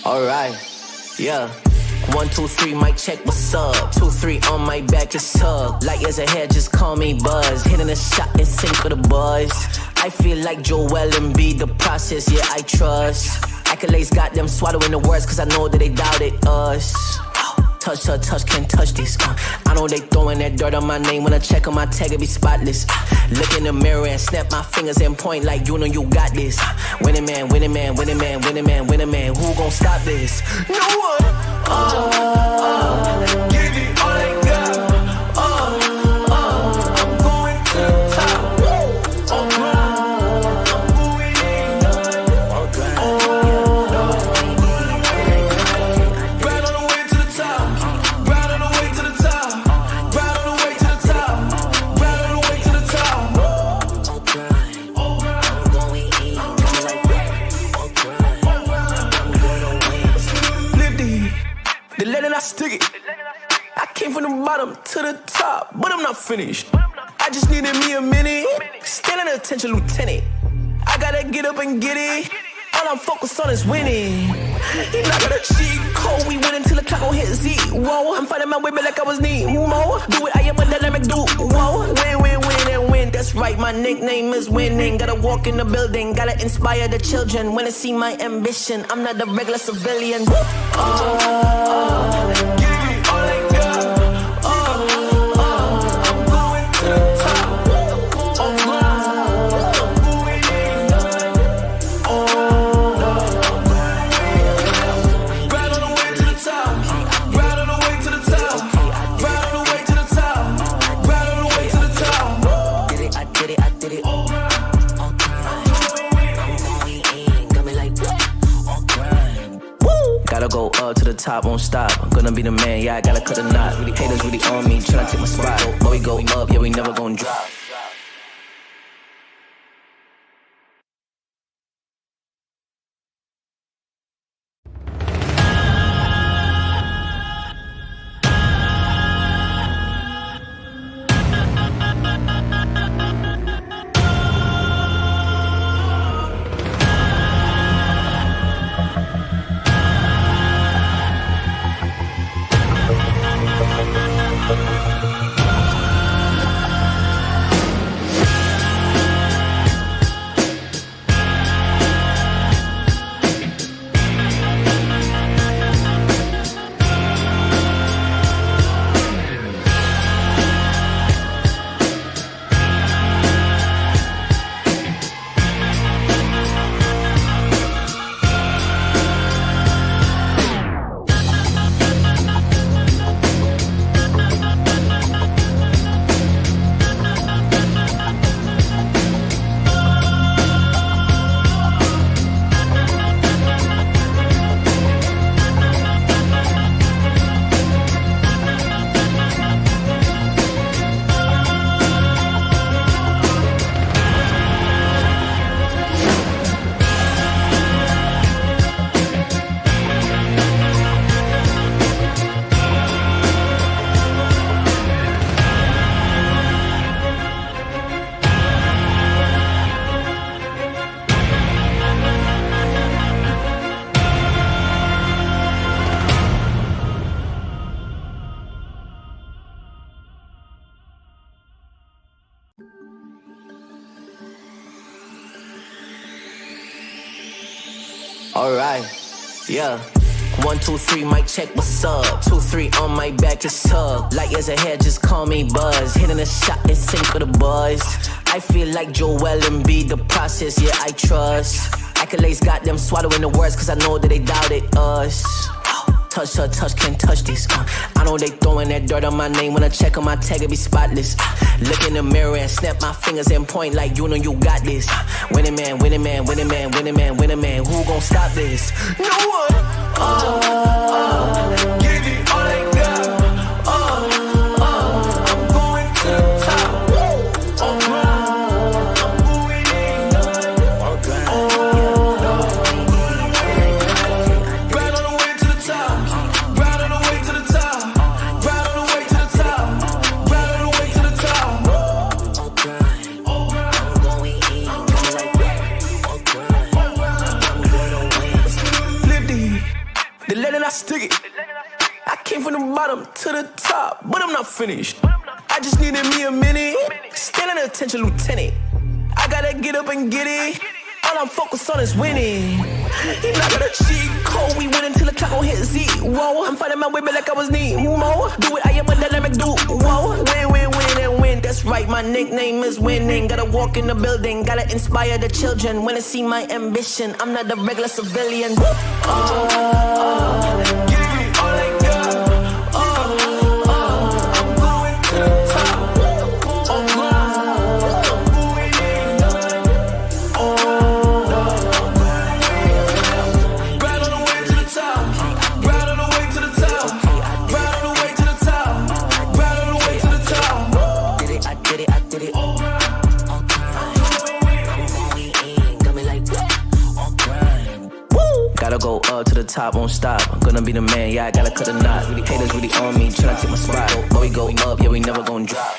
Alright, yeah. 1, 2, 3, mic check, what's up? 2, 3 on my back, it's tug. Light years ahead, just call me Buzz. Hitting a shot in sync with the buzz. I feel like Joel and B, the process, yeah, I trust. Accolades got them swallowing the words, cause I know that they doubted us. Touch, can't touch this. I know they throwing that dirt on my name. When I check on my tag, it be spotless. Look in the mirror and snap my fingers and point like you know you got this. Winning man, winning man, winning man, winning man, winning man. Who gon' stop this? No one. Give it all I got. I'm going to the top. I'm going in. Right on the way to the top. Right on the way to the top. Right on the way to the top. Right on the way to the top. I'm going in. Flip the lead and I stick it. I came from the bottom to the top, but I'm not finished. I just needed me a minute. Standing attention, lieutenant. I gotta get up and get it. All I'm focused on is winning. You not gonna cheat code. We win until the clock gon' hit zero. I'm fighting my way back like I was Nemo. Do it, I am a dynamic duo. Win, win, win, and win. That's right, my nickname is winning. Gotta walk in the building, gotta inspire the children. When they see my ambition, I'm not a regular civilian. Give it all I got. I'm going to the top. Right on the way to the top. Right on the way to the top. Right on the way to the top. Right on the way to the top. Did it, I did it, I did it. I'm going in. Got me like, on grind. Woo! Gotta go up to the top, won't stop. I'm gonna be the man, yeah, I gotta cut a knot. Haters really on me, tryna take my spot. But we go up, yeah, we never gon' drop. Alright, yeah. 1, 2, 3, mic check, what's up? 2, 3 on my back, it's tug. Light years ahead, just call me Buzz. Hitting a shot in sync with the buzz. I feel like Joel and B, the process, yeah, I trust. Accolades got them swallowing the words, cause I know that they doubted us. Touch, can't touch this. I know they throwing that dirt on my name. When I check on my tag, it be spotless. Look in the mirror and snap my fingers and point like you know you got this. Winning man, winning man, winning man, winning man, winning man. Who gon' stop this? No one. Give it all I got. I'm going to the top. I'm going in. Right on the way to the top. Right on the way to the top. Right on the way to the top. Right on the way to the top. I'm going in. Flip the I stick it. I came from the bottom to the top, but I'm not finished. I just needed me a minute. Standing attention, lieutenant. I gotta get up and get it. All I'm focused on is winning. He not gonna cheat code. We win until the clock gon' hit zero. I'm fighting my way back like I was Nemo. Do it, I am a dynamic duo. Win, win, win, and win. That's right, my nickname is winning. Gotta walk in the building, gotta inspire the children. When they see my ambition, I'm not a regular civilian. Give me all I got. I'm going to the top. Gotta go up to the top, won't stop. I'm gonna be the man, yeah, I gotta cut a knot. Really haters really on me, tryna take my spot. But we go up, yeah, we never gon' drop.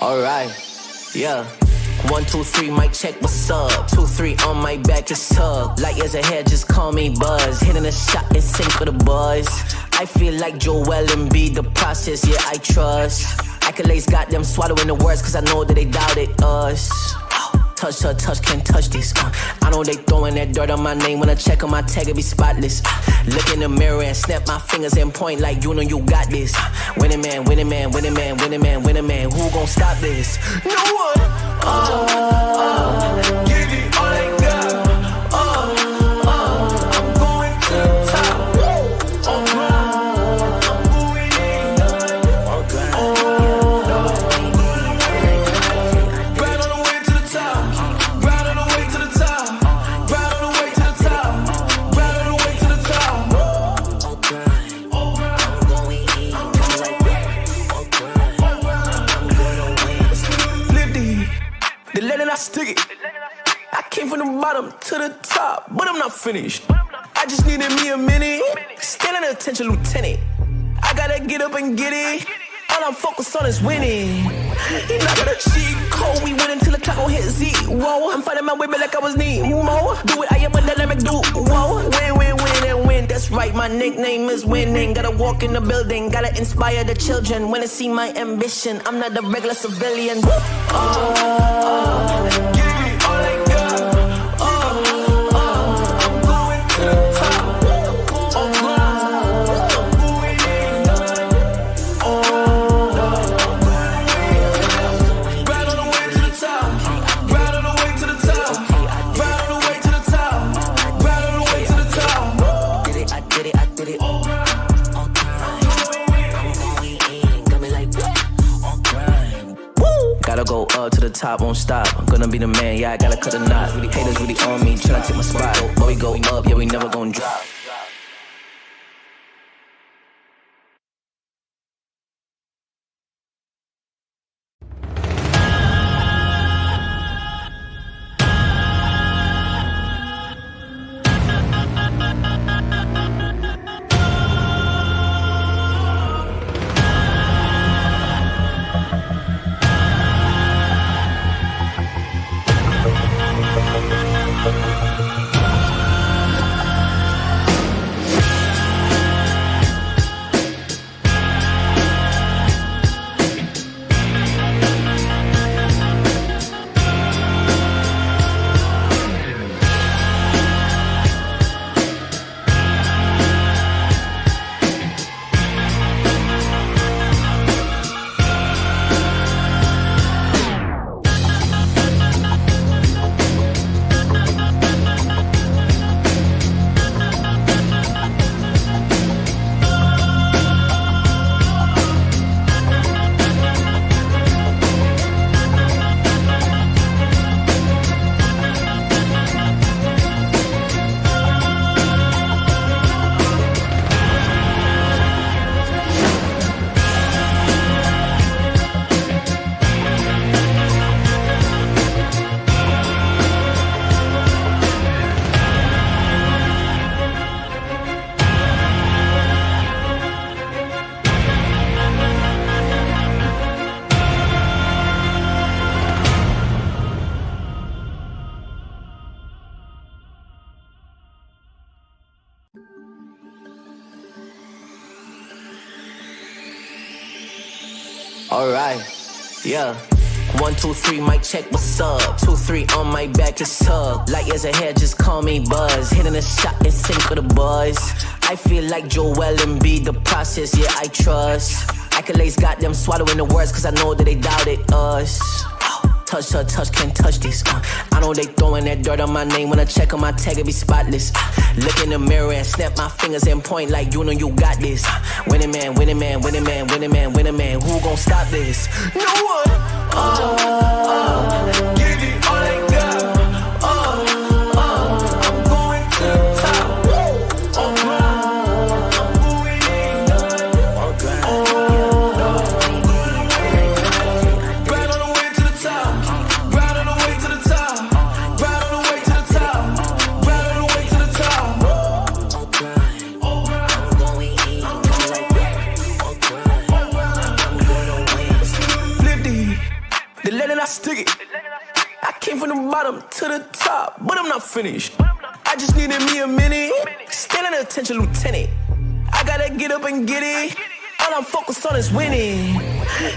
Alright, yeah. 1, 2, 3, mic check, what's up? 2, 3 on my back, it's tough. Light years ahead, just call me Buzz. Hitting a shot and sync with the buzz. I feel like Joel and be the process, yeah, I trust. Accolades got them swallowing the words, cause I know that they doubted us. Touch her, touch, can't touch this. I know they throwing that dirt on my name. When I check on my tag, it be spotless. Look in the mirror and snap my fingers and point like you know you got this. Winning man, winning man, winning man, winning man, winning man. Who gon' stop this? No one. Give me all I got. I'm going to the top. I stick it. I came from the bottom to the top, but I'm not finished. I just needed me a minute. Standing attention, lieutenant. I gotta get up and get it. All I'm focused on is winning. He not gonna cheat code. We win until the clock gon' hit zero. I'm fighting my way back like I was Nemo. Do it, I am a dynamic duo. Win, win, win, and win. That's right, my nickname is winning. Gotta walk in the building, gotta inspire the children. When they see my ambition, I'm not a regular civilian. Gotta go up to the top, won't stop. I'm gonna be the man, yeah, I gotta cut a knot. Haters really on me, tryna take my spot. But we go up, yeah, we never gon' drop. Alright, yeah. 1, 2, 3, mic check, what's up? 2, 3 on my back, it's up. Light years ahead, just call me Buzz. Hitting a shot in sync with the buzz. I feel like Joel and B, the process, yeah, I trust. Accolades got them swallowing the words, cause I know that they doubted us. Touch, can't touch this. I know they throwing that dirt on my name. When I check on my tag, it be spotless. Look in the mirror and snap my fingers and point like you know you got this. Winning man, winning man, winning man, winning man, winning man. Who gon' stop this? No one. Give it all I got. I'm going to the top. I'm going in. Right on the way to the top. Right on the way to the top. Right on the way to the top. Right on the way to the top. I'm going in. Flip the lead and I stick it. I came from the bottom to the top, but I'm not finished. I just needed me a minute. Standing attention, lieutenant. I gotta get up and get it. All I'm focused on is winning.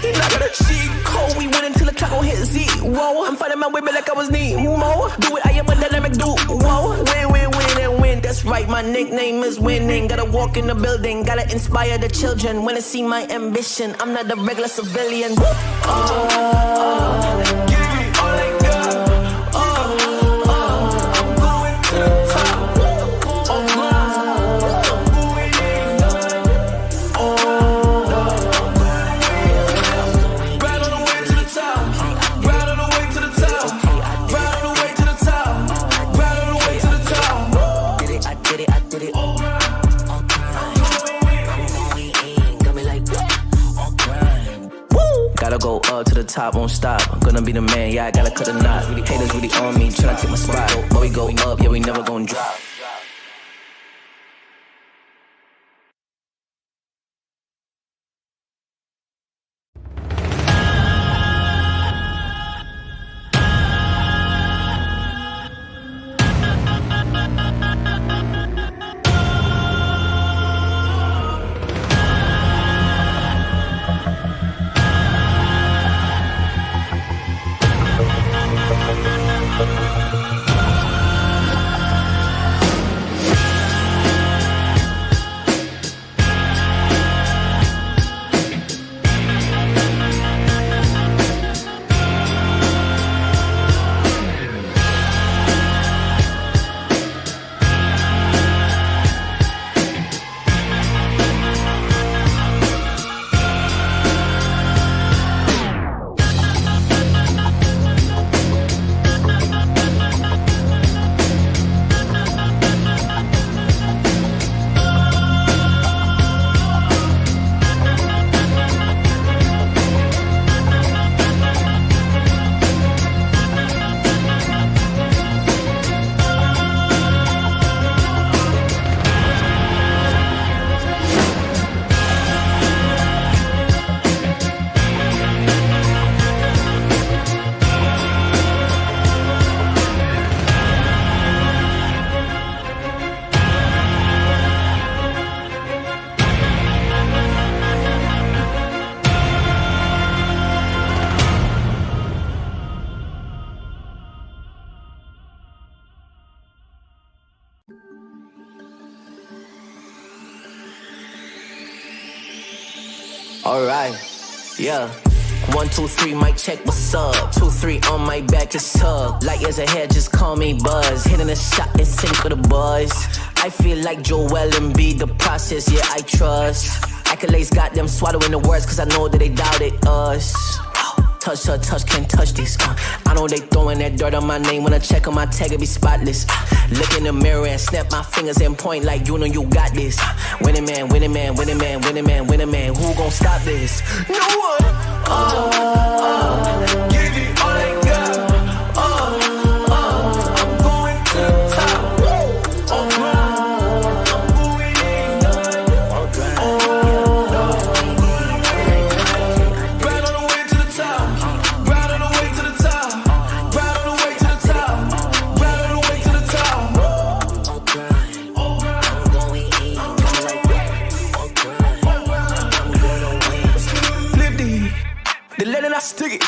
He not gonna cheat code. We win until the clock gon' hit zero. I'm fighting my way back like I was Nemo. Do it, I am a dynamic duo. Win, win, win, and win. That's right, my nickname is winning. Gotta walk in the building, gotta inspire the children. When they see my ambition, I'm not a regular civilian. Give it all I got. I'm going to the top. Gotta go up to the top, won't stop. I'm gonna be the man, yeah, I gotta cut a knot. Haters really on me, tryna take my spot. But we go up, yeah, we never gon' drop. Alright, yeah. 1, 2, 3, mic check, what's up? 2, 3 on my back, it's tug. Light years ahead, just call me Buzz. Hitting a shot and sync with the buzz. I feel like Joel and B, the process, yeah, I trust. Accolades got them swallowing the words, cause I know that they doubted us. Touch her, touch, can't touch this. I know they throwing that dirt on my name. When I check on my tag, it be spotless. Look in the mirror and snap my fingers and point like you know you got this. Winning man, winning man, winning man, winning man, winning man. Who gon' stop this? No one. Give it all I got. I'm going to the top. I'm going in. Right on the way to the top. Right on the way to the top. Right on the way to the top. Right on the way to the top. I'm going in. I'm gonna win. Flip the letter I stick it.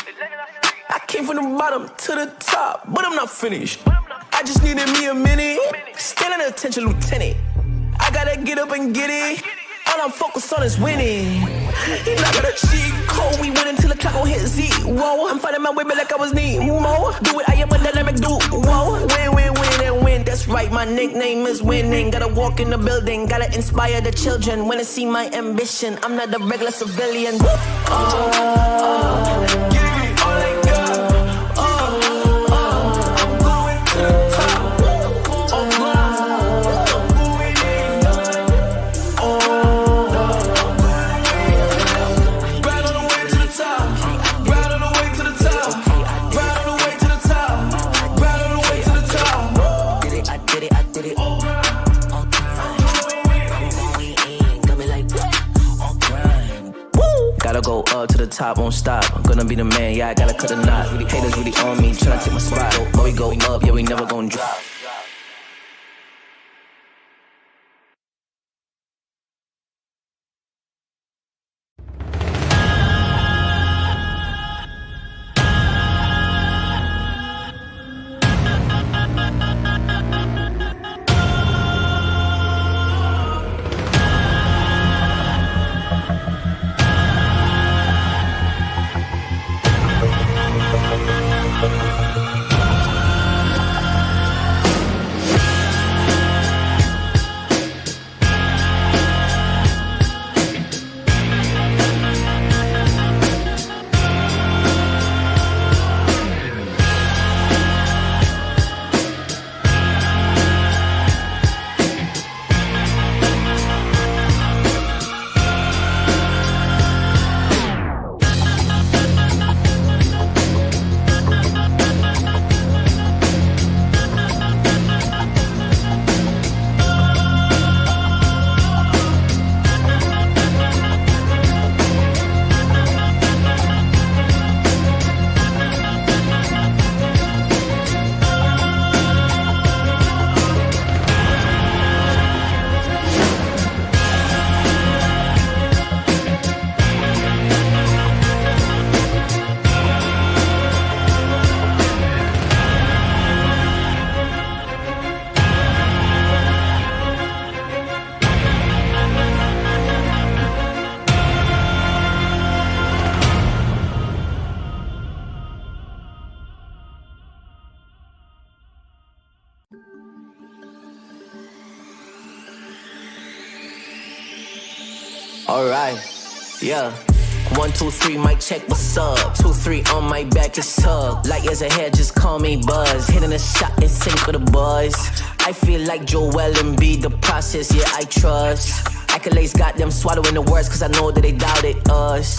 I came from the bottom to the top, but I'm not finished. I just needed me a minute. Standing attention, lieutenant. I gotta get up and get it. All I'm focused on is winning. And I got a cheat code. We win until the clock gon' hit Z. Whoa, I'm fighting my way back like I was Nemo. Do it, I am a dynamic dude. Whoa, win, win, win, and win. That's right, my nickname is winning. Gotta walk in the building, gotta inspire the children. Wanna see my ambition. I'm not a regular civilian. Give me all I got. I'm going to the top. I'm going in. Right on the way to the top. Right on the way to the top. Right on the way to the top. Right on the way to the top. Did it, I did it, I did it. All time. I'm going in. Got me like, all grind. Woo! Gotta go up to the top, won't stop. I'm gonna be the man, yeah, I gotta cut a knot. Haters really on me, tryna take my spot. But we go up, yeah, we never gon' drop. Alright, yeah. 1, 2, 3, mic check, what's up? 2, 3 on my back, it's tug. Light years ahead, just call me Buzz. Hitting a shot and sync with the buzz. I feel like Joel and B, the process, yeah, I trust. Accolades got them swallowing the words, cause I know that they doubted us.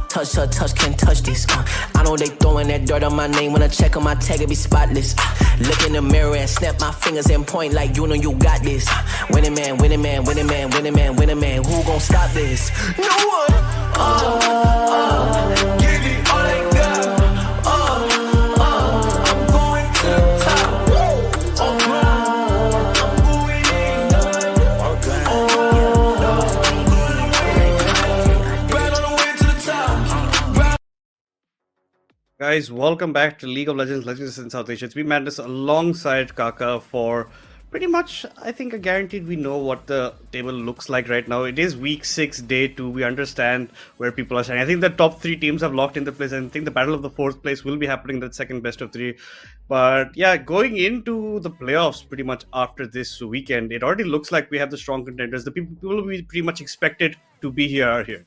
Touch her, touch, can't touch this. I know they throwing that dirt on my name. When I check on my tag, it be spotless. Look in the mirror and snap my fingers and point like you know you got this. Winning man, winning man, winning man, winning man, winning man. Who gon' stop this? No one. Give it all I got. I'm going to the top. I'm going in. Right on the way to the top. Guys, welcome back to League of Legends Legends in South Asia. It's been Madness alongside Kaka for Pretty much, I think guaranteed we know what the table looks like right now. It is week 6, day 2. We understand where people are standing. I think the top 3 teams have locked in the place. And I think the battle of the 4th place will be happening, that second best of 3. But yeah, going into the playoffs pretty much after this weekend, it already looks like we have the strong contenders. The people we pretty much expected to be here are here.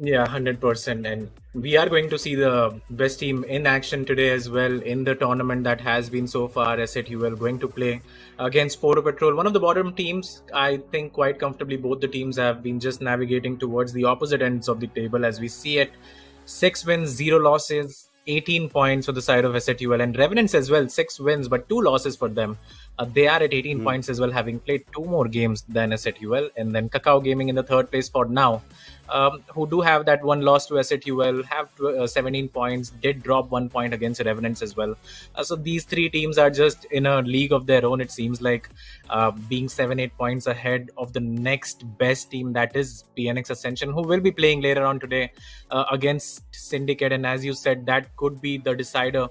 Yeah, 100%. And we are going to see the best team in action today as well in the tournament that has been so far. S8UL going to play against Poro Patrol, one of the bottom teams. I think quite comfortably both the teams have been just navigating towards the opposite ends of the table as we see it. 6 wins, 0 losses, 18 points for the side of S8UL, and Revenants as well, 6 wins but 2 losses for them. They are at 18 points as well, having played 2 more games than S8UL. And then Kakao Gaming in the 3rd place for now, who do have that one loss to S8UL, have 17 points, did drop 1 point against Revenants as well. So these 3 teams are just in a league of their own, it seems like, being 7-8 points ahead of the next best team, that is PNX Ascension, who will be playing later on today against Syndicate. And as you said, that could be the decider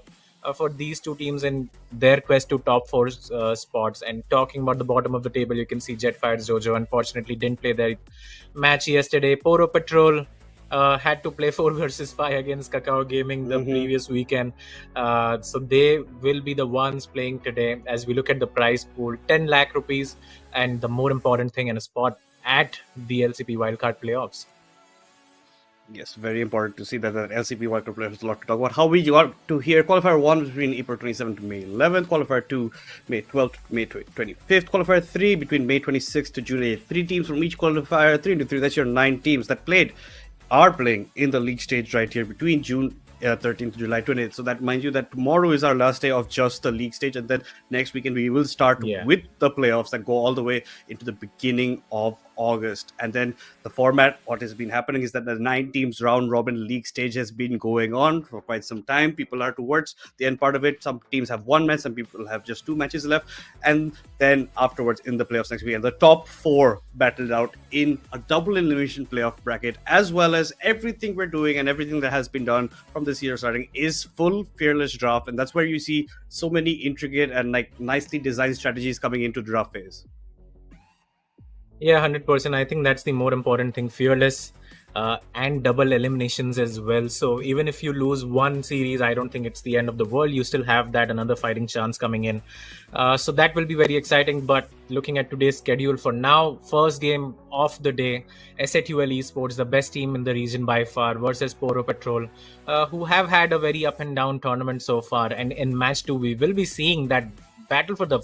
for these 2 teams in their quest to top 4 spots. And talking about the bottom of the table, you can see Jetfire's Jojo unfortunately didn't play their match yesterday. Poro Patrol had to play 4 versus 5 against Kakao Gaming the previous weekend. So they will be the ones playing today. As we look at the prize pool, 10 lakh rupees, and the more important thing, in a spot at the LCP wildcard playoffs. Yes, very important to see that the LCP wildcard playoffs is a lot to talk about. How we got to here: qualifier 1 between April 27th to May 11th, qualifier 2 May 12th to May 25th, qualifier 3 between May 26th to June 8th. 3 teams from each qualifier, 3 into 3. That's your 9 teams that are playing in the league stage right here between June 13th to July 28th. So that mind you that tomorrow is our last day of just the league stage, and then next weekend we will start with the playoffs that go all the way into the beginning of August. And then the format, what has been happening is that the 9 teams round robin league stage has been going on for quite some time. People are towards the end part of it. Some teams have 1 match, some people have just 2 matches left, and then afterwards in the playoffs next weekend, the top 4 battled out in a double elimination playoff bracket, as well as everything we're doing and everything that has been done from this year starting is full fearless draft. And that's where you see so many intricate and like nicely designed strategies coming into the draft phase. Yeah, 100%. I think that's the more important thing. Fearless and double eliminations as well. So even if you lose one series, I don't think it's the end of the world. You still have that another fighting chance coming in. So that will be very exciting. But looking at today's schedule for now, first game of the day, S8UL Esports, the best team in the region by far, versus Poro Patrol, who have had a very up and down tournament so far. And in match 2, we will be seeing that battle for the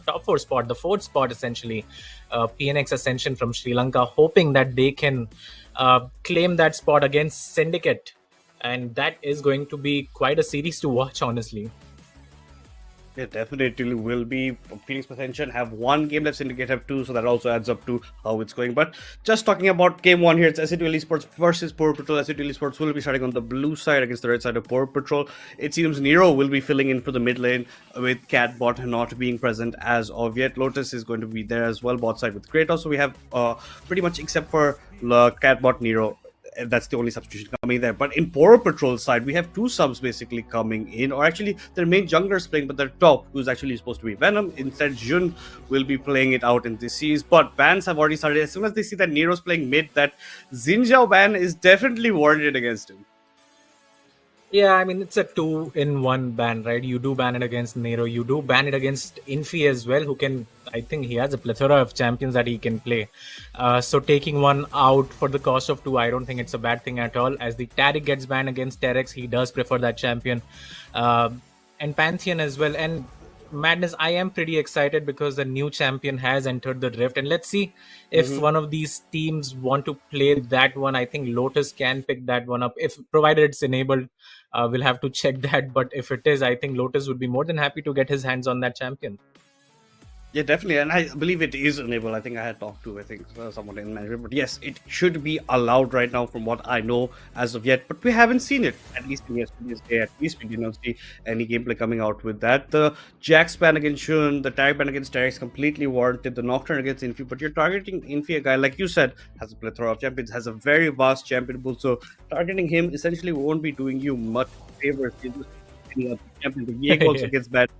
top 4 spot, the 4th spot essentially. PNX Ascension from Sri Lanka, hoping that they can claim that spot against Syndicate. And that is going to be quite a series to watch, honestly. It definitely will be. Phoenix Ascension have 1 game left, Syndicate have 2, so that also adds up to how it's going. But just talking about game 1 here, it's S8UL Esports versus Poro Patrol. S8UL Esports will be starting on the blue side against the red side of Poro Patrol. It seems Nero will be filling in for the mid lane with Catbot not being present as of yet. Lotus is going to be there as well, bot side with Kratos. So we have pretty much, except for Catbot, Nero, that's the only substitution coming there. But in Poro Patrol side, we have 2 subs basically coming in, or actually their main junglers playing, but their top, who's actually supposed to be Venom, instead SYN will be playing it out in this series. But bans have already started. As soon as they see that Nero's playing mid, that Xinjiao ban is definitely warranted against him. Yeah, I mean, it's a 2-in-1 ban, right? You do ban it against Nero, you do ban it against Infi as well, who can, I think he has a plethora of champions that he can play. So taking one out for the cost of 2, I don't think it's a bad thing at all. As the Taric gets banned against Terex, he does prefer that champion. And Pantheon as well. And Madness, I am pretty excited because the new champion has entered the Rift, and let's see if one of these teams want to play that one. I think Lotus can pick that one up, if provided it's enabled. We'll have to check that, but if it is, I think Lotus would be more than happy to get his hands on that champion. Yeah, definitely, and I believe it is enabled. I think I had talked to someone in management, but yes, it should be allowed right now, from what I know as of yet. But we haven't seen it, at least in yesterday's day. At least we did not see any gameplay coming out with that. The Jax ban against SYN, the Tag ban against Terex, completely warranted. The Nocturne against Infi, but you're targeting Infi, a guy like you said has a plethora of champions, has a very vast champion pool. So targeting him essentially won't be doing you much favors. Champion, the Viego also gets bad.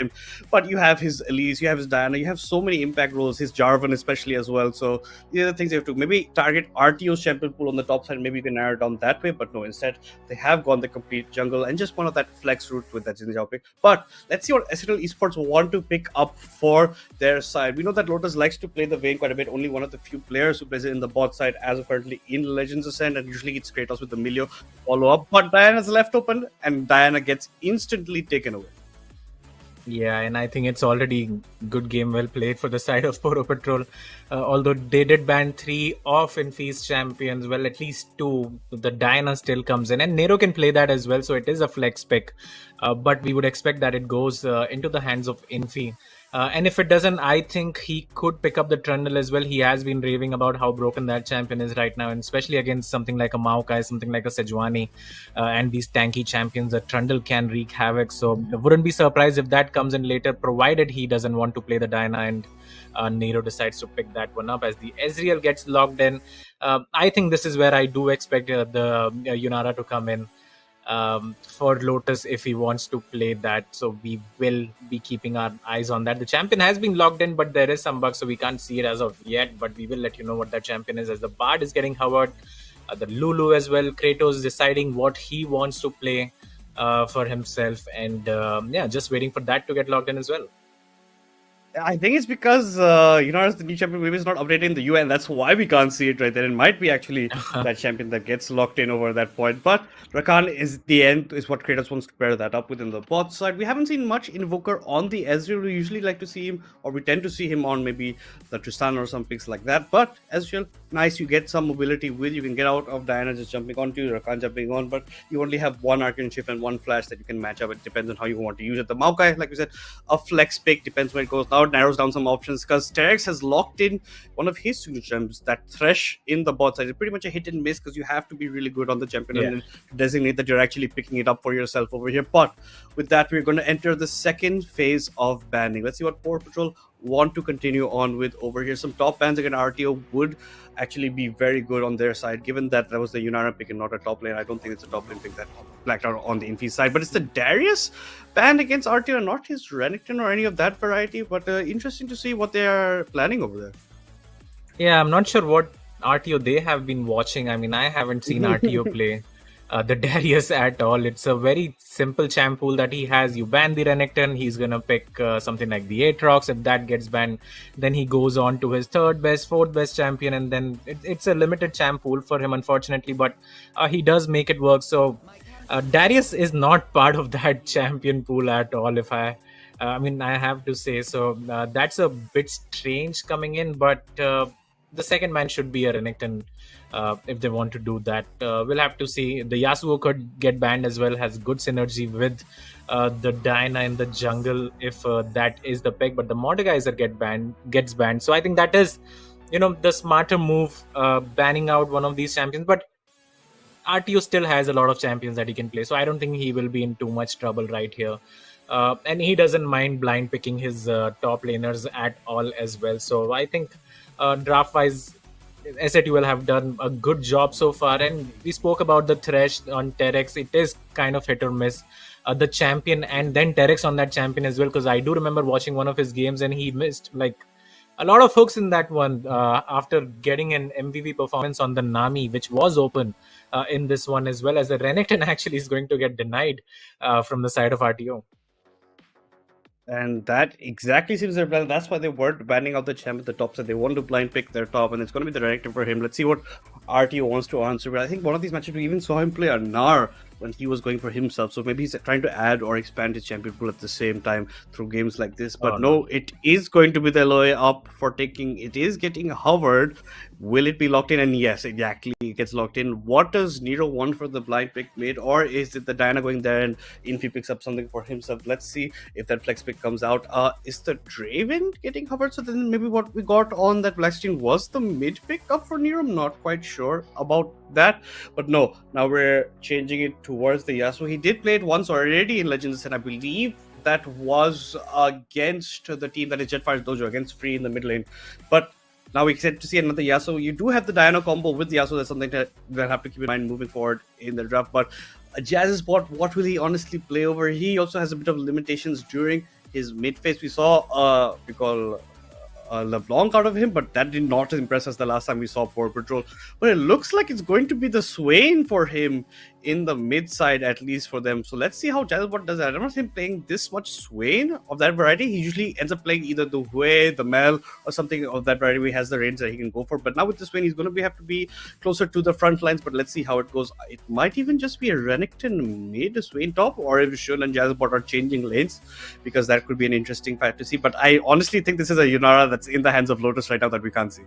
him. But you have his Elise, you have his Diana, you have so many impact roles, his Jarvan especially as well. So these are the things you have to maybe target RTO's champion pool on the top side. Maybe you can narrow it down that way. But no, instead they have gone the complete jungle and just one of that flex route with that Xin Zhao pick. But let's see what S8UL Esports want to pick up for their side. We know that Lotus likes to play the Vayne quite a bit. Only one of the few players who plays it in the bot side as of currently in Legends Ascent, and usually it's Kratos with the Milio follow up. But Diana's left open, and Diana gets instantly taken away. Yeah, and I think it's already good game well played for the side of Poro Patrol. Although they did ban 3 of Infeast champions, well, at least 2. The Diana still comes in, and Nero can play that as well, so it is a flex pick. But we would expect that it goes into the hands of Infi. And if it doesn't, I think he could pick up the Trundle as well. He has been raving about how broken that champion is right now, and especially against something like a Maokai, something like a Sejuani, and these tanky champions, the Trundle can wreak havoc. So I wouldn't be surprised if that comes in later, provided he doesn't want to play the Diana and Nero decides to pick that one up as the Ezreal gets locked in. I think this is where I do expect the Yunara to come in. For Lotus if he wants to play that, so we will be keeping our eyes on that. The champion has been locked in, but there is some bugs, so we can't see it as of yet, but we will let you know what that champion is, as the Bard is getting hovered, the Lulu as well. Kratos deciding what he wants to play for himself, and yeah, just waiting for that to get locked in as well. I think it's because as the new champion, maybe it's not updating the UI, and that's why we can't see it right there. It might be actually that champion that gets locked in over that point. But Rakan is the end, is what Kratos wants to pair that up with in the bot side. We haven't seen much Invoker on the Ezreal. We usually like to see him, or we tend to see him on maybe the Tristan or some picks like that. But Ezreal, nice, you get some mobility with, you can get out of Diana just jumping onto you, Rakan jumping on, but you only have one Arcane Shift and one Flash that you can match up. It depends on how you want to use it. The Maokai, like we said, a flex pick, depends where it goes. Now it narrows down some options because Terex has locked in one of his signature gems, that Thresh in the bot side. It's pretty much a hit and miss because you have to be really good on the champion and then designate that you're actually picking it up for yourself over here. But with that, we're going to enter the second phase of banning. Let's see what Poro Patrol want to continue on with over here. Some top bans against RTO would actually be very good on their side, given that that was the Yunara pick and not a top lane. I don't think it's a top lane pick that blacked out on the Infi side, but it's the Darius ban against RTO, not his Renekton or any of that variety. But interesting to see what they are planning over there. Yeah, I'm not sure what RTO they have been watching. I mean, I haven't seen RTO play the Darius at all. It's a very simple champ pool that he has. You ban the Renekton, he's gonna pick something like the Aatrox. If that gets banned, then he goes on to his third best, fourth best champion, and then it's a limited champ pool for him, unfortunately, but he does make it work. So Darius is not part of that champion pool at all, if I mean, I have to say. So that's a bit strange coming in, but the second man should be a Renekton if they want to do that. We'll have to see. The Yasuo could get banned as well, has good synergy with the Diana in the jungle if that is the pick, but the Mordekaiser gets banned. So I think that is, the smarter move, banning out one of these champions. But RTO still has a lot of champions that he can play, so I don't think he will be in too much trouble right here. And he doesn't mind blind picking his top laners at all as well. So I think draft-wise, S8UL have done a good job so far. And we spoke about the Thresh on Terex. It is kind of hit or miss. The champion and then Terex on that champion as well, because I do remember watching one of his games and he missed like a lot of hooks in that one after getting an MVP performance on the Nami, which was open in this one as well, as the Renekton actually is going to get denied from the side of RTO. And that exactly seems their plan. That's why they weren't banning out the champ at the top side. They want to blind pick their top, and it's going to be the Renekton for him. Let's see what RTO wants to answer. But I think one of these matches we even saw him play Anar when he was going for himself. So maybe he's trying to add or expand his champion pool at the same time through games like this. But no, it is going to be the LOA up for taking. It is getting hovered. Will it be locked in? And yes, exactly, it gets locked in. What does Nero want for the blind pick mid? Or is it the Diana going there and Infi picks up something for himself? Let's see if that flex pick comes out. Is the Draven getting hovered? So then maybe what we got on that Blackstream was the mid pick up for Nero. I'm not quite sure about that. But no, now we're changing it towards the Yasuo. He did play it once already in Legends, and I believe that was against the team that is Jetfire's Dojo, against Free in the mid lane. But now we get to see another Yasuo. You do have the Diana combo with the Yasuo. That's something that we'll have to keep in mind moving forward in the draft. But Jazz's bot, what will he honestly play over? He also has a bit of limitations during His mid phase, we saw we call LeBlanc out of him, but that did not impress us the last time we saw Poro Patrol. But it looks like it's going to be the Swain for him in the mid side, at least for them. So let's see how Jazzbot does that. I don't know him playing this much Swain of that variety. He usually ends up playing either the Hui, the Mel, or something of that variety where he has the range that he can go for. But now with the Swain, he's going to have to be closer to the front lines. But let's see how it goes. It might even just be a Renekton mid, Swain top, or if SYN and Jazzbot are changing lanes, because that could be an interesting fact to see. But I honestly think this is a Yunara that's in the hands of Lotus right now that we can't see.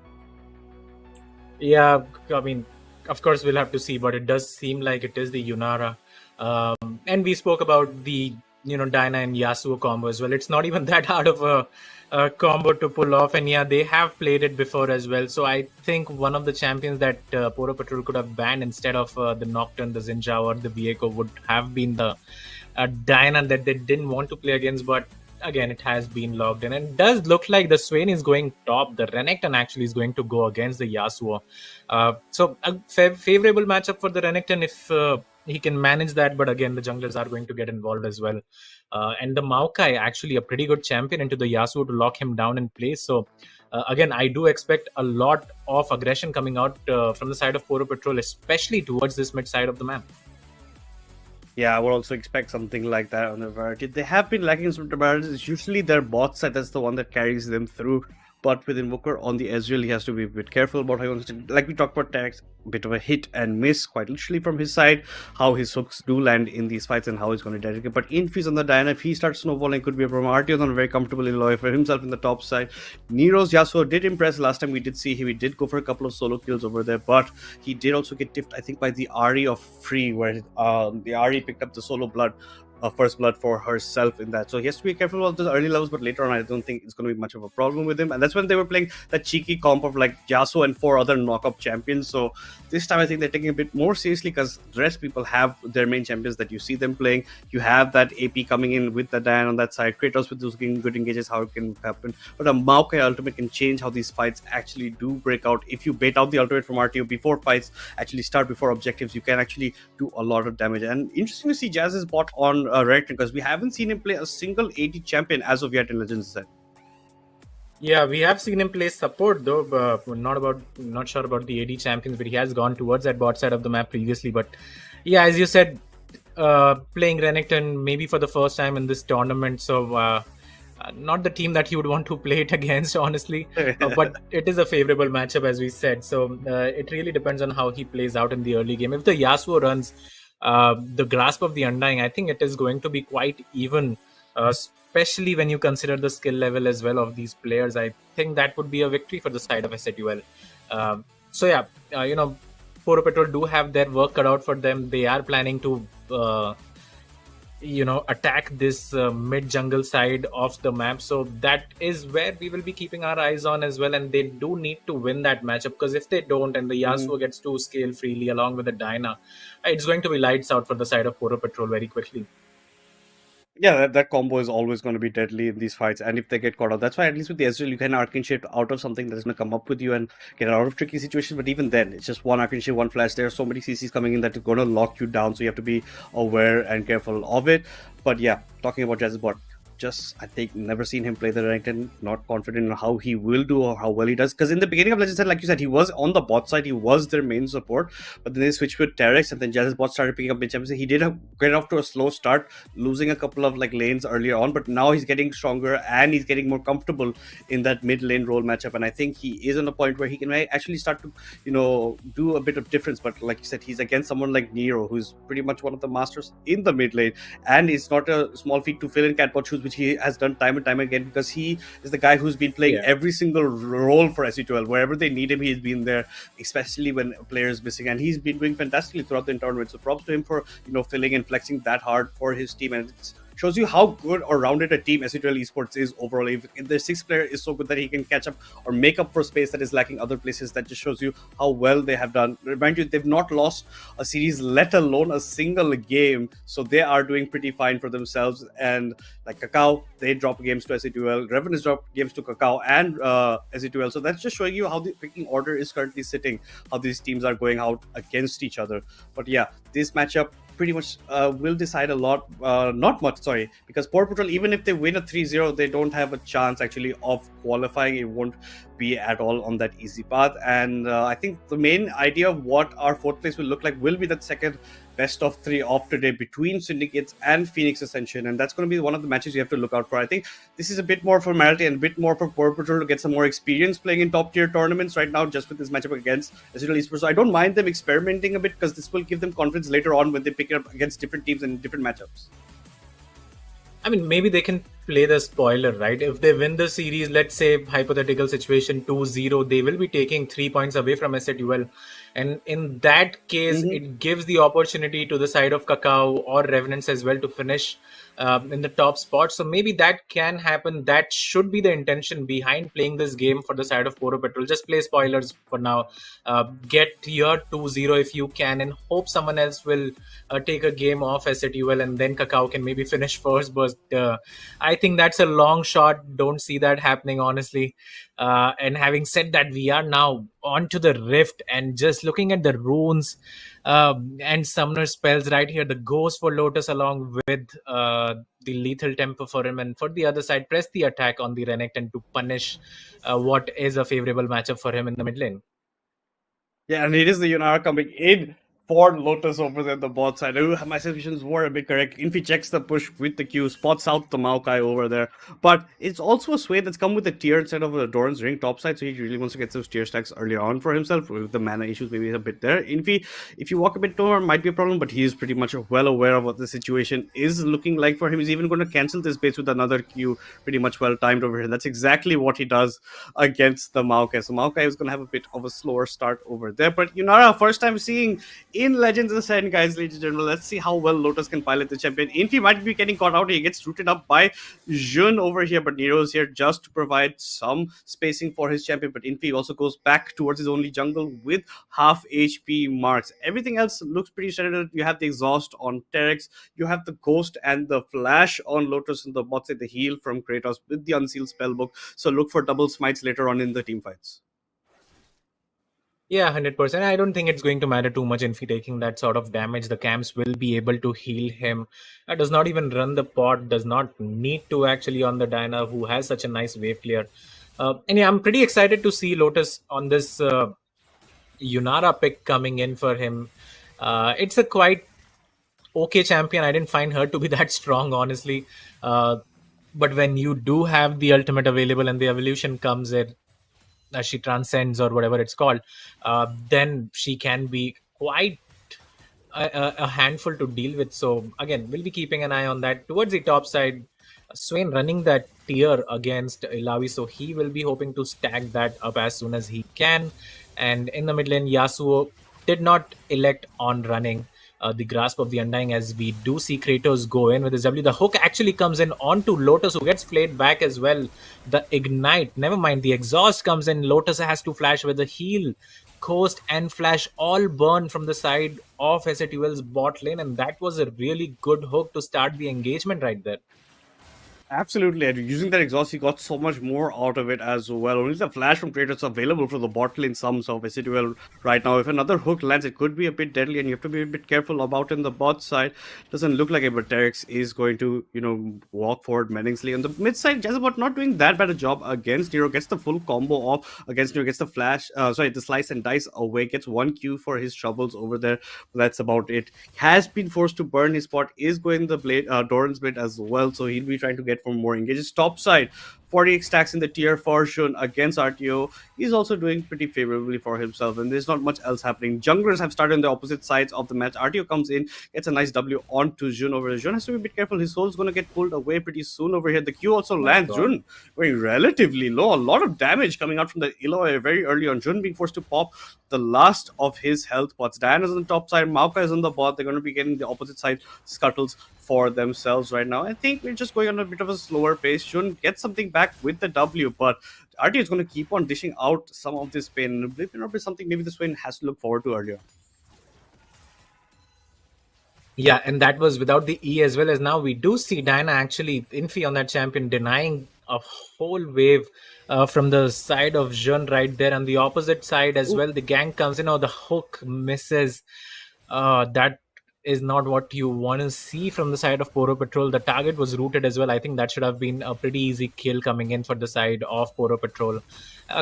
Yeah, I mean, of course we'll have to see, but it does seem like it is the Yunara. And we spoke about the Dyna and Yasuo combo as well. It's not even that hard of a combo to pull off, and yeah, they have played it before as well. So I think one of the champions that Poro Patrol could have banned instead of the Nocturne, the Xinjao, or the Vieko would have been the Dyna that they didn't want to play against, but again, it has been logged in, and it does look like the Swain is going top. The Renekton actually is going to go against the Yasuo. So a favorable matchup for the Renekton if he can manage that, but again, the junglers are going to get involved as well. And the Maokai, actually a pretty good champion into the Yasuo to lock him down in place. So again, I do expect a lot of aggression coming out from the side of Poro Patrol, especially towards this mid side of the map. Yeah, I would also expect something like that on the variety. They have been lacking some barriers. It's usually their bot side that's the one that carries them through. But with Invoker on the SYL, he has to be a bit careful about how he wants to. Like we talked about TNX, a bit of a hit and miss, quite literally from his side, how his hooks do land in these fights and how he's going to dedicate. But Infuse on the Diana, if he starts snowballing, could be a problem. Artio's on a very comfortable Eloy for himself in the top side. Nero's Yasuo did impress last time we did see him. He did go for a couple of solo kills over there, but he did also get tipped, I think, by the Ari of Free, where the Ari picked up the solo blood. First blood for herself in that, so he has to be careful about the early levels, but later on I don't think it's going to be much of a problem with him. And that's when they were playing that cheeky comp of like Yasuo and 4 other knockup champions. So this time I think they're taking a bit more seriously, because the rest people have their main champions that you see them playing. You have that AP coming in with the Diane on that side, Kratos with those good engages, how it can happen. But a Maokai ultimate can change how these fights actually do break out. If you bait out the ultimate from RTO before fights actually start, before objectives, you can actually do a lot of damage. And interesting to see Jazz's bot on Renekton, because we haven't seen him play a single AD champion as of yet in Legends set. Yeah, we have seen him play support though, but not sure about the AD champions, but he has gone towards that bot side of the map previously. But yeah, as you said, playing Renekton maybe for the first time in this tournament, so not the team that you would want to play it against, honestly. But it is a favorable matchup, as we said. So it really depends on how he plays out in the early game. If the Yasuo runs the Grasp of the Undying, I think it is going to be quite even, especially when you consider the skill level as well of these players. I think that would be a victory for the side of S8UL. So yeah, Poro Patrol do have their work cut out for them. They are planning to attack this mid jungle side of the map, so that is where we will be keeping our eyes on as well. And they do need to win that matchup, because if they don't and the Yasuo gets to scale freely along with the Dyna, it's going to be lights out for the side of Poro Patrol very quickly. Yeah, that combo is always going to be deadly in these fights, and if they get caught out, that's why at least with the SYL you can Arcane Shape out of something that's going to come up with you and get out of tricky situations. But even then, it's just one Arcane Shape, one flash. There are so many CCs coming in that are going to lock you down, so you have to be aware and careful of it. But yeah, talking about Jazz's bot, just I think never seen him play the Renekton, not confident in how he will do or how well he does, because in the beginning of Legends, like you said, he was on the bot side, he was their main support, but then they switched with Terex, and then Jazz's bot started picking up mid champions. He did get off to a slow start, losing a couple of lanes earlier on, but now he's getting stronger and he's getting more comfortable in that mid lane role matchup, and I think he is on a point where he can actually start to do a bit of difference. But like you said, he's against someone like Nero, who's pretty much one of the masters in the mid lane, and it's not a small feat to fill in catbot shoes, which he has done time and time again, because he is the guy who's been playing every single role for S8UL. Wherever they need him, he's been there, especially when a player is missing, and he's been doing fantastically throughout the tournament. So props to him for filling and flexing that hard for his team, and it's shows you how good or rounded a team S8UL Esports is overall. If the sixth player is so good that he can catch up or make up for space that is lacking other places, that just shows you how well they have done. Remind you, they've not lost a series, let alone a single game, so they are doing pretty fine for themselves. And like Kakao, they drop games to S8UL, Revan has dropped games to Kakao and S8UL, so that's just showing you how the picking order is currently sitting, how these teams are going out against each other. But yeah, this matchup, pretty much will decide a lot. Not much, sorry, because Port Patrol, even if they win a 3-0, they don't have a chance actually of qualifying. It won't be at all on that easy path. And I think the main idea of what our fourth place will look like will be that second best of three of today between Syndicates and Phoenix Ascension, and that's going to be one of the matches you have to look out for. I think this is a bit more formality and a bit more for Port Patrol to get some more experience playing in top tier tournaments right now, just with this matchup against S8UL Esports. So I don't mind them experimenting a bit, because this will give them confidence later on when they pick it up against different teams and different matchups. I mean, maybe they can play the spoiler, right? If they win the series, let's say hypothetical situation 2-0, they will be taking 3 points away from S8UL. And in that case, it gives the opportunity to the side of Cacao or Revenants as well to finish in the top spot. So maybe that can happen. That should be the intention behind playing this game for the side of Poro Petrol. Just play spoilers for now. Get your 2-0 if you can, and hope someone else will take a game off S8UL, and then Cacao can maybe finish first. But I think that's a long shot. Don't see that happening, honestly. And having said that, we are now onto the Rift, and just looking at the runes and summoner spells right here, the Ghost for Lotus along with the Lethal Temper for him, and for the other side, press the attack on the Renekton to punish what is a favorable matchup for him in the mid lane. Yeah, and it is the Yunara coming in for Lotus over there on the bot side. My suspicions were a bit correct. Infi checks the push with the Q, spots out the Maokai over there. But it's also a sway that's come with the tier instead of the Doran's Ring top side, so he really wants to get those tier stacks earlier on for himself. With the mana issues, maybe a bit there. Infi, if you walk a bit lower, might be a problem, but he is pretty much well aware of what the situation is looking like for him. He's even going to cancel this base with another Q, pretty much well timed over here. That's exactly what he does against the Maokai. So Maokai is going to have a bit of a slower start over there. But Yunara, first time seeing in Legends of the SYN, guys, ladies and gentlemen. Let's see how well Lotus can pilot the champion. Infi might be getting caught out. He gets rooted up by SYN over here, but Nero is here just to provide some spacing for his champion. But Infi also goes back towards his only jungle with half HP marks. Everything else looks pretty standard. You have the exhaust on Terex, you have the ghost and the flash on Lotus, and the bot side, the heal from Kratos with the unsealed spellbook. So look for double smites later on in the team fights. Yeah, 100%. I don't think it's going to matter too much if he taking that sort of damage. The camps will be able to heal him. Does not even run the pot, does not need to actually on the Diana, who has such a nice wave clear. And yeah, I'm pretty excited to see Lotus on this Yunara pick coming in for him. It's a quite okay champion. I didn't find her to be that strong, honestly. But when you do have the ultimate available and the evolution comes in, she transcends or whatever it's called, then she can be quite a handful to deal with. So again, we'll be keeping an eye on that. Towards the top side, Swain running that tier against Ilawi, so he will be hoping to stack that up as soon as he can. And in the mid lane, Yasuo did not elect on running the Grasp of the Undying, as we do see Kratos go in with his W. The hook actually comes in onto Lotus, who gets flayed back as well. The Ignite, never mind, the exhaust comes in. Lotus has to flash with the heal. Coast and flash all burn from the side of S8UL's bot lane, and that was a really good hook to start the engagement right there. Absolutely, and using that exhaust, he got so much more out of it as well. Only the flash from Kratos available for the bot lane sums of S8UL right now. If another hook lands, it could be a bit deadly, and you have to be a bit careful about in the bot side. Doesn't look like it, but Terex is going to, walk forward menacingly. On the mid side, Jezebot not doing that bad a job against Nero. Gets the full combo off against Nero. Gets the flash, the slice and dice away. Gets 1 Q for his troubles over there. But that's about it. Has been forced to burn his spot. Is going the blade, Doran's blade as well. So he'll be trying to get for more engages. Top side, 40 stacks in the tier for SYN against RTO. He's also doing pretty favorably for himself, and there's not much else happening. Junglers have started on the opposite sides of the match. RTO comes in, gets a nice W onto SYN over there. SYN has to be a bit careful. His soul's going to get pulled away pretty soon over here. The Q also lands. SYN going relatively low. A lot of damage coming out from the Eloy very early on. SYN being forced to pop the last of his health pots. Diana's on the top side. Maokai is on the bot. They're going to be getting the opposite side scuttles for themselves right now. I think we're just going on a bit of a slower pace. SYN gets something back with the W, but RT is going to keep on dishing out some of this pain. It may not be something maybe the Swain has to look forward to earlier. Yeah, and that was without the E as well. As now we do see Diana actually Infi on that champion denying a whole wave from the side of SYN right there. On the opposite side as well, the gank comes in. The hook misses. That is not what you want to see from the side of Poro Patrol. The target was rooted as well. I think that should have been a pretty easy kill coming in for the side of Poro Patrol.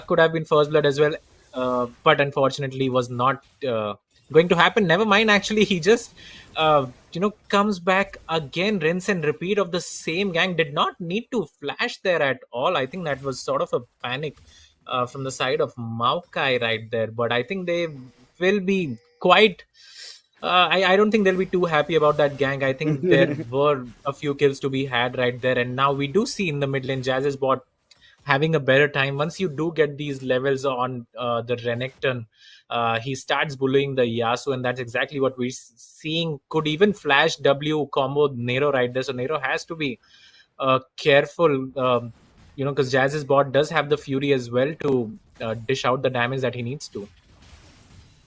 Could have been first blood as well, but unfortunately was not going to happen. Never mind. Actually, he just comes back again, rinse and repeat of the same gang. Did not need to flash there at all. I think that was sort of a panic from the side of Maokai right there. But I think they will be quite. I don't think they'll be too happy about that gang. I think there were a few kills to be had right there, and now we do see in the mid lane Jazz's bot having a better time. Once you do get these levels on the Renekton, he starts bullying the Yasuo, and that's exactly what we're seeing. Could even flash W combo Nero right there, so Nero has to be careful, because Jazz's bot does have the Fury as well to dish out the damage that he needs to.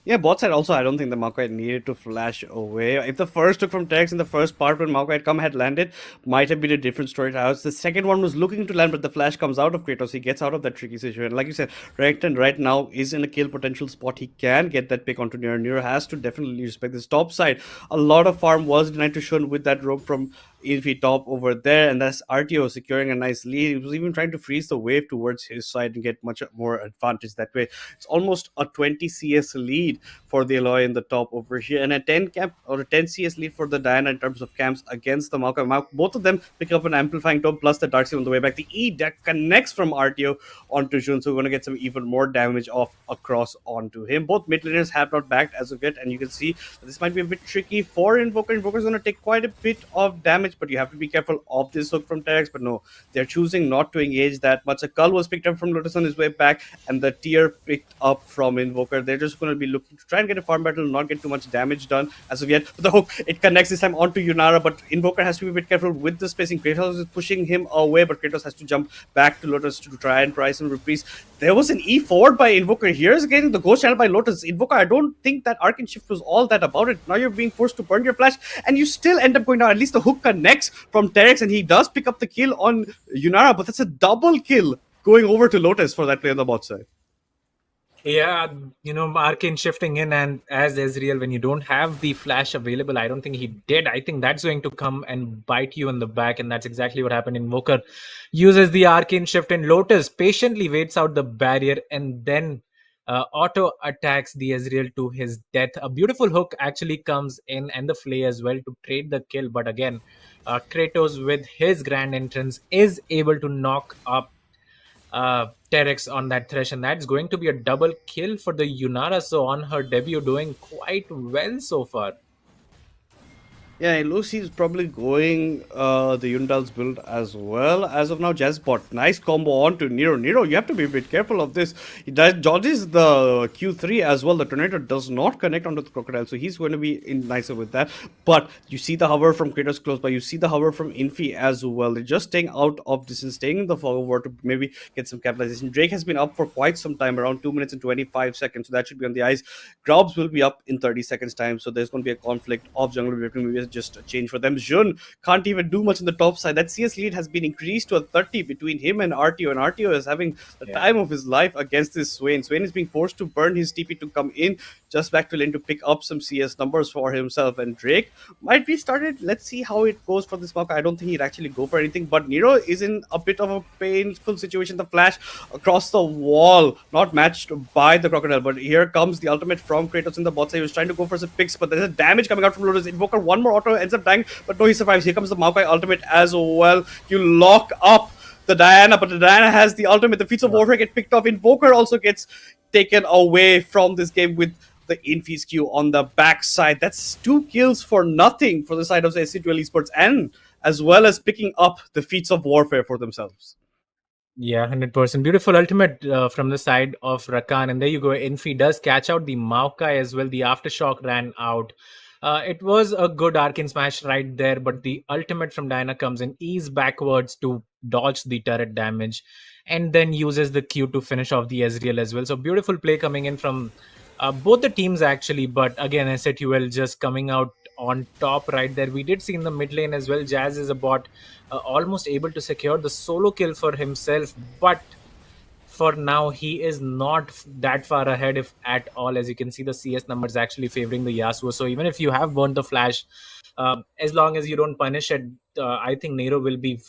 Yeah, bot side also, I don't think the Maokai needed to flash away. If the first took from Tex in the first part when Maokai had landed, might have been a different story to ours. The second one was looking to land, but the flash comes out of Kratos. He gets out of that tricky situation. Like you said, Renekton right now is in a kill potential spot. He can get that pick onto Nero. Nero has to definitely respect this top side. A lot of farm was denied to SYN with that rope from Infi top over there, and that's RTO securing a nice lead. He was even trying to freeze the wave towards his side and get much more advantage that way. It's almost a 20 CS lead for the Aloy in the top over here, and a 10 camp or a 10 CS lead for the Diana in terms of camps against the Maokai. Both of them pick up an amplifying top plus the Darkseid on the way back. The E that connects from RTO onto SYN, so we're going to get some even more damage off across onto him. Both mid laners have not backed as of yet, and you can see that this might be a bit tricky for Invoker. Invoker's going to take quite a bit of damage, but you have to be careful of this hook from Terex. But no, they're choosing not to engage that much. A Cull was picked up from Lotus on his way back, and the tier picked up from Invoker. They're just going to be looking to try and get a farm battle, not get too much damage done as of yet. But the hook, it connects this time onto Yunara, but Invoker has to be a bit careful with the spacing. Kratos is pushing him away, but Kratos has to jump back to Lotus to try and price and reprise. There was an E forward by Invoker. Here's getting the ghost channel by Lotus. Invoker, I don't think that Arcane Shift was all that about it. Now you're being forced to burn your flash, and you still end up going down. At least the hook connects from Terex, and he does pick up the kill on Yunara, but that's a double kill going over to Lotus for that play on the bot side. Yeah, Arcane shifting in, and as Ezreal, when you don't have the flash available, I don't think he did. I think that's going to come and bite you in the back, and that's exactly what happened. Invoker uses the Arcane shift, and Lotus patiently waits out the barrier and then auto attacks the Ezreal to his death. A beautiful hook actually comes in, and the flay as well to trade the kill. But again, Kratos with his grand entrance is able to knock up Terex on that thresh, and that's going to be a double kill for the Yunara. So on her debut, doing quite well so far. Yeah, Lucy's probably going the Yundal's build as well. As of now, Jazzbot, nice combo onto Nero. Nero, you have to be a bit careful of this. He dodges the Q3 as well. The Tornado does not connect onto the Crocodile, so he's going to be in nicer with that. But you see the hover from Kratos close by. You see the hover from Infi as well. They're just staying out of distance, staying in the fog of war to maybe get some capitalization. Drake has been up for quite some time, around 2 minutes and 25 seconds, so that should be on the ice. Grobs will be up in 30 seconds time, so there's going to be a conflict of jungle between maybe just a change for them. SYN can't even do much on the top side. That CS lead has been increased to a 30 between him and RTO, and RTO is having the time of his life against this Swain. Swain is being forced to burn his TP to come in just back to lane to pick up some CS numbers for himself, and Drake might be started. Let's see how it goes for this Maokai. I don't think he'd actually go for anything, but Nero is in a bit of a painful situation. The flash across the wall, not matched by the Crocodile, but here comes the ultimate from Kratos in the bot side. He was trying to go for some picks, but there's a damage coming out from Lotus. Invoker, one more auto, ends up dying, but no, he survives. Here comes the Maokai ultimate as well. You lock up the Diana, but the Diana has the ultimate. The feats of warfare get picked up. Invoker also gets taken away from this game with the Infis Q on the backside. That's 2 kills for nothing for the side of the S8UL Esports, and as well as picking up the feats of warfare for themselves. Yeah, 100%. Beautiful ultimate from the side of Rakan. And there you go. Infi does catch out the Maokai as well. The Aftershock ran out. It was a good Arcane Smash right there, but the ultimate from Diana comes in, ease backwards to dodge the turret damage, and then uses the Q to finish off the Ezreal as well. So beautiful play coming in from both the teams actually, but again, S8UL just coming out on top right there. We did see in the mid lane as well, Jazz is a bot almost able to secure the solo kill for himself, but for now, he is not that far ahead, if at all. As you can see, the CS numbers actually favoring the Yasuo. So even if you have burnt the flash, as long as you don't punish it, I think Nero will be,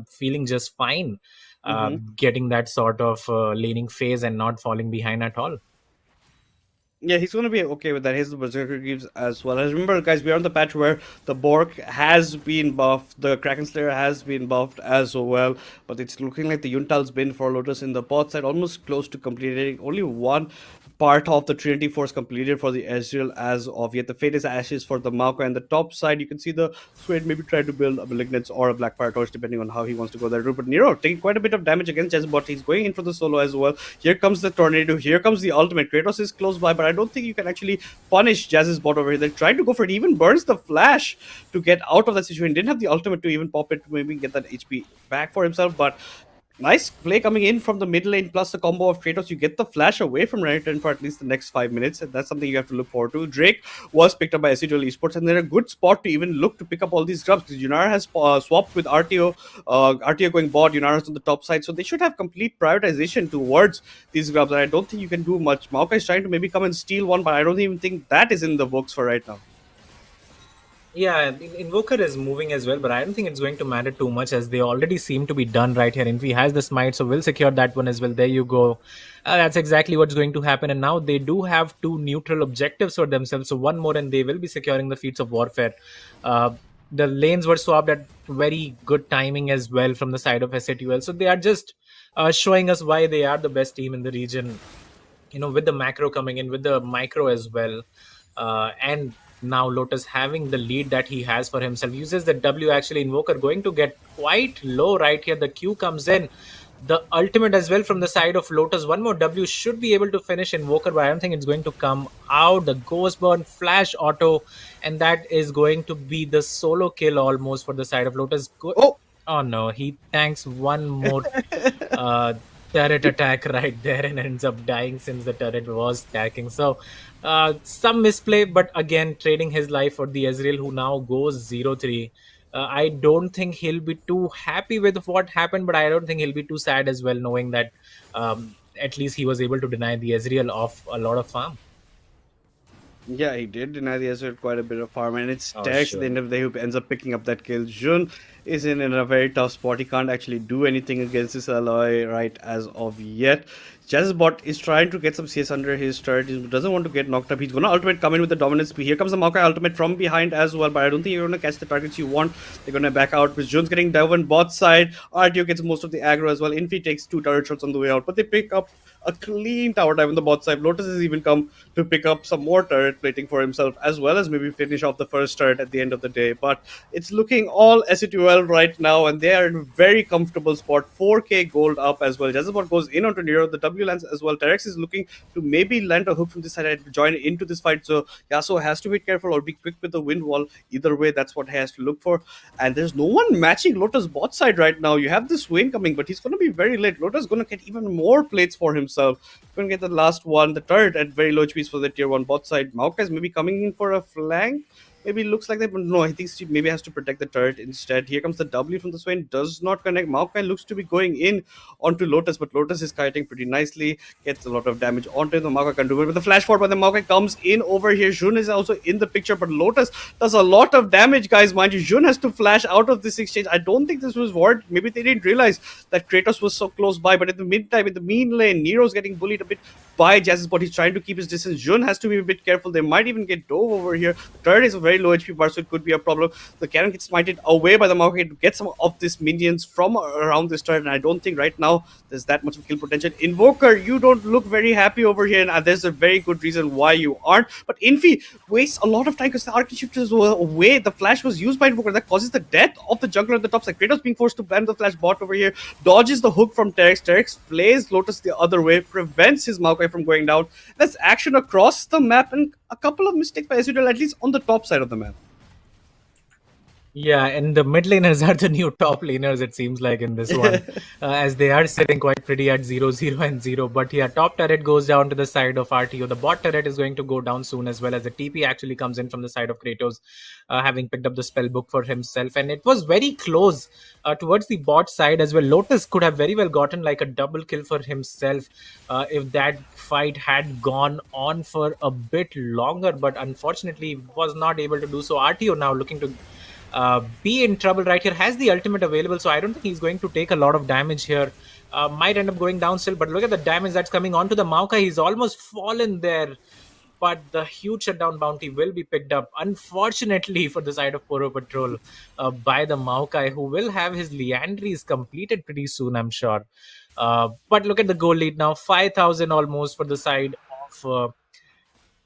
feeling just fine, getting that sort of laning phase and not falling behind at all. Yeah, he's gonna be okay with that. His Berserker gives as well. As remember, guys, we are on the patch where the Bork has been buffed, the Kraken Slayer has been buffed as well, but it's looking like the Yuntal's been for Lotus in the bot side, almost close to completing. Only one part of the Trinity Force completed for the Ezreal as of yet. The Fate is Ashes for the Maokai, and the top side, you can see the Swede maybe try to build a Malignance or a Black Fire Torch, depending on how he wants to go that route. But Nero taking quite a bit of damage against Jezebot. He's going in for the solo as well. Here comes the Tornado, here comes the ultimate. Kratos is close by, but I don't think you can actually punish Jazz's bot over here. They're trying to go for it. He even burns the flash to get out of that situation. Didn't have the ultimate to even pop it to maybe get that HP back for himself, but nice play coming in from the mid lane, plus the combo of Kratos. You get the flash away from Renekton for at least the next 5 minutes, and that's something you have to look forward to. Drake was picked up by S8UL Esports, and they're a good spot to even look to pick up all these grubs, because Yunara has swapped with RTO. RTO going bot, Yunara's on the top side, so they should have complete prioritization towards these grubs, and I don't think you can do much. Maokai is trying to maybe come and steal one, but I don't even think that is in the books for right now. Yeah, Invoker is moving as well, but I don't think it's going to matter too much, as they already seem to be done right here. Infi has the smite, so we'll secure that one as well. There you go. That's exactly what's going to happen. And now they do have two neutral objectives for themselves. So one more, and they will be securing the feats of warfare. The lanes were swapped at very good timing as well from the side of S8UL. So they are just showing us why they are the best team in the region. With the macro coming in, with the micro as well, and now Lotus having the lead that he has for himself, uses the W. Actually, Invoker going to get quite low right here. The Q comes in, the ultimate as well from the side of Lotus. One more W should be able to finish Invoker, but I don't think it's going to come out. The Ghost Burn, Flash Auto, and that is going to be the solo kill almost for the side of Lotus. Oh no, he tanks one more turret attack right there and ends up dying since the turret was attacking. So some misplay, but again trading his life for the Ezreal, who now goes 0-3. I don't think he'll be too happy with what happened, but I don't think he'll be too sad as well, knowing that at least he was able to deny the Ezreal of a lot of farm. Yeah, he did deny the Ezreal quite a bit of farm, and it's Tex at the end of the day who ends up picking up that kill. Jun is in a very tough spot. He can't actually do anything against this alloy right as of yet. Jazzbot is trying to get some CS under his turret. He doesn't want to get knocked up. He's going to ultimate come in with the dominance. Here comes the Maokai ultimate from behind as well, but I don't think you're going to catch the targets you want. They're going to back out, because Jun's getting down bot side. RTO gets most of the aggro as well. Infi takes 2 turret shots on the way out, but they pick up a clean tower dive on the bot side. Lotus has even come to pick up some more turret plating for himself, as well as maybe finish off the first turret at the end of the day. But it's looking all S8UL right now, and they are in a very comfortable spot. 4k gold up as well. Jezebot goes in onto Nero. The W lands as well. Terex is looking to maybe land a hook from this side and join into this fight. So Yasuo has to be careful or be quick with the wind wall. Either way, that's what he has to look for. And there's no one matching Lotus bot side right now. You have this Wayne coming, but he's going to be very late. Lotus is going to get even more plates for himself. Going to get the last one. The turret at very low HPs for the tier 1 bot side. Maokai is maybe coming in for a flank. Maybe it looks like that, but no, I think he maybe has to protect the turret instead. Here comes the W from the Swain, does not connect. Maokai looks to be going in onto Lotus, but Lotus is kiting pretty nicely, gets a lot of damage onto him. Maokai can do it with the flash forward, but then Maokai comes in over here. Jun is also in the picture, but Lotus does a lot of damage, guys. Mind you, Jun has to flash out of this exchange. I don't think this was worth. Maybe they didn't realize that Kratos was so close by, but in the meantime, in the mean lane, Nero's getting bullied a bit by Jazz's bot. He's trying to keep his distance. Jun has to be a bit careful. They might even get dove over here. The turret is a very low HP bar, so it could be a problem. The cannon gets smited away by the Maokai to get some of these minions from around this turret, and I don't think right now there's that much of kill potential. Invoker, you don't look very happy over here, and there's a very good reason why you aren't. But Infi wastes a lot of time because the Arcane Shifters were away. The flash was used by Invoker. That causes the death of the jungler at the top side. Kratos being forced to ban the flash bot over here, dodges the hook from Terex. Terex plays Lotus the other way, prevents his Maokai from going down. That's action across the map, and a couple of mistakes by S8UL, at least on the top side of the map. Yeah, and the mid laners are the new top laners, it seems like, in this one, as they are sitting quite pretty at 0, 0, and 0. But yeah, top turret goes down to the side of RTO. The bot turret is going to go down soon, as well as the TP actually comes in from the side of Kratos, having picked up the spell book for himself. And it was very close towards the bot side as well. Lotus could have very well gotten like a double kill for himself if that fight had gone on for a bit longer, but unfortunately was not able to do so. RTO now looking to be in trouble right here, has the ultimate available, so I don't think he's going to take a lot of damage here. Might end up going down still, but look at the damage that's coming onto the Maokai. He's almost fallen there, but the huge shutdown bounty will be picked up, unfortunately, for the side of Poro Patrol by the Maokai, who will have his Leandries completed pretty soon, I'm sure. But look at the goal lead now, 5,000 almost for the side of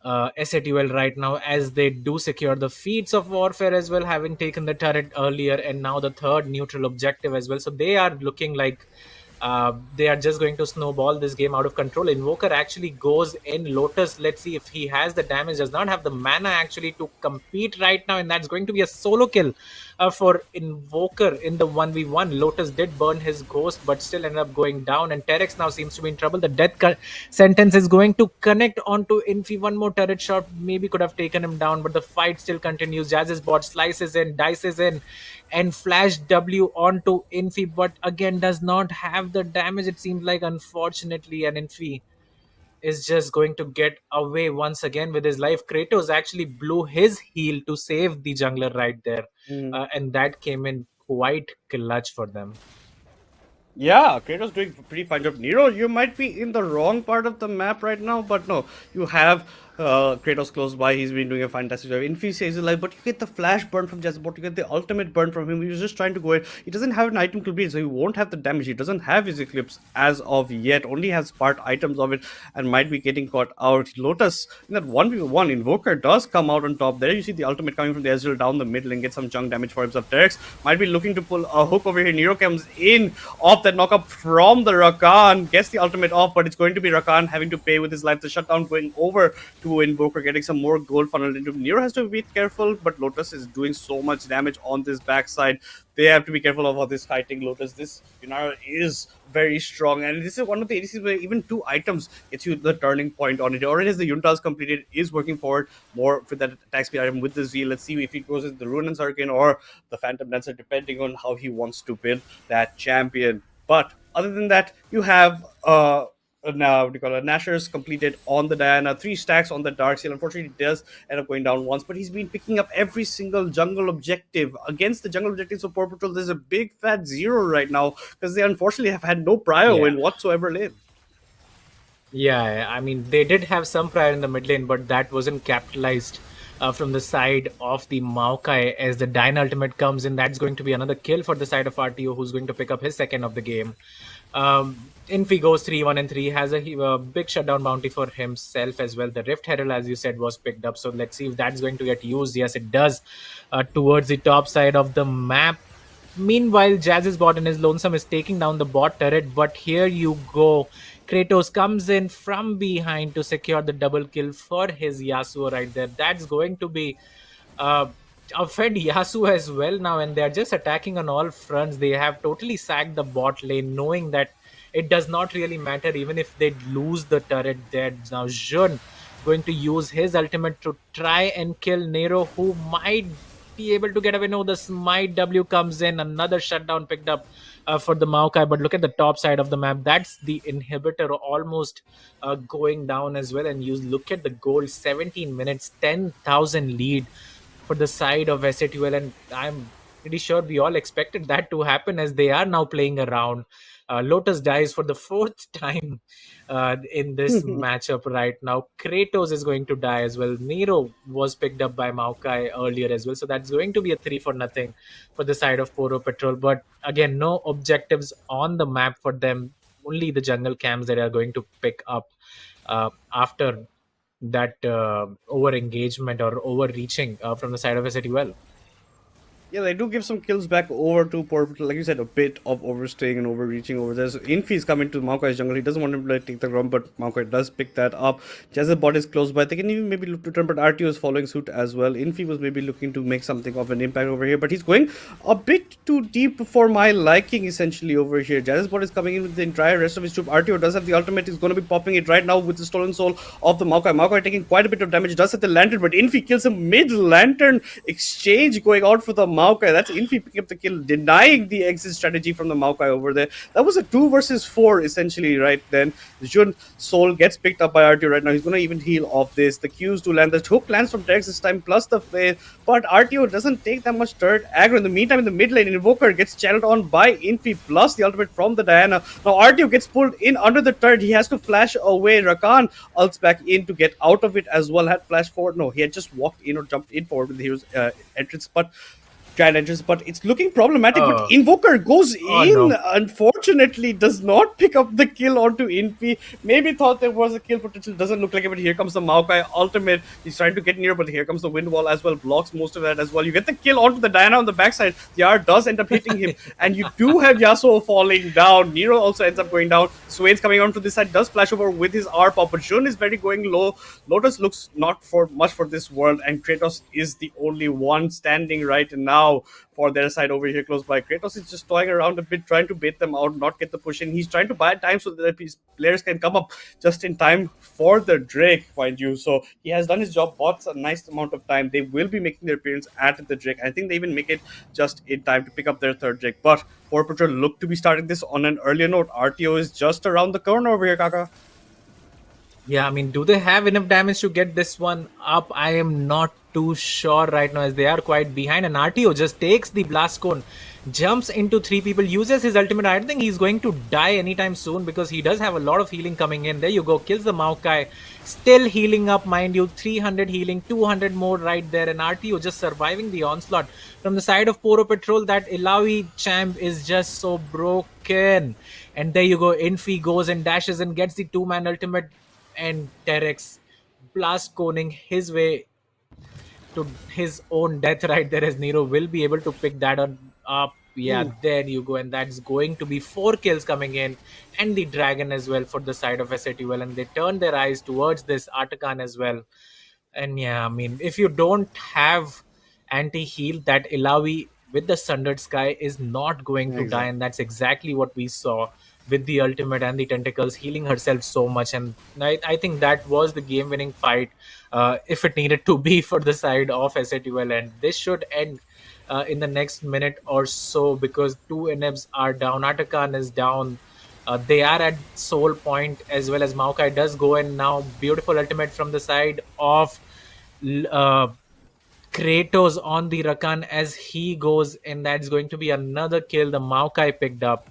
S8UL right now, as they do secure the feats of warfare as well, having taken the turret earlier and now the third neutral objective as well. So they are looking like they are just going to snowball this game out of control. Invoker actually goes in. Lotus, let's see if he has the damage, does not have the mana actually to compete right now, and that's going to be a solo kill for Invoker in the 1v1. Lotus did burn his ghost, but still ended up going down, and Terex now seems to be in trouble. The death sentence is going to connect onto Infi. One more turret shot maybe could have taken him down, but the fight still continues. Jazz's bot slices in, dices in, and flash W onto Infi, but again does not have the damage, it seems like, unfortunately, and Infi is just going to get away once again with his life. Kratos actually blew his heal to save the jungler right there, and that came in quite clutch for them. Yeah, Kratos doing a pretty fine job. Nero, you might be in the wrong part of the map right now, but no, you have Kratos close by. He's been doing a fantastic job. Infi saves his life, but you get the flash burn from Jezebot, you get the ultimate burn from him. He was just trying to go in. He doesn't have an item complete, so he won't have the damage. He doesn't have his Eclipse as of yet, only has part items of it and might be getting caught out. Lotus, in that 1v1, Invoker does come out on top there. You see the ultimate coming from the Ezreal down the middle and get some chunk damage for himself. Terex might be looking to pull a hook over here. Nero comes in off that knockup from the Rakan, gets the ultimate off, but it's going to be Rakan having to pay with his life. The shutdown going over to Invoker, getting some more gold funneled into him. Nero has to be careful, but Lotus is doing so much damage on this backside. They have to be careful of how this fighting Lotus. This Yunara is very strong, and this is one of the ADCs where even two items gets you the turning point on it. Already has the Yuntas completed, is working forward more for that attack speed item with the Z. Let's see if he goes with the Rune and Hurricane or the Phantom Dancer, depending on how he wants to build that champion. But other than that, you have now what do you call it? Nashor's completed on the Diana, 3 stacks on the Darkseal. Unfortunately, he does end up going down once, but he's been picking up every single jungle objective. Against the jungle objectives of Port Patrol, there's a big fat 0 right now because they unfortunately have had no prior win whatsoever lane. Yeah, I mean, they did have some prior in the mid lane, but that wasn't capitalized from the side of the Maokai. As the Dyna ultimate comes in, that's going to be another kill for the side of RTO, who's going to pick up his second of the game. Infi goes 3-1 and 3, has a big shutdown bounty for himself as well. The Rift Herald, as you said, was picked up, so let's see if that's going to get used. Yes, it does, towards the top side of the map. Meanwhile, Jazz's bot and his Lonesome is taking down the bot turret, but here you go. Kratos comes in from behind to secure the double kill for his Yasuo right there. That's going to be a fed Yasuo as well now, and they're just attacking on all fronts. They have totally sacked the bot lane, knowing that it does not really matter even if they lose the turret there. Now SYN going to use his ultimate to try and kill Nero, who might be able to get away. No, the Smite W comes in, another shutdown picked up for the Maokai. But look at the top side of the map. That's the inhibitor almost going down as well. And you look at the goal, 17 minutes, 10,000 lead for the side of S8UL, and I'm pretty sure we all expected that to happen, as they are now playing around. Lotus dies for the 4th time in this matchup right now. Kratos is going to die as well. Nero was picked up by Maokai earlier as well, so that's going to be a 3-0 for the side of Poro Patrol. But again, no objectives on the map for them, only the jungle camps that are going to pick up after that over engagement or overreaching from the side of SATUL. Yeah, they do give some kills back over to Poro. Like you said, a bit of overstaying and overreaching over there. So Infi's coming to Maokai's jungle. He doesn't want him to take the ground, but Maokai does pick that up. Jazz's bot is close by. They can even maybe look to turn, but RTO is following suit as well. Infi was maybe looking to make something of an impact over here, but he's going a bit too deep for my liking, essentially, over here. Jazz's bot is coming in with the entire rest of his troop. RTO does have the ultimate. He's going to be popping it right now with the stolen soul of the Maokai. Maokai taking quite a bit of damage. Does have the lantern, but Infi kills him mid-lantern exchange going out for the Maokai. That's Infi picking up the kill, denying the exit strategy from the Maokai over there. That was a 2 versus 4 essentially right then. Jun Soul gets picked up by RTO right now. He's going to even heal off this. The Qs to land. The hook lands from Terex this time, plus the flare. But RTO doesn't take that much turret aggro. In the meantime, in the mid lane, Invoker gets channeled on by Infi, plus the ultimate from the Diana. Now RTO gets pulled in under the turret. He has to flash away. Rakan ults back in to get out of it as well. Had flash forward. No, he had just walked in or jumped in forward with the hero's entrance. But giant entrance, but it's looking problematic. But Invoker goes in, no. unfortunately does not pick up the kill onto Infi. Maybe thought there was a kill potential, doesn't look like it, but here comes the Maokai ultimate. He's trying to get near, but here comes the wind wall as well, blocks most of that as well. You get the kill onto the Diana on the backside. The R does end up hitting him, and you do have Yasuo falling down. Nero also ends up going down. Swain's coming onto this side, does flash over with his R pop, but Jun is very going low. Lotus looks not for much for this world, and Kratos is the only one standing right now for their side over here close by. Kratos is just toying around a bit, trying to bait them out, not get the push in. He's trying to buy time so that his players can come up just in time for the Drake, mind you. So he has done his job, bought a nice amount of time. They will be making their appearance at the Drake. I think they even make it just in time to pick up their third Drake. But Poro Patrol look to be starting this on an earlier note. RTO is just around the corner over here, Kaka. Yeah, I mean, do they have enough damage to get this one up? I am not too sure right now, as they are quite behind. And RTO just takes the blast cone, jumps into 3 people, uses his ultimate. I don't think he's going to die anytime soon, because he does have a lot of healing coming in. There you go, kills the Maokai, still healing up, mind you, 300 healing, 200 more right there. And RTO just surviving the onslaught from the side of Poro Patrol. That Ilawi champ is just so broken. And there you go, Infi goes and dashes and gets the 2-man ultimate, and Terex blast coning his way to his own death right there, as Nero will be able to pick that on up. Yeah, there you go. And that's going to be 4 kills coming in, and the dragon as well for the side of S8UL. And they turn their eyes towards this Artakan as well. And yeah, I mean, if you don't have anti-heal, that Ilawi with the Sundered Sky is not going to die. And that's exactly what we saw with the ultimate and the tentacles, healing herself so much. And I think that was the game-winning fight, if it needed to be, for the side of S8UL. And this should end in the next minute or so, because 2 NFs are down. Artakan is down. They are at soul point, as well as Maokai does go in now. Beautiful ultimate from the side of Kratos on the Rakan as he goes, and that's going to be another kill the Maokai picked up.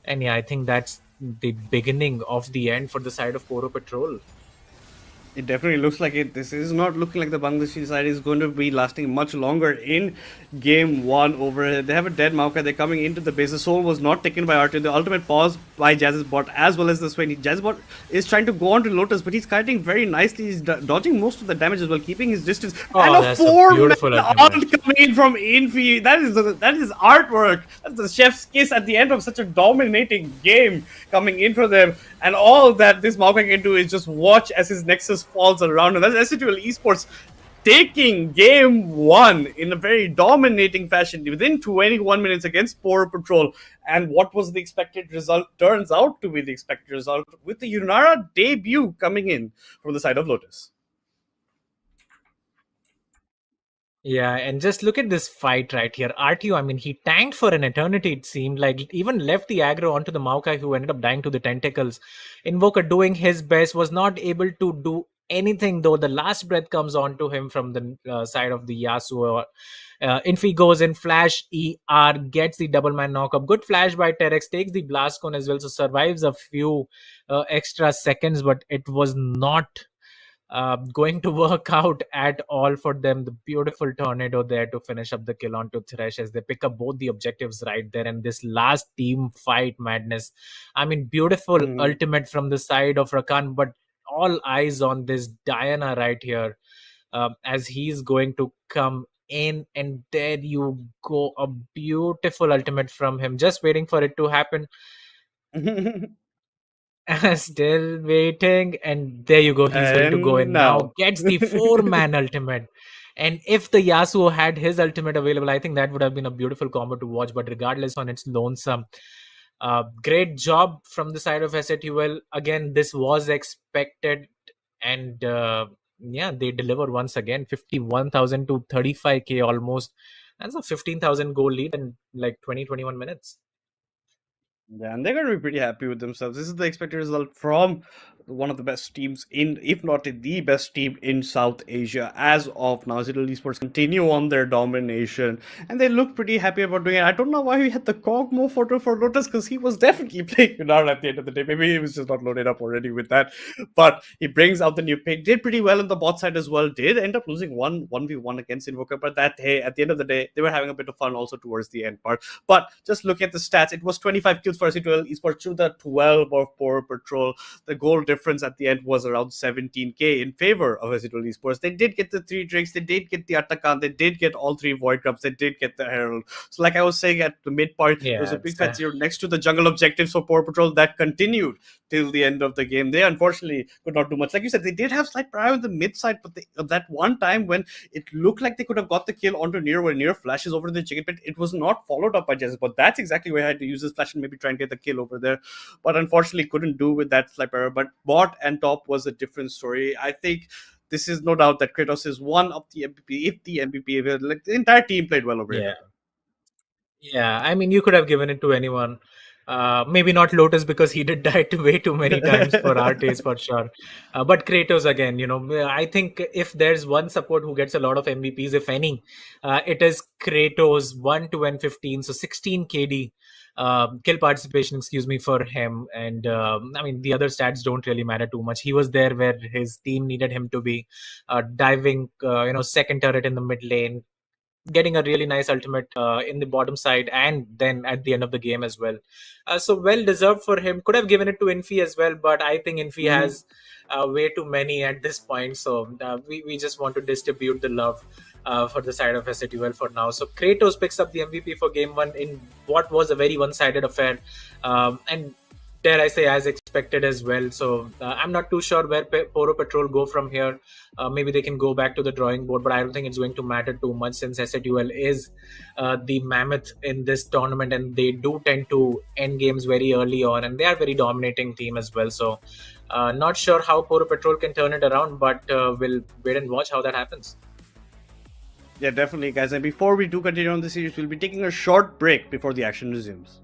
And yeah, I think that's the beginning of the end for the side of Poro Patrol. It definitely looks like it. This is not looking like the Bangladeshi side is going to be lasting much longer in game 1 over here. They have a dead Maokai. They're coming into the base. The soul was not taken by RT. The ultimate pause by Jazz's bot, as well as the Swain. Jazz's bot is trying to go on to Lotus, but he's kiting very nicely. He's dodging most of the damage as well, keeping his distance. And a 4-man ult coming in from Infi. That is artwork. That's the chef's kiss at the end of such a dominating game coming in for them. And all that this Maokai can do is just watch as his Nexus falls around. And that's S8UL Esports taking game 1 in a very dominating fashion within 21 minutes against Poro Patrol. And what was the expected result turns out to be the expected result, with the Yunara debut coming in from the side of Lotus. Yeah, and just look at this fight right here. RTO, I mean, he tanked for an eternity, it seemed like. Even left the aggro onto the Maokai, who ended up dying to the tentacles. Invoker doing his best, was not able to do anything, though. The last breath comes onto him from the side of the Yasuo. Infi goes in, flash ER, gets the double man knockup. Good flash by Terex, takes the blast cone as well, so survives a few extra seconds, but it was not going to work out at all for them. The beautiful tornado there to finish up the kill onto Thresh, as they pick up both the objectives right there. And this last team fight madness, I mean, beautiful ultimate from the side of Rakan, but all eyes on this Diana right here, as he's going to come in, and there you go, a beautiful ultimate from him, just waiting for it to happen. Still waiting, and there you go, he's going to go And in now, now. gets the 4-man ultimate. And if the Yasuo had his ultimate available, I think that would have been a beautiful combo to watch. But regardless, on its lonesome, great job from the side of S8UL. Again, this was expected, and yeah, they deliver once again. 51,000 to 35k almost. That's a 15,000 goal lead in like 20-21 minutes. Yeah, and they're going to be pretty happy with themselves. This is the expected result from one of the best teams in, if not the best team in South Asia as of now. S8UL Esports continue on their domination, and they look pretty happy about doing it. I don't know why we had the Kog'Maw photo for Lotus, because he was definitely playing Pinar at the end of the day. Maybe he was just not loaded up already with that. But he brings out the new pick. Did pretty well on the bot side as well. Did end up losing 1v1 against Invoker, but that, hey, at the end of the day, they were having a bit of fun also towards the end part. But just look at the stats. It was 25 kills for S8UL Esports to the 12 of Poro Patrol. The goal difference at the end was around 17k in favor of S8UL Esports. They did get the 3 drakes, they did get the Atakan, they did get all 3 Void Cups, they did get the Herald. So like I was saying at the mid part, there was a big fat zero next to the jungle objectives for Poro Patrol that continued till the end of the game. They unfortunately could not do much. Like you said, they did have slight prior on the mid side, but that one time when it looked like they could have got the kill onto Near, where Near flashes over the chicken pit, it was not followed up by Jesse. But that's exactly where I had to use his flash and maybe try and get the kill over there. But unfortunately couldn't do with that slight error. But bot and top was a different story. I think this is no doubt that Kratos is one of the MVP. If the MVP, like the entire team played well over here. Yeah, I mean, you could have given it to anyone. Maybe not Lotus, because he did die way too many times for our taste, for sure. But Kratos, again, I think if there's one support who gets a lot of MVPs, if any, it is Kratos. 1 to N15, so 16 KD kill participation, for him. And I mean, the other stats don't really matter too much. He was there where his team needed him to be, diving, second turret in the mid lane, getting a really nice ultimate in the bottom side, and then at the end of the game as well. So well deserved for him. Could have given it to Infi as well, but I think Infi has way too many at this point. So we just want to distribute the love for the side of S8UL for now. So Kratos picks up the MVP for game 1 in what was a very one-sided affair. And dare I say, as expected as well. So I'm not too sure where Poro Patrol go from here. Maybe they can go back to the drawing board, but I don't think it's going to matter too much, since S8UL is the mammoth in this tournament, and they do tend to end games very early on, and they are a very dominating team as well. So not sure how Poro Patrol can turn it around, but we'll wait and watch how that happens. Yeah, definitely, guys. And before we do continue on the series, we'll be taking a short break before the action resumes.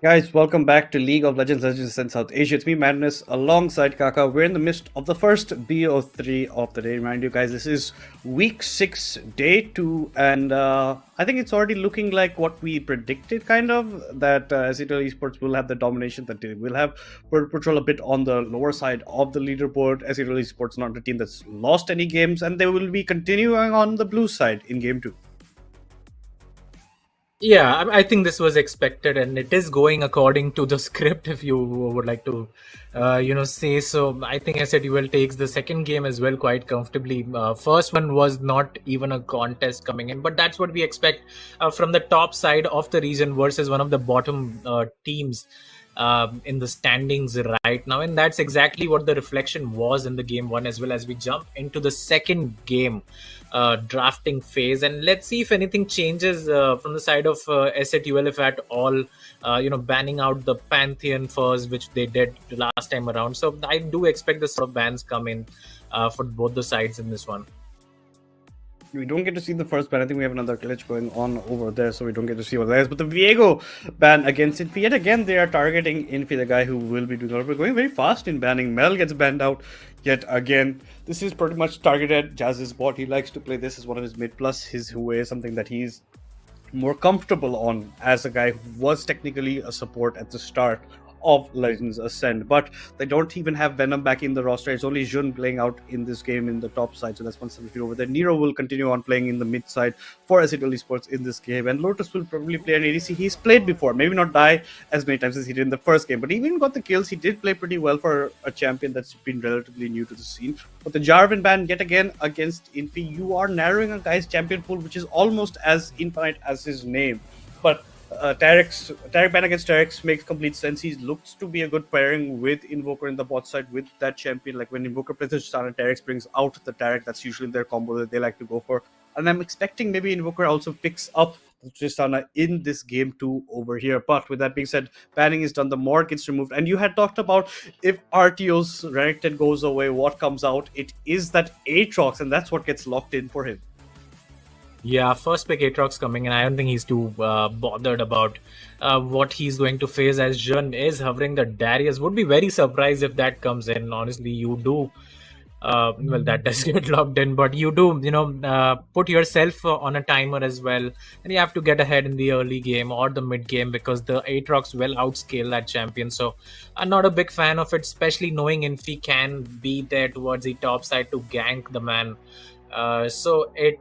Guys, welcome back to League of Legends in South Asia. It's me, Madness, alongside Kaka. We're in the midst of the first BO3 of the day. Remind you guys, this is week 6, day 2, and I think it's already looking like what we predicted, kind of, that S8UL Esports will have the domination, that they will have Poro Patrol a bit on the lower side of the leaderboard. S8UL Esports not a team that's lost any games, and they will be continuing on the blue side in game 2. Yeah, I think this was expected, and it is going according to the script. If you would like to, say so. I think S8UL takes the second game as well quite comfortably. First one was not even a contest coming in, but that's what we expect from the top side of the region versus one of the bottom teams in the standings right now, and that's exactly what the reflection was in the game 1 as well. As we jump into the second game drafting phase, and let's see if anything changes from the side of S8UL, if at all, banning out the Pantheon first, which they did the last time around. So I do expect the sort of bans come in for both the sides in this one. We don't get to see the first ban. I think we have another glitch going on over there, so we don't get to see what that is. But the Viego ban against Infi, yet again, they are targeting Infi, the guy who will be doing a lot. We're going very fast in banning. Mel gets banned out yet again. This is pretty much targeted Jazz's bot. He likes to play this as one of his mid plus his Hue, something that he's more comfortable on as a guy who was technically a support at the start of Legends Ascend, but they don't even have Venom back in the roster. It's only SYN playing out in this game in the top side, so that's 170 over there. Nero will continue on playing in the mid side for S8UL Esports in this game, and Lotus will probably play an ADC. He's played before, maybe not die as many times as he did in the first game, but he even got the kills. He did play pretty well for a champion that's been relatively new to the scene. But the Jarvan ban yet again against Infi, you are narrowing a guy's champion pool, which is almost as infinite as his name. But Tarek ban against Tarek makes complete sense. He looks to be a good pairing with Invoker in the bot side with that champion. Like when Invoker plays the Tristana, Tarek brings out the Tarek. That's usually their combo that they like to go for. And I'm expecting maybe Invoker also picks up the Tristana in this game too over here. But with that being said, banning is done. The mod gets removed. And you had talked about if RTO's Renekton goes away, what comes out? It is that Aatrox, and that's what gets locked in for him. Yeah, first pick Aatrox coming, and I don't think he's too bothered about what he's going to face, as SYN is hovering the Darius. Would be very surprised if that comes in. Honestly, you do. Well, that does get locked in, but you do, put yourself on a timer as well, and you have to get ahead in the early game or the mid game because the Aatrox will outscale that champion. So I'm not a big fan of it, especially knowing Infi can be there towards the top side to gank the man. So it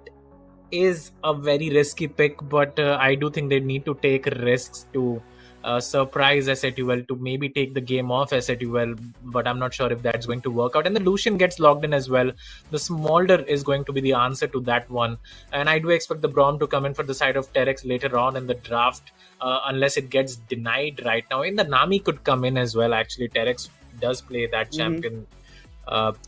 is a very risky pick, but I do think they need to take risks to surprise S8UL, to maybe take the game off S8UL, but I'm not sure if that's going to work out. And the Lucian gets logged in as well. The Smolder is going to be the answer to that one, and I do expect the Braum to come in for the side of Terex later on in the draft, unless it gets denied right now. And the Nami could come in as well. Actually, Terex does play that champion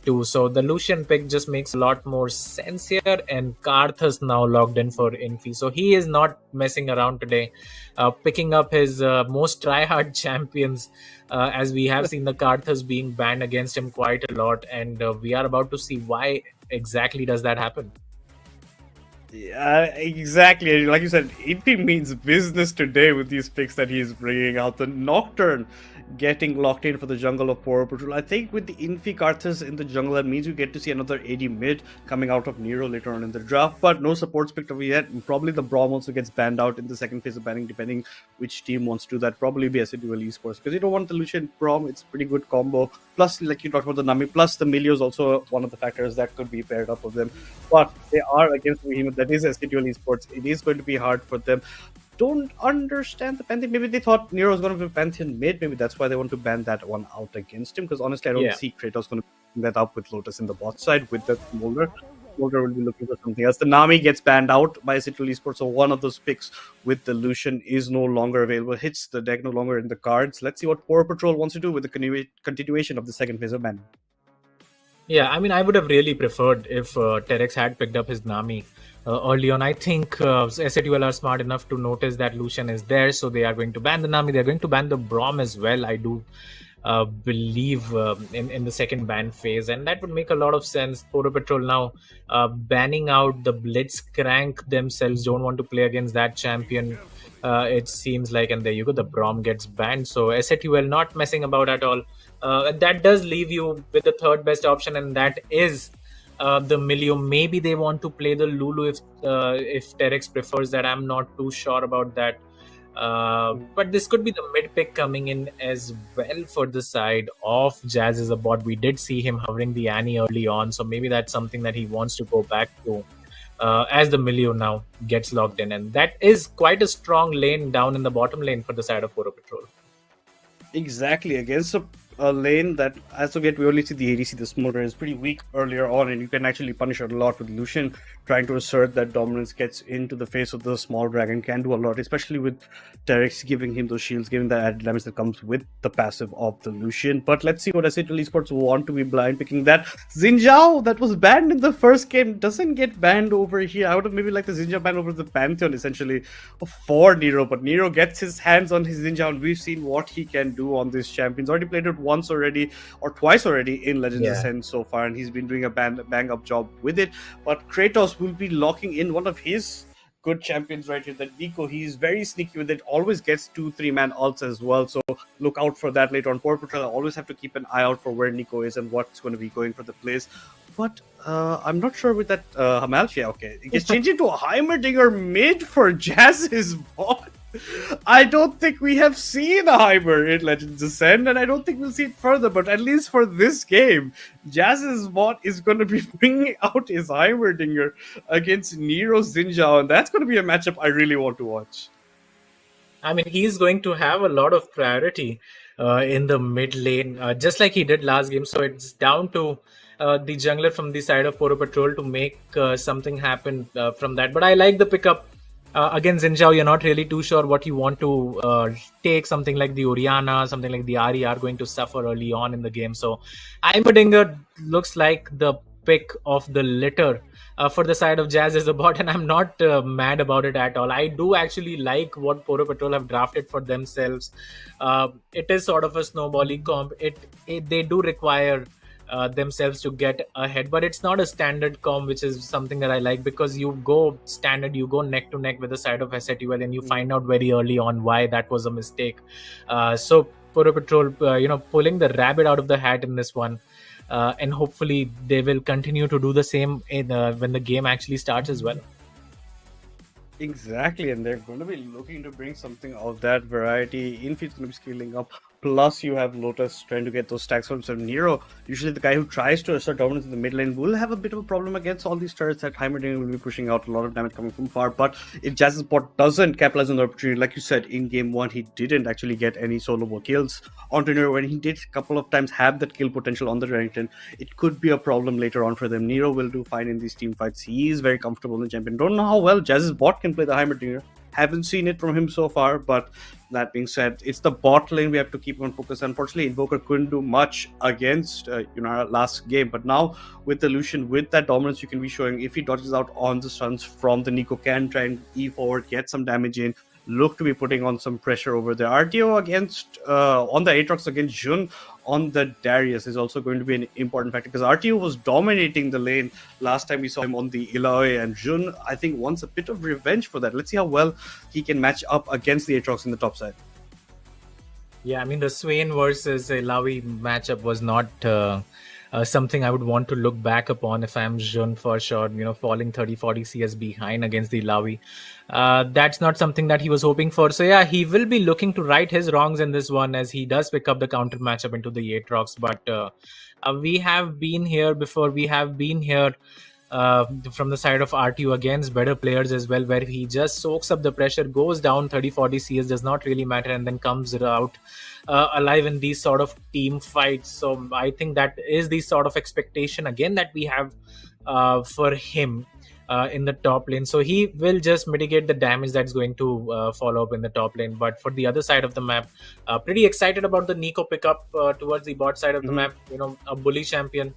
too. So the Lucian pick just makes a lot more sense here, and Karthus now logged in for Infi. So he is not messing around today, picking up his most try-hard champions, as we have seen the Karthus being banned against him quite a lot, and we are about to see why exactly does that happen. Yeah, exactly. Like you said, Infi means business today with these picks that he's bringing out. The Nocturne getting locked in for the jungle of Poro Patrol. I think with the Infi Karthus in the jungle, that means we get to see another AD mid coming out of Nero later on in the draft, but no supports picked up yet. Probably the Braum also gets banned out in the second phase of banning, depending which team wants to do that. Probably be S8UL Esports, because you don't want the Lucian Braum. It's a pretty good combo. Plus, like you talked about the Nami, plus the Milio is also one of the factors that could be paired up with them. But they are against Behemoth. That is S8UL Esports. It is going to be hard for them. Don't understand the Pantheon. Maybe they thought Nero was going to be Pantheon mid. Maybe that's why they want to ban that one out against him. Because honestly, I don't see Kratos going to bring that up with Lotus in the bot side with the Smolder. Smolder will be looking for something else. The Nami gets banned out by S8UL Esports. So one of those picks with the Lucian is no longer available. Hits the deck, no longer in the cards. Let's see what Poro Patrol wants to do with the continuation of the second phase of banning. Yeah, I mean, I would have really preferred if Terex had picked up his Nami early on. I think S8UL are smart enough to notice that Lucian is there, so they are going to ban the Nami. They're going to ban the Braum as well, I do believe, in the second ban phase, and that would make a lot of sense. Poro Patrol now banning out the Blitzcrank themselves, don't want to play against that champion. it seems like, and there you go, the Brom gets banned. So S8UL not messing about at all. That does leave you with the third best option, and that is the Milio. Maybe they want to play the Lulu if Terex prefers that. I'm not too sure about that. But this could be the mid pick coming in as well for the side of Jazz as a bot. We did see him hovering the Annie early on, so maybe that's something that he wants to go back to as the Milio now gets locked in. And that is quite a strong lane down in the bottom lane for the side of Poro Patrol. Exactly, against a lane that, as of yet, we only see the ADC, the Smolder, is pretty weak earlier on, and you can actually punish it a lot with Lucian trying to assert that dominance, gets into the face of the small dragon, can do a lot, especially with Terex giving him those shields, giving the added damage that comes with the passive of the Lucian. But let's see what S8UL Esports want to be blind picking. That Xin Zhao that was banned in the first game doesn't get banned over here. I would have maybe liked the Xin Zhao ban over the Pantheon, essentially, for Nero, but Nero gets his hands on his Xin Zhao, and we've seen what he can do on this champion. He's already played it once already, or twice already in Legends Ascent so far, and he's been doing a bang up job with it. But Kratos will be locking in one of his good champions right here, that Nico. He's very sneaky with it, always gets 2-3 man ults as well, so look out for that later on. Poro Patrol always have to keep an eye out for where Nico is and what's going to be going for the plays. But I'm not sure with that Hamalchia. Okay, it gets changed into a Heimerdinger mid for Jazz's bot. I don't think we have seen a Heimer in Legends Ascend, and I don't think we'll see it further, but at least for this game, Jazz's bot is going to be bringing out his Heimerdinger against Nero Xin Zhao, and that's going to be a matchup I really want to watch. I mean, he's going to have a lot of priority in the mid lane, just like he did last game. So it's down to the jungler from the side of Poro Patrol to make something happen from that. But I like the pickup. Again, Xin Zhao, you're not really too sure what you want to take. Something like the Orianna, something like the Ari are going to suffer early on in the game. So Heimerdinger looks like the pick of the litter for the side of Jazz as a bot, and I'm not mad about it at all. I do actually like what Poro Patrol have drafted for themselves. It is sort of a snowballing comp. They do require themselves to get ahead, but it's not a standard comp, which is something that I like, because you go standard, you go neck to neck with the side of S8UL, and you find out very early on why that was a mistake. So Poro Patrol, pulling the rabbit out of the hat in this one, and hopefully they will continue to do the same when the game actually starts as well. Exactly, and they're going to be looking to bring something of that variety. Infeed's going to be scaling up. Plus, you have Lotus trying to get those stacks from Nero. Usually, the guy who tries to assert dominance in the mid lane will have a bit of a problem against all these turrets that Heimerdinger will be pushing out. A lot of damage coming from far. But if Jazz's bot doesn't capitalize on the opportunity, like you said, in game one, he didn't actually get any solo kills onto Nero. When he did a couple of times have that kill potential on the Remington, it could be a problem later on for them. Nero will do fine in these team fights. He is very comfortable in the champion. Don't know how well Jazz's bot can play the Heimerdinger. Haven't seen it from him so far, but that being said, it's the bot lane we have to keep on focus. Unfortunately, Invoker couldn't do much against our last game, but now with the Lucian, with that dominance you can be showing, if he dodges out on the stuns from the Nico, can try and E forward, get some damage in, look to be putting on some pressure over there. RTO against on the Aatrox against Jun on the Darius is also going to be an important factor, because RTO was dominating the lane last time we saw him on the Illaoi, and Jun, I think, wants a bit of revenge for that. Let's see how well he can match up against the Aatrox in the top side. Yeah, I mean, the SYN versus Illaoi matchup was not something I would want to look back upon if I'm Jun, for sure. Falling 30-40 CS behind against the Illaoi. That's not something that he was hoping for. So yeah, he will be looking to right his wrongs in this one, as he does pick up the counter matchup into the Aatrox. But we have been here before. We have been here from the side of RTU against better players as well, where he just soaks up the pressure, goes down 30-40 CS, does not really matter, and then comes out alive in these sort of team fights. So I think that is the sort of expectation again that we have for him in the top lane. So he will just mitigate the damage that's going to follow up in the top lane. But for the other side of the map, pretty excited about the Nico pickup towards the bot side of the map. A bully champion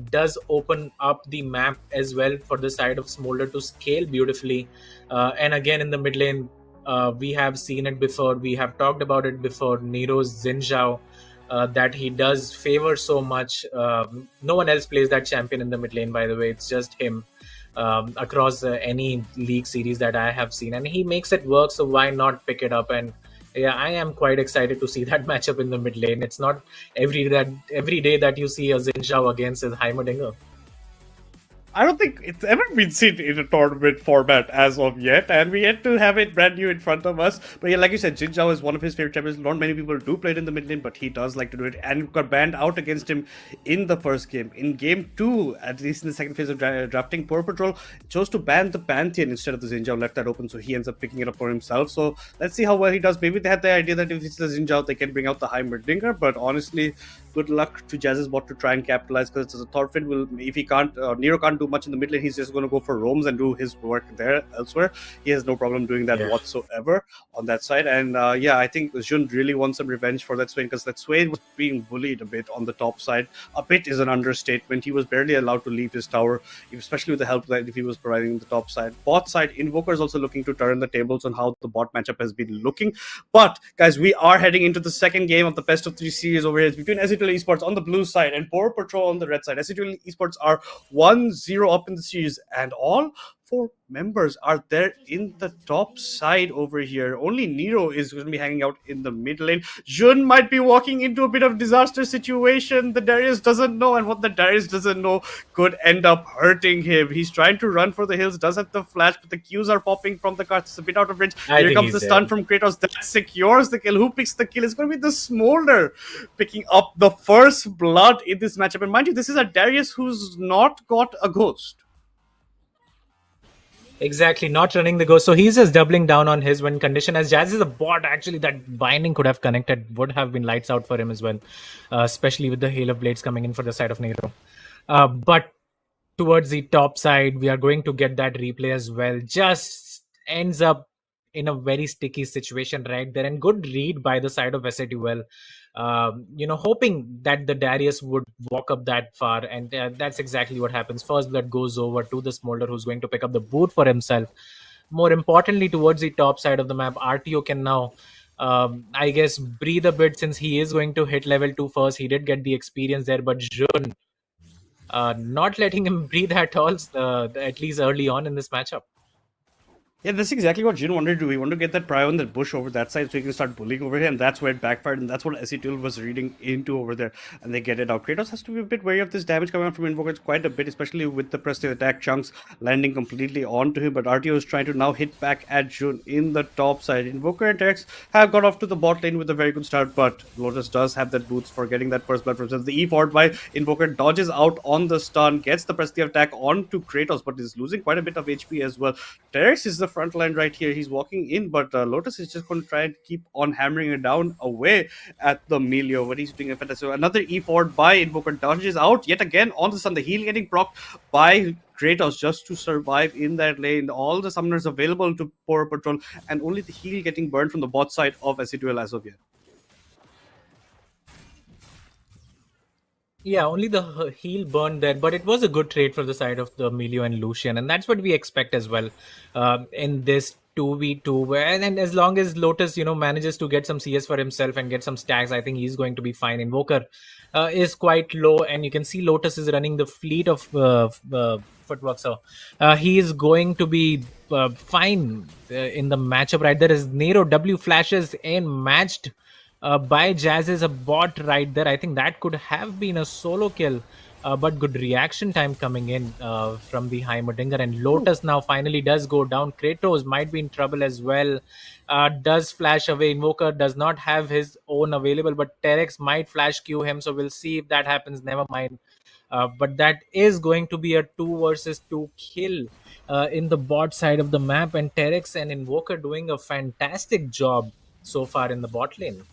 does open up the map as well for the side of Smolder to scale beautifully. And again, in the mid lane, we have seen it before. We have talked about it before. Nero's Xin Zhao, that he does favor so much. No one else plays that champion in the mid lane, by the way. It's just him. across any league series that I have seen, and he makes it work. So why not pick it up? And yeah, I am quite excited to see that matchup in the mid lane. It's not every day that you see a Xin Zhao against his Heimerdinger. I don't think it's ever been seen in a tournament format as of yet, and we yet to have it brand new in front of us. But yeah, like you said, Jin Zhao is one of his favorite champions. Not many people do play it in the mid lane, but he does like to do it, and got banned out against him in the first game. In game 2, at least in the second phase of drafting, Poro Patrol chose to ban the Pantheon instead of the Xin Zhao, left that open, so he ends up picking it up for himself. So let's see how well he does. Maybe they had the idea that if it's the Xin Zhao, they can bring out the Heimerdinger, but honestly, good luck to Jazz's bot to try and capitalize, because it's a Thorfinn will, if he can't, Nero can't do much in the mid lane, he's just going to go for roams and do his work there elsewhere. He has no problem doing that whatsoever on that side. And yeah, I think SYN really wants some revenge for that Swain, because that Swain was being bullied a bit on the top side. A bit is an understatement. He was barely allowed to leave his tower, especially with the help that if he was providing on the top side. Bot side, Invoker is also looking to turn the tables on how the bot matchup has been looking. But guys, we are heading into the second game of the best of 3 series over here. It's between S8UL Esports on the blue side and Poro Patrol on the red side. S8UL Esports are 1-0 up in the series, and all 4 members are there in the top side over here. Only Nero is going to be hanging out in the mid lane. Jun might be walking into a bit of disaster situation. The Darius doesn't know, and what the Darius doesn't know could end up hurting him. He's trying to run for the hills, does have the flash, but the Qs are popping from the cards. It's a bit out of range. Here comes the stun from Kratos. That secures the kill. Who picks the kill? It's going to be the Smolder picking up the first blood in this matchup. And mind you, this is a Darius who's not got a ghost. Exactly, not running the ghost. So he's just doubling down on his win condition. As Jazz is a bot, actually, that binding could have connected, would have been lights out for him as well, especially with the Hail of Blades coming in for the side of Nero. But towards the top side, we are going to get that replay as well. Just ends up in a very sticky situation right there, and good read by the side of S8UL. Hoping that the Darius would walk up that far, and that's exactly what happens. First blood goes over to the Smolder, who's going to pick up the boot for himself. More importantly, towards the top side of the map, RTO can now, I guess, breathe a bit, since he is going to hit level 2 first. He did get the experience there, but Jun not letting him breathe at all, at least early on in this matchup. Yeah, that's exactly what Jin wanted to do. He wanted to get that pry on that bush over that side so he can start bullying over here, and that's where it backfired, and that's what S8UL was reading into over there, and they get it out. Kratos has to be a bit wary of this damage coming out from Invokers quite a bit, especially with the press attack chunks landing completely onto him, but RTO is trying to now hit back at Jun in the top side. Invoker and Tex have got off to the bot lane with a very good start, but Lotus does have that boots for getting that first blood from himself. The E forward by Invoker dodges out on the stun, gets the press attack onto Kratos, but is losing quite a bit of HP as well. Terex is the front line right here. He's walking in, but Lotus is just going to try and keep on hammering it down away at the Melio. What he's doing a fantastic. So another E forward by Invoker dodges out yet again on the sun. The heal getting procced by Kratos just to survive in that lane. All the summoners available to Poro Patrol, and only the heal getting burned from the bot side of S8UL as of yet. Yeah, only the heal burned there, but it was a good trade for the side of the Melio and Lucian, and that's what we expect as well in this 2v2. And as long as Lotus, manages to get some CS for himself and get some stacks, I think he's going to be fine. Invoker is quite low, and you can see Lotus is running the fleet of footwork, so he is going to be fine in the matchup right there. As Nero W flashes in, matched by Jazz is a bot right there. I think that could have been a solo kill, but good reaction time coming in from the Heimerdinger, and Lotus now finally does go down. Kratos might be in trouble as well. Does flash away. Invoker does not have his own available, but Terex might flash Q him, so we'll see if that happens. Never mind. But that is going to be a 2 versus 2 kill in the bot side of the map, and Terex and Invoker doing a fantastic job so far in the bot lane.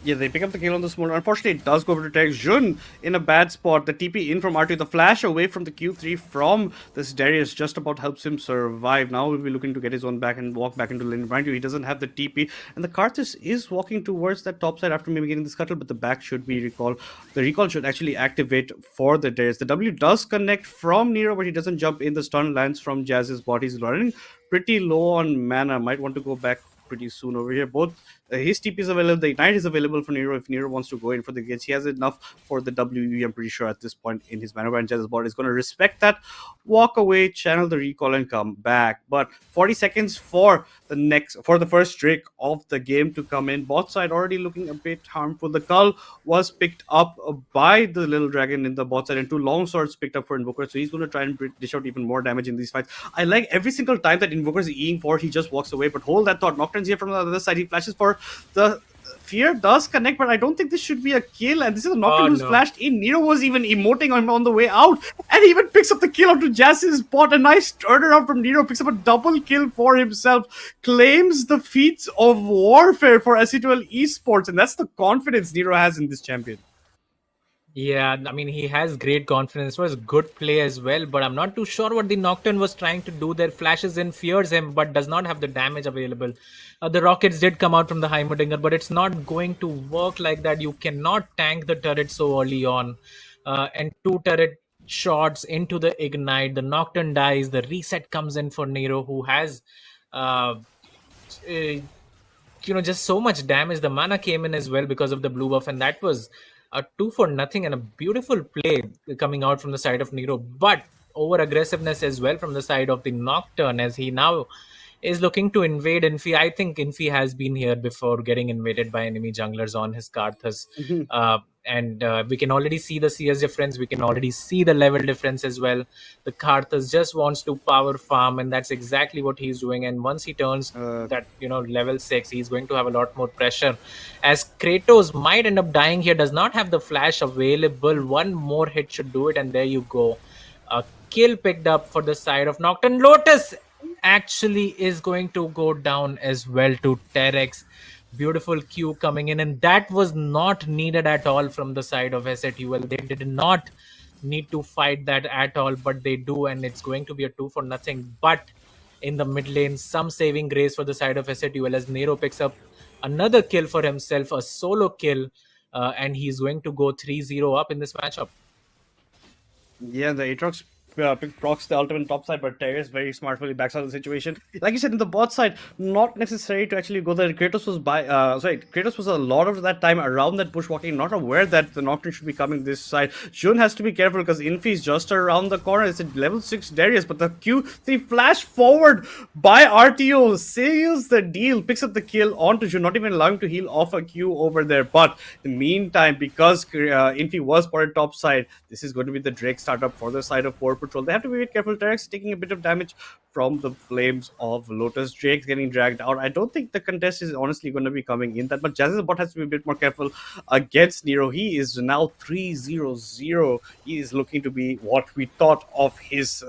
Yeah, they pick up the kill on the Smolder. Unfortunately, it does go over to Tex. Jun in a bad spot. The TP in from R2. The flash away from the Q3 from this Darius just about helps him survive. Now we'll be looking to get his own back and walk back into lane. Mind you, he doesn't have the TP. And the Karthus is walking towards that top side after maybe getting the scuttle, but the back should be recalled. The recall should actually activate for the Darius. The W does connect from Nero, but he doesn't jump in. The stun lands from Jazz's bot. He's running pretty low on mana. Might want to go back pretty soon over here. Both his TP is available, the Ignite is available for Nero if Nero wants to go in for the gates. He has enough for the WE, I'm pretty sure, at this point in his maneuver, and Jazz's bot is going to respect that, walk away, channel the recall, and come back. But 40 seconds for the first Drake of the game to come in. Bot side already looking a bit harmful. The Cull was picked up by the little dragon in the bot side, and 2 long swords picked up for Invoker, so he's going to try and dish out even more damage in these fights. I like every single time that Invoker is Eing for, he just walks away, but hold that thought. Nocturne's here from the other side, he flashes for the Fear does connect, but I don't think this should be a kill. And this is a Nocturne who's flashed in. Nero was even emoting on the way out, and he even picks up the kill onto Jazz's bot. A nice turnaround from Nero, picks up a double kill for himself, claims the feats of warfare for S8UL Esports, and that's the confidence Nero has in this champion. Yeah, I mean, he has great confidence. It was good play as well, but I'm not too sure what the Nocturne was trying to do there. Flashes in, fears him, but does not have the damage available. The rockets did come out from the Heimerdinger, but it's not going to work like that. You cannot tank the turret so early on. And 2 turret shots into the Ignite. The Nocturne dies. The reset comes in for Nero, who has... just so much damage. The mana came in as well because of the blue buff, and that was a 2-for-0 and a beautiful play coming out from the side of Nero, but over aggressiveness as well from the side of the Nocturne, as he now is looking to invade Infi. I think Infi has been here before, getting invaded by enemy junglers on his Karthus. And we can already see the CS difference. We can already see the level difference as well. The Karthus just wants to power farm, and that's exactly what he's doing. And once he turns that level 6, he's going to have a lot more pressure, as Kratos might end up dying here. Does not have the flash available. One more hit should do it, and there you go. A kill picked up for the side of Nocturne. Lotus actually is going to go down as well to Terex. Beautiful Q coming in, and that was not needed at all from the side of S8UL. They did not need to fight that at all, but they do, and it's going to be a 2-for-0. But in the mid lane, some saving grace for the side of S8UL, as Nero picks up another kill for himself, a solo kill, and he's going to go 3-0 up in this matchup. Yeah, the Aatrox procs the ultimate top side, but Terrace very smartly backs out of the situation. Like you said, in the bot side, not necessary to actually go there. Kratos was a lot of that time around that bushwalking, not aware that the Nocturne should be coming this side. Jun has to be careful because Infi is just around the corner. It's a level 6 Darius, but the Q3 flash forward by RTO seals the deal, picks up the kill onto Jun, not even allowing to heal off a Q over there. But in the meantime, because Infi was spotted top side, this is going to be the Drake startup for the side of Poro Patrol. They have to be very careful. Terex taking a bit of damage from the flames of Lotus. Drake's getting dragged out. I don't think the contest is honestly going to be coming in that much. Jazz's bot has to be a bit more careful against Nero. He is now 3-0-0. He is looking to be what we thought of his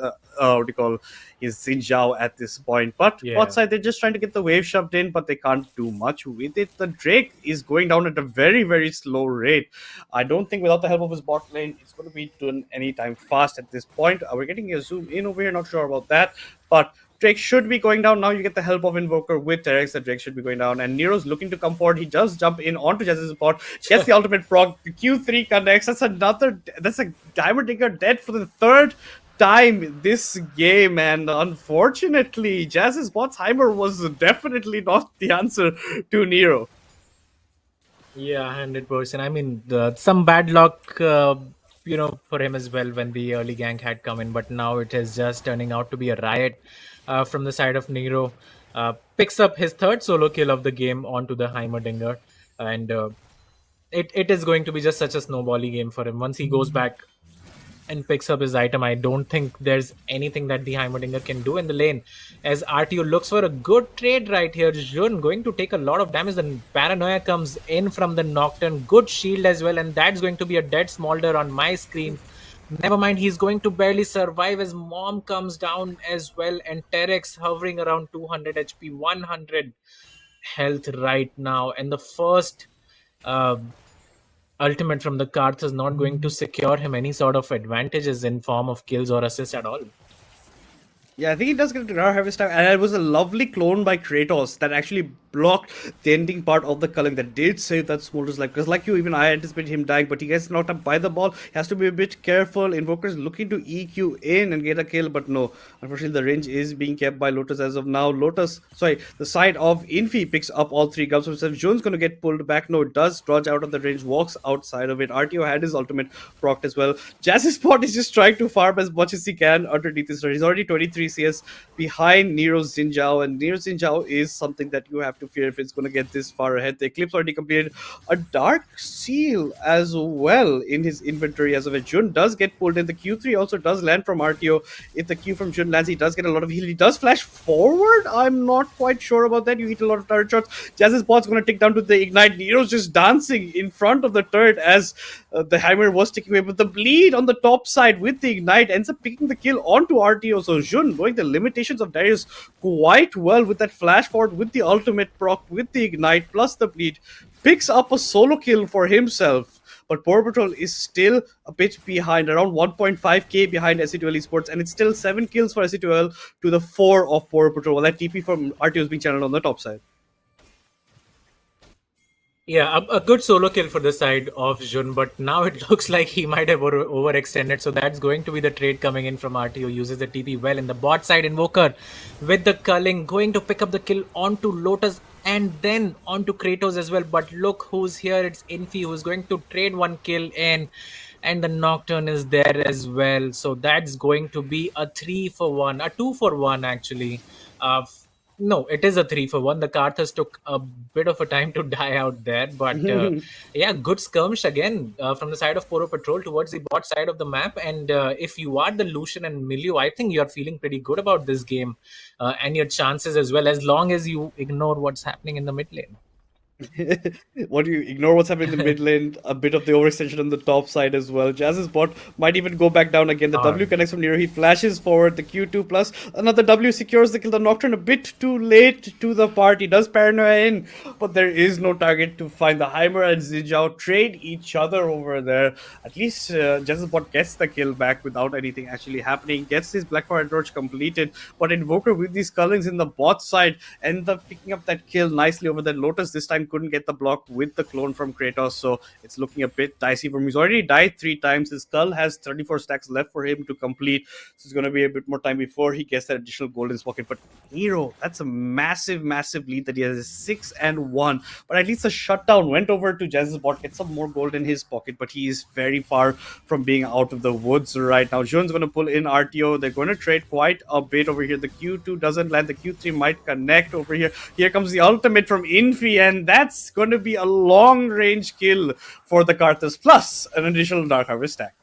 his Xin Zhao at this point. But bot side, they're just trying to get the wave shoved in, but they can't do much with it. The Drake is going down at a very, very slow rate. I don't think without the help of his bot lane, it's going to be done anytime fast at this point. We're getting a zoom in over here, not sure about that, but Drake should be going down. Now you get the help of Invoker with Terex. The Drake should be going down, and Nero's looking to come forward. He does jump in onto Jazz's bot, gets the ultimate proc. The Q3 connects. That's a Heimerdinger dead for the 3rd time this game, and unfortunately Jazz's bot's Heimer was definitely not the answer to Nero. Yeah, 100%. I mean, some bad luck for him as well when the early gank had come in, but now it is just turning out to be a riot from the side of Nero. Picks up his 3rd solo kill of the game onto the Heimerdinger, and it is going to be just such a snowbally game for him. Once he goes back and picks up his item, I don't think there's anything that the Heimerdinger can do in the lane, as RTO looks for a good trade right here. Jun going to take a lot of damage. The Paranoia comes in from the Nocturne. Good shield as well, and that's going to be a dead Smolder on my screen. Never mind, he's going to barely survive as Mom comes down as well, and Terex hovering around 200 HP, 100 health right now, and the first ultimate from the Karth is not going to secure him any sort of advantages in form of kills or assists at all. Yeah, I think he does get a rare harvest time, and it was a lovely clone by Kratos that actually blocked the ending part of the culling that did save that Smolder's life. Because, like you, even I anticipated him dying, but he gets knocked up by the ball. He has to be a bit careful. Invoker's looking to EQ in and get a kill, but no. Unfortunately, the range is being kept by Lotus as of now. The side of Infi picks up all three guns himself. Jones going to get pulled back. No, it does dodge out of the range, walks outside of it. RTO had his ultimate procced as well. Jazz's Spot is just trying to farm as much as he can underneath his turret. He's already 23 CS behind Nero's Jinzhao, and Nero's Jinzhao is something that you have to fear if it's going to get this far ahead. The Eclipse already completed a Dark Seal as well in his inventory as of it. Jun does get pulled in. The Q3 also does land from RTO. If the Q from Jun lands, he does get a lot of heal. He does flash forward. I'm not quite sure about that. You eat a lot of turret shots. Jazz's bot's going to take down to the Ignite. Nero's just dancing in front of the turret as the hammer was taking away, but the bleed on the top side with the Ignite ends up picking the kill onto RTO. So Jun, knowing the limitations of Darius quite well with that flash forward, with the ultimate proc, with the Ignite, plus the bleed, picks up a solo kill for himself. But Poro Patrol is still a bit behind, around 1.5k behind S8UL Esports, and it's still 7 kills for S8UL to the 4 of Poro Patrol. While that TP from RTO is being channeled on the top side. Yeah, a good solo kill for the side of Jun, but now it looks like he might have overextended. So that's going to be the trade coming in from RTO. Uses the TP well in the bot side. Invoker with the culling, going to pick up the kill onto Lotus and then onto Kratos as well. But look who's here. It's Infi who's going to trade one kill in. And the Nocturne is there as well. So that's going to be a 3-for-1, a 2-for-1 actually. No, it is a 3-for-1. The Karthus took a bit of a time to die out there, but yeah, good skirmish again from the side of Poro Patrol towards the bot side of the map. And if you are the Lucian and Milieu, I think you're feeling pretty good about this game and your chances as well, as long as you ignore what's happening in the mid lane. What do you ignore what's happening in the mid lane? A bit of the overextension on the top side as well. Jazz's bot might even go back down again. The W connects from Nero. He flashes forward. The Q2 plus another W secures the kill. The Nocturne a bit too late to the party. Does paranoia in, but there is no target to find. The Heimer and Zijao trade each other over there. At least Jazz's bot gets the kill back without anything actually happening. Gets his Blackfire Torch completed, but Invoker with these cullings in the bot side ends up picking up that kill nicely over the Lotus. This time couldn't get the block with the clone from Kratos, so it's looking a bit dicey for him. He's already died 3 times. His skull has 34 stacks left for him to complete, so it's going to be a bit more time before he gets that additional gold in his pocket. But Hero, that's a massive lead that he has, 6-1. But at least the shutdown went over to Jazz's bot, get some more gold in his pocket, but he is very far from being out of the woods right now. Jun's going to pull in RTO. They're going to trade quite a bit over here. The Q2 doesn't land. The Q3 might connect over here. Here comes the ultimate from Infi, and that's going to be a long range kill for the Karthus, plus an additional Dark Harvest stack.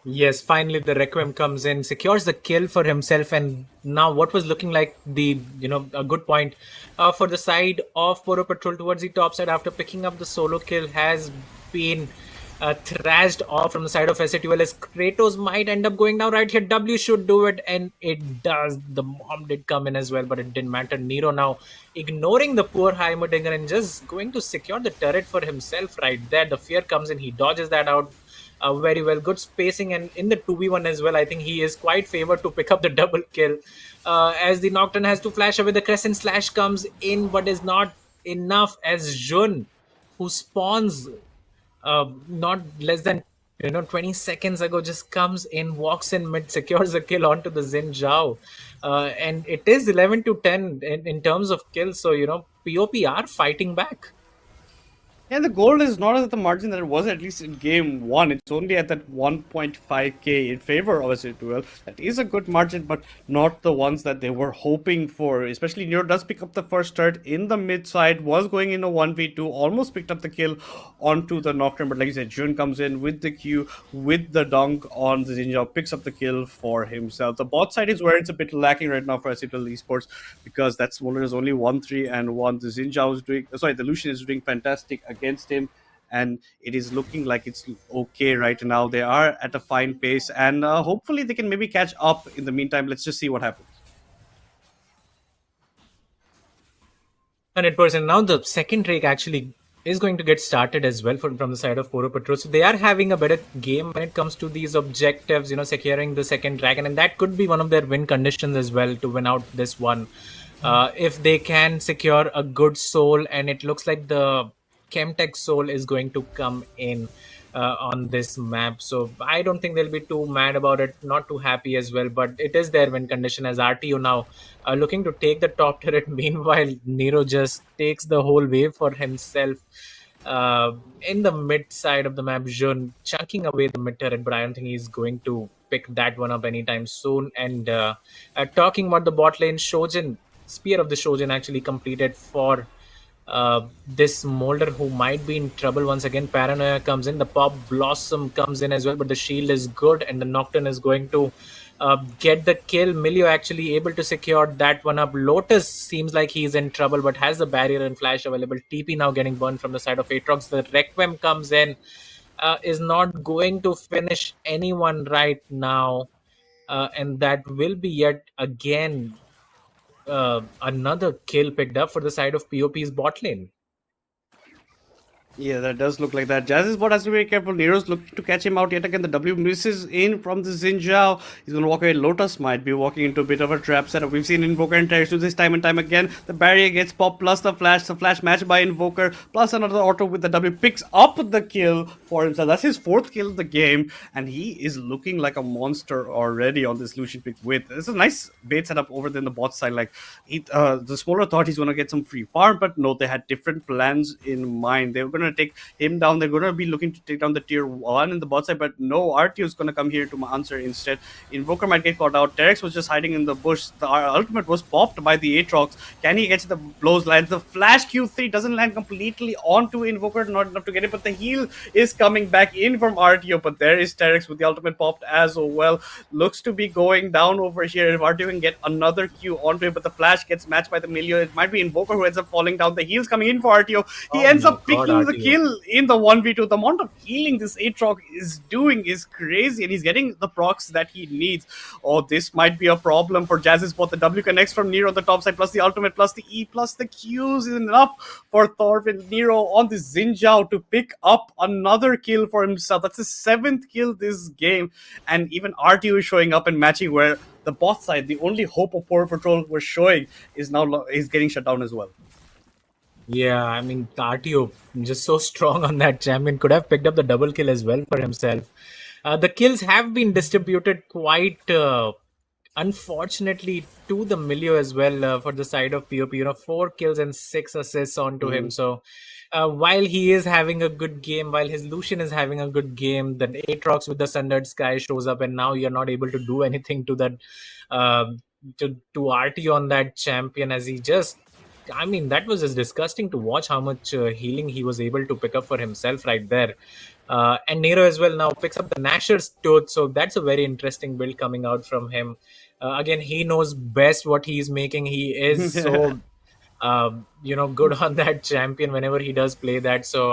Yes, finally the Requiem comes in, secures the kill for himself, and now what was looking like the, a good point for the side of Poro Patrol towards the top side after picking up the solo kill has been thrashed off from the side of S8UL, as Kratos might end up going down right here. W should do it, and it does. The bomb did come in as well, but it didn't matter. Nero now ignoring the poor Heimerdinger and just going to secure the turret for himself right there. The fear comes in, he dodges that out very well. Good spacing, and in the 2v1 as well, I think he is quite favored to pick up the double kill as the Nocturne has to flash away. The Crescent Slash comes in, but is not enough, as Jun, who spawns not less than 20 seconds ago, just comes in, walks in mid, secures a kill onto the Xin Zhao, and it is 11-10 in terms of kills. So POP are fighting back. Yeah, the gold is not at the margin that it was at least in game 1. It's only at that 1.5k in favor of S8UL. That is a good margin, but not the ones that they were hoping for. Especially Nero does pick up the first turret in the mid side, was going in a 1v2, almost picked up the kill onto the Nocturne. But like you said, Jun comes in with the Q, with the dunk on the Jinzhao, picks up the kill for himself. The bot side is where it's a bit lacking right now for S8UL Esports, because that Smolder is only 1-3-1. The Jinzhao is doing, the Lucian is doing fantastic against him, and it is looking like it's okay right now. They are at a fine pace, and hopefully they can maybe catch up in the meantime. Let's just see what happens. 100%. Now the second rake actually is going to get started as well from the side of Poro Patrol. So they are having a better game when it comes to these objectives, securing the second dragon, and that could be one of their win conditions as well to win out this one. If they can secure a good soul, and it looks like the Chemtech soul is going to come in on this map. So I don't think they'll be too mad about it, not too happy as well. But it is their win condition as RTO now looking to take the top turret. Meanwhile, Nero just takes the whole wave for himself in the mid side of the map. Jun chunking away the mid turret, but I don't think he's going to pick that one up anytime soon. And talking about the bot lane, Shojin, Spear of the Shojin actually completed for this Molder, who might be in trouble once again. Paranoia comes in, the Pop Blossom comes in as well, but the shield is good, and the Nocturne is going to get the kill. Milio actually able to secure that one up. Lotus seems like he's in trouble, but has the barrier and flash available. TP now getting burned from the side of Aatrox. The Requiem comes in, is not going to finish anyone right now, and that will be yet again another kill picked up for the side of POP's bot lane. Yeah, that does look like that. Jazz's bot has to be very careful. Nero's looking to catch him out yet again. The W misses in from the Xin Zhao. He's going to walk away. Lotus might be walking into a bit of a trap setup. We've seen Invoker and Terex do this time and time again. The barrier gets popped, plus the flash. The flash matched by Invoker, plus another auto with the W. Picks up the kill for himself. That's his 4th kill of the game, and he is looking like a monster already on this Lucian pick with. It's a nice bait setup over there in the bot side. Like, the Smaller thought he's going to get some free farm, but no, they had different plans in mind. They were going to take him down. They're going to be looking to take down the tier 1 in the bot side, but no, RTO is going to come here to answer instead. Invoker might get caught out. Terex was just hiding in the bush. The ultimate was popped by the Aatrox. Can he get the blows lands? The flash Q3 doesn't land completely onto Invoker, not enough to get it, but the heal is coming back in from RTO. But there is Terex with the ultimate popped as well. Looks to be going down over here. If RTO can get another Q onto it, but the flash gets matched by the Milio. It might be Invoker who ends up falling down. The heal's coming in for RTO. He ends up picking the kill in the 1v2. The amount of healing this Aatrox is doing is crazy, and he's getting the procs that he needs. Oh, this might be a problem for Jazz's bot. The W connects from Nero on the top side, plus the ultimate, plus the E, plus the Qs is enough for Thorfinn Nero on the Xin Zhao to pick up another kill for himself. That's his 7th kill this game, and even RTO is showing up and matching, where the bot side, the only hope of Poro Patrol was showing, is now getting shut down as well. Yeah, I mean, RTO just so strong on that champion. Could have picked up the double kill as well for himself. The kills have been distributed quite unfortunately to the Milio as well for the side of POP. 4 kills and 6 assists onto him. So while he is having a good game, while his Lucian is having a good game, then Aatrox with the Sundered Sky shows up, and now you're not able to do anything to that to RTO on that champion, as he just, I mean, that was just disgusting to watch how much healing he was able to pick up for himself right there. And Nero as well now picks up the Gnasher's Tooth, so that's a very interesting build coming out from him. Again, he knows best what he's making. He is so good on that champion whenever he does play that. So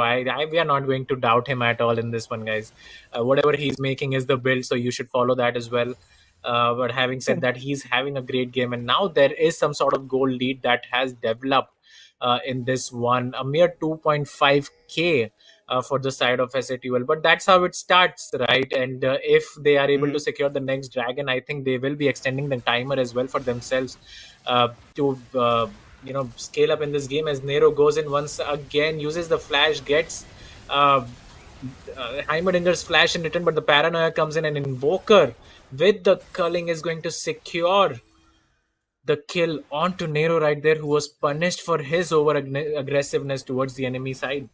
we are not going to doubt him at all in this one, guys. Whatever he's making is the build, so you should follow that as well. But having said that, he's having a great game, and now there is some sort of goal lead that has developed in this one. A mere 2.5k for the side of S8UL, but that's how it starts, right? And if they are able to secure the next dragon, I think they will be extending the timer as well for themselves to scale up in this game. As Nero goes in once again, uses the flash, gets Heimerdinger's flash in return, but the Paranoia comes in, and Invoker with the culling is going to secure the kill onto Nero right there, who was punished for his over aggressiveness towards the enemy side.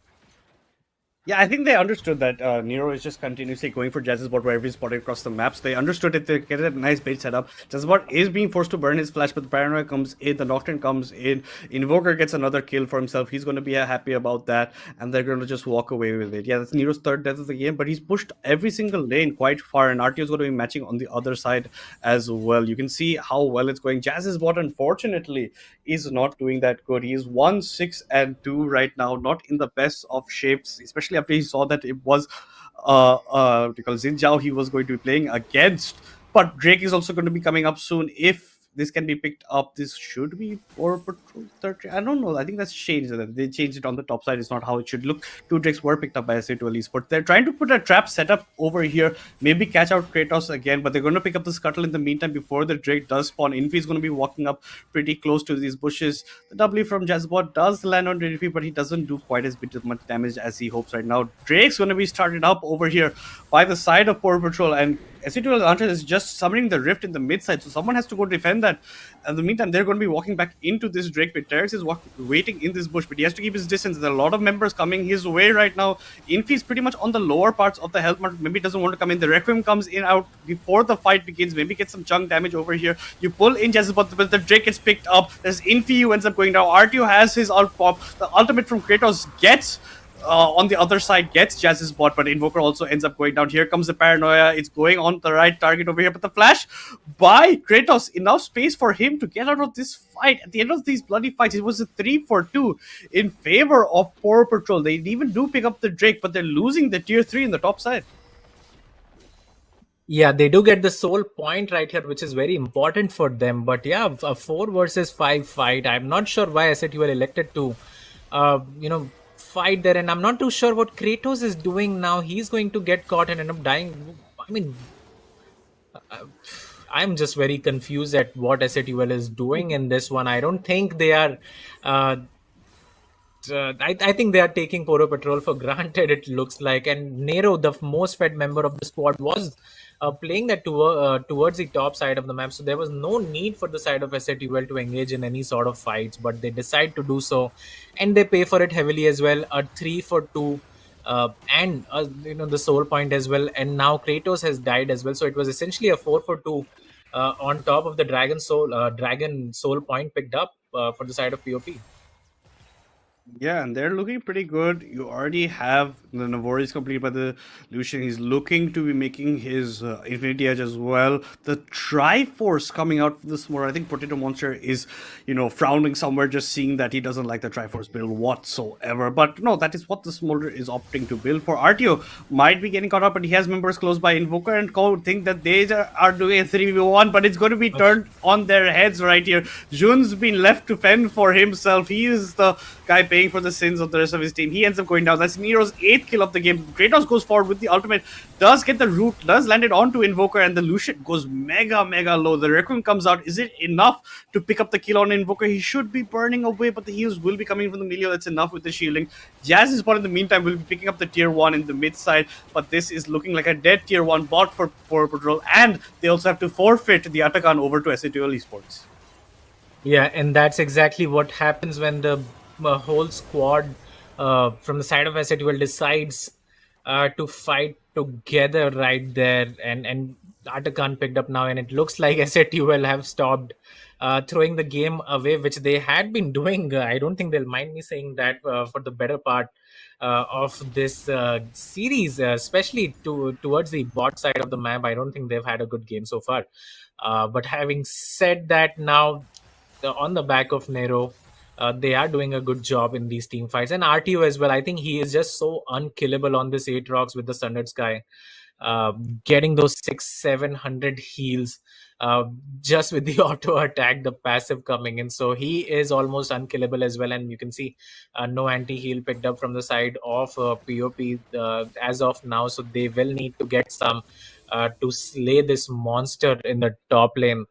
Yeah, I think they understood that Nero is just continuously going for Jazz's bot wherever he's spotted across the maps. They understood it. They get a nice bait setup. Jazz's bot is being forced to burn his flash, but the Paranoia comes in, the Nocturne comes in. Invoker gets another kill for himself. He's going to be happy about that, and they're going to just walk away with it. Yeah, that's Nero's 3rd death of the game, but he's pushed every single lane quite far, and RTO is going to be matching on the other side as well. You can see how well it's going. Jazz's bot, unfortunately, is not doing that good. He is 1-6-2 right now, not in the best of shapes, especially after he saw that it was Xin Zhao he was going to be playing against. But Drake is also going to be coming up soon if this can be picked up, this should be for Patrol 30. I don't know. I think that's changed. They changed it on the top side. It's not how it should look. 2 drakes were picked up by S8UL Esports. They're trying to put a trap setup over here, maybe catch out Kratos again, but they're going to pick up the scuttle in the meantime before the drake does spawn. Infi is going to be walking up pretty close to these bushes. The W from Jazzbot does land on Infi, but he doesn't do quite as much damage as he hopes right now. Drake's going to be started up over here by the side of Poro Patrol, and S8UL Hunter is just summoning the rift in the mid side, so someone has to go defend that. In the meantime, they're going to be walking back into this Drake pit. Terex is waiting in this bush, but he has to keep his distance. There are a lot of members coming his way right now. Infi is pretty much on the lower parts of the health mark. Maybe doesn't want to come in. The Requiem comes in out before the fight begins. Maybe get some chunk damage over here. You pull in Jezebel, but the Drake gets picked up. There's Infi who ends up going down. RTO has his ult pop. The ultimate from Kratos gets on the other side, gets Jazz's bot, but Invoker also ends up going down. Here comes the Paranoia. It's going on the right target over here, but the flash by Kratos, enough space for him to get out of this fight. At the end of these bloody fights, it was a 3-4-2 in favor of Poro Patrol. They even do pick up the Drake, but they're losing the tier 3 in the top side. Yeah, they do get the soul point right here, which is very important for them. But yeah, a 4 versus 5 fight. I'm not sure why S8UL elected to, fight there, and I'm not too sure what Kratos is doing now. He's going to get caught and end up dying. I mean, I'm just very confused at what S8UL is doing in this one. I don't think they are. I think they are taking Poro Patrol for granted, it looks like. And Nero, the most fed member of the squad, was playing that towards the top side of the map. So there was no need for the side of S8UL to engage in any sort of fights, but they decide to do so. And they pay for it heavily as well. A 3-for-2 and the soul point as well. And now Kratos has died as well. So it was essentially a 4-for-2 on top of the dragon soul point picked up for the side of POP. Yeah, and they're looking pretty good. You already have the Navori is completed by the Lucian. He's looking to be making his Infinity Edge as well. The Triforce coming out for this more. I think Potato Monster is, frowning somewhere, just seeing that he doesn't like the Triforce build whatsoever. But no, that is what the Smolder is opting to build for. RTO might be getting caught up, but he has members close by. Invoker and Cole think that they are doing a 3v1, but it's going to be turned on their heads right here. Jun's been left to fend for himself. He is the guy paying for the sins of the rest of his team. He ends up going down. That's Nero's 8th kill of the game. Kratos goes forward with the ultimate, does get the root, does land it onto Invoker, and the Lucian goes mega low. The Requiem comes out. Is it enough to pick up the kill on Invoker? He should be burning away, but the heals will be coming from the Melio. That's enough with the shielding. Jazz bot in the meantime will be picking up the tier 1 in the mid side, but this is looking like a dead tier 1 bot for Patrol, and they also have to forfeit the Atakan over to S8UL Esports. Yeah, and that's exactly what happens when the whole squad from the side of S8UL decides to fight together right there, and Atakan picked up now, and it looks like S8UL have stopped throwing the game away, which they had been doing. I don't think they'll mind me saying that for the better part of this series, especially towards the bot side of the map. I don't think they've had a good game so far. But having said that, now on the back of Nero, they are doing a good job in these team fights. And RTO as well. I think he is just so unkillable on this 8 rocks with the Sundered Sky. Getting those 600-700 heals just with the auto attack, the passive coming in. So he is almost unkillable as well. And you can see no anti-heal picked up from the side of POP as of now. So they will need to get some to slay this monster in the top lane.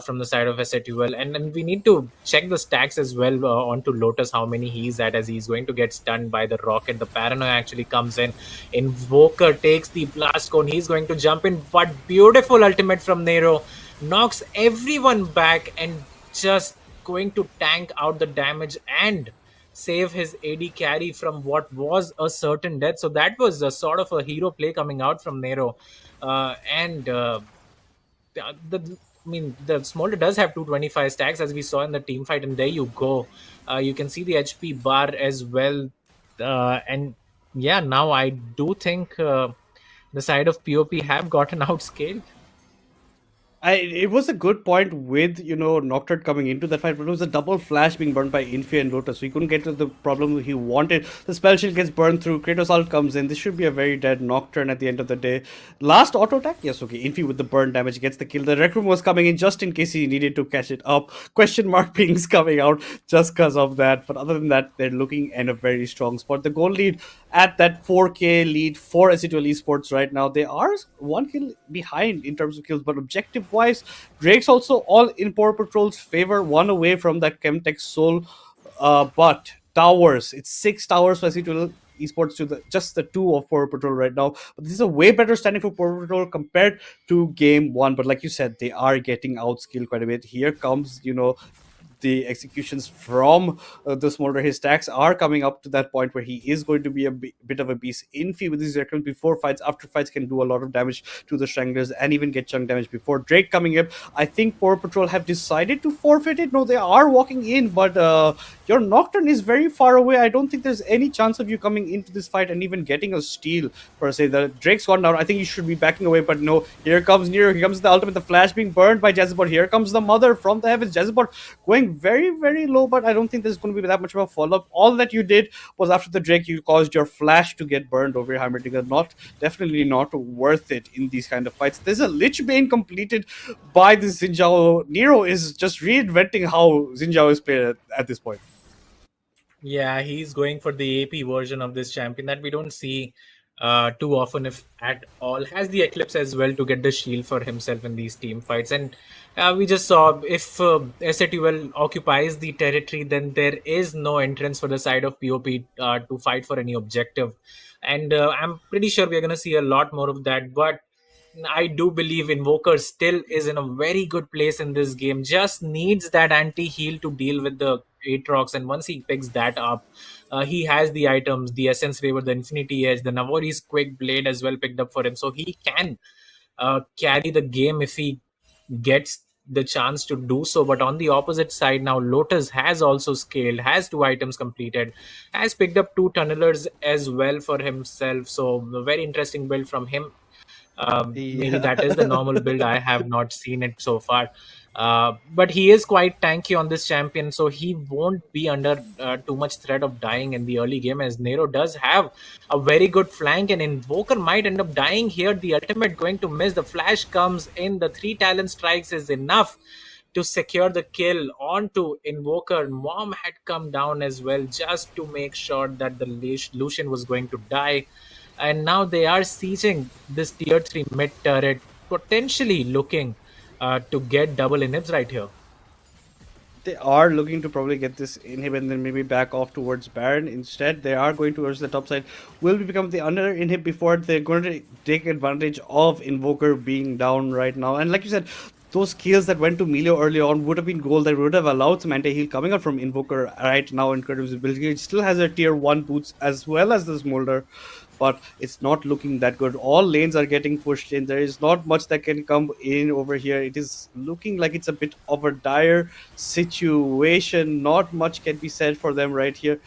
From the side of S8UL, and we need to check the stacks as well onto Lotus, how many he's at, as he's going to get stunned by the rocket. The Paranoia actually comes in. Invoker takes the blast cone. He's going to jump in, but beautiful ultimate from Nero knocks everyone back and just going to tank out the damage and save his AD carry from what was a certain death. So that was a sort of a hero play coming out from Nero, the Smolder does have 225 stacks, as we saw in the team fight, and there you go. You can see the HP bar as well. And yeah, now I do think the side of POP have gotten outscaled. It was a good point with Nocturne coming into that fight, but it was a double flash being burned by Infi and Lotus, so he couldn't get to the problem he wanted. The spell shield gets burned through. Kratos ult comes in. This should be a very dead Nocturne at the end of the day. Last auto attack, yes, okay. Infi with the burn damage gets the kill. The Rec Room was coming in just in case he needed to catch it up. Question mark pings coming out just because of that, but other than that, they're looking in a very strong spot. The goal lead at that 4K lead for S8UL Esports right now. They are one kill behind in terms of kills, but objective wise, Drake's also all in Poro Patrol's favor, one away from that Chemtech Soul. But towers, it's 6 towers for S8UL Esports to just the two of Poro Patrol right now. But this is a way better standing for Poro Patrol compared to game one. But like you said, they are getting outskilled quite a bit. Here comes, the executions from the Smolder. His stacks are coming up to that point where he is going to be a bit of a beast. Infi with his records before fights, after fights can do a lot of damage to the Stranglers and even get chunk damage before Drake coming up. I think Poro Patrol have decided to forfeit it. No, they are walking in, but your Nocturne is very far away. I don't think there's any chance of you coming into this fight and even getting a steal per se. The Drake's gone down. I think you should be backing away, but no. Here comes Nero. Here comes the ultimate. The flash being burned by Jezebot. Here comes the mother from the heavens. Jezebot going very, very low, but I don't think there's going to be that much of a follow-up. All that you did was after the Drake, you caused your flash to get burned over your Heimerdinger. Definitely not worth it in these kind of fights. There's a Lich Bane completed by this Xin Zhao. Nero is just reinventing how Xin Zhao is played at this point. Yeah, he's going for the AP version of this champion that we don't see too often, if at all. Has the Eclipse as well to get the shield for himself in these team fights. And we just saw if S8UL occupies the territory, then there is no entrance for the side of POP to fight for any objective. And I'm pretty sure we're going to see a lot more of that. But I do believe Invoker still is in a very good place in this game. Just needs that anti-heal to deal with the Aatrox, and once he picks that up, he has the items, the Essence Raver, the Infinity Edge, the Navori's Quick Blade as well picked up for him. So he can carry the game if he gets the chance to do so. But on the opposite side now, Lotus has also scaled, has 2 items completed, has picked up 2 tunnelers as well for himself. So a very interesting build from him. Maybe that is the normal build. I have not seen it so far. But he is quite tanky on this champion, so he won't be under too much threat of dying in the early game, as Nero does have a very good flank, and Invoker might end up dying here. The ultimate going to miss. The flash comes in. The 3 talent strikes is enough to secure the kill onto Invoker. Mom had come down as well just to make sure that the Lucian was going to die. And now they are sieging this tier 3 mid turret, potentially looking to get double inhibs right here. They are looking to probably get this inhib and then maybe back off towards Baron. Instead, they are going towards the top side. Will become the under inhib before they're going to take advantage of Invoker being down right now. And like you said, those kills that went to Melio early on would have been gold that would have allowed some anti-heal coming out from Invoker right now. Incredible ability. It still has a tier 1 boots as well as the Smolder, but it's not looking that good. All lanes are getting pushed in. There is not much that can come in over here. It is looking like it's a bit of a dire situation. Not much can be said for them right here.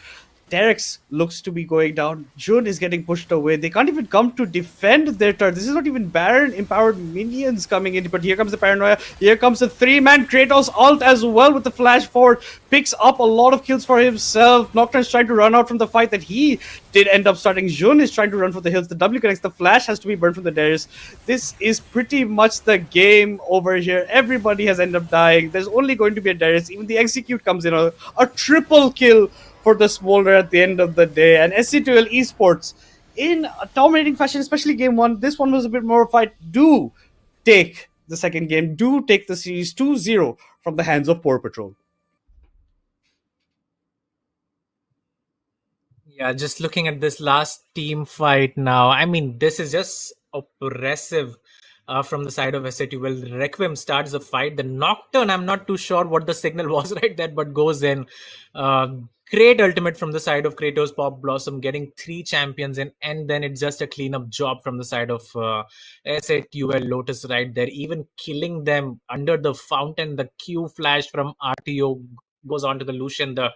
Terex looks to be going down. Jun is getting pushed away. They can't even come to defend their turn. This is not even Baron empowered minions coming in. But here comes the Paranoia. Here comes the 3-man Kratos ult as well with the flash forward. Picks up a lot of kills for himself. Nocturne's trying to run out from the fight that he did end up starting. Jun is trying to run for the hills. The W connects. The flash has to be burned from the Darius. This is pretty much the game over here. Everybody has ended up dying. There's only going to be a Darius. Even the execute comes in. A triple kill for the Smolder at the end of the day. And S8UL Esports, in a dominating fashion, especially game 1, this one was a bit more of a fight. Do take the second game. Do take the series 2-0 from the hands of Poro Patrol. Yeah, just looking at this last team fight now, I mean, this is just oppressive from the side of S8UL. Requiem starts the fight. The Nocturne, I'm not too sure what the signal was right there, but goes in. Great ultimate from the side of Kratos, Pop Blossom, getting 3 champions in, and then it's just a cleanup job from the side of S8UL Lotus right there, even killing them under the fountain. The Q flash from RTO goes on to the Lucian. The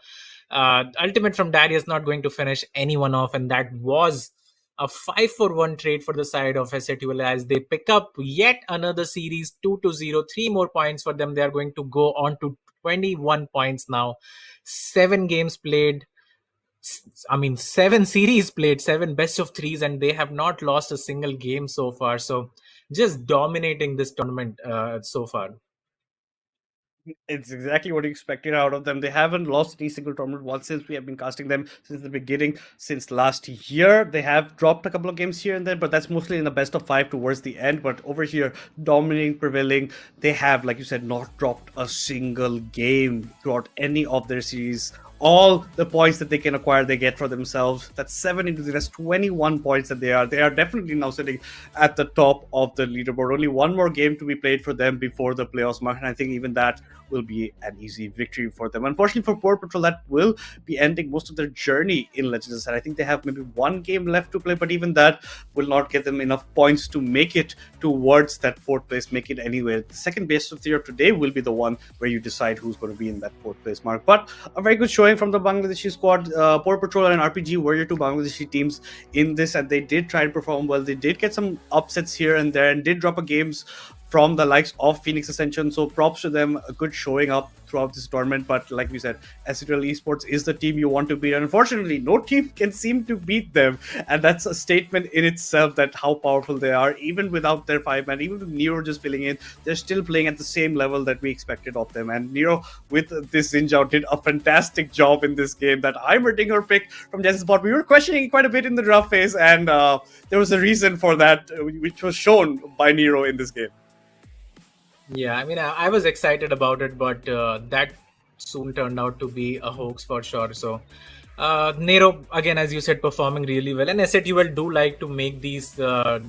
ultimate from Darius not going to finish anyone off, and that was A 5-for-1 trade for the side of S8UL as they pick up yet another series 2-0. 3 more points for them. They are going to go on to 21 points now. 7 games played. I mean, 7 series played, 7 best-of-3s, and they have not lost a single game so far. So just dominating this tournament so far. It's exactly what you expected out of them. They haven't lost any single tournament once since we have been casting them since the beginning, since last year. They have dropped a couple of games here and there, but that's mostly in the best of 5 towards the end. But over here, dominating, prevailing, they have, like you said, not dropped a single game throughout any of their series. All the points that they can acquire, they get for themselves. That's 7 into the rest, 21 points that they are. They are definitely now sitting at the top of the leaderboard. Only one more game to be played for them before the playoffs mark, and I think even that will be an easy victory for them. Unfortunately for Poro Patrol, that will be ending most of their journey in Legends. And I think they have maybe one game left to play, but even that will not get them enough points to make it towards that 4th place, make it anywhere. The second best of 3 of today will be the one where you decide who's going to be in that 4th place mark. But a very good showing from the Bangladeshi squad. Poro Patrol and RPG were your 2 Bangladeshi teams in this, and they did try and perform well. They did get some upsets here and there and did drop a games from the likes of Phoenix Ascension, so props to them. A good showing up throughout this tournament. But like we said, S8UL Esports is the team you want to beat, and unfortunately no team can seem to beat them, and that's a statement in itself that how powerful they are. Even without their 5-man, even with Nero just filling in, they're still playing at the same level that we expected of them. And Nero with this Zinjao did a fantastic job in this game. That Heimerdinger pick from Jensen's bot, we were questioning quite a bit in the draft phase, and there was a reason for that, which was shown by Nero in this game. Yeah, I mean, I was excited about it, but that soon turned out to be a hoax for sure. So, Nero, again, as you said, performing really well. And S8UL do like to make these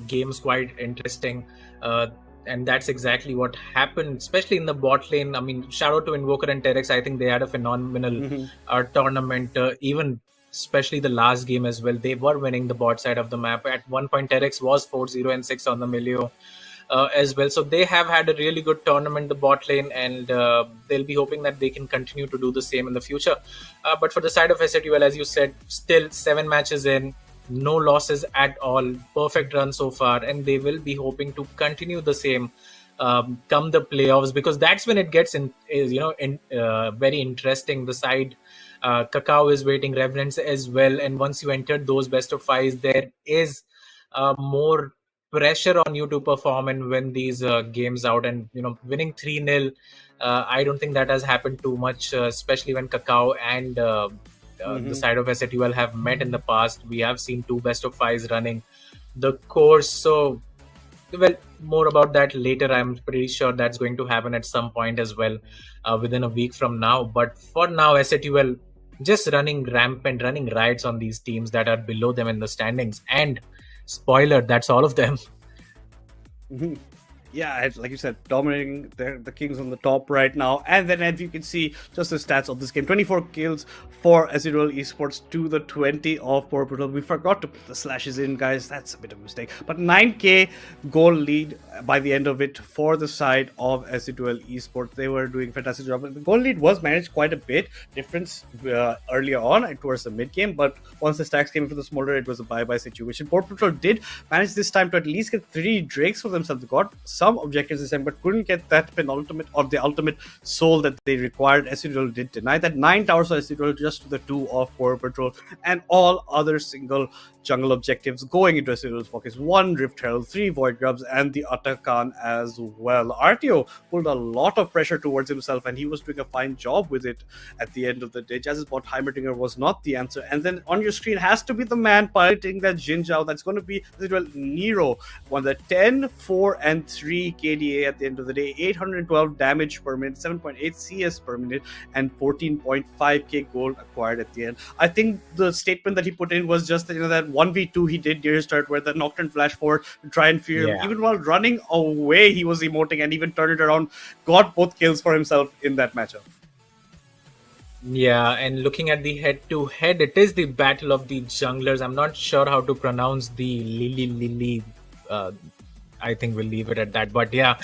games quite interesting. And that's exactly what happened, especially in the bot lane. I mean, shout out to Invoker and Terex. I think they had a phenomenal tournament, even especially the last game as well. They were winning the bot side of the map. At one point, Terex was 4-0 and 6 on the Milio. As well. So they have had a really good tournament, the bot lane, and they'll be hoping that they can continue to do the same in the future. But for the side of S8UL, as you said, still 7 matches in, no losses at all, perfect run so far, and they will be hoping to continue the same come the playoffs, because that's when it gets very interesting. The side Kakao is waiting, Revenants as well, and once you enter those best of 5s, there is more pressure on you to perform and win these games out. And winning 3-0, I don't think that has happened too much, especially when Kakao and the side of S8UL have met in the past. We have seen 2 best of 5s running the course. So, well, more about that later. I'm pretty sure that's going to happen at some point as well within a week from now. But for now, S8UL just running rampant, running riots on these teams that are below them in the standings. And spoiler, that's all of them. Yeah, like you said, dominating the Kings on the top right now. And then as you can see, just the stats of this game, 24 kills for S8UL Esports to the 20 of Poro Patrol. We forgot to put the slashes in, guys. That's a bit of a mistake. But 9k goal lead by the end of it for the side of S8UL Esports. They were doing a fantastic job. The goal lead was managed quite a bit. Difference earlier on towards the mid game, but once the stacks came into the smolder, it was a bye-bye situation. Poro Patrol did manage this time to at least get 3 Drakes for themselves. They got some objectives this time, but couldn't get that penultimate or the ultimate soul that they required. S8UL did deny that. 9 towers for S8UL, just to the 2 of Poro Patrol, and all other single jungle objectives going into S8UL's pockets. 1 Rift Herald, 3 Void Grubs, and the Atakan as well. RTO pulled a lot of pressure towards himself, and he was doing a fine job with it at the end of the day. Jazz's bot Heimerdinger was not the answer. And then on your screen has to be the man piloting that Jinzhao. That's going to be Nero. Won the 10, 4, and 3 KDA at the end of the day. 812 damage per minute, 7.8 CS per minute, and 14.5k gold acquired at the end. I think the statement that he put in was just that 1v2 he did near his start, where the Nocturne flash forward to try and fear him. Even while running away, he was emoting and even turned it around, got both kills for himself in that matchup. Yeah, and looking at the head-to-head, it is the battle of the junglers. I'm not sure how to pronounce the Lily. I think we'll leave it at that. But yeah,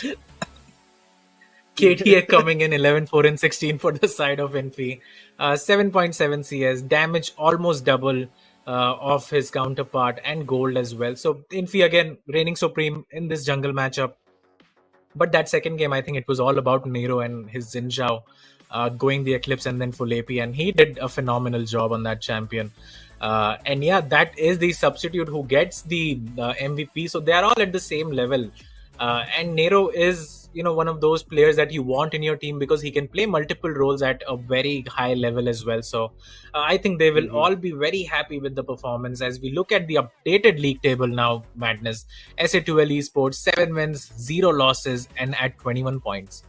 KTA coming in 11, 4, and 16 for the side of Infi. 7.7 CS, damage almost double. of his counterpart, and gold as well. So Infi again reigning supreme in this jungle matchup. But that second game, I think it was all about Nero and his Xin Zhao going the Eclipse and then full AP, and he did a phenomenal job on that champion. And yeah, that is the substitute who gets the MVP. So they are all at the same level. And Nero is, one of those players that you want in your team because he can play multiple roles at a very high level as well. So I think they will all be very happy with the performance. As we look at the updated league table now, Madness, S8UL Esports, 7 wins, 0 losses, and at 21 points.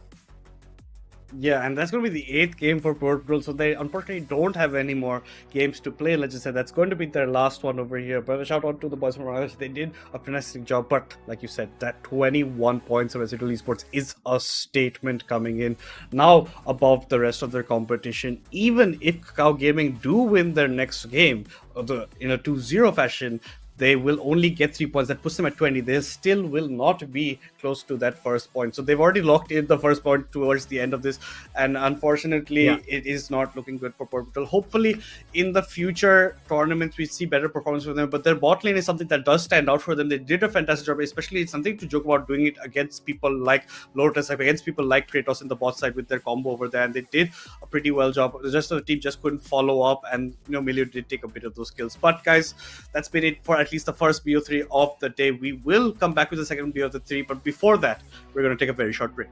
Yeah, and that's going to be the 8th game for Portugal, so they unfortunately don't have any more games to play. Let's just say that's going to be their last one over here. But a shout out to the boys from Bangladesh. They did a fantastic job. But like you said, that 21 points of S8UL Esports is a statement coming in now above the rest of their competition. Even if Kakao Gaming do win their next game in a 2-0 fashion, they will only get 3 points. That puts them at 20. They still will not be close to that first point. So they've already locked in the first point towards the end of this. And unfortunately, it is not looking good for Portugal. Hopefully, in the future tournaments, we see better performance from them. But their bot lane is something that does stand out for them. They did a fantastic job, especially it's something to joke about doing it against people like Lotus, against people like Kratos in the bot side with their combo over there. And they did a pretty well job. The team just couldn't follow up. And, Milio did take a bit of those kills. But guys, that's been it for at least the first BO3 of the day. We will come back with the second BO of the 3, but before that, we're going to take a very short break.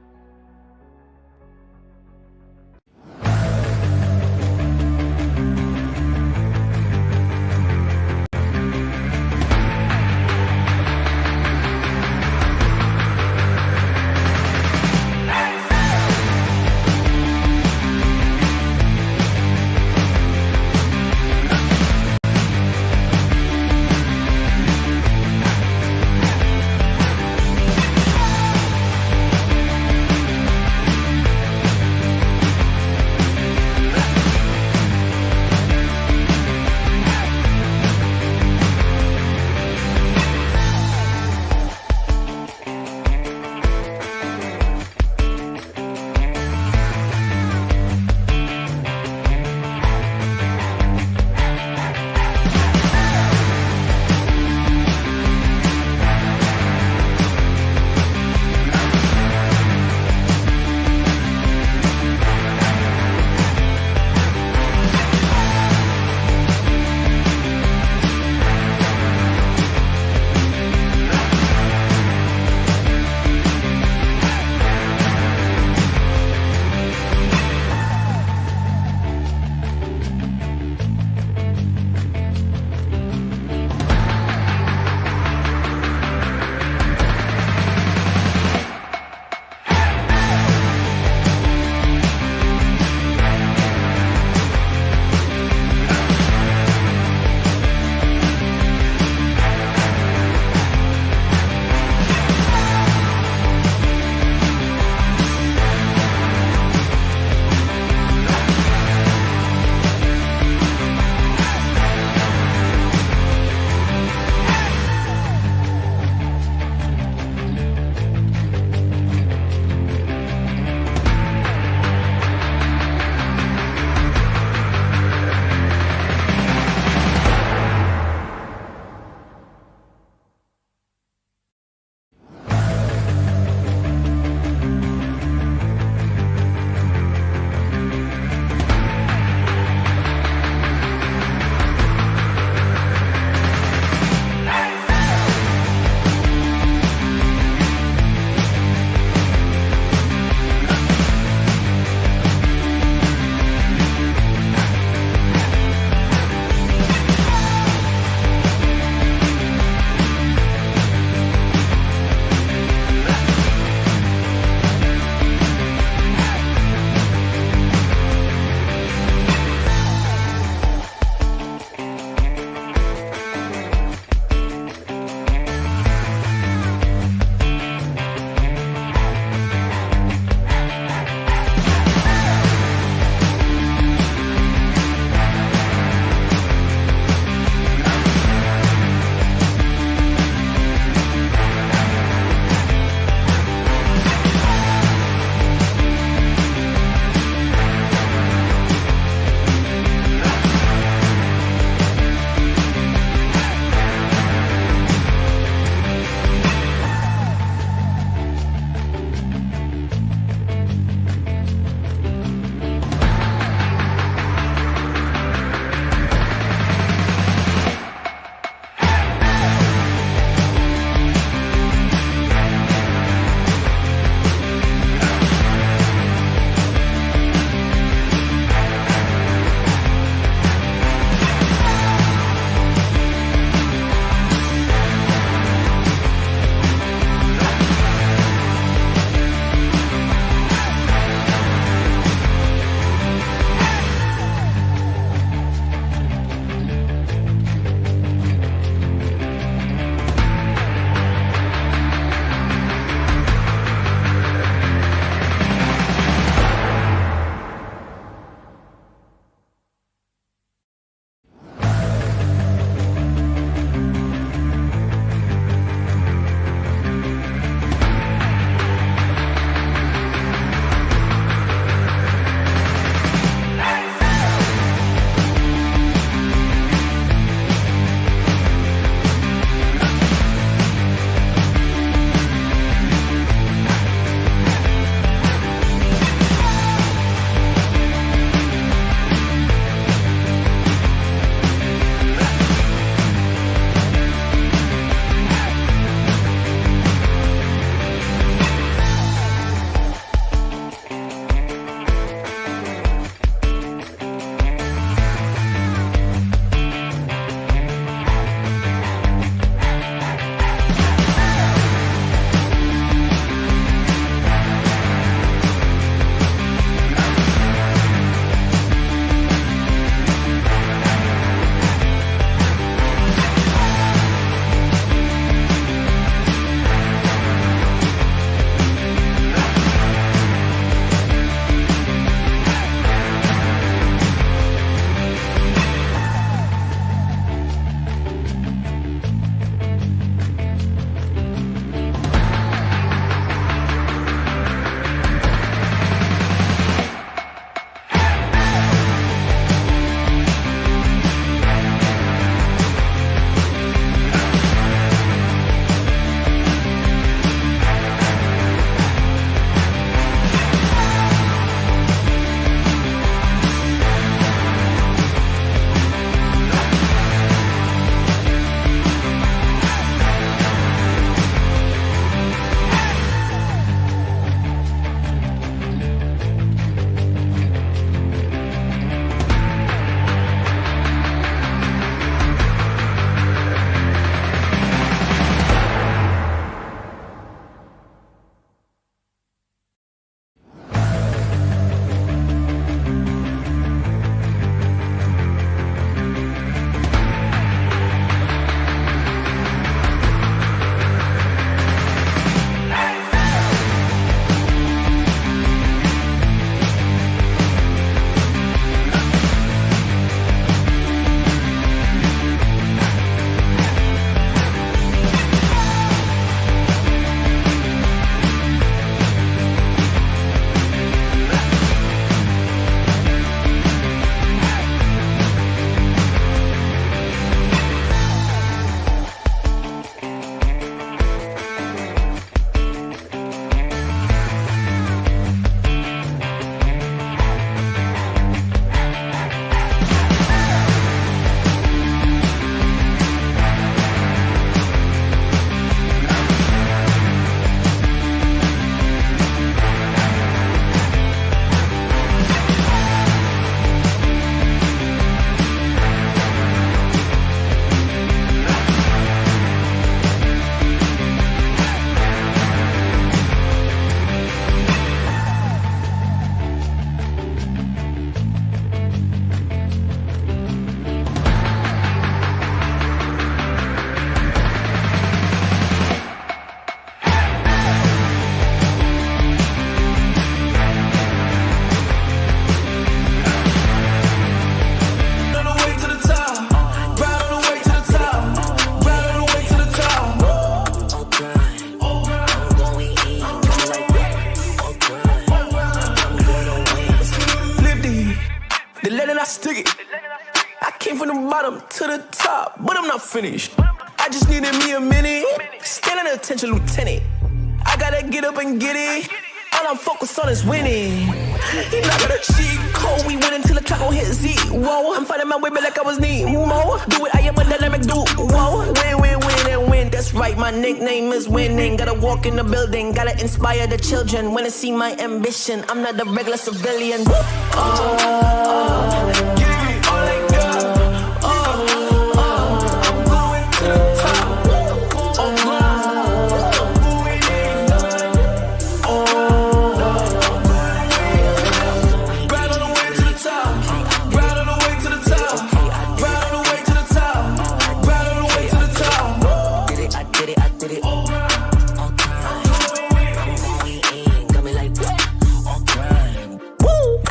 stick it. I came from the bottom to the top, but I'm not finished. I just needed me a minute. Standing attention, lieutenant. I gotta get up and get it. All I'm focused on is winning. He not gonna cheat code. We win until the clock gon' hit Z. Whoa, I'm fighting my way back like I was Nemo. Do it, I am a dynamic dude. Whoa, win, win, win, and win. That's right, my nickname is winning. Gotta walk in the building, gotta inspire the children. Wanna see my ambition. I'm not a regular civilian. Give me all I got. I'm going to the top.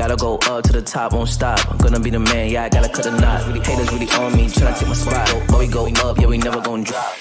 Gotta go up to the top, won't stop. I'm gonna be the man, yeah, I gotta cut the knot. Haters really on me, tryna take my spot. But we go up, yeah, we never gon' drop.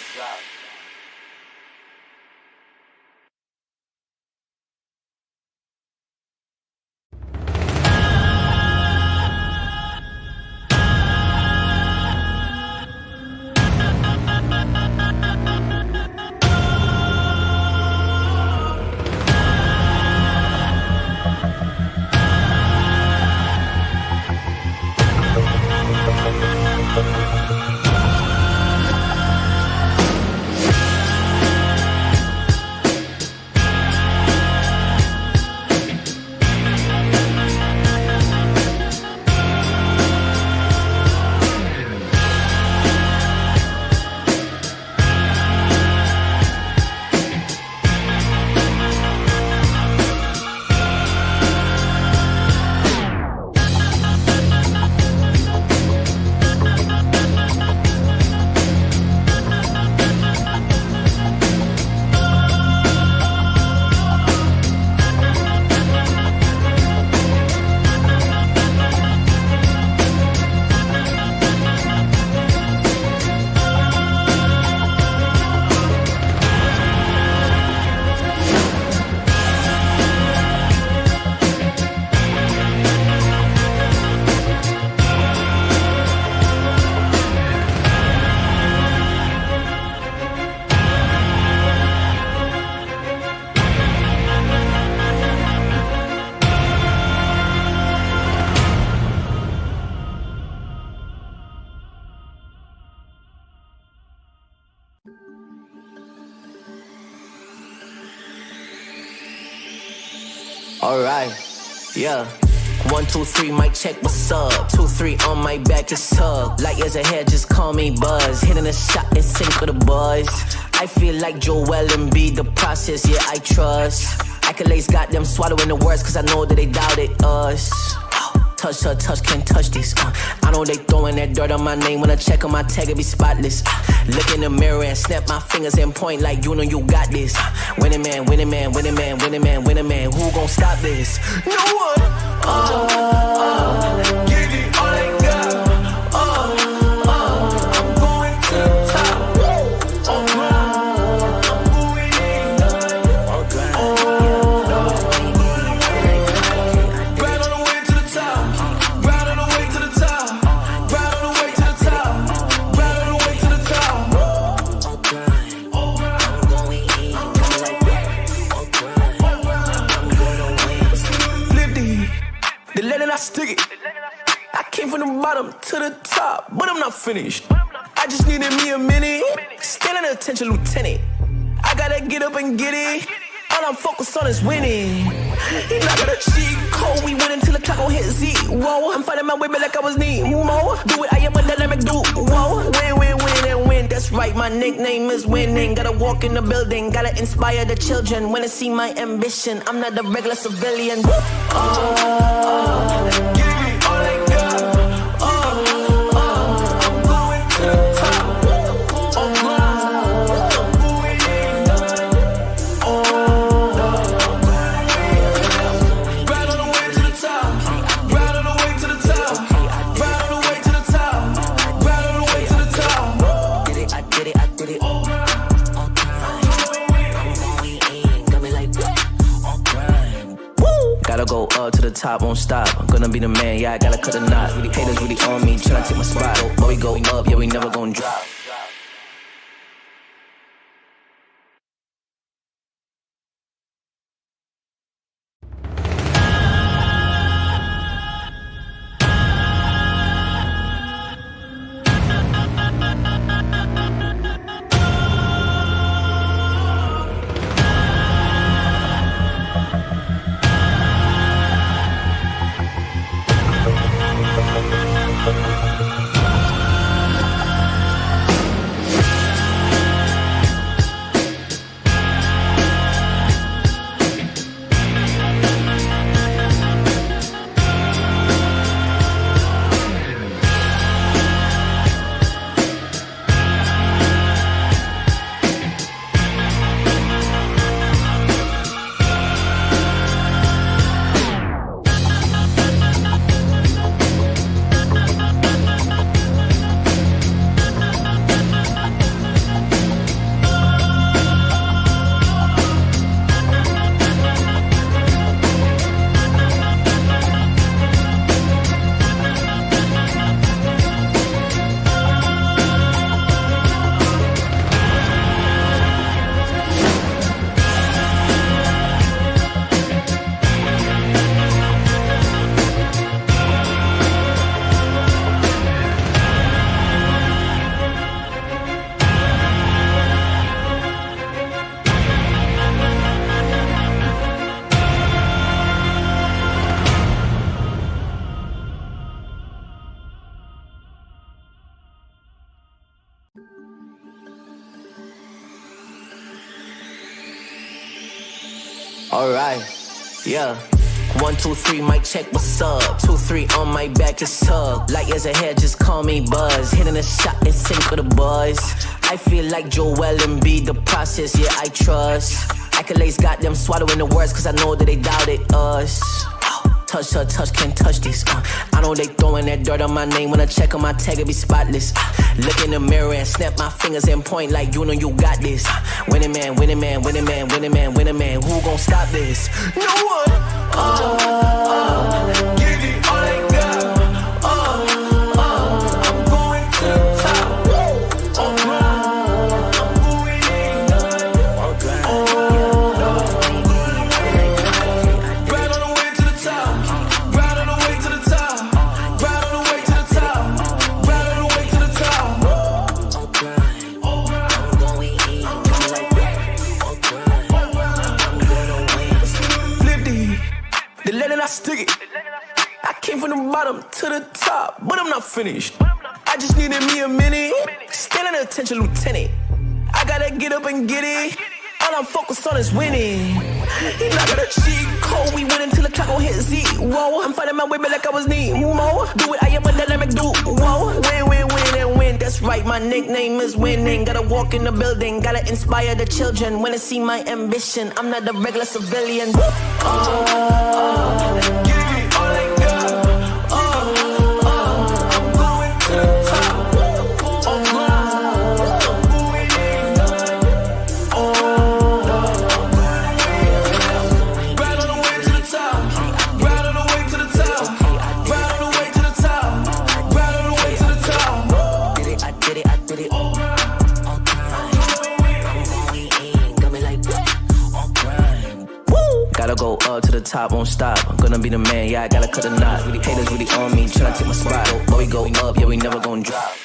Alright, yeah. 1, 2, 3, mic check, what's up? 2, 3 on my back, it's up. Light years ahead, just call me Buzz. Hitting a shot and sync with the buzz. I feel like Joel and B, the process, yeah, I trust. Accolades got them swallowing the words, cause I know that they doubted us. Touch her, touch, can't touch this. I know they throwing that dirt on my name. When I check on my tag, it be spotless. Look in the mirror and snap my fingers and point like you know you got this. Winning man, winning man, winning man, winning man, winning man. Who gon' stop this? No one. Give it all I got. I'm going to the top. Stick it. I came from the bottom to the top, but I'm not finished. I just needed me a minute. Standing attention, lieutenant. I gotta get up and get it. All I'm focused on is winning. He not gonna cheat code. We win until the clock gon' hit Z. Whoa, I'm fighting my way back like I was Nemo. Do it, I am a dynamic dude. Whoa, win, win, win, and win. That's right, my nickname is winning. Gotta walk in the building, gotta inspire the children. Wanna see my ambition. I'm not a regular civilian. Give me all I got. I'm going to the top. Gotta go up to the top, won't stop. I'm gonna be the man, yeah, I gotta cut a knot. Haters really on me, tryna take my spot. But we go up, yeah, we never gon' drop. Alright, yeah. 1, 2, 3, mic check, what's up? 2, 3 on my back, it's up. Light years ahead, just call me Buzz. Hitting a shot and sync with the buzz. I feel like Joel and be the process, yeah, I trust. Accolades got them swallowing the words, cause I know that they doubted us. Touch, touch, touch, can't touch this. I know they throwing that dirt on my name. When I check on my tag, it be spotless. Look in the mirror and snap my fingers and point like you know you got this. Winning man, winning man, winning man, winning man, winning man. Who gon' stop this? No one. Give it all I got. I'm going to the top. I'm going in. Right on the way to the top. Right on the way to the top. Right on the way to the top. Right on the way to the top. I'm going in. Flip the lead and I stick it. I came from the bottom to the top, but I'm not finished. I just needed me a minute. Standing attention, lieutenant. I gotta get up and get it. All I'm focused on is winning. He not gonna cheat code. We win until the clock gon' hit Z. Whoa, I'm fighting my way back like I was Nemo. Do it, I am a dynamic dude. Whoa, win, win, win, and win. That's right, my nickname is winning. Gotta walk in the building, gotta inspire the children. Wanna see my ambition, I'm not a regular civilian. Give it all I got. I'm going to the top. I'm going in. Right on the way to the top. Right on the way to the top. Right on the way to the top. Right on the way to the top. Did it, I did it, I did it. All grind. I'm going in. Got me like all grind. Woo! Gotta go up to the top, won't stop. I'm gonna be the man, yeah, I gotta cut a knot. Haters really on me, tryna take my spot. But we go up, yeah, we never gon' drop.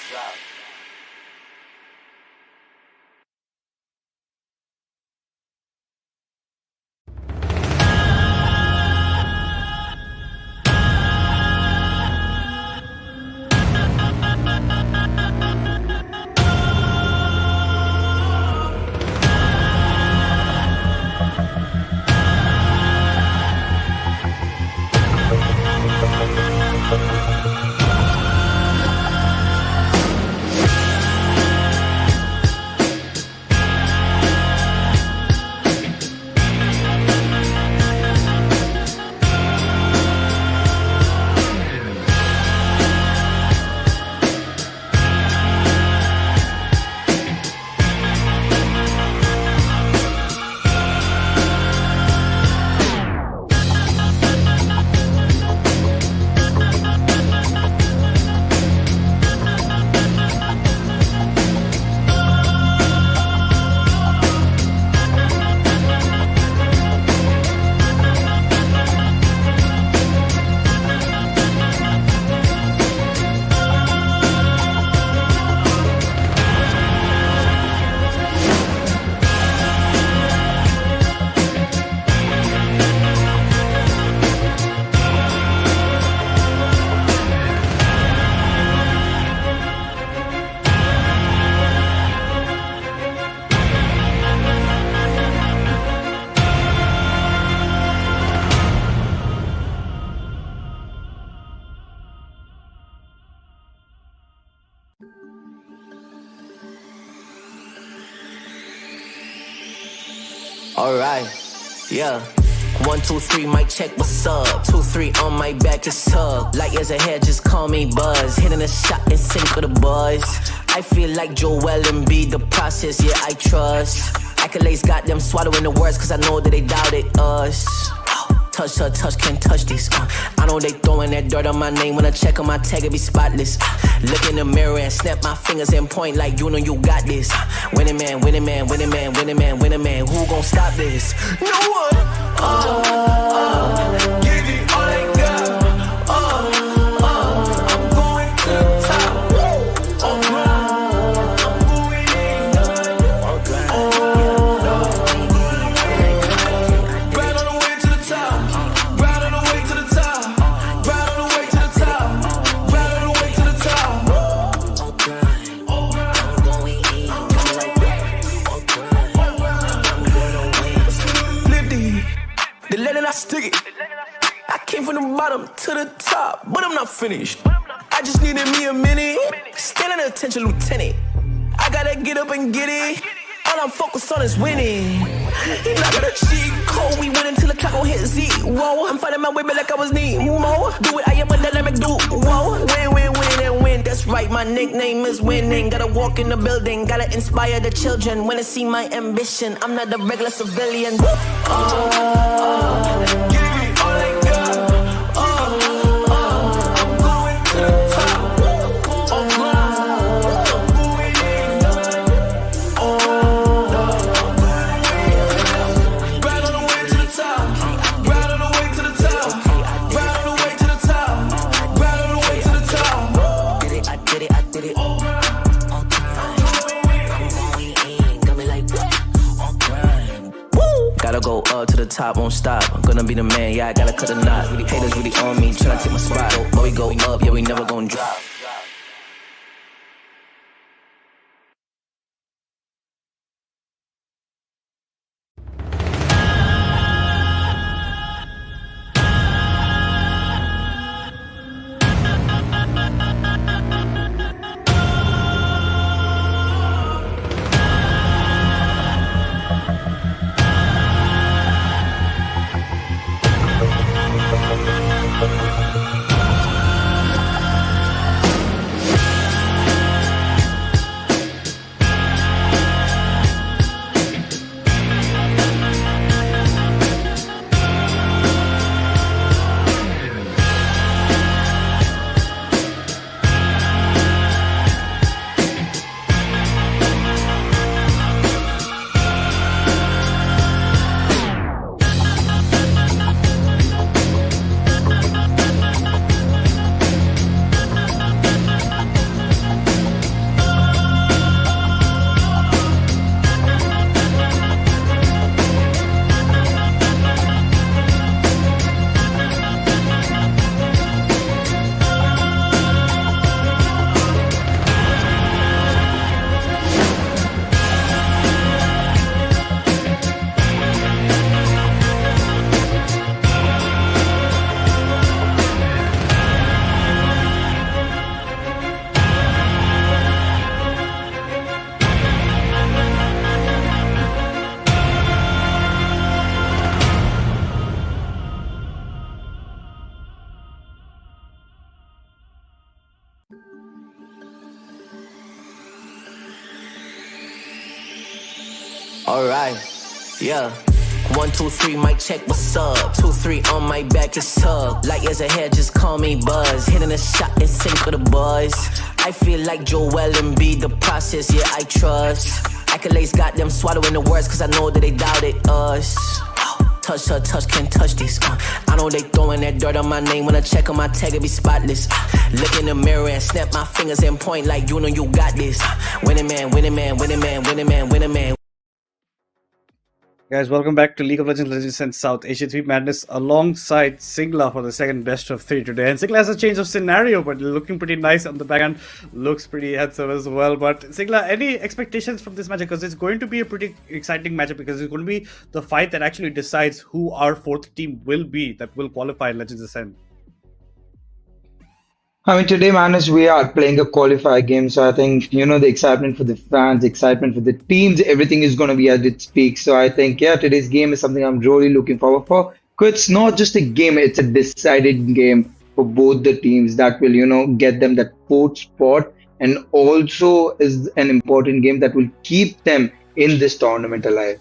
Alright, yeah. 1, 2, 3, mic check, what's up? 2, 3 on my back, it's up. Light years ahead, just call me Buzz. Hitting a shot in sync with the buzz. I feel like Joel and B, the process, yeah, I trust. Accolades got them swallowing the words, cause I know that they doubted us. Touch, touch, touch, can't touch this. I know they throwing that dirt on my name. When I check on my tag, it be spotless. Look in the mirror and snap my fingers and point like you know you got this. Winning man, winning man, winning man, winning man, winning man. Who gon' stop this? No one. Give it all I got. I'm going to the top. I'm going in. Right on the way to the top. Right on the way to the top. Right on the way to the top. Right on the way to the top. I'm going in. Flip the lead and I stick it. I came from the bottom to the top, but I'm not finished. I just needed me a minute. Standing attention, lieutenant. I gotta get up and get it. All I'm focused on is winning. He not gonna cheat code. We win until the clock gon' hit Z. Whoa, I'm fighting my way back like I was Nemo. Do it, I am a dynamic dude. Whoa, win, win, win, and win. That's right, my nickname is winning. Gotta walk in the building, gotta inspire the children. When they see my ambition, I'm not a regular civilian. Give me all I got. I'm going to the top. I'm going in. Right on the way to the top. Right on the way to the top. Right on the way to the top. Right on the way to the top. Did it, I did it, I did it. I'm going in. Got me like, on grind. Woo! Gotta go up to the top, won't stop. I'm gonna be the man, yeah, I gotta cut a knot. Haters really on me, tryna take my spot. But we go up, yeah, we never gon' drop. Alright, yeah. 1, 2, 3, mic check, what's up? 2, 3 on my back, it's up. Light years ahead, just call me Buzz. Hitting a shot in sync with the buzz. I feel like Joel and B, the process, yeah, I trust. Accolades got them swallowing the words, cause I know that they doubted us. Touch, touch, touch, can't touch this. I know they throwing that dirt on my name. When I check on my tag, it be spotless. Look in the mirror and snap my fingers and point like you know you got this. Winning man, winning man, winning man, winning man, winning man. Guys, welcome back to League of Legends Legends and South Asia 3 Madness alongside Singla for the second best of 3 today. And Singla has a change of scenario, but looking pretty nice on the back end. Looks pretty handsome as well. But Singla, any expectations from this matchup? Because it's going to be a pretty exciting matchup, because it's going to be the fight that actually decides who our fourth team will be that will qualify in Legends Ascend. I mean, today, Manus, we are playing a qualifier game, so I think, the excitement for the fans, excitement for the teams, everything is going to be at its peak. So I think, yeah, today's game is something I'm really looking forward for. Because it's not just a game, it's a decided game for both the teams that will, get them that fourth spot and also is an important game that will keep them in this tournament alive.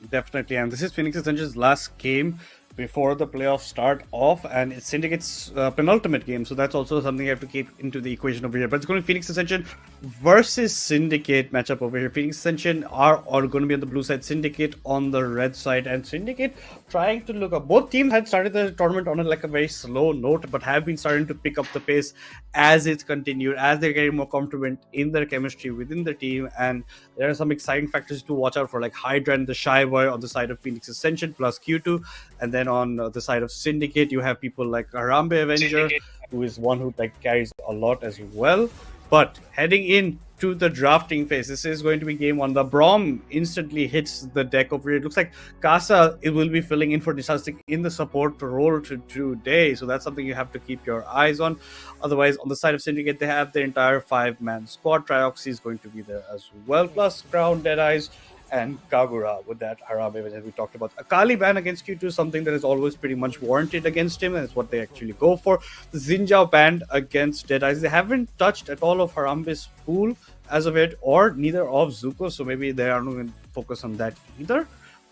Definitely, and this is Phoenix Ascension's last game before the playoffs start off, and it's Syndicate's penultimate game, so that's also something you have to keep into the equation over here. But it's going to be Phoenix Ascension versus Syndicate matchup over here. Phoenix Ascension are going to be on the blue side, Syndicate on the red side, and Syndicate trying to look up. Both teams had started the tournament on a very slow note, but have been starting to pick up the pace as it's continued, as they're getting more confident in their chemistry within the team, and there are some exciting factors to watch out for, like Hydra and the Shy Boy on the side of Phoenix Ascension plus Q2, and then on the side of Syndicate, you have people like Harambe Avenger, who is one who carries a lot as well. But heading in to the drafting phase, this is going to be game one. The Brom instantly hits the deck over here. It looks like Casa it will be filling in for Disastic in the support role today, so that's something you have to keep your eyes on. Otherwise, on the side of Syndicate, they have their entire 5-man squad. Trioxy is going to be there as well, plus Crown, Deadeyes, and Kagura with that Harabe, as we talked about. Akali ban against Q2 is something that is always pretty much warranted against him, and it's what they actually go for. The Xinjiao ban against Deadeyes, they haven't touched at all of Harambe's pool as of yet, or neither of Zuko, so maybe they are not going to focus on that either.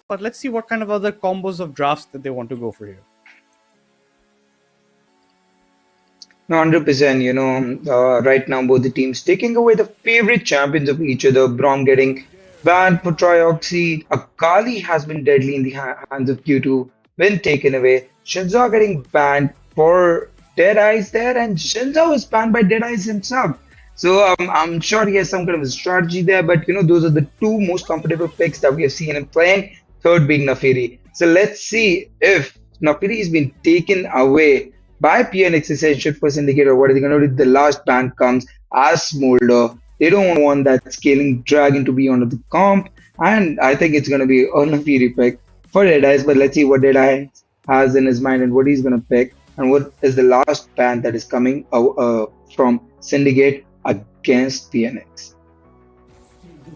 But let's see what kind of other combos of drafts that they want to go for here. No, 100%, right now both the teams taking away the favorite champions of each other. Brom getting banned for Trioxy. Akali has been deadly in the hands of Q2 when taken away. Shinzao getting banned for Deadeyes there, and Shinzao was banned by Deadeyes himself. So I'm sure he has some kind of a strategy there, but those are the two most comfortable picks that we have seen him playing. Third being Nafiri. So let's see if Nafiri has been taken away by PNX Essential for Syndicate, or what are they going to do? The last ban comes as Smolder. They don't want that scaling dragon to be on the comp, and I think it's going to be a Nafiri pick for Deadeyes. But let's see what Deadeyes has in his mind and what he's going to pick, and what is the last ban that is coming from Syndicate against PNX.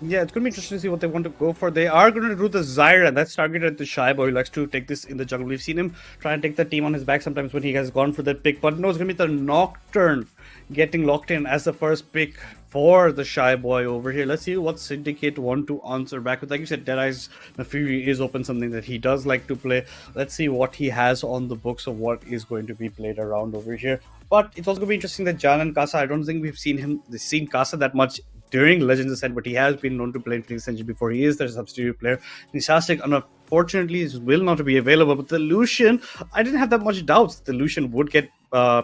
Yeah, it's going to be interesting to see what they want to go for. They are going to do the Zyra. That's targeted at the Shy Boy, who likes to take this in the jungle. We've seen him try and take the team on his back sometimes when he has gone for that pick. But no, it's going to be the Nocturne getting locked in as the first pick for the Shy Boy over here. Let's see what Syndicate want to answer back with. Like you said, Deadeyes Nafiri is open, something that he does like to play. Let's see what he has on the books of what is going to be played around over here. But it's also going to be interesting that Jan and Casa, I don't think we've seen Casa that much during Legends Ascent, but he has been known to play in Phoenix Ascension before. He is their substitute player. Nisastic, unfortunately, will not be available, but the Lucian, I didn't have that much doubts the Lucian would get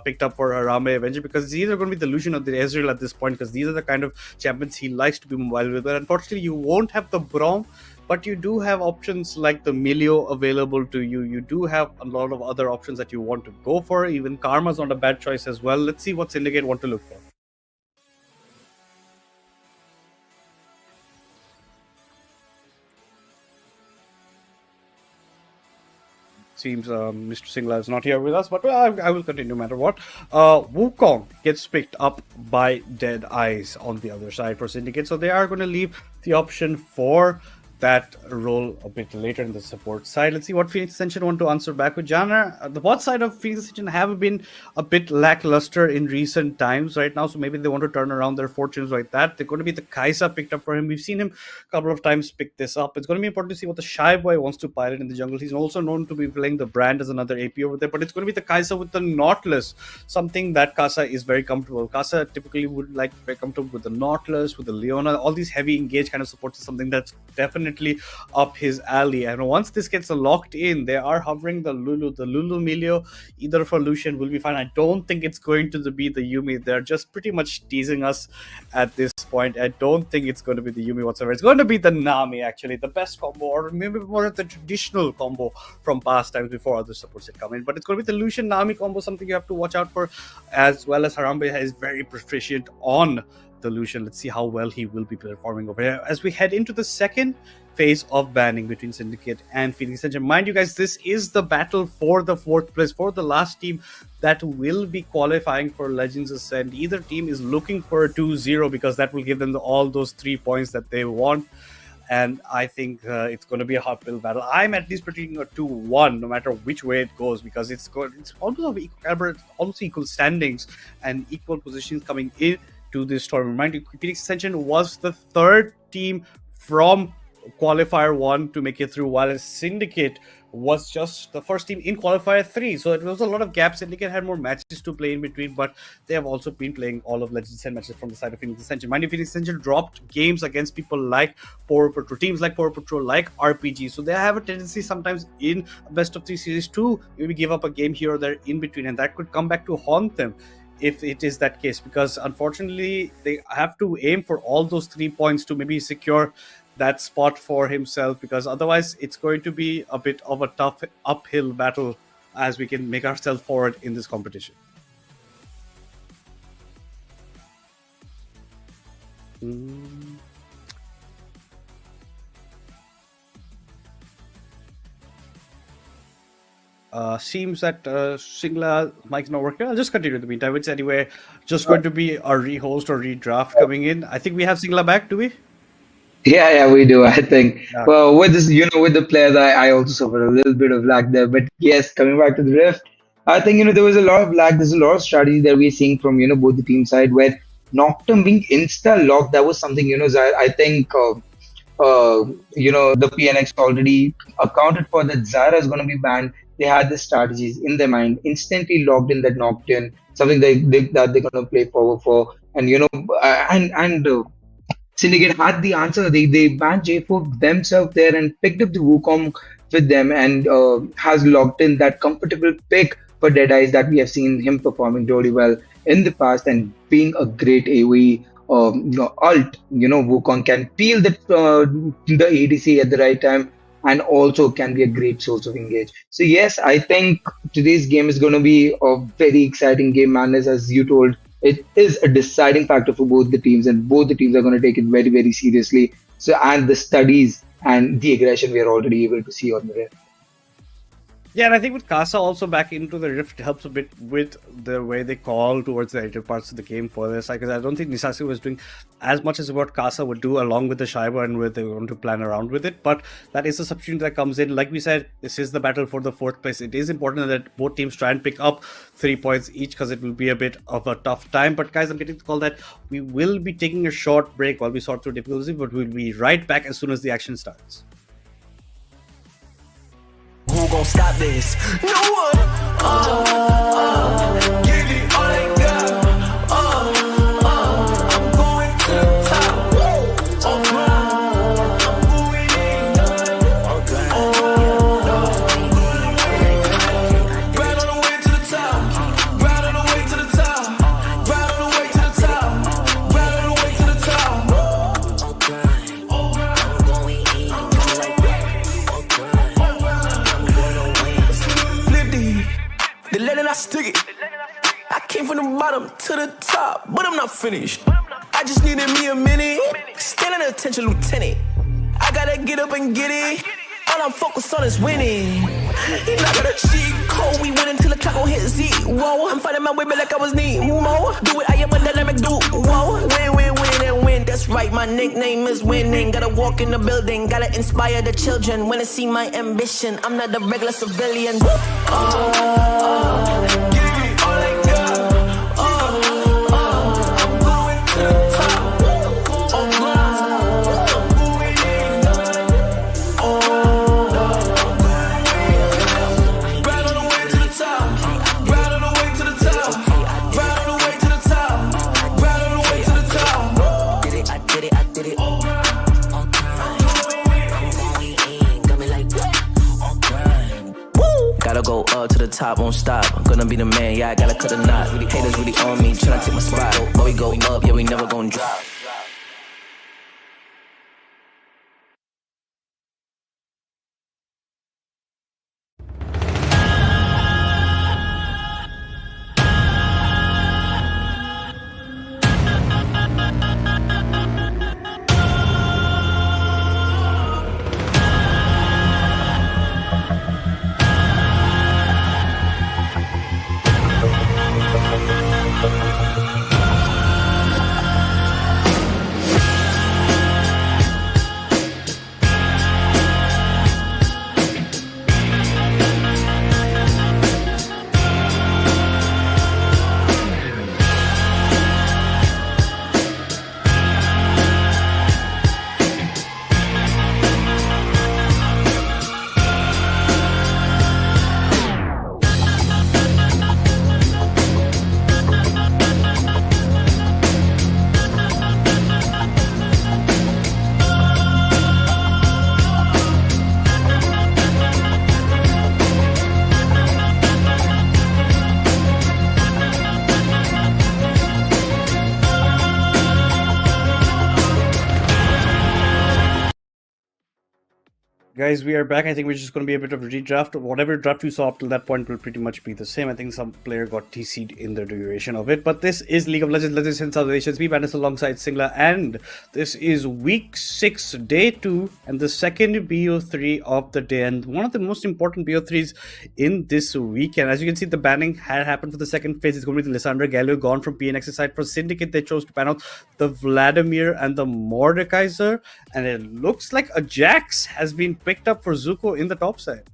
picked up for Arame Avenger, because it's either going to be the Lucian or the Ezreal at this point, because these are the kind of champions he likes to be mobile with. But unfortunately, you won't have the Braum, but you do have options like the Milio available to you. You do have a lot of other options that you want to go for. Even Karma's not a bad choice as well. Let's see what Syndicate want to look for. Seems Mr. Singla is not here with us, but I will continue no matter what. Wukong gets picked up by Deadeyes on the other side for Syndicate, so they are going to leave the option for that role a bit later in the support side. Let's see what Phoenix Ascension want to answer back with. Jana, the bot side of Phoenix Ascension have been a bit lackluster in recent times right now, so maybe they want to turn around their fortunes like that. They're going to be the Kaisa picked up for him. We've seen him a couple of times pick this up. It's going to be important to see what the Shy Boy wants to pilot in the jungle. He's also known to be playing the Brand as another AP over there, but it's going to be the Kaisa with the Nautilus, something that Casa is very comfortable. Casa typically would like very comfortable with the Nautilus, with the Leona. All these heavy engage kind of supports is something that's definitely up his alley. And once this gets locked in, they are hovering the Lulu Milio, either for Lucian will be fine. I don't think it's going to be the Yuumi. They're just pretty much teasing us at this point. I don't think it's going to be the Yuumi whatsoever. It's going to be the Nami, actually, the best combo, or maybe more of the traditional combo from past times before other supports had come in. But it's going to be the Lucian Nami combo, something you have to watch out for, as well as Harambe is very proficient on delusion. Let's see how well he will be performing over here as we head into the second phase of banning between Syndicate and Phoenix Engine. Mind you guys, this is the battle for the 4th place, for the last team that will be qualifying for Legends Ascent. Either team is looking for a 2-0 because that will give them all those 3 points that they want. And I think it's going to be a hard pill battle. I'm at least predicting a 2-1, no matter which way it goes, because it's almost of equal caliber, almost equal standings and equal positions coming into this tournament. Mind you, Phoenix Ascension was the 3rd team from qualifier 1 to make it through, while Syndicate was just the first team in qualifier 3. So it was a lot of gaps. Syndicate had more matches to play in between, but they have also been playing all of Legends and matches from the side of Phoenix Ascension. Mind you, Phoenix Ascension dropped games against people like Poro Patrol, teams like Poro Patrol, like RPG. So they have a tendency sometimes in a best of 3 series to maybe give up a game here or there in between, and that could come back to haunt them if it is that case, because unfortunately they have to aim for all those 3 points to maybe secure that spot for himself, because otherwise it's going to be a bit of a tough uphill battle as we can make ourselves forward in this competition. Seems that Singla mic's not working. I'll just continue in the meantime. It's anyway just going to be a rehost or redraft coming in. I think we have Singla back, do we? Yeah, we do. I think. Well, with this, with the players, I also suffered a little bit of lag there. But yes, coming back to the Rift, I think there was a lot of lag. There's a lot of strategy that we're seeing from both the team side, where Nocturne being insta locked. That was something I think the PNX already accounted for that Zyra is going to be banned. They had the strategies in their mind, instantly logged in that Nocturne, something that they're going to play forward for, and Syndicate had the answer. They banned J4 themselves there and picked up the Wukong with them, and has locked in that comfortable pick for Deadeyes that we have seen him performing really well in the past, and being a great AoE ult. Wukong can peel the ADC at the right time, and also can be a great source of engage. So yes, I think today's game is going to be a very exciting game, Madness, as you told. It is a deciding factor for both the teams, and both the teams are going to take it very, very seriously. So, and the studies and the aggression we are already able to see on the Rift. Yeah, and I think with Casa also back into the Rift helps a bit with the way they call towards the later parts of the game for this. Because I don't think Nisasi was doing as much as what Casa would do along with the Shiva and where they want to plan around with it. But that is a substitute that comes in. Like we said, this is the battle for the 4th place. It is important that both teams try and pick up 3 points each, because it will be a bit of a tough time. But guys, I'm getting the call that we will be taking a short break while we sort through difficulty, but we'll be right back as soon as the action starts. Who gon' stop this? No one. Give it all I got. I'm going to the top. I'm going in. Right on the way to the top. Right on the way to the top. Right on the way to the top. Right on the way to the top. I'm going in. The letter I stick it. I came from the bottom to the top, but I'm not finished. I just needed me a minute. Standing attention, lieutenant. I gotta get up and get it. All I'm focused on is winning. And I got a cheat code. We win until the clock gon' hit Z. Whoa, I'm fighting my way back like I was Nemo. Do it, I am a dynamic dude. Whoa, win and win. That's right, my nickname is winning. Gotta walk in the building, gotta inspire the children. When they see my ambition, I'm not a regular civilian. Gotta go up to the top, won't stop. I'm gonna be the man, yeah, I gotta cut a knot. Really haters really on me, tryna take my spot. But we go up, yeah, we never gon' drop. Guys, we are back. I think we're just going to be a bit of a redraft. Whatever draft you saw up till that point will pretty much be the same. I think some player got TC'd in the duration of it. But this is League of Legends, Legends in South Asia. We Madness alongside Singla. And this is week 6, day 2, and the second BO3 of the day. And one of the most important BO3s in this weekend. As you can see, the banning had happened for the second phase. It's going to be the Lissandra Gallo gone from PNX's side. For Syndicate, they chose to ban out the Vladimir and the Mordekaiser. And it looks like a Jax has been picked up for Zuko in the top side.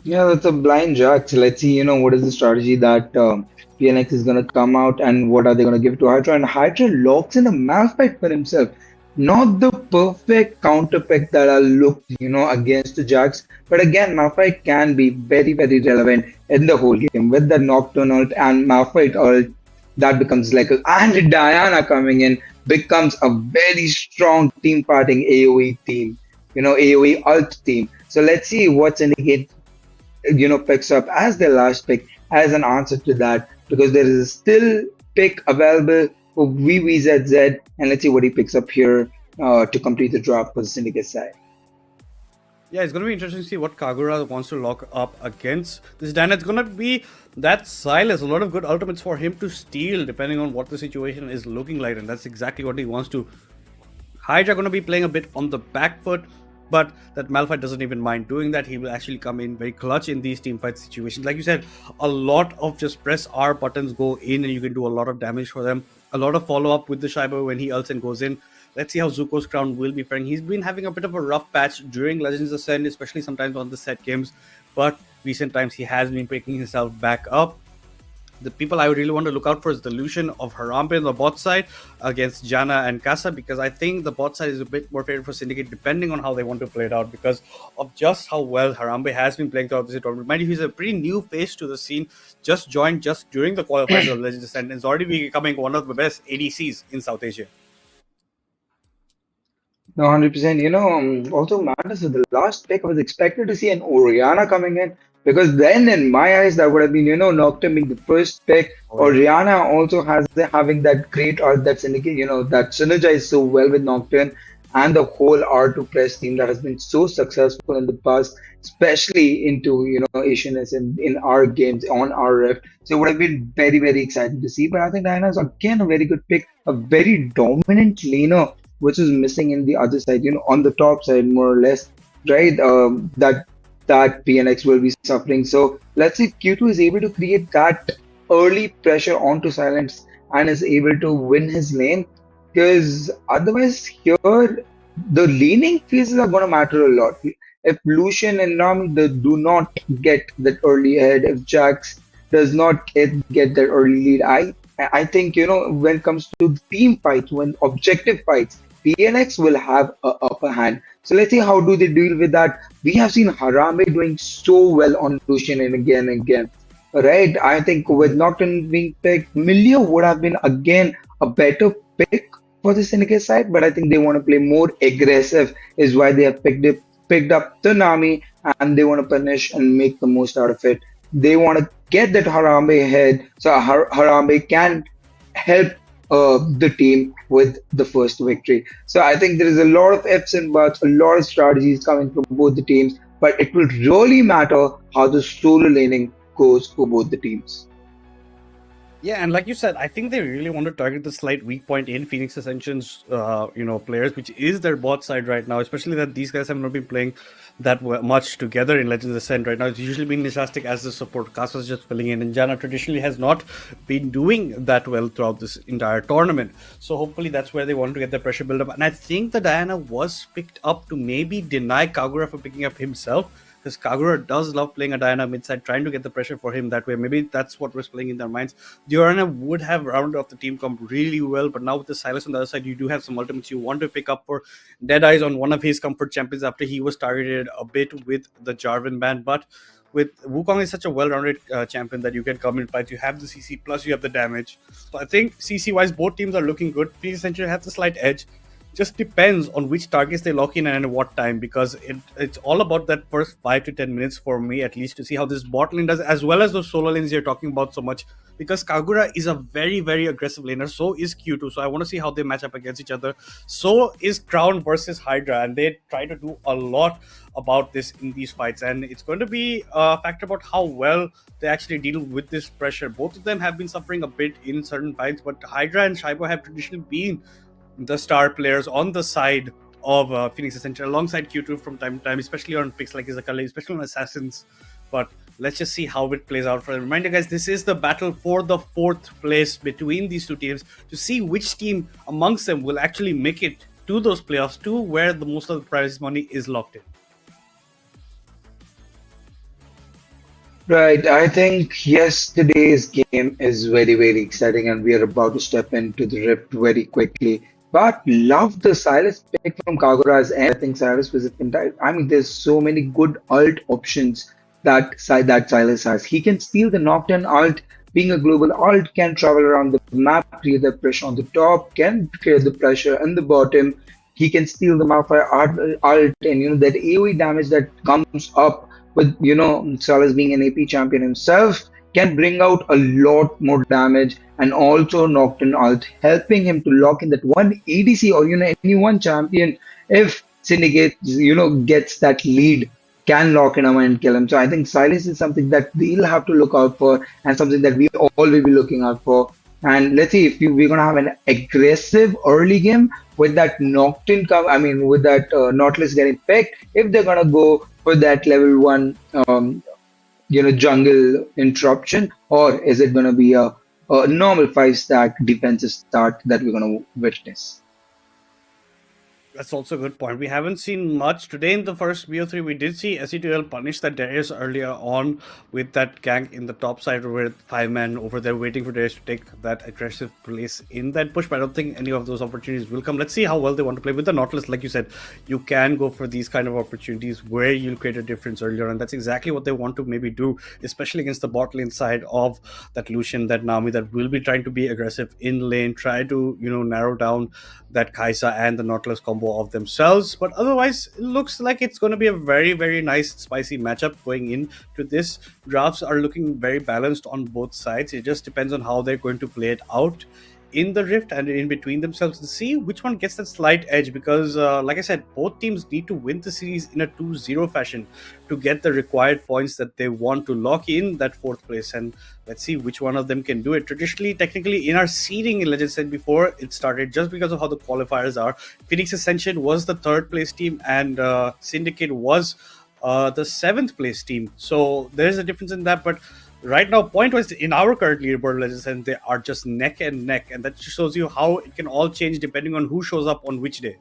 Yeah, that's a blind Jax. Let's see, what is the strategy that PNX is going to come out and what are they going to give to Hydra? And Hydra locks in a Malphite for himself. Not the perfect counter pick that I looked, against the Jax. But again, Malphite can be very, very relevant in the whole game. With the Nocturne ult and Malphite ult, that becomes like and Diana coming in becomes a very strong team fighting AoE team, AoE ult team. So let's see what Syndicate, picks up as their last pick as an answer to that, because there is a still pick available for VVZZ, and let's see what he picks up here to complete the draft for the Syndicate side. Yeah, it's going to be interesting to see what Kagura wants to lock up against this Diana. It's going to be that Silas. A lot of good ultimates for him to steal, depending on what the situation is looking like. And that's exactly what he wants to. Hydra going to be playing a bit on the back foot, but that Malphite doesn't even mind doing that. He will actually come in very clutch in these teamfight situations. Like you said, a lot of just press R buttons go in and you can do a lot of damage for them. A lot of follow-up with the Shiber when he ults and goes in. Let's see how Zuko's crown will be faring. He's been having a bit of a rough patch during Legends Ascend, especially sometimes on the set games. But recent times he has been picking himself back up. The people I really want to look out for is the Lucian of Harambe on the bot side against Janna and Kasa, because I think the bot side is a bit more favorable for Syndicate depending on how they want to play it out, because of just how well Harambe has been playing throughout this tournament. Mind you, he's a pretty new face to the scene, just joined just during the qualifiers of Legends Ascend, and is already becoming one of the best ADCs in South Asia. No, 100%. Also matters that the last pick I was expected to see an Oriana coming in, because then in my eyes that would have been, Nocturne being the first pick. Oriana also has having that great art that Syndicate, that synergizes so well with Nocturne and the whole R2 press team that has been so successful in the past, especially into, Asianness in our games on our Rift. So it would have been very, very exciting to see. But I think Diana is again a very good pick, a very dominant laner, which is missing in the other side, on the top side, more or less, right? That PNX will be suffering. So let's see if Q2 is able to create that early pressure onto Silence and is able to win his lane, because otherwise here the laning phases are going to matter a lot. If Lucian and Ram do not get that early ahead, if Jax does not get that early lead, I think, when it comes to team fights, when objective fights, PNX will have an upper hand. So let's see how do they deal with that. We have seen Harambe doing so well on Lucian and again. Right? I think with Nocturne being picked, Milio would have been again a better pick for the Syndicate side, but I think they want to play more aggressive, is why they have picked up the Nami, and they want to punish and make the most out of it. They want to get that Harambe ahead, so Harambe can help the team with the first victory. So I think there is a lot of ifs and buts, a lot of strategies coming from both the teams, but it will really matter how the solo laning goes for both the teams. Yeah, and like you said, I think they really want to target the slight weak point in Phoenix Ascension's, players, which is their bot side right now, especially that these guys have not been playing that much together in Legends Ascent right now. It's usually been Nisastic as the support. Kasa's just filling in, and Janna traditionally has not been doing that well throughout this entire tournament. So hopefully that's where they want to get the pressure build up. And I think the Diana was picked up to maybe deny Kagura for picking up himself, because Kagura does love playing a Diana mid-side, trying to get the pressure for him that way. Maybe that's what was playing in their minds. Diorana would have rounded off the team comp really well, but now with the Silas on the other side, you do have some ultimates you want to pick up for Deadeyes on one of his comfort champions after he was targeted a bit with the Jarvan ban. But with Wukong is such a well-rounded champion that you can come in fight. You have the CC, plus you have the damage. So I think CC-wise, both teams are looking good. Phoenix Ascension has the slight edge. just depends on which targets they lock in and at what time, because it's all about that first 5 to 10 minutes for me at least, to see how this bot lane does, as well as those solo lanes you're talking about so much, because Kagura is a very, very aggressive laner. So is Q2. So I want to see how they match up against each other. So is Crown versus Hydra, and they try to do a lot about this in these fights. And it's going to be a factor about how well they actually deal with this pressure. Both of them have been suffering a bit in certain fights, but Hydra and Shaibo have traditionally been the star players on the side of Phoenix Ascension alongside Q2 from time to time, especially on picks like Izakale, especially on Assassins. But let's just see how it plays out. For a reminder, guys, this is the battle for the 4th place between these two teams, to see which team amongst them will actually make it to those playoffs, to where the most of the prize money is locked in. Right. I think yesterday's game is very, very exciting, and we are about to step into the rift very quickly. But love the Silas pick from Kagura's end. I think Silas was a fantastic. I mean, there's so many good ult options that Silas has. He can steal the knockdown ult. Being a global ult, can travel around the map, create the pressure on the top, can create the pressure in the bottom. He can steal the Malphite ult, and that AoE damage that comes up with Salas being an AP champion himself, can bring out a lot more damage, and also Nocturne ult helping him to lock in that one ADC, or any one champion. If Syndicate gets that lead, can lock in him and kill him. So I think Silas is something that we'll have to look out for, and something that we all will be looking out for. And let's see if we're gonna have an aggressive early game with that Nocturne with that Nautilus getting picked. If they're gonna go for that level 1 jungle interruption, or is it gonna be a normal 5-stack defensive start that we're gonna witness? That's also a good point. We haven't seen much today in the first BO3. We did see S8UL punish that Darius earlier on with that gank in the top side with 5-man over there waiting for Darius to take that aggressive place in that push. But I don't think any of those opportunities will come. Let's see how well they want to play with the Nautilus. Like you said, you can go for these kind of opportunities where you'll create a difference earlier, and that's exactly what they want to maybe do, especially against the bot lane side of that Lucian, that Nami, that will be trying to be aggressive in lane, try to narrow down that Kaisa and the Nautilus combo of themselves. But otherwise, it looks like it's going to be a very, very nice spicy matchup going into this. Drafts are looking very balanced on both sides. It just depends on how they're going to play it out in the rift and in between themselves, to see which one gets that slight edge, because like I said, both teams need to win the series in a 2-0 fashion to get the required points that they want to lock in that 4th place. And let's see which one of them can do it. Traditionally, technically, in our seeding in Legends End before it started, just because of how the qualifiers are, Phoenix Ascension was the 3rd place team, and Syndicate was the 7th place team. So there's a difference in that. But right now, point-wise, in our current leaderboard Legends, and they are just neck and neck, and that just shows you how it can all change depending on who shows up on which day.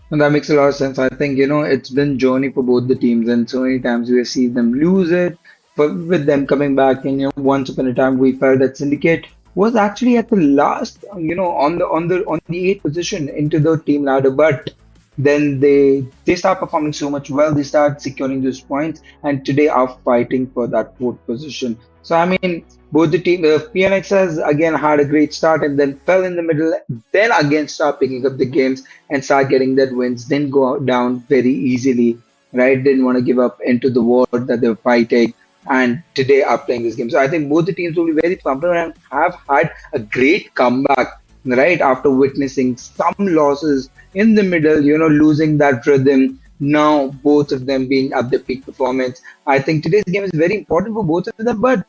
And that makes a lot of sense. I think it's been journey for both the teams, and so many times we have seen them lose it, but with them coming back. And once upon a time we felt that Syndicate was actually at the last, on the 8th position into the team ladder, but then they start performing so much well, they start securing those points, and today are fighting for that 4th position. So I mean, both the team, PNX has again had a great start and then fell in the middle, then again start picking up the games and start getting that wins, then go down very easily, right? Didn't want to give up into the war that they're fighting, and today are playing this game. So I think both the teams will be very confident and have had a great comeback, right? After witnessing some losses in the middle, losing that rhythm. Now both of them being at the peak performance. I think today's game is very important for both of them, but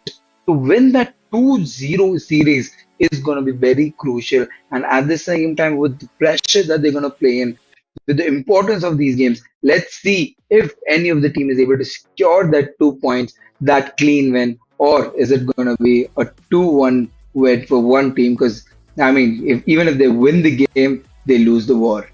to win that 2-0 series is going to be very crucial. And at the same time, with the pressure that they're going to play in, with the importance of these games, let's see if any of the team is able to secure that 2 points, that clean win, or is it going to be a 2-1 win for one team? Because I mean, even if they win the game, they lose the war.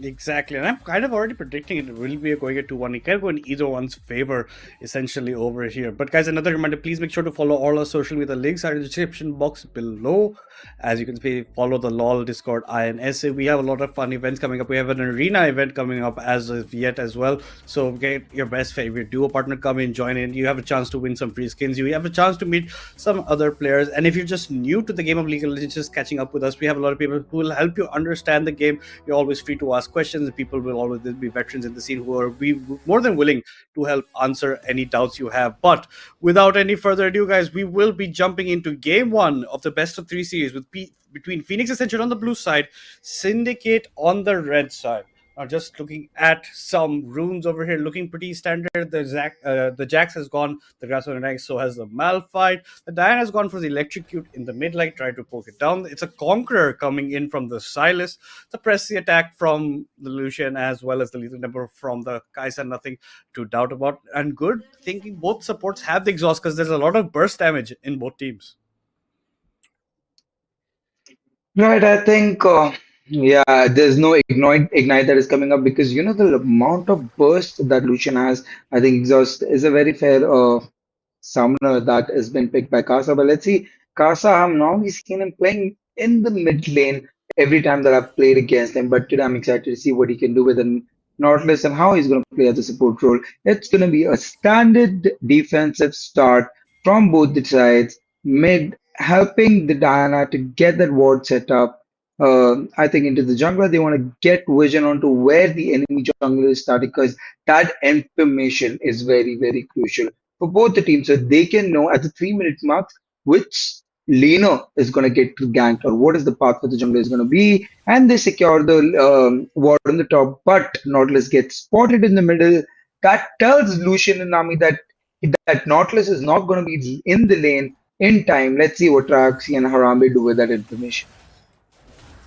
Exactly, and I'm kind of already predicting it will be going at 2-1. It can go in either one's favor, essentially, over here. But guys, another reminder, please make sure to follow all our social media links are in the description box below. As you can see, follow the LOL, Discord, INSA. We have a lot of fun events coming up. We have an arena event coming up as of yet as well. So get your best favorite duo partner, come in, join in. You have a chance to win some free skins. You have a chance to meet some other players. And if you're just new to the game of League of Legends, just catching up with us, we have a lot of people who will help you understand the game. You're always free to ask questions. People will always be veterans in the scene who are be more than willing to help answer any doubts you have. But without any further ado, guys, we will be jumping into game one of the best of three series with between PNX Ascension on the blue side, Syndicate on the red side. Now, just looking at some runes over here, looking pretty standard. The Jax has gone the Grass on the so has the Malphite. The Diana has gone for the Electrocute in the mid lane, try to poke it down. It's a Conqueror coming in from the Sylas. The press the attack from the Lucian as well as the lethal number from the Kai'Sa, nothing to doubt about. And good thinking both supports have the exhaust because there's a lot of burst damage in both teams. Right, I think, yeah, there's no ignite that is coming up because the amount of burst that Lucian has. I think exhaust is a very fair summoner that has been picked by Casa. But let's see, Casa, I've normally seen him playing in the mid lane every time that I've played against him. But today I'm excited to see what he can do with an Nautilus and how he's going to play as a support role. It's going to be a standard defensive start from both the sides, mid helping the Diana to get that ward set up. I think into the jungler, they want to get vision onto where the enemy jungler is starting because that information is very, very crucial for both the teams so they can know at the 3 minute mark which laner is going to get ganked or what is the path for the jungler is going to be, and they secure the ward on the top. But Nautilus gets spotted in the middle. That tells Lucian and Nami that Nautilus is not going to be in the lane in time. Let's see what Traxi and Harambe do with that information.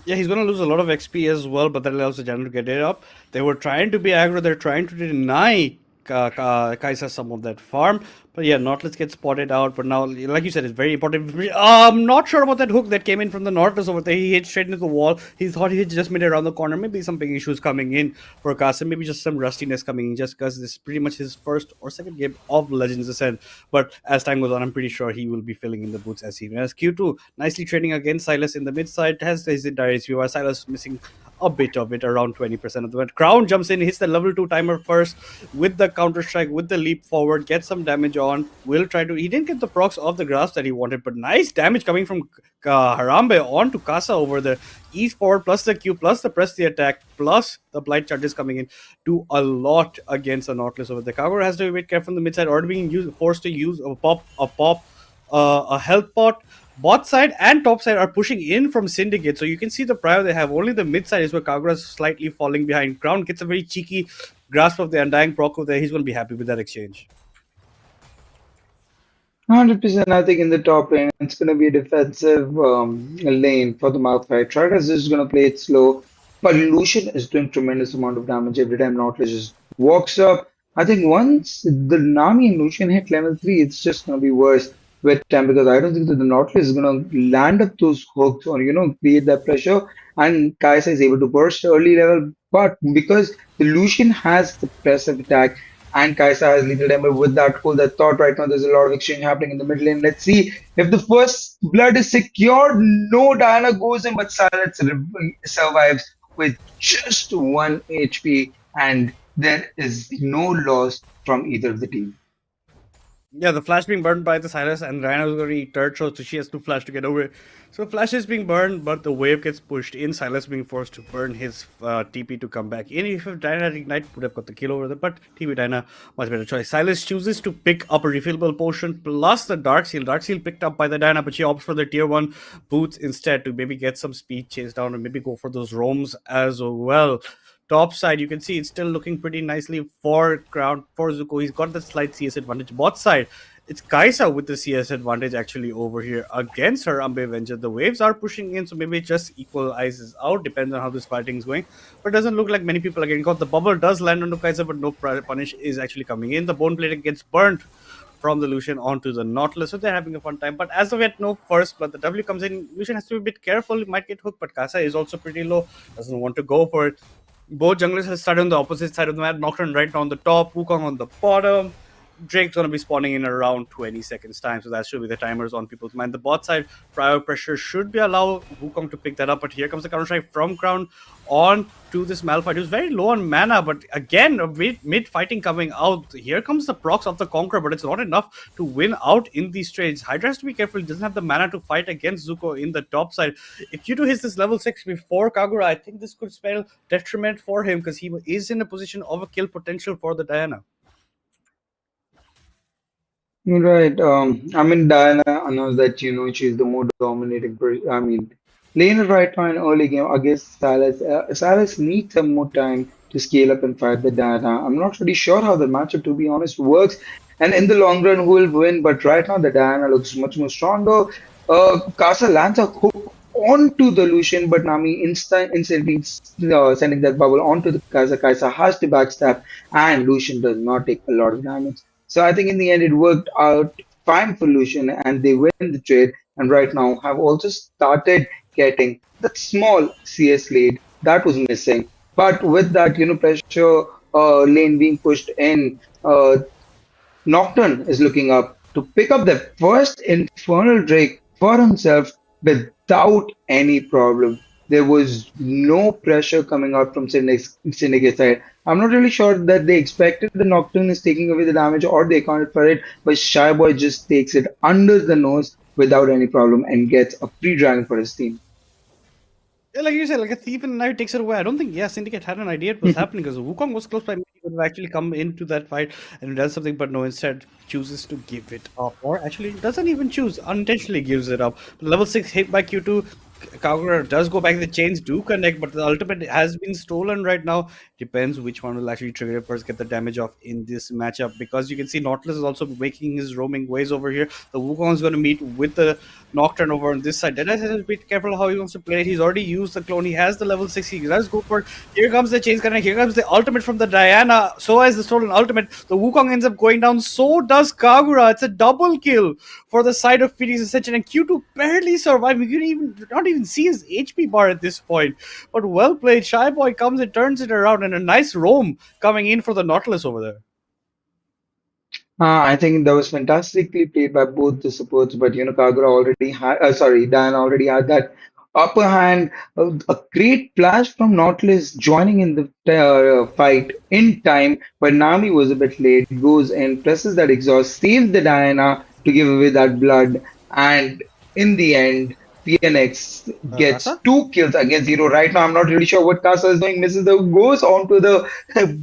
Yeah, he's going to lose a lot of XP as well, but that allows the Jana to get it up. They were trying to be aggro, they're trying to deny Kai'Sa some of that farm. But yeah, Nautilus gets spotted out. But now, like you said, it's very important. I'm not sure about that hook that came in from the Nautilus over there. He hit straight into the wall. He thought he just made it around the corner. Maybe some big issues coming in for Kai'Sa. Maybe just some rustiness coming in just because this is pretty much his first or second game of Legends Ascent. But as time goes on, I'm pretty sure he will be filling in the boots as he has. Q2 nicely trading against Sylas in the mid side. Has his entire HP. Sylas missing a bit of it, around 20% of the wet. Crown jumps in, hits the level 2 timer first with the counter strike, with the leap forward, gets some damage on. Will try to. He didn't get the procs of the grasp that he wanted, but nice damage coming from Harambe on to Casa over the east forward, plus the Q, plus the press the attack, plus the blight charges coming in. Do a lot against the Nautilus over the Kagura has to be a bit careful from the mid side, or being forced to use a health pot. Bot side and top side are pushing in from Syndicate, so you can see the prior they have. Only the mid side is where Kagura is slightly falling behind. Crown gets a very cheeky grasp of the Undying proc over there. He's going to be happy with that exchange. 100%, I think in the top lane, it's going to be a defensive lane for the Malphite. Travis is going to play it slow, but Lucian is doing tremendous amount of damage every time Nautilus just walks up. I think once the Nami and Lucian hit level 3, it's just going to be worse with time because I don't think that the Nautilus is going to land up those hooks or, create that pressure. And Kai'Sa is able to burst early level, but because the Lucian has the pressive attack, and Kai'Sa has lethal damage with that hold that thought right now. There's a lot of exchange happening in the mid lane. Let's see if the first blood is secured. No, Diana goes in, but Silence survives with just 1 HP, and there is no loss from either of the team. Yeah, the flash being burned by the Sylas, and Rhino is going to eat third, so she has to flash to get away. So flash is being burned, but the wave gets pushed in. Sylas being forced to burn his TP to come back in. If Diana had Ignite, would have got the kill over there, but TP Diana, much better choice. Sylas chooses to pick up a refillable potion plus the Dark Seal. Dark Seal picked up by the Diana, but she opts for the tier 1 boots instead to maybe get some speed chase down and maybe go for those roams as well. Top side, you can see it's still looking pretty nicely for Crown, for Zuko. He's got the slight CS advantage. Bot side, it's Kai'Sa with the CS advantage actually over here against her Harambe Avenger. The waves are pushing in, so maybe it just equalizes out. Depends on how this fighting is going. But it doesn't look like many people are getting caught. The bubble does land on Kai'Sa, but no punish is actually coming in. The bone plating gets burnt from the Lucian onto the Nautilus, so they're having a fun time. But as of yet, no first blood. The W comes in. Lucian has to be a bit careful. He might get hooked, but Kai'Sa is also pretty low. Doesn't want to go for it. Both junglers have started on the opposite side of the map. Nocturne right now on the top, Wukong on the bottom. Drake's gonna be spawning in around 20 seconds time, so that should be the timers on people's mind. The bot side prior pressure should be allow Wukong to pick that up, but here comes the counter strike from ground on to this Malphite, who's very low on mana, but again a mid fighting coming out. Here comes the procs of the Conqueror, but it's not enough to win out in these trades. Hydra has to be careful; he doesn't have the mana to fight against Zuko in the top side. If Q2 hits this level 6 before Kagura, I think this could spell detriment for him because he is in a position of a kill potential for the Diana. Right. I mean, Diana announced that she's the more dominating. Laner right now in early game against Silas. Silas needs some more time to scale up and fight with Diana. I'm not really sure how the matchup, to be honest, works, and in the long run, who will win. But right now, the Diana looks much more stronger. Casa lands a hook onto the Lucian, but Nami instantly sending that bubble onto the Kai'Sa. Kai'Sa has to backstab, and Lucian does not take a lot of damage. So I think in the end it worked out fine for Lucian and they win the trade and right now have also started getting that small CS lead that was missing. But with that, pressure lane being pushed in, Nocturne is looking up to pick up the first Infernal Drake for himself without any problem. There was no pressure coming out from Syndicate side. I'm not really sure that they expected the Nocturne is taking away the damage or they accounted for it, but Shy Boy just takes it under the nose without any problem and gets a free dragon for his team. Yeah, like you said, like a thief in the night takes it away. I don't think, Syndicate had an idea it was happening because Wukong was close by. He could have actually come into that fight and done something, but no, instead chooses to give it up. Or actually doesn't even choose, unintentionally gives it up. Level 6 hit by Q2. Kagura does go back, the chains do connect, but the ultimate has been stolen right now. Depends which one will actually trigger it first, get the damage off in this matchup. Because you can see Nautilus is also making his roaming ways over here. The Wukong is going to meet with the Nocturne over on this side. Deadeye has to be careful how he wants to play it. He's already used the clone. He has the level 6. He does go for it. Here comes the chains connect. Here comes the ultimate from the Diana. So has the stolen ultimate. The Wukong ends up going down. So does Kagura. It's a double kill for the side of PNX Ascension. And Q2 barely survived. You can not even see his HP bar at this point. But well played. Shy Boy comes and turns it around. And a nice roam coming in for the Nautilus over there. I think that was fantastically played by both the supports, but Kagura already had, Dan already had that upper hand. A great flash from Nautilus joining in the fight in time, but Nami was a bit late. Goes in, presses that exhaust, saves the Diana to give away that blood, and in the end, PNX gets Kasa? 2 kills against 0. Right now, I'm not really sure what Casa is doing. Misses the goes onto the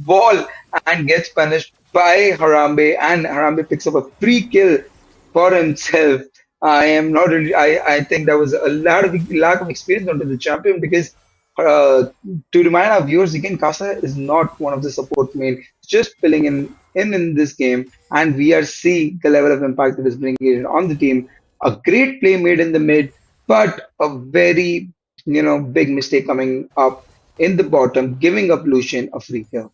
wall and gets punished by Harambe, and Harambe picks up a free kill for himself. I am not really. I think that was a lot of lack of experience onto the champion because to remind our viewers again, Casa is not one of the support main. It's just filling in this game, and we are seeing the level of impact that is bringing on the team. A great play made in the mid, but a very big mistake coming up in the bottom, giving up Lucian a free kill.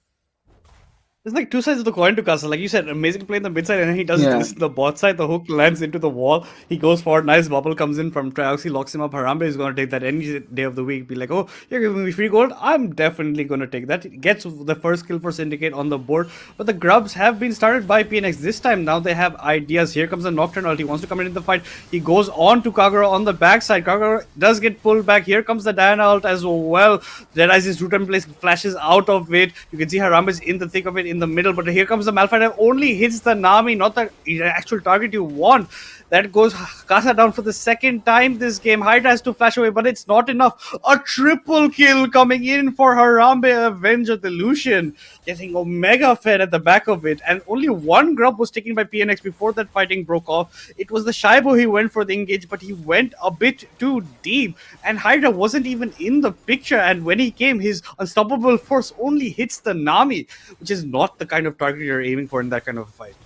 It's like two sides of the coin to Castle. Like you said, amazing play in the mid side, and then he does Yeah. this in the bot side. The hook lands into the wall. He goes forward. Nice bubble comes in from Trioxy, locks him up. Harambe is going to take that any day of the week. Be like, oh, you're giving me free gold. I'm definitely going to take that. He gets the first kill for Syndicate on the board. But the grubs have been started by PNX. This time now they have ideas. Here comes the Nocturne ult. He wants to come in the fight. He goes on to Kagura on the backside. Kagura does get pulled back. Here comes the Diana ult as well. Deadeye's root and place flashes out of it. You can see Harambe is in the thick of it in the middle. But here comes the Malphite, only hits the Nami, not the actual target you want. That goes Casa down for the second time this game. Hydra has to flash away, but it's not enough. A triple kill coming in for Harambe, Avenger the Lucian, getting Omega fed at the back of it. And only one grub was taken by PNX before that fighting broke off. It was the Shaibo he went for the engage, but he went a bit too deep. And Hydra wasn't even in the picture. And when he came, his unstoppable force only hits the Nami, which is not the kind of target you're aiming for in that kind of a fight.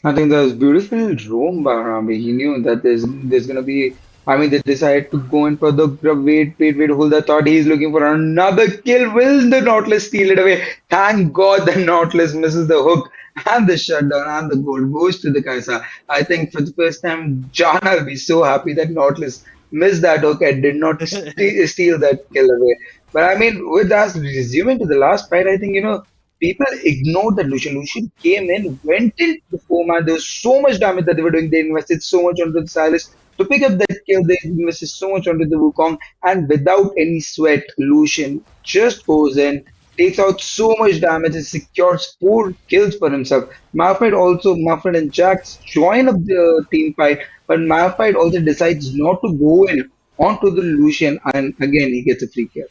I think that was beautiful roam by Harambe. He knew that there's gonna be. I mean, they decided to go in for the wait. Hold the thought. He's looking for another kill. Will the Nautilus steal it away? Thank God the Nautilus misses the hook and the shutdown and the goal goes to the Kaisa. I think for the first time, Jana will be so happy that Nautilus missed that hook and did not steal that kill away. But I mean, with us resuming to the last fight, I think, people ignored that Lucian. Lucian came in, went into the foreman. There was so much damage that they were doing. They invested so much onto the Silas. To pick up that kill, they invested so much onto the Wukong. And without any sweat, Lucian just goes in, takes out so much damage, and secures 4 kills for himself. Malphite and Jax join up the team fight, but Malphite also decides not to go in onto the Lucian, and again he gets a free kill.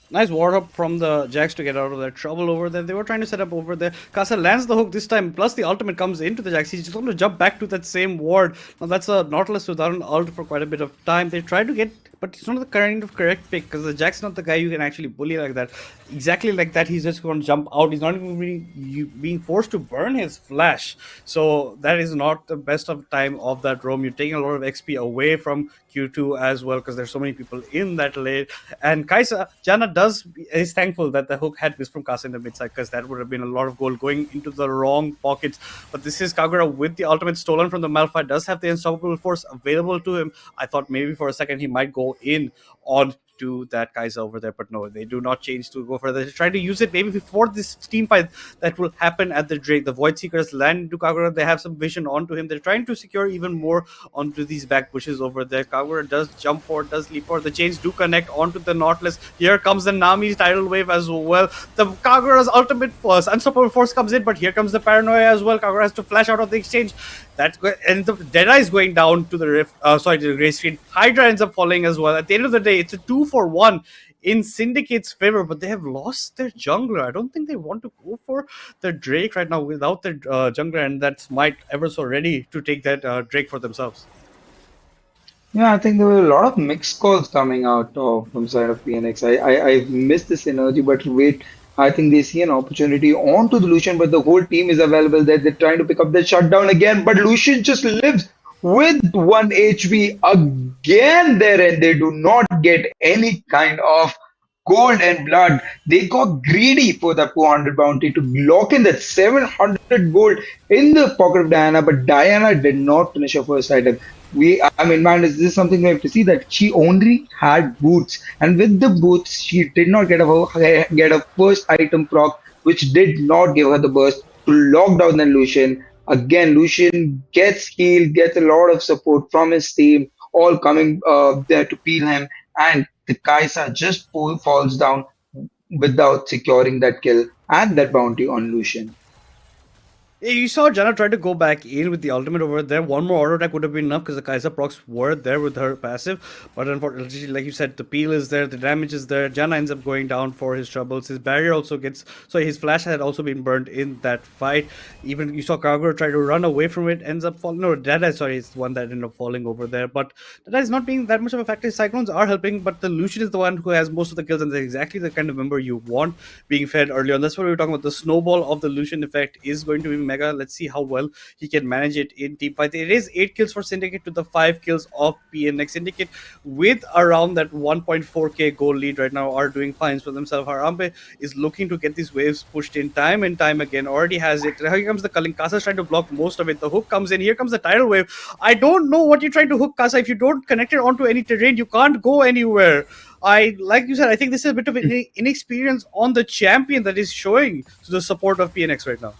Nice ward up from the Jax to get out of their trouble over there. They were trying to set up over there. Kasa lands the hook this time, plus the ultimate comes into the Jax. He's just going to jump back to that same ward. Now that's a Nautilus without an ult for quite a bit of time. They tried to get, but it's not the kind of correct pick because the Jax is not the guy you can actually bully like that. Exactly like that, he's just going to jump out. He's not even really being forced to burn his flash. So that is not the best of time of that roam. You're taking a lot of XP away from Q2 as well because there's so many people in that lane. And Kaisa, Janna is thankful that the hook had missed from Kasa in the mid side because that would have been a lot of gold going into the wrong pockets. But this is Kagura with the ultimate stolen from the Malphite, does have the unstoppable force available to him. I thought maybe for a second he might go in on to that Kaiser over there, but no, they do not change to go further. They try to use it maybe before this team fight that will happen at the Drake. The Void Seekers land into Kagura. They have some vision onto him. They're trying to secure even more onto these back bushes over there. Kagura does jump forward, does leap forward. The chains do connect onto the Nautilus. Here comes the Nami's tidal wave as well. The Kagura's ultimate force, unstoppable force comes in, but here comes the paranoia as well. Kagura has to flash out of the exchange. And the Deadeye is going down to the rift. To the gray screen. Hydra ends up falling as well. At the end of the day, it's a 2-for-1 in Syndicate's favor, but they have lost their jungler. I don't think they want to go for the Drake right now without their jungler, and that's Might ever so ready to take that Drake for themselves. Yeah, I think there were a lot of mixed calls coming out from side of PNX. I missed this energy, but wait, I think they see an opportunity onto the Lucian, but the whole team is available there. They're trying to pick up the shutdown again, but Lucian just lives with 1 HP again there, and they do not get any kind of gold and blood. They got greedy for that 400 bounty to lock in that 700 gold in the pocket of Diana, but Diana did not finish her first item. I mean, man, is this something we have to see that she only had boots, and with the boots, she did not get a first item proc, which did not give her the burst to lock down the Lucian. Again, Lucian gets healed, gets a lot of support from his team, all coming there to peel him, and the Kaisa just falls down without securing that kill and that bounty on Lucian. Yeah, you saw Janna try to go back in with the ultimate over there. One more auto attack would have been enough because the Kaiser procs were there with her passive. But unfortunately, like you said, the peel is there, the damage is there. Janna ends up going down for his troubles. His barrier also gets... So his flash had also been burned in that fight. Even you saw Kagura try to run away from it, ends up falling... No, Dada, sorry, is the one that ended up falling over there. But Dada is not being that much of a factor. Cyclones are helping, but the Lucian is the one who has most of the kills, and that's exactly the kind of member you want being fed early on. That's what we were talking about. The snowball of the Lucian effect is going to be mega. Let's see how well he can manage it in team fight. It is 8 kills for Syndicate to the 5 kills of PNX. Syndicate with around that 1.4k goal lead right now are doing fine for themselves. Harambe is looking to get these waves pushed in time and time again. Already has it. Here comes the culling. Kasa's trying to block most of it. The hook comes in. Here comes the tidal wave. I don't know what you're trying to hook, Kasa. If you don't connect it onto any terrain, you can't go anywhere. Like you said, I think this is a bit of an inexperience on the champion that is showing to the support of PNX right now.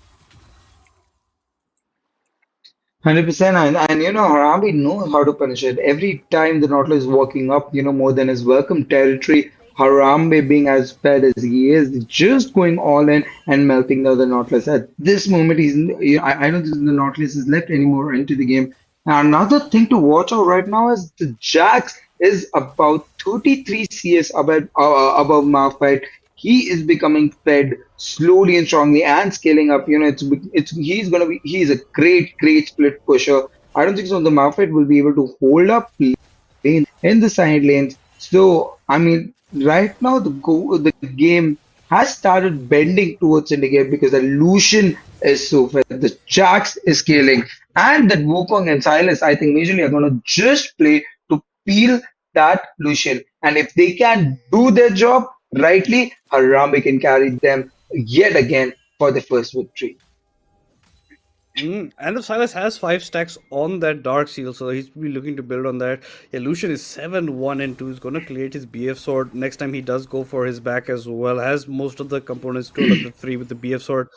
100%, and Harambe knows how to punish it. Every time the Nautilus is walking up, more than his welcome territory, Harambe being as bad as he is, just going all in and melting the other Nautilus. At this moment, I don't think the Nautilus is left anymore into the game. Now, another thing to watch out right now is the Jax is about 33 CS above Malphite. He is becoming fed slowly and strongly and scaling up. He's a great split pusher. I don't think so. The Malphite will be able to hold up lane in the side lanes. So I mean, right now the game has started bending towards Syndicate because the Lucian is so fed. The Jax is scaling, and that Wukong and Silas, I think, majorly are going to just play to peel that Lucian. And if they can do their job rightly, Harambe can carry them yet again for the first victory. And the Silas has 5 stacks on that Dark Seal, so he's be looking to build on that. Yeah, Lucian is 7-1-2. He's gonna create his BF sword next time he does go for his back as well. Has most of the components to level 3 with the BF sword,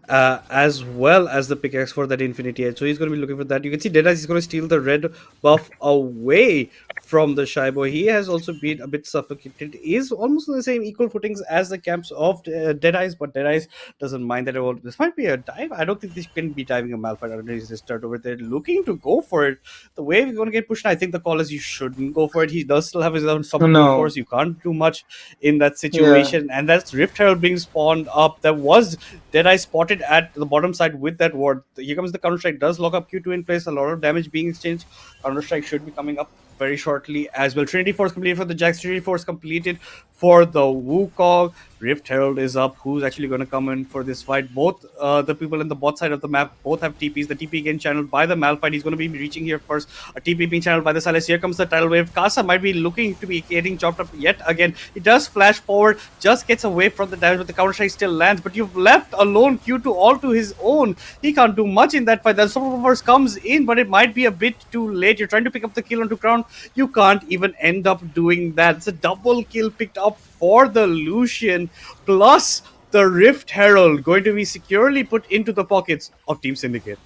as well as the pickaxe for that Infinity Edge. So he's gonna be looking for that. You can see Deadeye is gonna steal the red buff away from the Shy Boy. He has also been a bit suffocated. He is almost on the same equal footings as the camps of Deadeyes, but Deadeyes doesn't mind that at all. This might be a dive. I don't think this can be diving a Malphite underneath his start over there. Looking to go for it. The way we're going to get pushed, I think the call is you shouldn't go for it. He does still have his own sub brute No, force. You can't do much in that yeah. situation. And that's Rift Herald being spawned up. There was Deadeye spotted at the bottom side with that ward. Here comes the Counter Strike. Does lock up Q2 in place. A lot of damage being exchanged. Counter Strike should be coming up very shortly as well. Trinity Force completed for the Jax. Trinity Force completed for the Wukong. Rift Herald is up. Who's actually going to come in for this fight? Both the people in the bot side of the map both have TPs. The TP again channeled by the Malphite. He's going to be reaching here first. A TP being channeled by the Silas. Here comes the tidal wave. Kasa might be looking to be getting chopped up yet again. He does flash forward, just gets away from the damage, but the counter strike still lands. But you've left alone Q2 all to his own. He can't do much in that fight. The Super Force comes in, but it might be a bit too late. You're trying to pick up the kill onto ground. You can't even end up doing that. It's a double kill picked up for the Lucian, plus the Rift Herald going to be securely put into the pockets of Team Syndicate.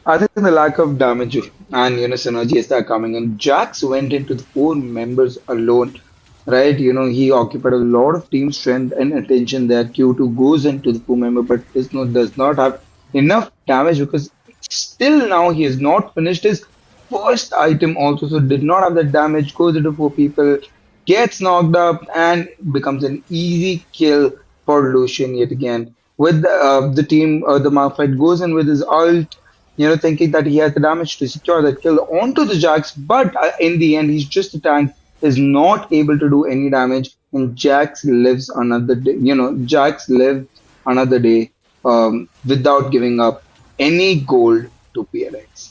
I think the lack of damage and synergies that are coming in. Jax went into the 4 members alone, right? He occupied a lot of team strength and attention there. Q2 goes into the 4 member, but does not have enough damage because still now he has not finished his first item also, so did not have that damage. Goes into 4 people, gets knocked up, and becomes an easy kill for Lucian yet again. With the team, the Malphite goes in with his ult, thinking that he has the damage to secure that kill onto the Jax, but in the end, he's just a tank, is not able to do any damage, and Jax lives another day. Jax lives another day without giving up any gold to PNX.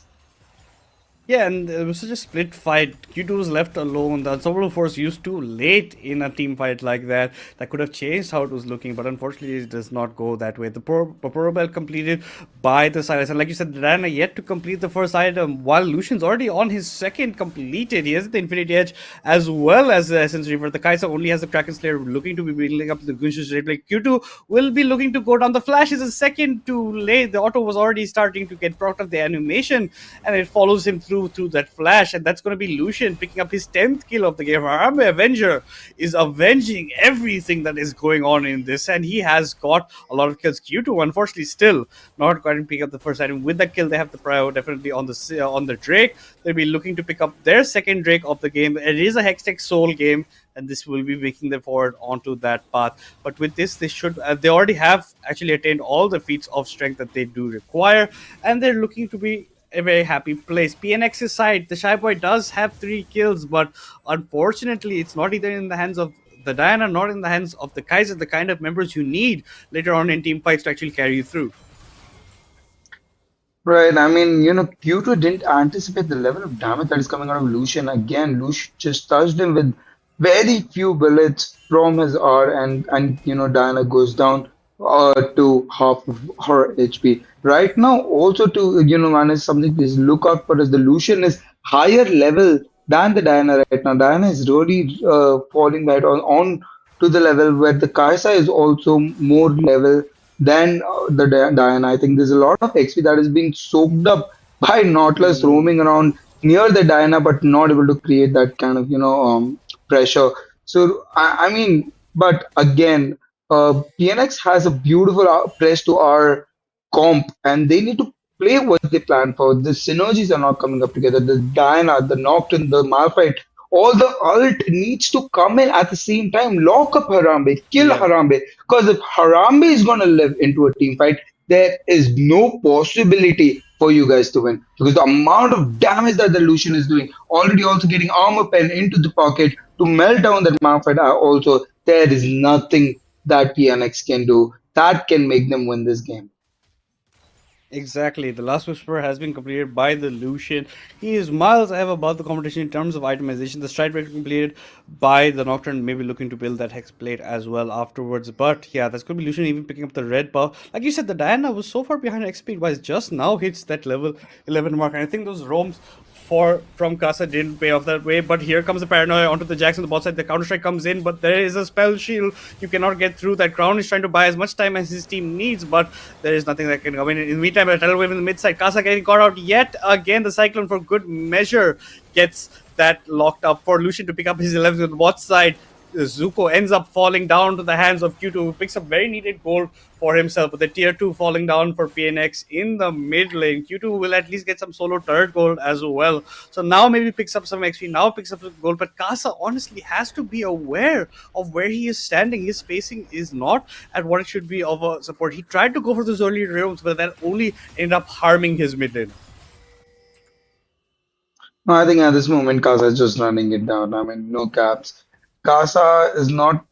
Yeah, and it was such a split fight. Q2 was left alone. The Unstoppable Force used too late in a team fight like that. That could have changed how it was looking, but unfortunately, it does not go that way. The Poro belt completed by the Silas. And like you said, Diana yet to complete the first item, while Lucian's already on his second completed. He has the Infinity Edge as well as the Essence Reaver. The Kai'Sa only has the Kraken Slayer, looking to be building up the Gunshi's Raid. Like Q2 will be looking to go down. The Flash is a second too late. The auto was already starting to get proc of the animation, and it follows him through that flash, and that's going to be Lucian picking up his 10th kill of the game. Harambe Avenger is avenging everything that is going on in this, and he has got a lot of kills. Q2 unfortunately still not going to pick up the first item. With that kill, they have the prio definitely on the Drake. They'll be looking to pick up their second Drake of the game. It is a Hextech Soul game, and this will be making them forward onto that path. But with this, they should they already have actually attained all the feats of strength that they do require, and they're looking to be a very happy place. PNX's side, the Shy Boy does have 3 kills, but unfortunately, it's not either in the hands of the Diana, not in the hands of the Kaiser, the kind of members you need later on in team fights to actually carry you through. Right, I mean, Q2 didn't anticipate the level of damage that is coming out of Lucian. Again, Lucian just touched him with very few bullets from his R, and Diana goes down to half of her HP. Right now, also to manage something to look out for is the Lucian is higher level than the Diana right now. Diana is really falling right on to the level where the Kai'Sa is also more level than the Diana. I think there's a lot of XP that is being soaked up by Nautilus roaming around near the Diana, but not able to create that kind of pressure. So I mean, but again, PNX has a beautiful press to our comp, and they need to play what they plan for. The synergies are not coming up together. The Diana, the Nocturne, the Malphite, all the ult needs to come in at the same time. Lock up Harambe, kill Yeah. Harambe. Because if Harambe is going to live into a team fight, there is no possibility for you guys to win. Because the amount of damage that the Lucian is doing, already also getting armor pen into the pocket to melt down that Malphite, also, there is nothing that PNX can do that can make them win this game. Exactly. The last whisper has been completed by the Lucian. He is miles ahead above the competition in terms of itemization. The stride break completed by the Nocturne, maybe looking to build that Hex plate as well afterwards. But yeah, that's going to be Lucian even picking up the red buff. Like you said, the Diana was so far behind XP wise, just now hits that level 11 mark. And I think those roams for from Casa didn't pay off that way, but here comes the paranoia onto the Jax on the bot side. The counter strike comes in, but there is a spell shield. You cannot get through. That Crown is trying to buy as much time as his team needs, but there is nothing that can come in. In the meantime, a tidal wave in the mid side. Casa getting caught out yet again. The Cyclone, for good measure, gets that locked up for Lucian to pick up his 11th on the bot side. Zuko ends up falling down to the hands of Q2, who picks up very needed gold for himself. But the tier 2 falling down for PNX in the mid lane. Q2 will at least get some solo turret gold as well. So now maybe picks up some XP, now picks up some gold. But Casa honestly has to be aware of where he is standing. His spacing is not at what it should be of a support. He tried to go for those early roams, but that only ended up harming his mid lane. No, I think at this moment, Casa is just running it down. I mean, no caps. Casa is not,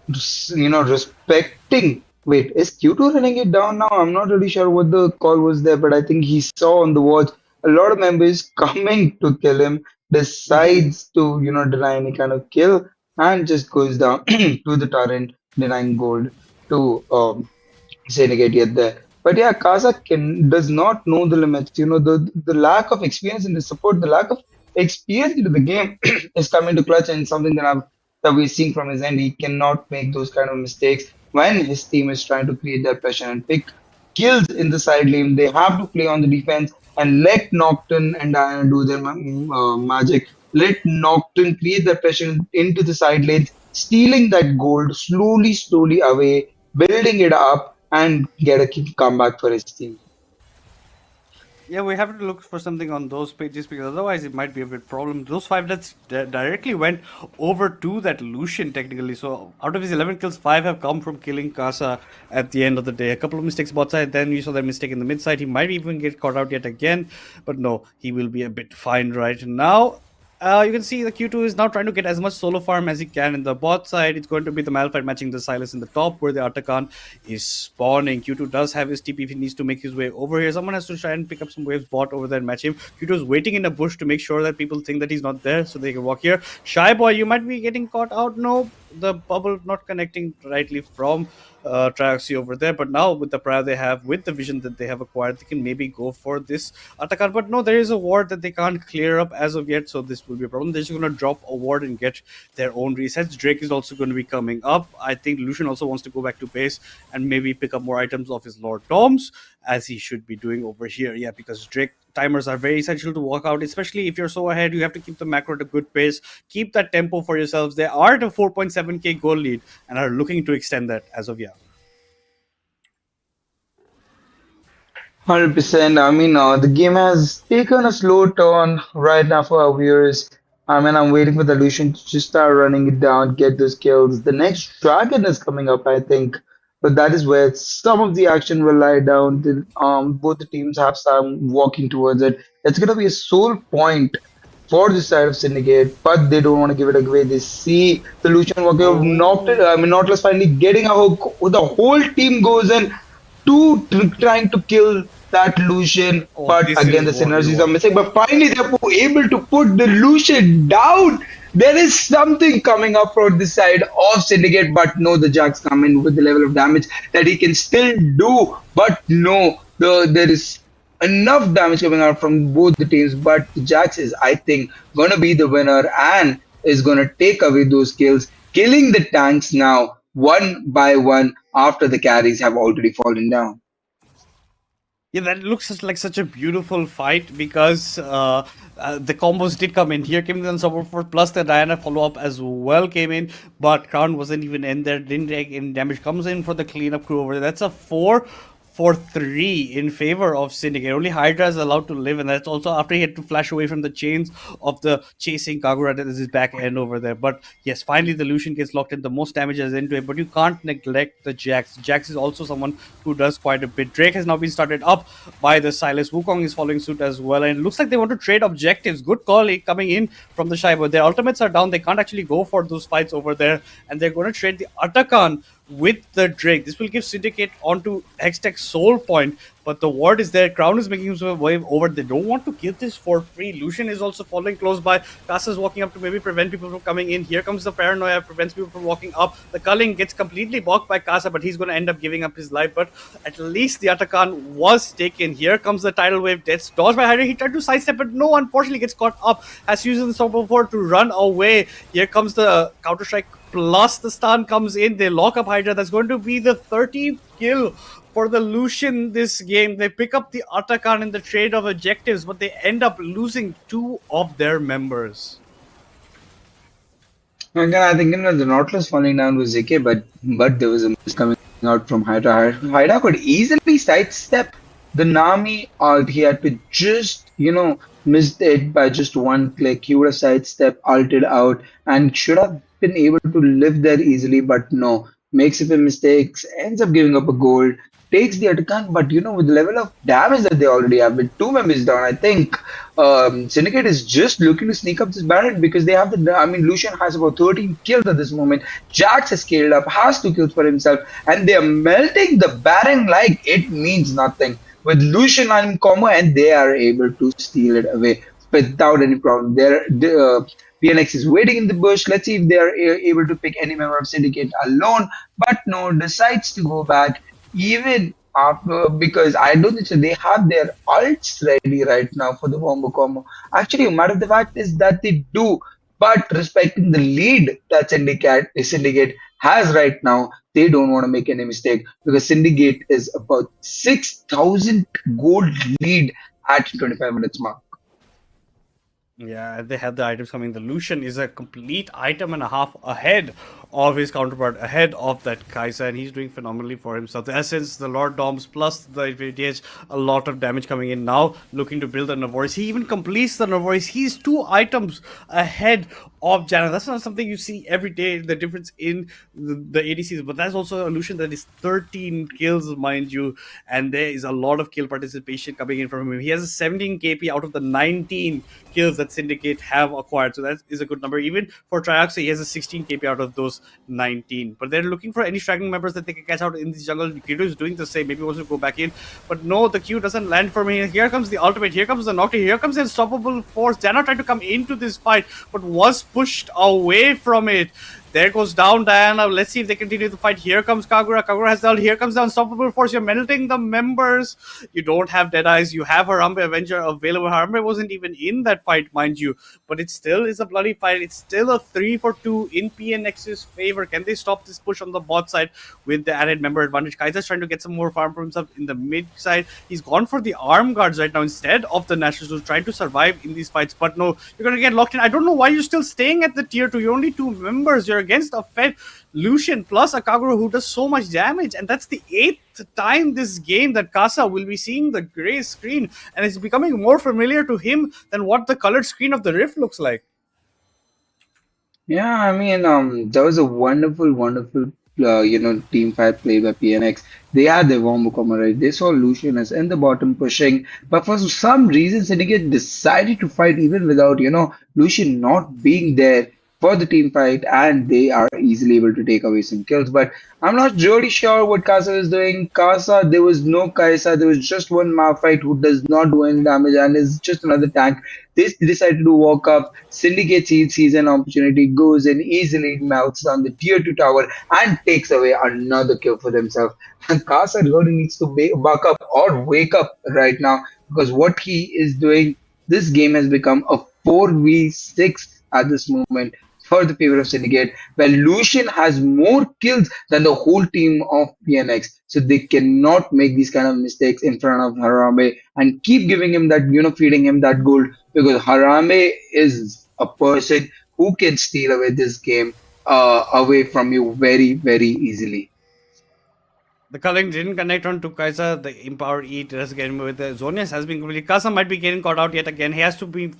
respecting. Wait, is Q2 running it down now? I'm not really sure what the call was there, but I think he saw on the watch a lot of members coming to kill him, decides to, deny any kind of kill, and just goes down to the torrent, denying gold to Syndicate yet there. But yeah, Kazakh does not know the limits. The lack of experience in the support, the lack of experience into the game is coming to clutch, and something that we're seeing from his end. He cannot make those kind of mistakes when his team is trying to create that pressure and pick kills in the side lane. They have to play on the defense and let Nocturne and Diana do their magic. Let Nocturne create that pressure into the side lanes, stealing that gold slowly away, building it up, and get a comeback for his team. Yeah, we have to look for something on those pages because otherwise it might be a bit problem. Those 5 deaths directly went over to that Lucian technically. So out of his 11 kills, 5 have come from killing Casa at the end of the day. A couple of mistakes bot side, then you saw that mistake in the mid side. He might even get caught out yet again, but no, he will be a bit fine right now. You can see the Q2 is now trying to get as much solo farm as he can. In the bot side, it's going to be the Malphite matching the Silas in the top where the Atakan is spawning. Q2 does have his TP if he needs to make his way over here. Someone has to try and pick up some waves bot over there and match him. Q2 is waiting in a bush to make sure that people think that he's not there so they can walk here. Shy Boy, you might be getting caught out. No, the bubble not connecting rightly from Trioxy over there, but now with the prior they have, with the vision that they have acquired, they can maybe go for this Atakan. But no, there is a ward that they can't clear up as of yet, so this will be a problem. They're just going to drop a ward and get their own resets. Drake is also going to be coming up. I think Lucian also wants to go back to base and maybe pick up more items of his Lord Toms, as he should be doing over here. Yeah, because Drake timers are very essential to walk out, especially if you're so ahead. You have to keep the macro at a good pace, keep that tempo for yourselves. They are at a 4.7k goal lead and are looking to extend that as of yet. 100%. I mean, the game has taken a slow turn right now for our viewers. I mean, I'm waiting for the Lucian to just start running it down, get those kills. The next dragon is coming up, I think, but that is where some of the action will lie down. Both the teams have some walking towards it. It's gonna be a sole point for the side of Syndicate, but they don't want to give it away. They see the Lucian walking out, knocked it. I mean, Nautilus finally getting a hook. The whole team goes in trying to kill that Lucian, but again the synergies are missing. But finally they're able to put the Lucian down. There is something coming up for the side of Syndicate, but no, the Jax come in with the level of damage that he can still do. But no, there is enough damage coming out from both the teams. But the Jax is, I think, gonna be the winner and is gonna take away those kills, killing the tanks now one by one after the carries have already fallen down. Yeah, that looks like such a beautiful fight because the combos did come in. Here came the support for plus the Diana follow up as well came in, but Crown wasn't even in there, didn't take any damage. Comes in for the cleanup crew over there. That's a 4-for-3 in favor of Syndicate. Only Hydra is allowed to live, and that's also after he had to flash away from the chains of the chasing Kagura that is his back end over there. But yes, finally the Lucian gets locked in. The most damage is into it, but you can't neglect the Jax. Jax is also someone who does quite a bit. Drake has now been started up by the Silas. Wukong is following suit as well, and it looks like they want to trade objectives. Good call coming in from the Shy, but their ultimates are down. They can't actually go for those fights over there, and they're going to trade the Atakan with the Drake. This will give Syndicate onto Hextech Soul Point, but the ward is there. Crown is making his way over. They don't want to give this for free. Lucian is also following close by. Kasa is walking up to maybe prevent people from coming in. Here comes the paranoia, prevents people from walking up. The culling gets completely blocked by Kasa, but he's going to end up giving up his life. But at least the Atakan was taken. Here comes the tidal wave. Death's dodged by Hydra. He tried to sidestep, but no, unfortunately gets caught up. Has used the Super 4 to run away. Here comes the Counter Strike plus the stun comes in. They lock up Hydra. That's going to be the 13th kill for the Lucian this game. They pick up the Atakan in the trade of objectives, but they end up losing 2 of their members. Again, I think the Nautilus falling down was ZK, but there was a miss coming out from Hydra. Hydra could easily sidestep the Nami ult. He had to just missed it by just one click. He would have sidestepped, ulted out, and should have been able to live there easily, but no. Makes a few mistakes, ends up giving up a gold, takes the attack, but with the level of damage that they already have, with 2 members down, I think Syndicate is just looking to sneak up this Baron because they have Lucian has about 13 kills at this moment. Jax has scaled up, has 2 kills for himself, and they are melting the Baron like it means nothing. With Lucian on combo, and they are able to steal it away without any problem. PNX is waiting in the bush. Let's see if they are able to pick any member of Syndicate alone. But no, decides to go back even after, because I don't think so. They have their ults ready right now for the wombo combo. Actually, a matter of the fact is that they do, but respecting the lead that Syndicate has right now, they don't want to make any mistake because Syndicate is about 6,000 gold lead at 25 minutes mark. Yeah, they have the items coming. The Lucian is a complete item and a half ahead of his counterpart, ahead of that Kai'Sa, and he's doing phenomenally for himself. The Essence, the Lord Doms, plus the ADH, a lot of damage coming in now, looking to build the Navoris. He even completes the Navoris. He's 2 items ahead of Janna. That's not something you see every day, the difference in the ADCs, but that's also a Lucian that is 13 kills, mind you, and there is a lot of kill participation coming in from him. He has a 17 KP out of the 19 kills that Syndicate have acquired, so that is a good number. Even for Trioxa, he has a 16 KP out of those 19, but they're looking for any straggling members that they can catch out in this jungle. Kiro is doing the same, maybe wants to go back in, but no, the Q doesn't land for me. Here comes the ultimate, here comes the Nocturne, here comes the unstoppable force. Janna tried to come into this fight, but was pushed away from it. There goes down Diana. Let's see if they continue the fight. Here comes Kagura. Kagura has down. Here comes the unstoppable force. You're melting the members. You don't have Deadeyes. You have Harambe Avenger available. Harambe wasn't even in that fight, mind you. But it still is a bloody fight. It's still a 3-for-2 in PNX's favor. Can they stop this push on the bot side with the added member advantage? Kai'Sa's trying to get some more farm for himself in the mid side. He's gone for the arm guards right now instead of the Nationals, who's trying to survive in these fights. But no, you're going to get locked in. I don't know why you're still staying at the tier 2. You're only 2 members. You're against a fed Lucian plus a Kagura who does so much damage, and that's the 8th time this game that Kasa will be seeing the gray screen, and it's becoming more familiar to him than what the colored screen of the Rift looks like. Yeah, that was a wonderful, team fight played by PNX. They had their Wombo combo, right? They saw Lucian as in the bottom pushing, but for some reason, Syndicate decided to fight even without, Lucian not being there for the team fight, and they are easily able to take away some kills. But I'm not really sure what Kasa is doing. Kasa, there was no Kai'Sa. There was just one Malphite who does not do any damage and is just another tank. They decided to walk up. Syndicate sees an opportunity, goes in, easily melts down the tier 2 tower and takes away another kill for themselves. And Kasa really needs to buck up or wake up right now, because what he is doing, this game has become a 4v6 at this moment for the favor of Syndicate, where Lucian has more kills than the whole team of PNX. So they cannot make these kind of mistakes in front of Harambe and keep giving him that, feeding him that gold, because Harambe is a person who can steal away this game away from you very, very easily. The culling didn't connect on to Kaisa. The empower E does get him with the Zonius has been completely. Kasa might be getting caught out yet again. He has to be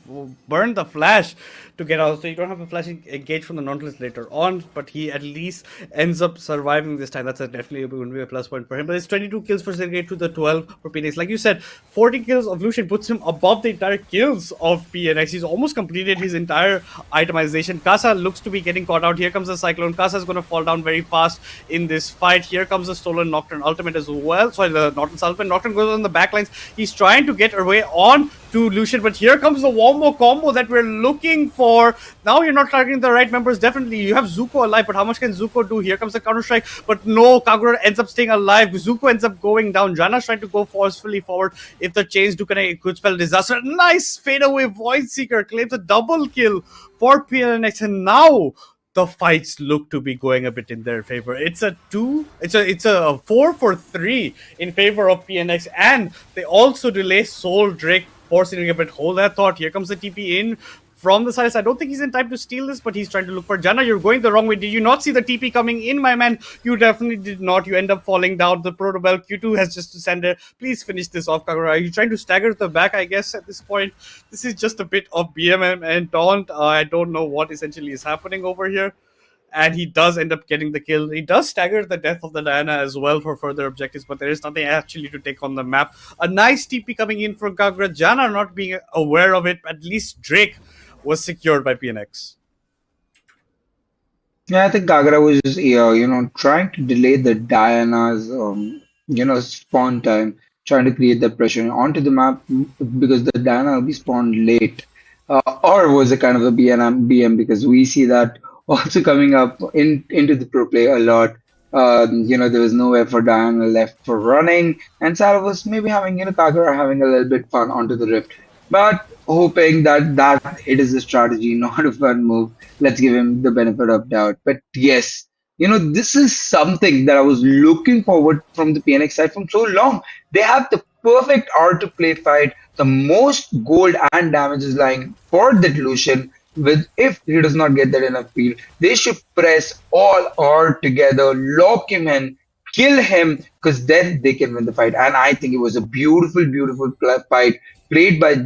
burn the flash to get out. So you don't have a flash engage from the Nautilus later on, but he at least ends up surviving this time. That's definitely going to be a plus point for him. But it's 22 kills for Syndicate to the 12 for PNX. Like you said, 40 kills of Lucian puts him above the entire kills of PNX. He's almost completed his entire itemization. Kasa looks to be getting caught out. Here comes the Cyclone. Kasa is going to fall down very fast in this fight. Here comes the stolen Nocturne ultimate as well. Sorry, the Nocturne's ultimate. Nocturne goes on the backlines. He's trying to get away on to Lucian, but here comes the wombo combo that we're looking for. Now you're not targeting the right members. Definitely, you have Zuko alive, but how much can Zuko do? Here comes the counter strike, but no, Kagura ends up staying alive. Zuko ends up going down. Jana's trying to go forcefully forward. If the chains do connect, it could spell disaster. Nice fadeaway Void Seeker claims a double kill for PNX, and now the fights look to be going a bit in their favor. It's a 4-for-3 in favor of PNX, and they also delay Soul Drake, forcing a bit. Hold that thought. Here comes the TP in from the side. I don't think he's in time to steal this, but he's trying to look for Jana. You're going the wrong way. Did you not see the TP coming in, my man? You definitely did not. You end up falling down. The Protobell Q2 has just descended. Please finish this off, Kagura. Are you trying to stagger the back, I guess, at this point? This is just a bit of BMM and Taunt. I don't know what essentially is happening over here. And he does end up getting the kill. He does stagger the death of the Diana as well for further objectives, but there is nothing actually to take on the map. A nice TP coming in from Kagura. Jana not being aware of it. At least Drake was secured by PNX. Yeah, I think Kagura was just, trying to delay the Diana's, spawn time, trying to create that pressure onto the map because the Diana will be spawned late. Or was it kind of a BM because we see that also coming up into the pro play a lot. There was nowhere for Diana left for running, and Sarah was maybe having, Kagura having a little bit fun onto the rift. But hoping that it is a strategy, not a fun move. Let's give him the benefit of doubt. But yes, this is something that I was looking forward from the PNX side from so long. They have the perfect art to play fight. The most gold and damage is lying for the Lucian. With if he does not get that enough field, they should press all art together, lock him in, kill him, because then they can win the fight. And I think it was a beautiful, beautiful fight played by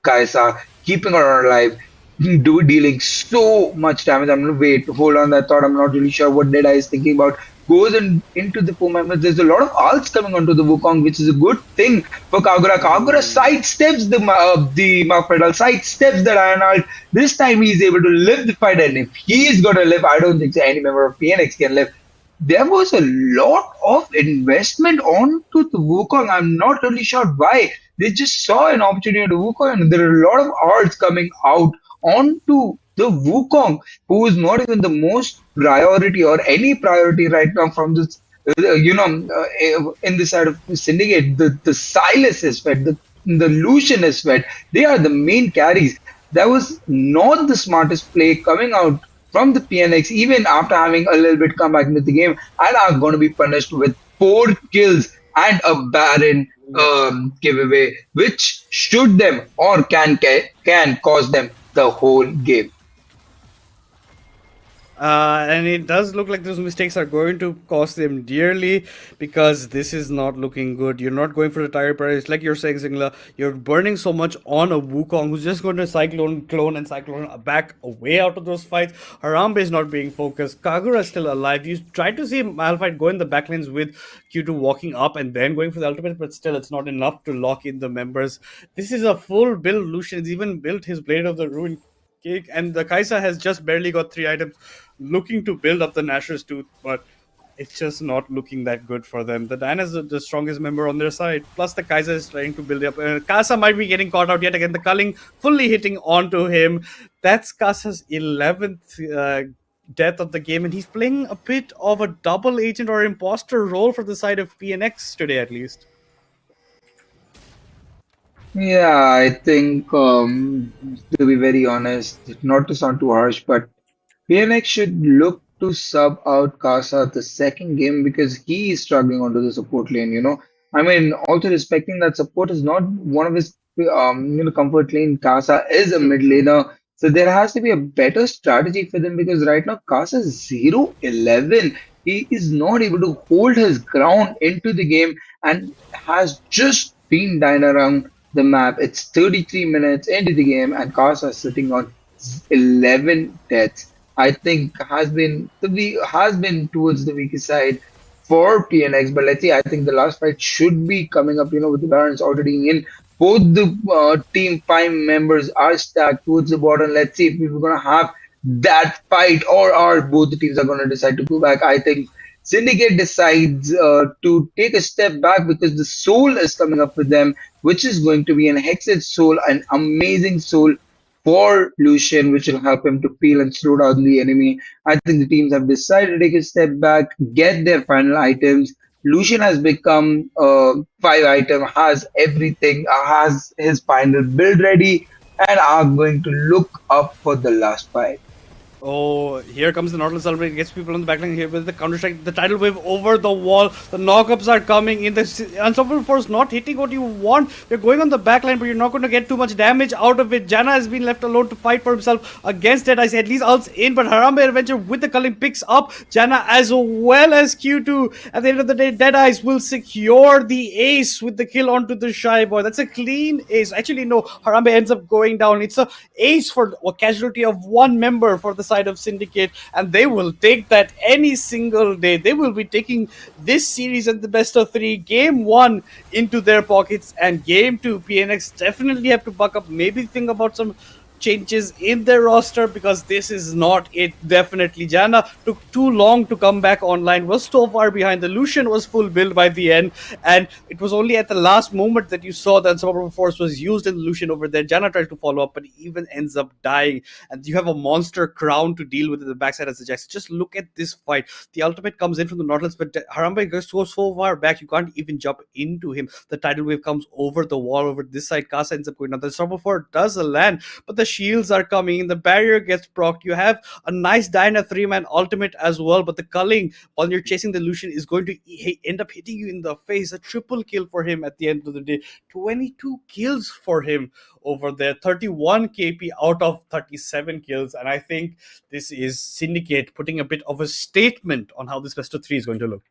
Kaisa, keeping her alive, dealing so much damage. I'm gonna wait, hold on that thought. I'm not really sure what Dead Eye is thinking about. Goes into the 4 members. There's a lot of ults coming onto the Wukong, which is a good thing for Kagura. Kagura sidesteps the Mafredal, sidesteps the Iron Ult. This time he's able to live the fight, and if he's gonna live, I don't think any member of PNX can live. There was a lot of investment onto the Wukong. I'm not really sure why. They just saw an opportunity to Wukong, and there are a lot of arts coming out onto the Wukong, who is not even the most priority or any priority right now from this, in the side of Syndicate. The Silas is fed, the Lucian is fed. They are the main carries. That was not the smartest play coming out from the PNX, even after having a little bit come back into the game, and are going to be punished with 4 kills and a Baron giveaway, which should them or can cause them the whole game. And it does look like those mistakes are going to cost them dearly, because this is not looking good. You're not going for the tire price. Like you're saying, Singla, you're burning so much on a Wukong who's just going to Cyclone, clone, and Cyclone back away out of those fights. Harambe is not being focused. Kagura is still alive. You try to see Malphite go in the backlines with Q2 walking up and then going for the ultimate, but still it's not enough to lock in the members. This is a full build. Lucian's even built his Blade of the Ruin Cake, and the Kaisa has just barely got 3 items, looking to build up the Nashor's Tooth, but it's just not looking that good for them. The Diana is the strongest member on their side, plus the Kaisa is trying to build up. Kasa might be getting caught out yet again. The culling fully hitting onto him. That's Kasa's 11th death of the game, and he's playing a bit of a double agent or imposter role for the side of PNX today, at least. Yeah, I think, to be very honest, not to sound too harsh, but PNX should look to sub out Casa the second game because he is struggling onto the support lane. I mean, also respecting that support is not one of his, comfort lane. Casa is a mid laner. So there has to be a better strategy for them because right now Casa is 0-11. He is not able to hold his ground into the game and has just been dying around the map. It's 33 minutes into the game and Casa is sitting on 11 deaths. I think has been towards the weaker side for PNX, but let's see. I think the last fight should be coming up. With the Barons already in. Both the team five members are stacked towards the bottom. Let's see if we're gonna have that fight, or are both the teams are gonna decide to go back. I think Syndicate decides to take a step back because the soul is coming up with them, which is going to be an Hexed soul, an amazing soul for Lucian, which will help him to peel and slow down the enemy. I think the teams have decided to take a step back, get their final items. Lucian has become 5 item, has everything, has his final build ready, and are going to look up for the last fight. Oh, here comes the Nautilus celebrating, gets people on the backline here with the counter-strike, the tidal wave over the wall, the knockups are coming in, the Unstoppable Force not hitting what you want, you're going on the backline but you're not going to get too much damage out of it. Janna has been left alone to fight for himself against Dead Eyes, at least ults in, but Harambe Adventure with the culling picks up Janna as well as Q2. At the end of the day, Dead Eyes will secure the ace with the kill onto the Shy Boy. That's a clean ace. Actually, no, Harambe ends up going down. It's a ace for a casualty of one member for the side of Syndicate, and they will take that any single day. They will be taking this series at the best of 3, game 1 into their pockets, and game 2 PNX definitely have to buck up, maybe think about some changes in their roster, because this is not it. Definitely Janna took too long to come back online, was so far behind. The Lucian was full build by the end, and it was only at the last moment that you saw that Unstoppable Force was used in the Lucian over there. Janna tried to follow up, but he even ends up dying, and you have a monster crown to deal with at the backside as the Jax. Just look at this fight. The ultimate comes in from the Nautilus, but Harambe goes so far back, you can't even jump into him. The tidal wave comes over the wall over this side. Casa ends up going down. The Unstoppable Force does a land, but the shields are coming in, the barrier gets procced. You have a nice Dyna 3-man ultimate as well, but the culling while you're chasing the Lucian is going to end up hitting you in the face. A triple kill for him at the end of the day. 22 kills for him over there, 31 KP out of 37 kills, and I think this is Syndicate putting a bit of a statement on how this best of 3 is going to look.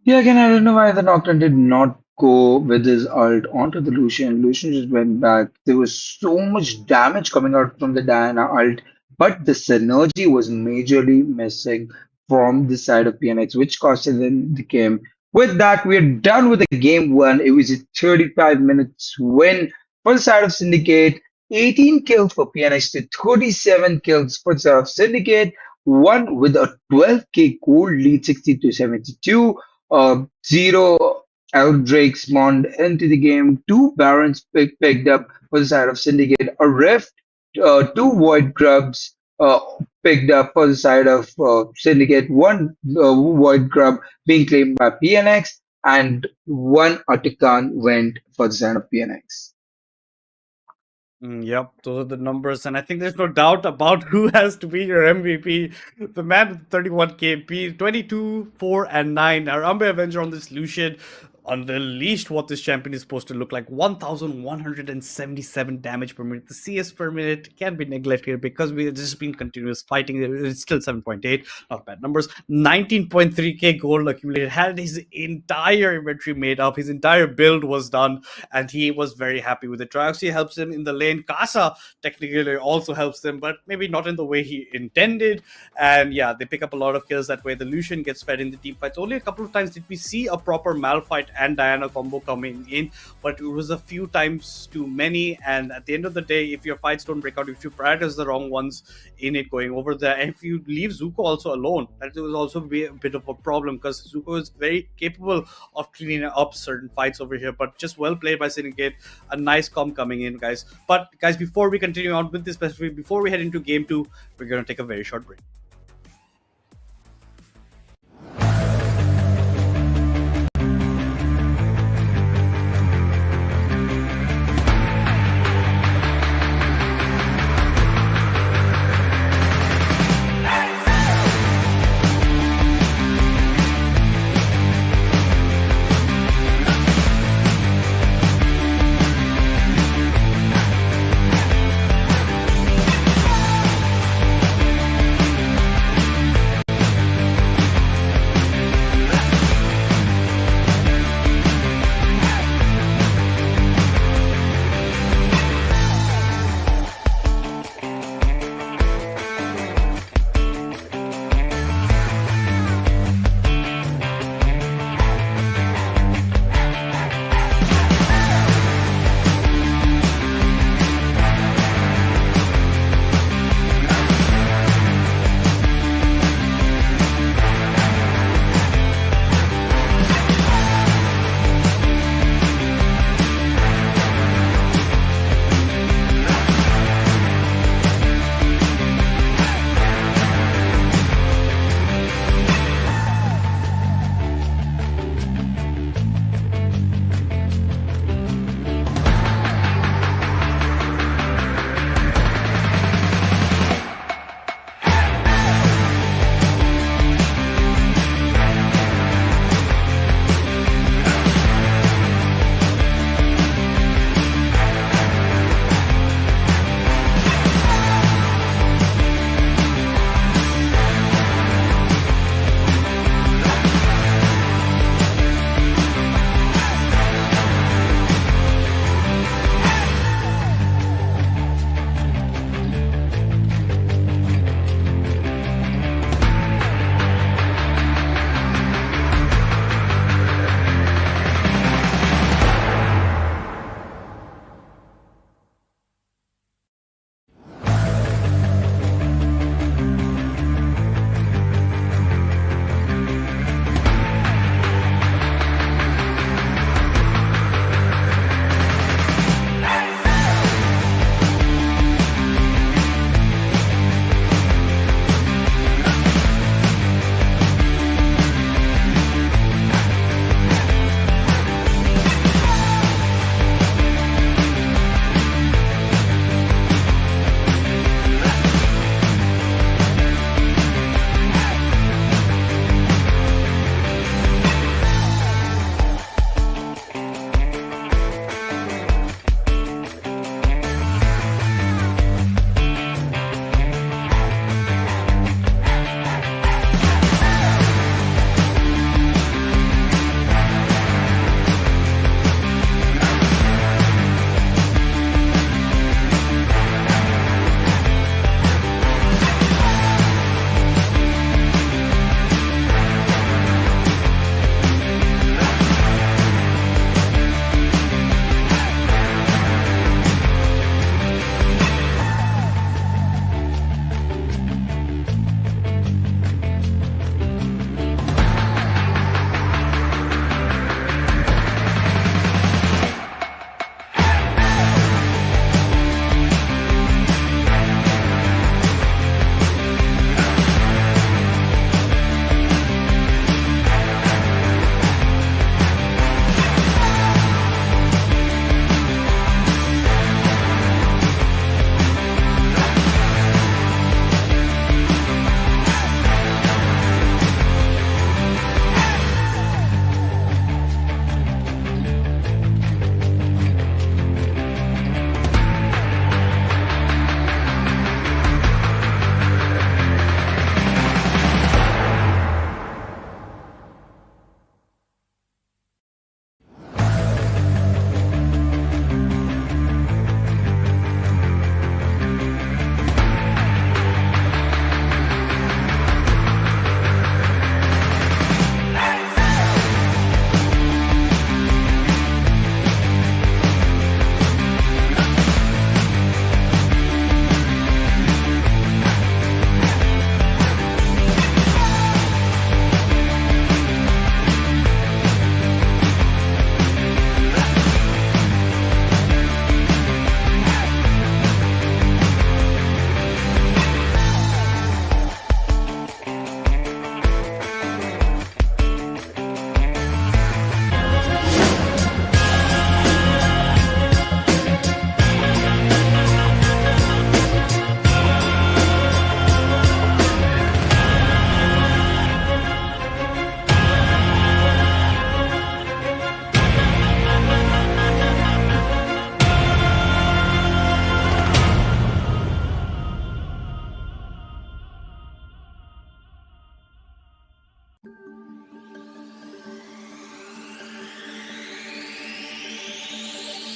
Yeah, again, I don't know why the Nocturne did not go with his ult onto the Lucian. Lucian just went back. There was so much damage coming out from the Diana ult, but the synergy was majorly missing from the side of PNX, which costed them the game. With that, we're done with the game 1. It was a 35 minutes win for the side of Syndicate. 18 kills for PNX to 37 kills for the side of Syndicate. One with a 12k gold lead, 60-72. 0 Eldrakes spawned into the game, 2 Barons picked up for the side of Syndicate, a Rift, 2 Void Grubs picked up for the side of Syndicate, 1 Void Grub being claimed by PNX, and 1 Artican went for the side of PNX. Yep, those are the numbers, and I think there's no doubt about who has to be your MVP. The man with 31 KP, 22, 4, and 9. Harambe Avenger on this Lucian unleashed what this champion is supposed to look like. 1,177 damage per minute. The CS per minute can be neglected because we've just been continuous fighting. It's still 7.8, not bad numbers. 19.3k gold accumulated. Had his entire inventory made up. His entire build was done, and he was very happy with it. Trioxy helps him in the lane. Casa technically also helps them, but maybe not in the way he intended. And yeah, they pick up a lot of kills that way. The Lucian gets fed in the team fights. Only a couple of times did we see a proper Malphite and Diana combo coming in, but it was a few times too many. And at the end of the day, if your fights don't break out, if you prioritize the wrong ones in it going over there, and if you leave Zuko also alone, that will also be a bit of a problem, because Zuko is very capable of cleaning up certain fights over here. But just well played by Syndicate. A nice comp coming in, guys. But guys, before we continue on with this specific, before we head into game 2, we're going to take a very short break.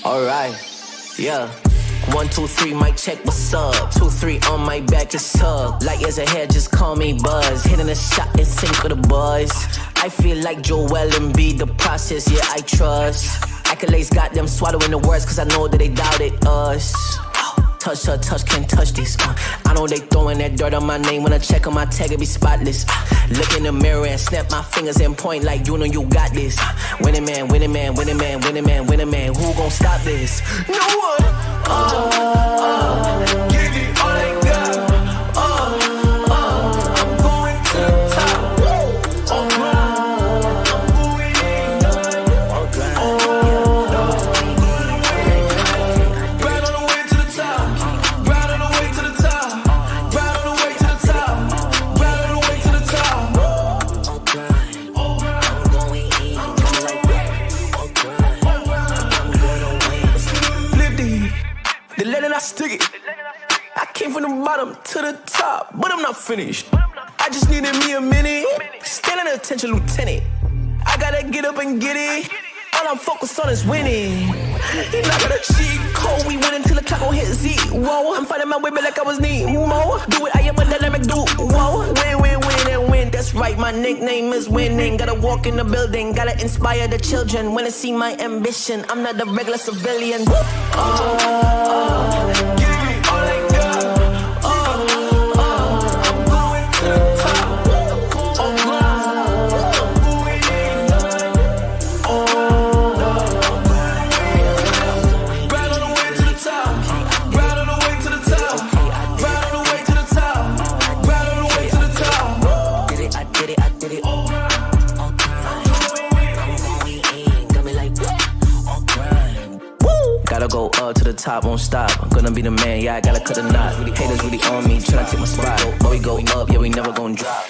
Alright, yeah. 1, 2, 3, mic check, what's up? 2, 3 on my back, it's up. Light years ahead, just call me Buzz. Hitting a shot and sync with the boys. I feel like Joel and B, the process, yeah, I trust. Accolades got them swallowing the words, cause I know that they doubted us. Touch her, touch, can't touch this. I know they throwing that dirt on my name. When I check on my tag, it be spotless. Look in the mirror and snap my fingers and point like you know you got this. Winning man, winning man, winning man, winning man, winning man. Who gon' stop this? No one. Give it all they got. I'm going to the top. On grind. We ain't done. On grind. Right on the way to the top. Right on the way to the top. Right on the way to the top. Right on the way to the top. On grind. I'm going in. Coming like that. On grind. I'm gonna win. Flip these. They let it, I stick it. I came from the bottom to the top, but I'm not finished. I just needed me a minute. Standing attention, lieutenant. I gotta get up and get it. All I'm focused on is winning. You're not gonna cheat code. We win until the clock gon' hit Z. Whoa, I'm finding my way back like I was Nemo. Do it, I am a dynamic dude. Whoa, win, win, win, and win. That's right, my nickname is winning. Gotta walk in the building, gotta inspire the children. When they see my ambition, I'm not a regular civilian. Give me all I got. I'm going to the top. On grind. We ain't done. Right on the way to the top. Right on the way to the top. Right on the way to the top. Right on the way to the top. Did it, I did it, I did it. On grind. I'm going in, got me like on grind. Woo! Gotta go up to the top, won't stop. I'm gonna be the man, yeah, I gotta cut a knot. Haters really on me, tryna take my spot. But we go up, yeah, we never gon' drop.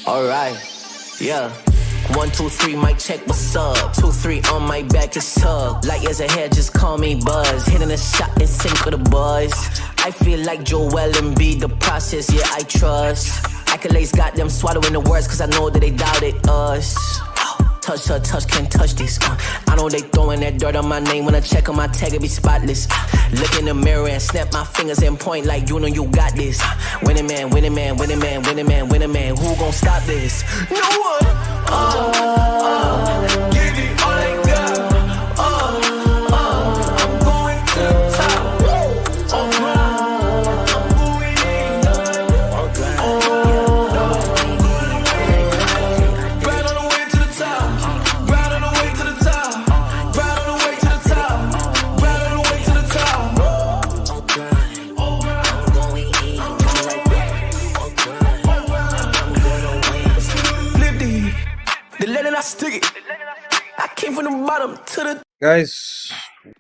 Alright, yeah. 1, 2, 3, mic check, what's up? 2, 3 on my back, it's up. Light years ahead, just call me Buzz. Hitting a shot and sync with the boys. I feel like Joel and B, the process, yeah, I trust. Accolades got them swallowing the words, cause I know that they doubted us. Touch her, touch, can't touch this. I know they throwing that dirt on my name. When I check on my tag, it be spotless. Look in the mirror and snap my fingers and point like you know you got this. Winning man, winning man, winning man, winning man, winning man. Who gon' stop this? No one. Give it all I got. I'm going to the top. On grind. We ain't done. On grind. Right on the way to the top. Right on the way to the top. Right on the way to the top. Right on the way to the top. On grind. I'm going in. Coming like that. On grind. I'm gonna win. Flip these. stick it. I came from the bottom to the. Guys,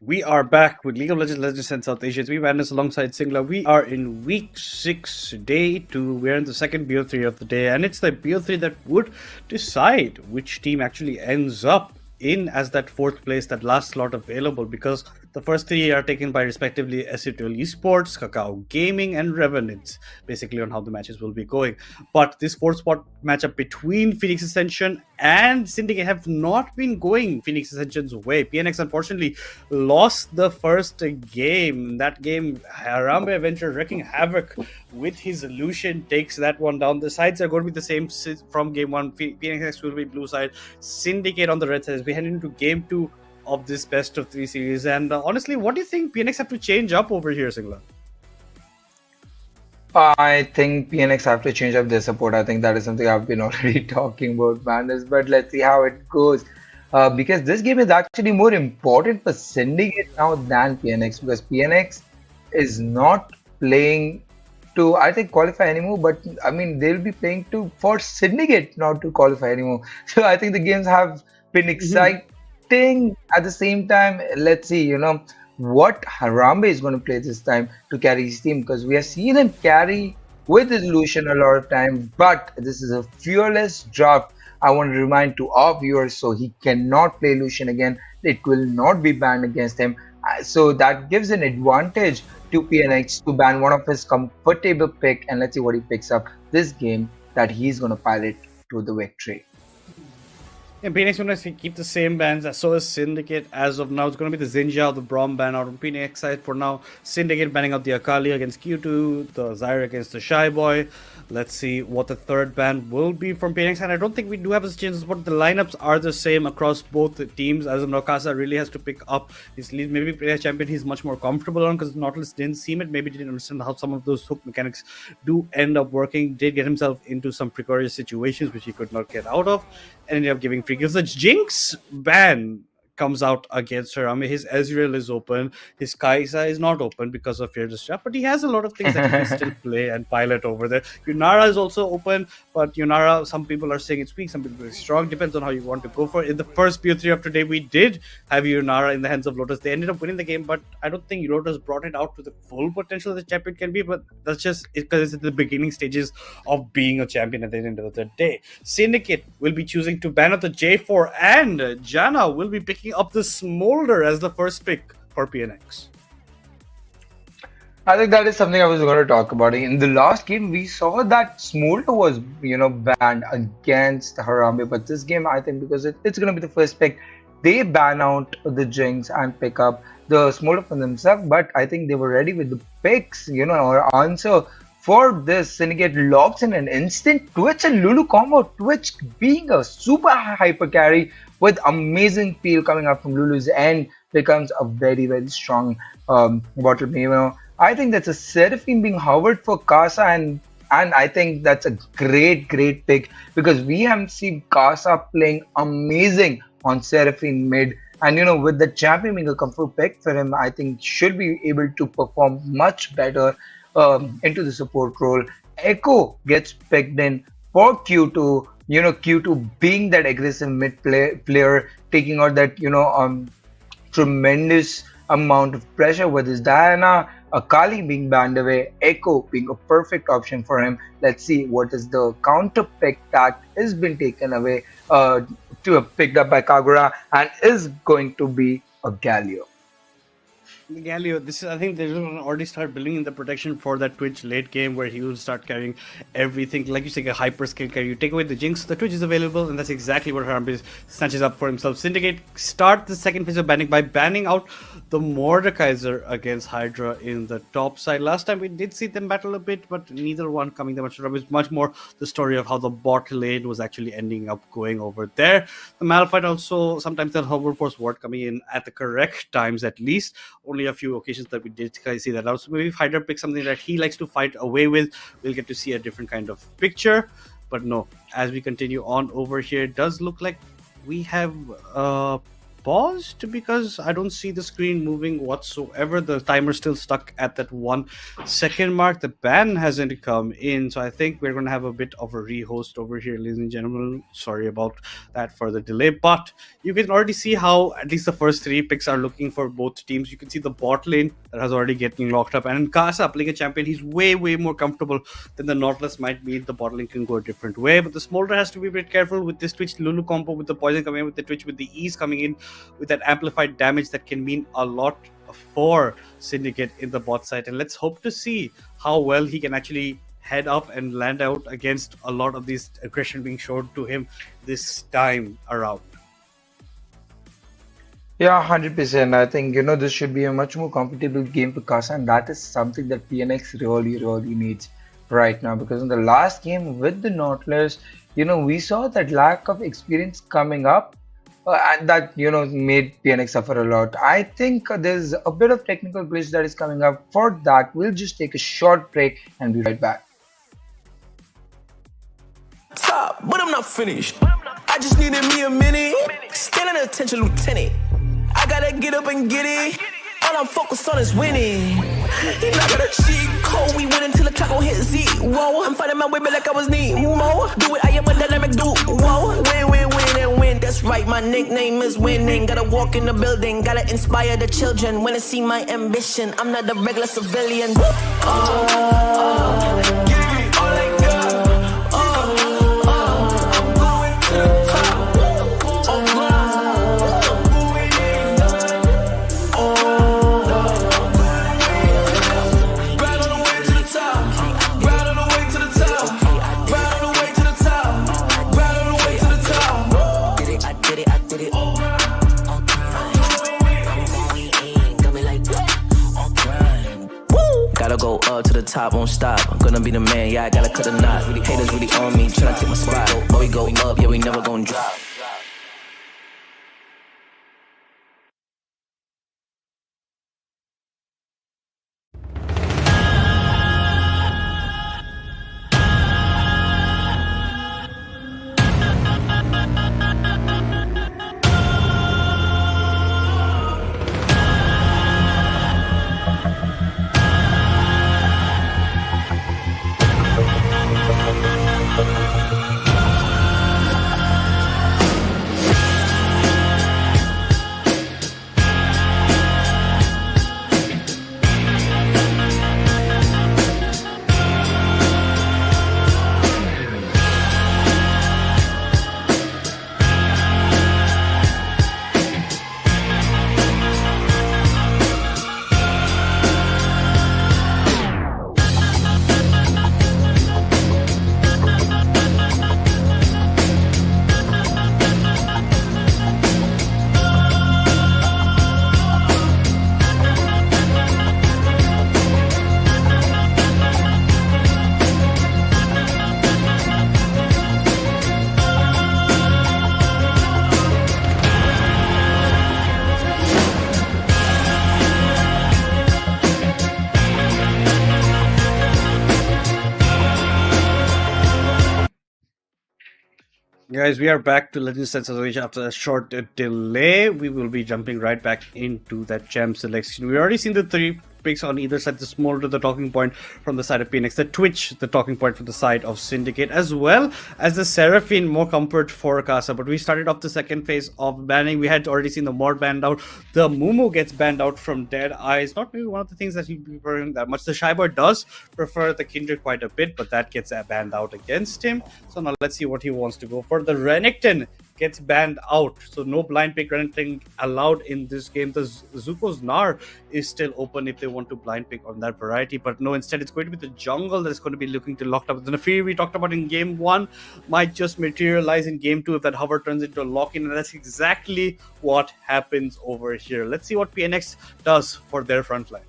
we are back with League of Legends Legends and South Asians. We Madness alongside Singla. We are in week 6, day 2. We're in the second BO3 of the day, and it's the BO3 that would decide which team actually ends up in as that 4th place, that last slot available, because the first 3 are taken by respectively S8UL Esports, Kakao Gaming, and Revenants, basically on how the matches will be going. But this 4th spot matchup between PNX Ascension and Syndicate have not been going PNX Ascension's way. PNX unfortunately lost the first game. That game, Harambe Adventure wreaking havoc with his illusion takes that one down. The sides are going to be the same from game 1. PNX will be blue side, Syndicate on the red side. As we head into game 2 of this best of 3 series. And honestly, what do you think PNX have to change up over here, Singla? I think PNX have to change up their support. I think that is something I've been already talking about, Madness. But let's see how it goes. Because this game is actually more important for Syndicate now than PNX. Because PNX is not playing to, I think, qualify anymore. But I mean, they'll be playing for Syndicate not to qualify anymore. So I think the games have been exciting. At the same time, let's see, what Harambe is going to play this time to carry his team, because we have seen him carry with his Lucian a lot of time, but this is a fearless draft. I want to remind to our viewers, so he cannot play Lucian again. It will not be banned against him. So that gives an advantage to PNX to ban one of his comfortable pick, and let's see what he picks up this game that he's going to pilot to the victory. And PNX going to keep the same bans, so is Syndicate as of now. It's going to be the Zinja, the Braum ban out on PNX side for now. Syndicate banning out the Akali against Q2, the Zyra against the Shy Boy. Let's see what the third ban will be from PNX. And I don't think we do have a changes, but the lineups are the same across both the teams. As of now, Kasa really has to pick up his lead. Maybe player champion he's much more comfortable on, because Nautilus didn't seem it. Maybe didn't understand how some of those hook mechanics do end up working. Did get himself into some precarious situations which he could not get out of. Ended up giving free kills. The Jinx ban comes out against her. I mean, his Ezreal is open, his Kaisa is not open because of Fear Distrap, but he has a lot of things that he can still play and pilot over there. Yunara is also open, but Yunara, some people are saying it's weak, some people are strong, depends on how you want to go for it. In the first BO3 of today, we did have Yunara in the hands of Lotus. They ended up winning the game, but I don't think Lotus brought it out to the full potential the champion can be, but that's just because it's at the beginning stages of being a champion at the end of the day. Syndicate will be choosing to ban out the J4, and Jana will be picking up the Smolder as the first pick for PNX. I think that is something I was going to talk about. In the last game, we saw that Smolder was, banned against Harambe. But this game, I think, because it's going to be the first pick, they ban out the Jinx and pick up the Smolder for themselves. But I think they were ready with the picks, or answer for this. Syndicate locks in an instant Twitch and Lulu combo. Twitch being a super hyper carry with amazing feel coming up from Lulu's end becomes a very, very strong bottle game. I think that's a Seraphine being hovered for Kasa, and I think that's a great pick, because we have seen Kasa playing amazing on Seraphine mid, and with the champion being a comfort pick for him, I think should be able to perform much better into the support role. Echo gets picked in for Q2. Q2 being that aggressive mid player, taking out that tremendous amount of pressure with his Diana. Akali being banned away, Echo being a perfect option for him. Let's see what is the counter pick that has been taken away picked up by Kagura, and is going to be a Galio. Galio, I think they're going to already start building in the protection for that Twitch late game, where he will start carrying everything. Like you say, a hyper skill carry. You take away the Jinx, the Twitch is available, and that's exactly what Harambe snatches up for himself. Syndicate start the second phase of banning by banning out the Mordekaiser against Hydra in the top side. Last time we did see them battle a bit, but neither one coming that much. It was much more the story of how the bot lane was actually ending up going over there. The Malphite also, sometimes that Hover Force ward coming in at the correct times at least. Only a few occasions that we did see that out. So maybe if Hydra picks something that he likes to fight away with, we'll get to see a different kind of picture. But no, as we continue on over here, it does look like we have paused because I don't see the screen moving whatsoever. The timer's still stuck at that 1 second mark. The ban hasn't come in, so I think we're going to have a bit of a rehost over here, ladies and gentlemen. Sorry about that for the delay, but you can already see how at least the first 3 picks are looking for both teams. You can see the bot lane that has already getting locked up, and in Kasa playing a champion, he's way more comfortable than the Nautilus might be. The bot lane can go a different way, but the Smolder has to be a bit careful with this Twitch Lulu combo, with the poison coming in, with the Twitch, with the ease coming in, with that amplified damage that can mean a lot for Syndicate in the bot side. And let's hope to see how well he can actually head up and land out against a lot of this aggression being shown to him this time around. Yeah, 100%. I think, this should be a much more comfortable game for Kasa, and that is something that PNX really needs right now. Because in the last game with the Nautilus, we saw that lack of experience coming up, and that, made PNX suffer a lot. I think there's a bit of technical glitch that is coming up. For that, we'll just take a short break and be right back. Top, but I'm not finished. I just needed me a minute. Standing attention, Lieutenant. I gotta get up and get it. All I'm focused on is winning. He not gonna cheat code. We win until the clock gon' hit zero. I'm fighting my way back like I was Nemo. Do it, I am a dynamic duo. Win and win. That's right, my nickname is winning. Gotta walk in the building, gotta inspire the children. When they see my ambition, I'm not a regular civilian. Gotta go up to the top, won't stop. I'm gonna be the man, yeah, I gotta cut a knot. Haters really on me, tryna take my spot. But we go up, yeah, we never gon' drop. Guys, we are back to Legends Sensation after a short delay. We will be jumping right back into that champ selection. We've already seen the 3 picks on either side, the Smolder, the talking point from the side of PNX, the Twitch, the talking point from the side of Syndicate, as well as the Seraphine, more comfort for Kasa. But we started off the second phase of banning. We had already seen the Mod banned out. The Mumu gets banned out from Dead Eyes. Not maybe one of the things that he'd be preferring that much. The Shyboy does prefer the Kindred quite a bit, but that gets banned out against him. So now let's see what he wants to go for. The Renekton gets banned out, so no blind pick Renekton allowed in this game. The Zuko's Gnar is still open if they want to blind pick on that variety, but no, instead it's going to be the jungle that is going to be looking to locked up. The Nafiri we talked about in game 1 might just materialize in game 2 if that hover turns into a lock-in, and that's exactly what happens over here. Let's see what PNX does for their front line.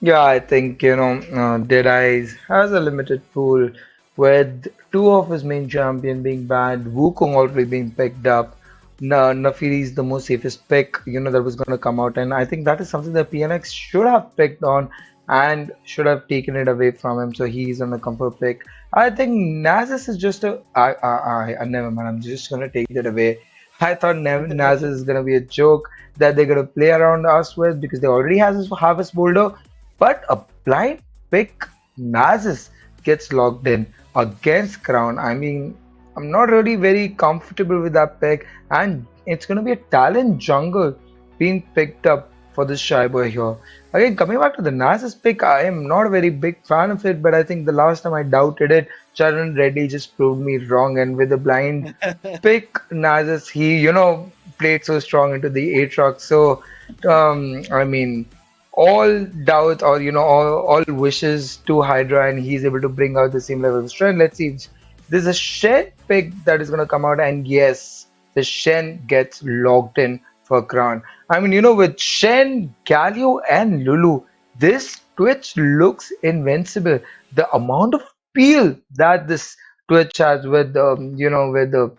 Yeah, I think, Dead Eyes has a limited pool with 2 of his main champion being banned, Wukong already being picked up. Nafiri is the most safest pick, that was going to come out, and I think that is something that PNX should have picked on and should have taken it away from him, so he's on a comfort pick. I think Nasus is just never mind, I'm just going to take it away. I thought Nasus is gonna be a joke that they're gonna play around us with because they already has this Harvest Boulder, but a blind pick Nasus gets locked in against Crown. I mean, I'm not really very comfortable with that pick, and it's gonna be a talent jungle being picked up for this shy boy here. Again, coming back to the Nasus pick, I am not a very big fan of it, but I think the last time I doubted it, Charan Reddy just proved me wrong, and with the blind pick Nasus, he played so strong into the Aatrox. So I mean, all doubts or all wishes to Hydra, and he's able to bring out the same level of strength. Let's see. There's a Shen pick that is gonna come out, and yes, the Shen gets locked in for Crown. I mean, with Shen, Galio, and Lulu, this Twitch looks invincible. The amount of peel that this Twitch has with with the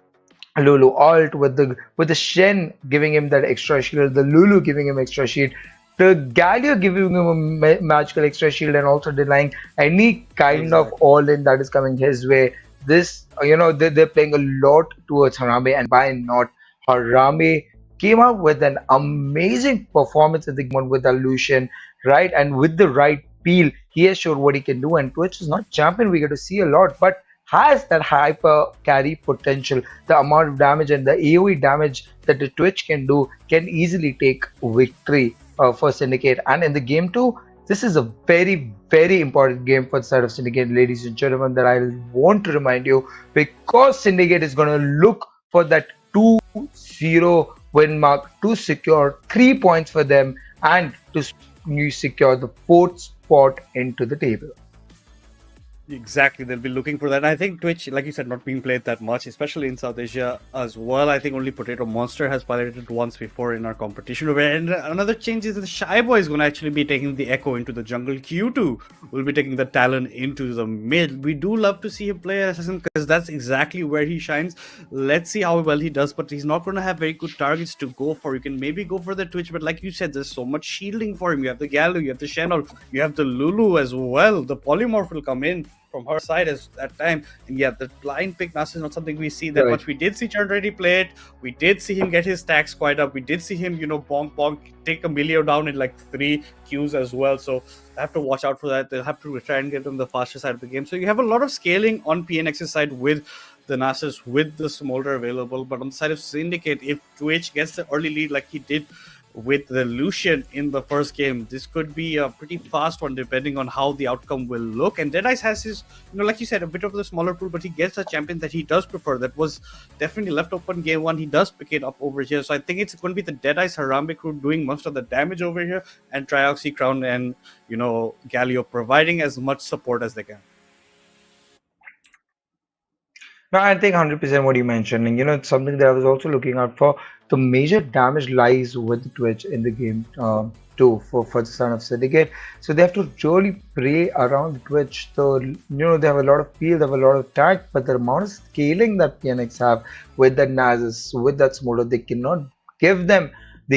Lulu alt, with the Shen giving him that extra shield, the Lulu giving him extra shield, the Galio giving him a magical extra shield, and also denying any kind of Exactly. all-in that is coming his way. This, they're playing a lot towards Harambe, and why not? Harambe came out with an amazing performance in the game one with Lucian, right? And with the right peel, he has showed what he can do. And Twitch is not champion we get to see a lot, but has that hyper carry potential. The amount of damage and the AoE damage that the Twitch can do can easily take victory for Syndicate. And in the game too, this is a very, very important game for the side of Syndicate, ladies and gentlemen, that I want to remind you, because Syndicate is going to look for that 2-0 win mark to secure 3 points for them and to secure the fourth spot into the table. Exactly, they'll be looking for that. I think Twitch, like you said, not being played that much, especially in South Asia as well. I think only Potato Monster has piloted it once before in our competition. And another change is that the Shy Boy is going to actually be taking the Echo into the jungle. Q2 will be taking the Talon into the mid. We do love to see him play Assassin because that's exactly where he shines. Let's see how well he does, but he's not going to have very good targets to go for. You can maybe go for the Twitch, but like you said, there's so much shielding for him. You have the Gallo, you have the Shenol, you have the Lulu as well. The Polymorph will come in from her side at that time. And yeah, the blind pick Nasus is not something we see that Right. much. We did see Churn ready play it. We did see him get his stacks quite up. We did see him, bonk bonk, take Emilio down in like 3 Qs as well. So I have to watch out for that. They'll have to try and get on the faster side of the game. So you have a lot of scaling on PNX's side with the Nasus, with the Smolder available. But on the side of Syndicate, if Twitch gets the early lead like he did with the Lucian in the first game, this could be a pretty fast one depending on how the outcome will look. And Deadice has his, like you said, a bit of the smaller pool, but he gets a champion that he does prefer. That was definitely left open game one. He does pick it up over here. So I think it's going to be the Deadice Harambe crew doing most of the damage over here, and Trioxy, Crown, and Galio providing as much support as they can. No, I think 100% what you mentioned. And it's something that I was also looking out for. The major damage lies with Twitch in the game too for the Son of Syndicate. So they have to really play around Twitch. So, they have a lot of field, they have a lot of tag, but the amount of scaling that PNX have with that Nasus, with that Smolder, they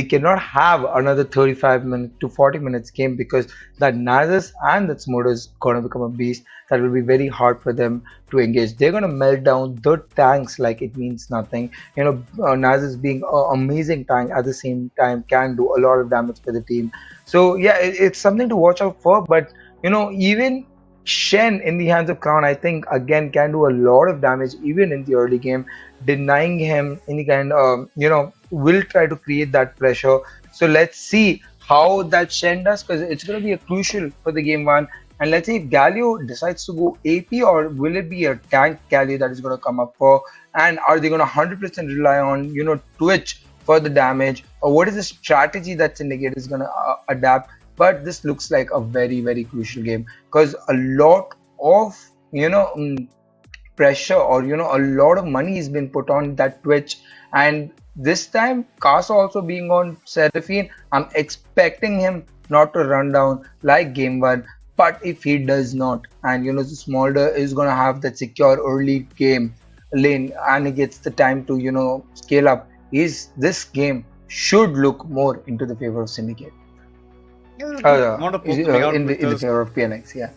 cannot have another 35 minutes to 40 minutes game, because that Nasus and that Smolder is going to become a beast that will be very hard for them to engage. They're going to melt down the tanks like it means nothing. Nasus being an amazing tank at the same time can do a lot of damage for the team. So yeah, it's something to watch out for. But even Shen in the hands of Crown, I think again can do a lot of damage even in the early game. Denying him any kind of will try to create that pressure. So let's see how that Shen does, because it's going to be a crucial for the game one. And let's see if Galio decides to go AP, or will it be a tank Galio that is going to come up for? And are they going to 100% rely on Twitch for the damage, or what is the strategy that Syndicate is going to adapt? But this looks like a very, very crucial game, because a lot of pressure, or a lot of money has been put on that Twitch. And this time Casa also being on Seraphine, I'm expecting him not to run down like game one. But if he does not, and the Smolder is gonna have that secure early game lane, and he gets the time to scale up, this game should look more into the favor of Syndicate. Not a poke coming out In the because favor of PNX, yeah.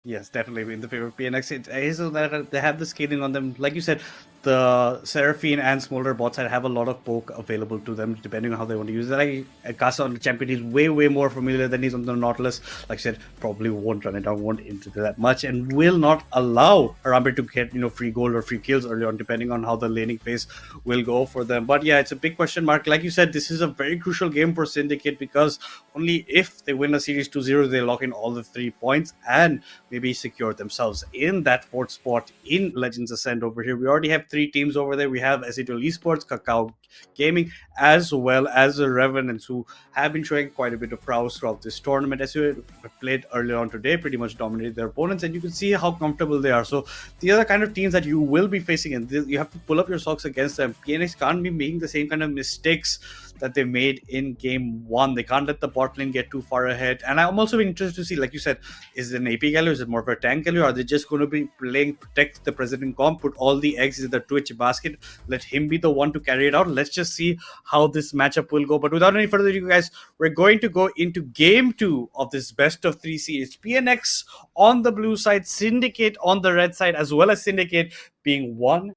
yes, definitely in the favor of PNX. It is that they have the scaling on them. Like you said, the Seraphine and Smolder bot side have a lot of poke available to them, depending on how they want to use it. Like Kasa on the champion, he's way more familiar than he's on the Nautilus. Like I said, probably won't run it down, won't into that much, and will not allow Harambe to get free gold or free kills early on, depending on how the laning phase will go for them. But yeah, it's a big question mark. Like you said, this is a very crucial game for Syndicate because only if they win a series 2-0, they lock in all the 3 points and maybe secure themselves in that fourth spot in Legends Ascent over here. We already have 3 teams over there. We have S8UL Esports, Kakao Gaming, as well as the Revenants, who have been showing quite a bit of prowess throughout this tournament. As you played earlier on today, pretty much dominated their opponents, and you can see how comfortable they are. So these are the kind of teams that you will be facing, and you have to pull up your socks against them. PNX can't be making the same kind of mistakes that they made in game 1. They can't let the bot lane get too far ahead. And I'm also interested to see, like you said, is it an AP Galio? Is it more of a tank Galio? Are they just going to be playing protect the president comp, put all the eggs in the Twitch basket, let him be the one to carry it out? Let's just see how this matchup will go. But without any further ado, guys, we're going to go into game 2 of this best of 3 series. PNX on the blue side, Syndicate on the red side, as well as Syndicate being 1-0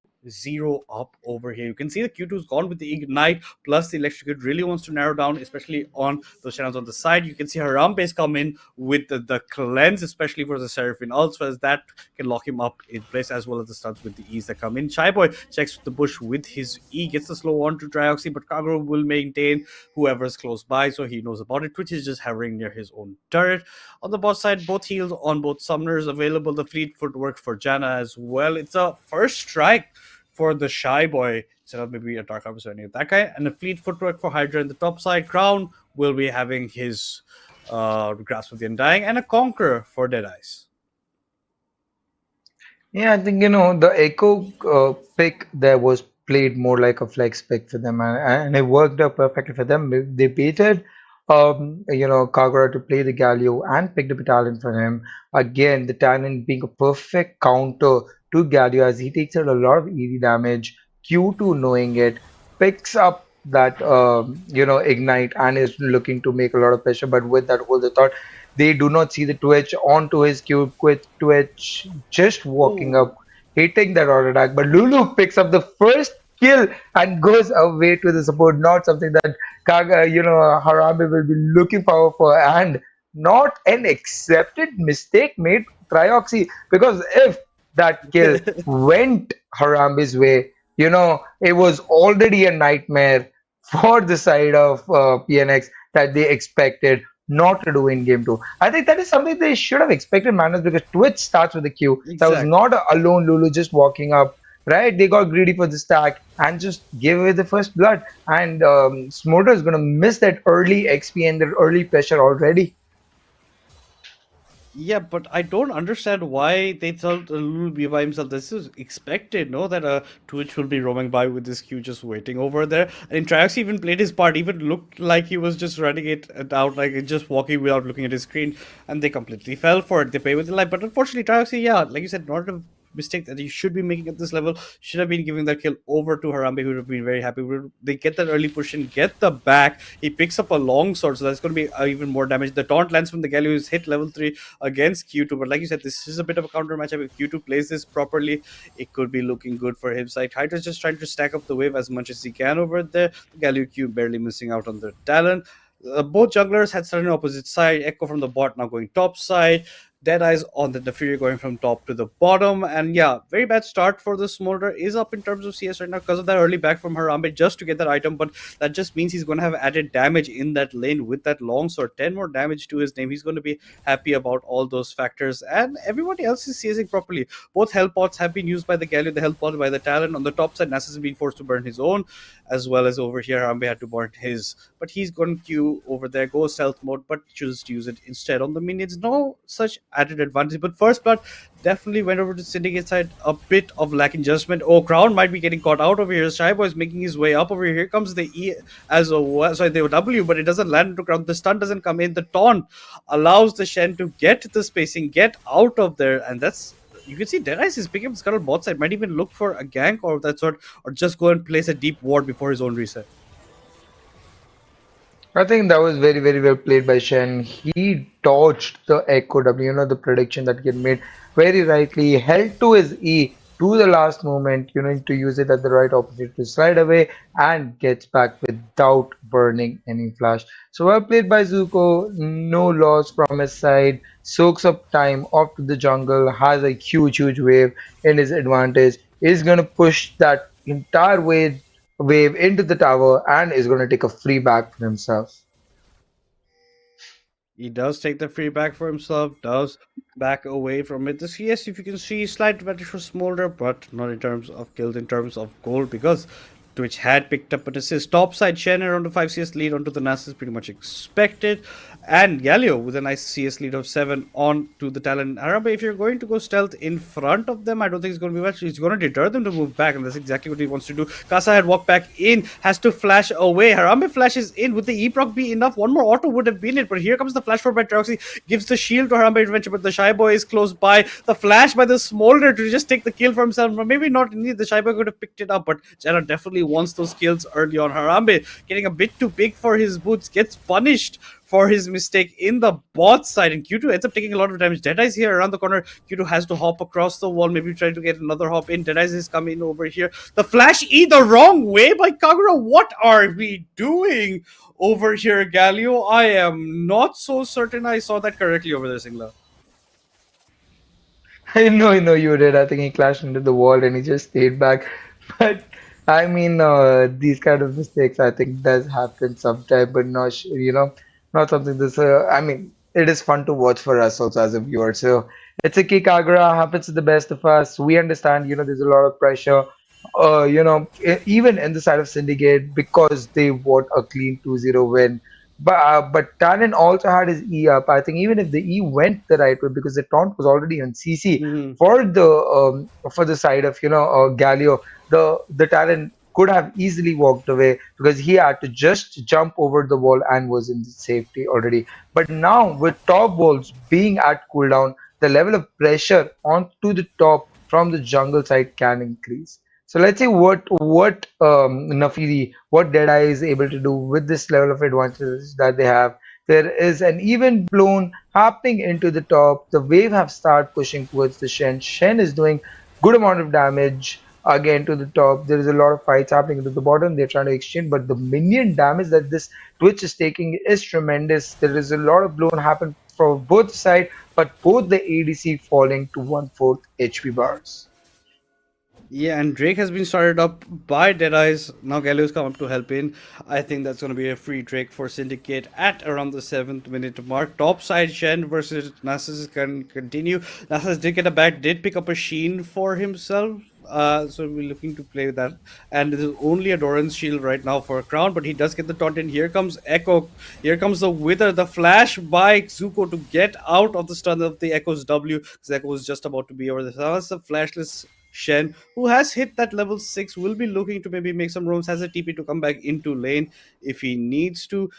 up over here. You can see the Q2's gone with the Ignite, plus the Electrocute really wants to narrow down, especially on those channels on the side. You can see Harambe's come in with the Cleanse, especially for the Seraphine also, as that can lock him up in place, as well as the stuns with the E's that come in. Shyboy checks the bush with his E, gets the slow on to Trioxy, but Kagro will maintain whoever's close by, so he knows about it. Twitch is just hovering near his own turret. On the bot side, both heals on both summoners available. The fleet footwork for Janna as well. It's a first strike for the Shy Boy, instead of maybe a Dark Harvest or any of that guy, and a fleet footwork for Hydra in the top side. Crown will be having his Grasp of the Undying, and a Conqueror for Deadeyes. Yeah, I think the Echo pick there was played more like a flex pick for them, and it worked out perfectly for them. They baited, Kagura to play the Galio and picked a battalion for him. Again, the Talon being a perfect counter to Galio as he takes out a lot of EV damage. Q2 knowing it picks up that Ignite and is looking to make a lot of pressure, but with that whole the thought. They do not see the Twitch onto his cube. Quit Twitch just walking up, hitting that auto attack. But Lulu picks up the first kill and goes away to the support. Not something that Harambe will be looking forward for, and not an accepted mistake made Trioxy, because if that kill went Harambe's way, it was already a nightmare for the side of PNX that they expected not to do in game 2. I think that is something they should have expected, Manos, because Twitch starts with a Q. Exactly. That was not a lone Lulu just walking up, right? They got greedy for the stack and just gave away the first blood. And Smolder is going to miss that early XP and the early pressure already. Yeah, but I don't understand why they thought Lulu be by himself. This is expected, no? That Twitch will be roaming by with this Q just waiting over there. And Trioxy even played his part, even looked like he was just running it out, like just walking without looking at his screen. And they completely fell for it. They pay with their life. But unfortunately, Trioxy, yeah, like you said, not a mistake that he should be making at this level. Should have been giving that kill over to Harambe, who would have been very happy. They get that early push in, get the back. He picks up a long sword, so that's going to be even more damage. The taunt lands from the Galio is hit level 3 against Q2, but like you said, this is a bit of a counter matchup. If Q2 plays this properly, it could be looking good for him. Side Hydra's just trying to stack up the wave as much as he can over there. The Galio Q barely missing out on the Talon. Both junglers had started on opposite side. Echo from the bot now going top side. Deadeyes on the Fury going from top to the bottom. And yeah, very bad start for the Smolder. Is up in terms of CS right now because of that early back from Harambe just to get that item, but that just means he's going to have added damage in that lane with that long sword. 10 more damage to his name. He's going to be happy about all those factors, and everybody else is CSing properly. Both health pots have been used by the Galio, the health pot by the Talon. On the top side, Nasus has been forced to burn his own, as well as over here Harambe had to burn his, but he's going to queue over there, go stealth mode, but chooses to use it instead on the minions. No such added advantage, but first blood definitely went over to Syndicate side, a bit of lacking judgment. Oh, Crown might be getting caught out over here. Shy Boy is making his way up over here. Here comes the E as a sorry, the W, but it doesn't land into Crown. The stun doesn't come in. The taunt allows the Shen to get the spacing, get out of there, and that's, you can see Deadeyes is picking up Scuttle bot side, might even look for a gank or that sort, or just go and place a deep ward before his own reset. I think that was very, very well played by Shen. He dodged the Echo W, the prediction that he had made very rightly. He held to his E to the last moment, to use it at the right opportunity to slide away and gets back without burning any flash. So well played by Zuko, no loss from his side, soaks up time off to the jungle, has a huge wave in his advantage, is gonna push that entire wave into the tower and is gonna take a free back for himself. He does take the free back for himself, does back away from it. The CS, if you can see, slight advantage for Smolder, but not in terms of kills, in terms of gold, because Twitch had picked up an assist. Topside Shen around the 5 CS lead onto the Nasus, pretty much expected. And Galio with a nice CS lead of 7 on to the Talon. Harambe, if you're going to go stealth in front of them, I don't think it's going to be much. It's going to deter them to move back, and that's exactly what he wants to do. Kasa had walked back in, has to flash away. Harambe flashes in. Would the E-proc be enough? One more auto would have been it, but here comes the flash for by Troxy. Gives the shield to Harambe Adventure, but the Shy Boy is close by. The flash by the Smolder to just take the kill for himself. Or maybe not indeed. The Shy Boy could have picked it up, but Jenna definitely wants those kills early on. Harambe getting a bit too big for his boots, gets punished for his mistake in the bot side, and Q2 ends up taking a lot of damage. Deadeye's here around the corner. Q2 has to hop across the wall, maybe try to get another hop in. Deadeye's is coming over here. The flash E the wrong way by Kagura. What are we doing over here, Galio? I am not so certain I saw that correctly over there, Singla. I know you did. I think he clashed into the wall and he just stayed back. But I mean, these kind of mistakes I think does happen sometime, but not not something this. I mean, it is fun to watch for us also as a viewer. So it's a kick. Agra happens to the best of us. We understand. There's a lot of pressure. Even in the side of Syndicate because they want a clean 2-0 win. But Tannen also had his E up. I think even if the E went the right way because the taunt was already on CC Mm-hmm. for the side of Galio, the Tannen could have easily walked away because he had to just jump over the wall and was in safety already. But now with top walls being at cooldown, the level of pressure onto the top from the jungle side can increase. So let's see what Nafiri, what Deadeye is able to do with this level of advantage that they have. There is an even blown happening into the top. The wave have started pushing towards the Shen. Shen is doing good amount of damage again to the top. There is a lot of fights happening to the bottom. They're trying to exchange, but the minion damage that this Twitch is taking is tremendous. There is a lot of blown happen from both sides, but both the ADC falling to 1/4 HP bars. Yeah, and Drake has been started up by Deadeyes. Now Galio's come up to help in. I think that's going to be a free Drake for Syndicate at around the 7th minute mark. Topside Shen versus Nasus can continue. Nasus did get a back, did pick up a Sheen for himself. So we're looking to play that. And this is only a Doran's shield right now for a crown, but he does get the taunt in. Here comes Echo. Here comes the Wither. The flash by Zuko to get out of the stun of the Echo's W. Because Echo was just about to be over there. So that's a flashless Shen, who has hit that level 6, will be looking to maybe make some roams, has a TP to come back into lane if he needs to.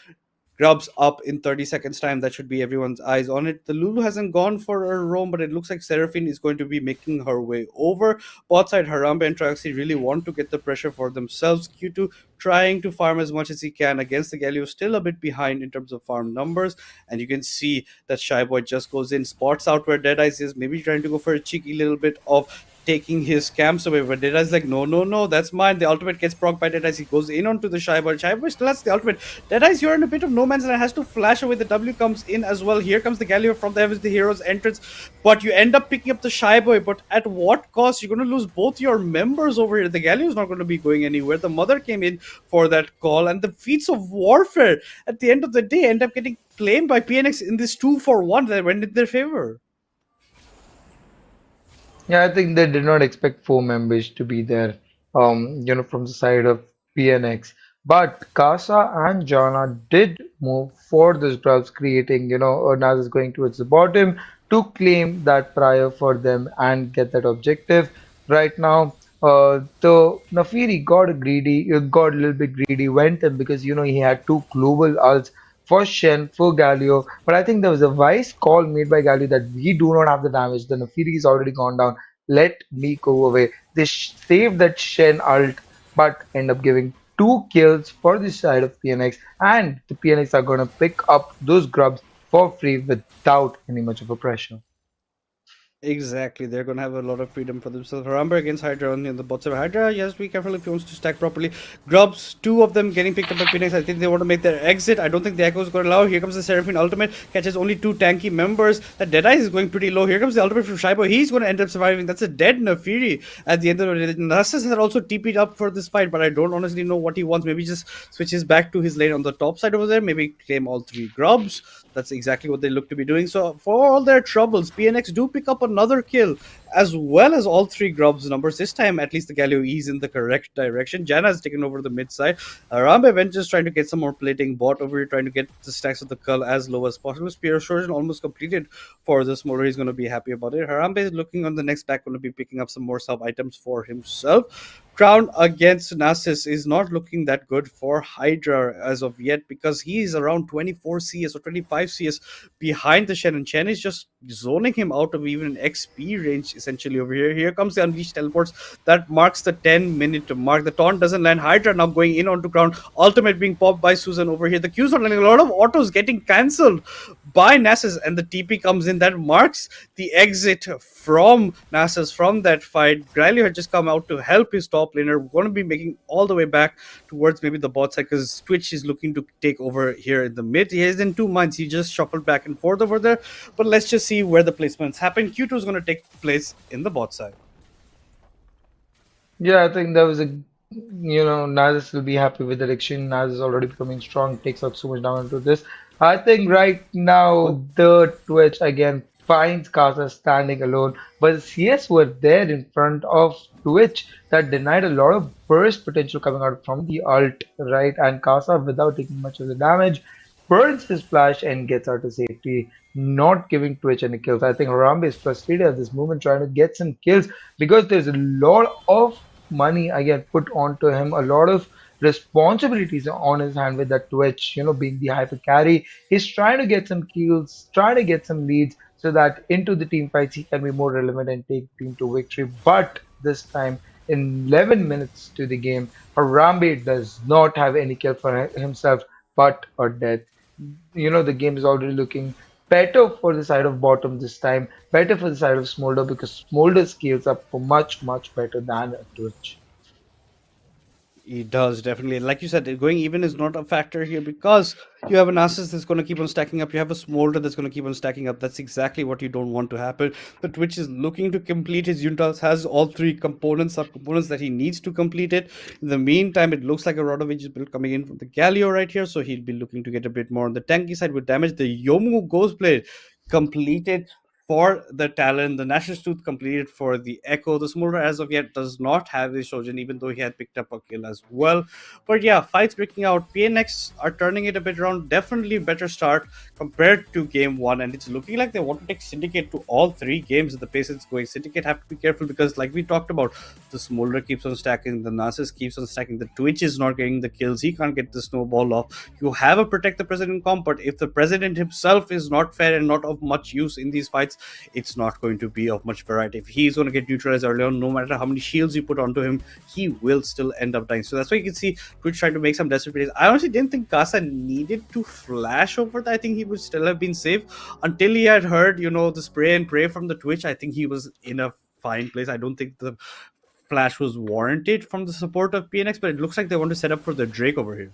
Grubs up in 30 seconds time. That should be everyone's eyes on it. The Lulu hasn't gone for a roam, but it looks like Seraphine is going to be making her way over. Bot side, Harambe and Traxi really want to get the pressure for themselves. Q2 trying to farm as much as he can against the Galio, still a bit behind in terms of farm numbers. And you can see that Shy Boy just goes in, spots out where Deadeyes is, maybe trying to go for a cheeky little bit of taking his camps away, but Deadeye's like, no, that's mine. The ultimate gets proc by Deadeye. He goes in onto the Shy Boy. Shy Boy still has the ultimate. Deadeye's here in a bit of no man's land, has to flash away. The W comes in as well. Here comes the Galio from the heavens, the hero's entrance. But you end up picking up the Shy Boy. But at what cost? You're going to lose both your members over here. The Galio's not going to be going anywhere. The mother came in for that call, and the feats of warfare at the end of the day end up getting claimed by PNX in this 2-for-1 that went in their favor. Yeah, I think they did not expect four members to be there, from the side of PNX. But Casa and Jana did move for this drops, creating, Naz is going towards the bottom to claim that prior for them and get that objective. Right now, the Nafiri got a little bit greedy, went in because, he had two global ults for Shen, for Galio. But I think there was a wise call made by Galio that we do not have the damage. The Nafiri is already gone down. Let me go away. They saved that Shen ult, but end up giving two kills for the side of PNX. And the PNX are going to pick up those grubs for free without any much of a pressure. Exactly, they're gonna have a lot of freedom for themselves. Harambe against Hydra on the bot side. Hydra, yes, be careful if he wants to stack properly. Grubs, two of them getting picked up by PNX. I think they want to make their exit. I don't think the Echo is going to allow. Here comes the Seraphine ultimate, catches only two tanky members. That Deadeye is going pretty low. Here comes the ultimate from Shaibo. He's going to end up surviving. That's a dead Nafiri at the end of the day. Nasus had also TP'd up for this fight, but I don't honestly know what he wants. Maybe just switches back to his lane on the top side over there. Maybe claim all three grubs. That's exactly what they look to be doing. So for all their troubles, PNX do pick up another kill as well as all three grubs numbers. This time, at least the Galio is in the correct direction. Jana has taken over the mid side. Arambe Ventures trying to get some more plating. Bot over here trying to get the stacks of the cull as low as possible. Spear Shorten almost completed for this motor. He's going to be happy about it. Harambe is looking on the next back, going to be picking up some more sub items for himself. Crown against Nasus is not looking that good for Hydra as of yet because he is around 24 CS or 25 CS behind the Shen, and Chen is just zoning him out of even an XP range essentially over here. Here comes the Unleashed Teleports that marks the 10-minute mark. The taunt doesn't land. Hydra now going in onto Crown. Ultimate being popped by Susan over here. The Q's are landing. A lot of autos getting cancelled by Nasus, and the TP comes in. That marks the exit from Nasus from that fight. Grilio had just come out to help his top laner. We're going to be making all the way back towards maybe the bot side because Twitch is looking to take over here in the mid. He is in 2 months. He just shuffled back and forth over there. But let's just see where the placements happen. Q2 is going to take place in the bot side. Yeah, I think that was Naz will be happy with the direction. Naz is already becoming strong, takes out so much down into this. I think right now the Twitch again finds Casa standing alone, but the CS were there in front of Twitch that denied a lot of burst potential coming out from the ult, right? And Casa, without taking much of the damage, burns his flash and gets out to safety, not giving Twitch any kills. I think Harambe is frustrated at this moment trying to get some kills because there's a lot of money again put onto him, a lot of responsibilities on his hand with that Twitch, being the hyper carry. He's trying to get some kills, trying to get some leads so that into the team fights he can be more relevant and take team to victory. But this time, in 11 minutes to the game, Harambe does not have any kill for himself but a death. The game is already looking better for the side of bottom this time, better for the side of Smolder because Smolder scales up for much, much better than Twitch. He does, definitely. Like you said, going even is not a factor here because you have an Nasus that's going to keep on stacking up. You have a Smolder that's going to keep on stacking up. That's exactly what you don't want to happen. The Twitch is looking to complete his Unitals, has all three components, subcomponents that he needs to complete it. In the meantime, it looks like a Rodovich build coming in from the Galio right here, so he'll be looking to get a bit more on the tanky side with damage. The Yomu Ghostblade completed for the Talon. The National Tooth completed for the Echo. The Smolder as of yet does not have the Shogun, even though he had picked up a kill as well. But yeah, fights breaking out. PNX are turning it a bit around. Definitely better start compared to game one. And it's looking like they want to take Syndicate to all three games at the pace it's going. Syndicate have to be careful because, like we talked about, the Smolder keeps on stacking, the Nasus keeps on stacking, the Twitch is not getting the kills. He can't get the snowball off. You have a Protect the President comp, but if the President himself is not fair and not of much use in these fights, it's not going to be of much variety. If he's going to get neutralized early on, no matter how many shields you put onto him, he will still end up dying. So that's why you can see Twitch trying to make some desperate plays. I honestly didn't think Casa needed to flash over that. I think he would still have been safe until he had heard, the spray and pray from the Twitch. I think he was in a fine place. I don't think the flash was warranted from the support of PNX, but it looks like they want to set up for the Drake over here.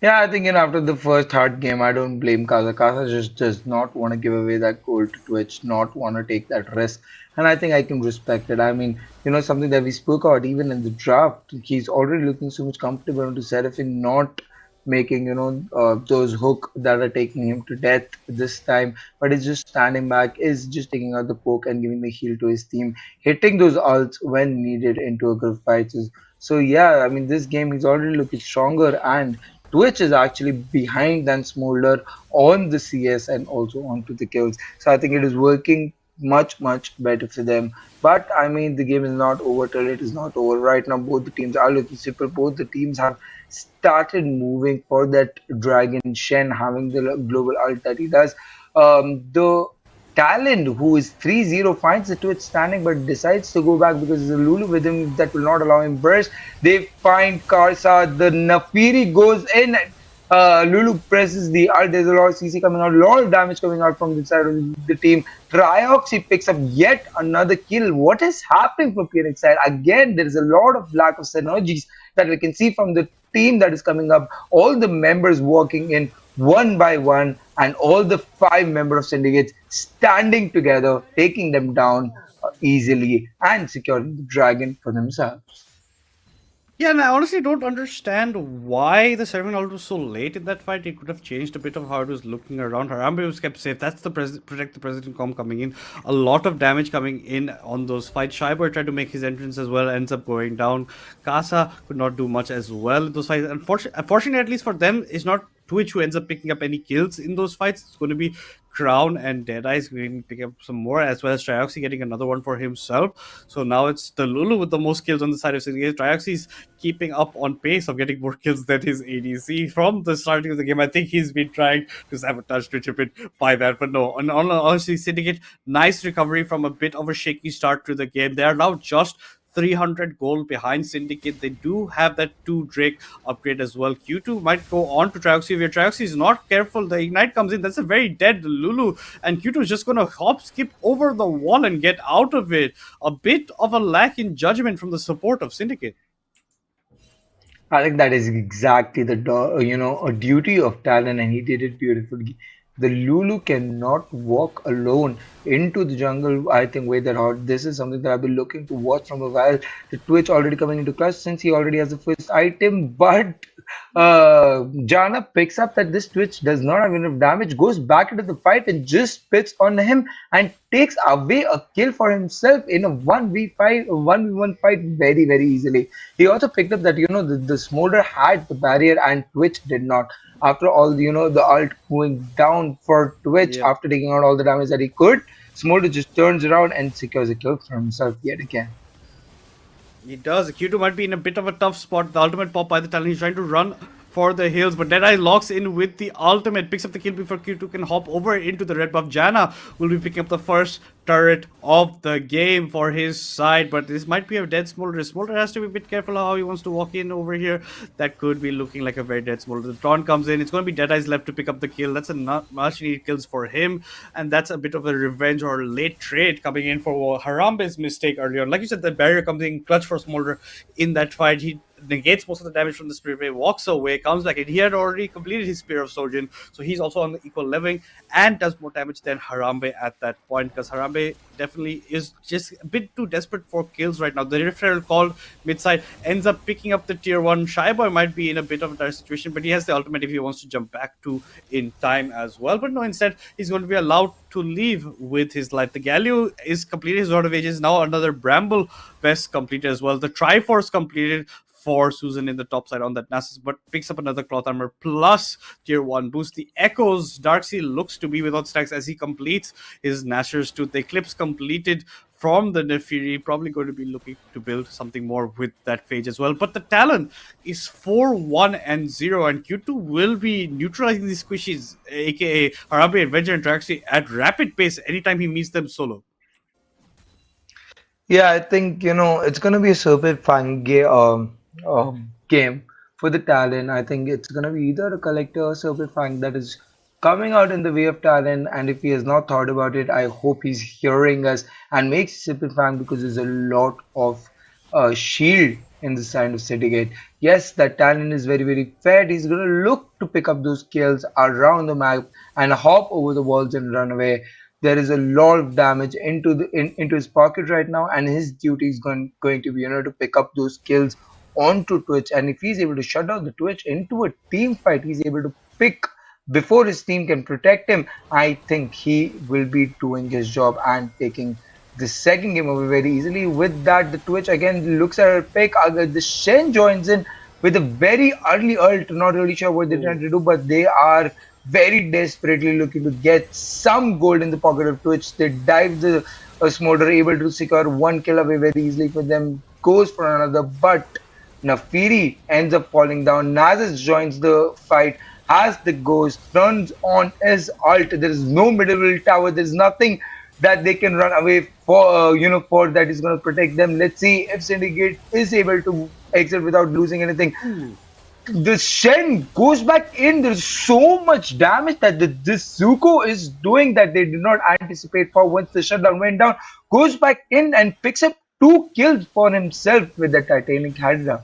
Yeah, I think after the first hard game, I don't blame Kaza. Kaza just does not want to give away that goal to Twitch, not want to take that risk. And I think I can respect it. I mean, something that we spoke about even in the draft, he's already looking so much comfortable into Seraphine, not making, those hook that are taking him to death this time. But he's just standing back, is just taking out the poke and giving the heal to his team, hitting those ults when needed into a group fight. So yeah, I mean, this game he's already looking stronger, and Twitch is actually behind than Smolder on the CS and also onto the kills. So I think it is working much, much better for them. But I mean, the game is not over till it is not over. Right now, both the teams are looking super. Both the teams have started moving for that Dragon. Shen having the global ult that he does. The Talent, who is 3-0, finds the Twitch standing but decides to go back because there's a Lulu with him that will not allow him burst. They find Karsa, the Nafiri goes in. Lulu presses the ult. There's a lot of CC coming out, a lot of damage coming out from the side of the team. Tryoxy picks up yet another kill. What is happening from PNX side? Again, there is a lot of lack of synergies that we can see from the team that is coming up. All the members working in one by one, and all the 5 members of Syndicates standing together, taking them down easily and securing the dragon for themselves. Yeah, and I honestly don't understand why the 7-ult was so late in that fight. It could have changed a bit of how it was looking around. Harambe was kept safe. That's the protect the president com coming in. A lot of damage coming in on those fights. Shyboy tried to make his entrance as well, ends up going down. Casa could not do much as well in those fights. Unfortunately, at least for them, it's not Twitch who ends up picking up any kills in those fights. It's going to be Crown and Deadeye's going to pick up some more, as well as Tryoxy getting another one for himself. So now it's the Lulu with the most kills on the side of Syndicate. Tryoxy's keeping up on pace of getting more kills than his ADC from the starting of the game. I think he's been trying to sabotage Twitch a bit by that, but no. And honestly, Syndicate, nice recovery from a bit of a shaky start to the game. They are now just 300 gold behind Syndicate. They do have that 2 Drake upgrade as well. Q2 might go on to Tryoxy. If Tryoxy is not careful, the Ignite comes in. That's a very dead Lulu. And Q2 is just going to hop, skip over the wall and get out of it. A bit of a lack in judgment from the support of Syndicate. I think that is exactly the a duty of Talon, and he did it beautifully. The Lulu cannot walk alone into the jungle. I think way that hard. This is something that I've been looking to watch from a while. The Twitch already coming into clutch since he already has the first item, but Jana picks up that this Twitch does not have enough damage, goes back into the fight and just spits on him and takes away a kill for himself in a 1v5, 1v1 fight very, very easily. He also picked up that, the Smolder had the barrier and Twitch did not. After all, the ult going down for Twitch after taking out all the damage that he could, Smolder just turns around and secures a kill for himself yet again. He does. Q2 might be in a bit of a tough spot. The ultimate pop by the Talon. He's trying to run for the hills, but Deadeye locks in with the ultimate, picks up the kill before Q2 can hop over into the red buff. Jana will be picking up the first turret of the game for his side, but this might be a dead Smolder. Smolder has to be a bit careful how he wants to walk in over here. That could be looking like a very dead Smolder. The Tron comes in. It's going to be Deadeye's left to pick up the kill. That's a not much needed kills for him, and that's a bit of a revenge or late trade coming in for Harambe's mistake earlier. Like you said, the barrier comes in clutch for Smolder in that fight. He negates most of the damage from the Spirit Wave, walks away, comes back, and he had already completed his Spear of Sojourn, so he's also on the equal leveling and does more damage than Harambe at that point, because Harambe definitely is just a bit too desperate for kills right now. The Rift Herald called mid-side ends up picking up the tier 1. Shyboy might be in a bit of a dire situation, but he has the ultimate if he wants to jump back to in time as well. But no, instead, he's going to be allowed to leave with his life. The Galio is completed, his Rod of Ages, now another Bramble Vest completed as well. The Triforce completed for Susan in the top side on that Nasus, but picks up another cloth armor plus tier 1 boost. The Echoes, Darkseid looks to be without stacks as he completes his Nashor's Tooth. The Eclipse completed from the Nefiri, probably going to be looking to build something more with that Phage as well. But the Talon is 4-1 and 0, and Q2 will be neutralizing these squishies, aka Harambe, Adventure, and Traxxy at rapid pace anytime he meets them solo. Yeah, I think it's gonna be a super fun game for the Talon. I think it's gonna be either a collector or super fun that is coming out in the way of Talon. And if he has not thought about it, I hope he's hearing us and makes super fun, because there's a lot of shield in the side of Syndicate. Yes, that Talon is very, very fed. He's gonna look to pick up those kills around the map and hop over the walls and run away. There is a lot of damage into his pocket right now, and his duty is going to be to pick up those kills onto Twitch. And if he's able to shut down the Twitch into a team fight, he's able to pick before his team can protect him. I think he will be doing his job and taking the second game over very easily. With that, the Twitch again looks at a pick. The SYN joins in with a very early ult. Not really sure what they're trying to do, but they are very desperately looking to get some gold in the pocket of Twitch. They dive the Smolder, able to secure 1 kill away very easily for them. Goes for another, but Nefiri ends up falling down. Nasus joins the fight, has the ghost, turns on his ult. There is no middle tower. There is nothing that they can run away for, for that is going to protect them. Let's see if Syndicate is able to exit without losing anything. the Shen goes back in. There's so much damage that this Zuko is doing that they did not anticipate for. Once the shutdown went down, goes back in and picks up 2 kills for himself with the Titanic Hydra.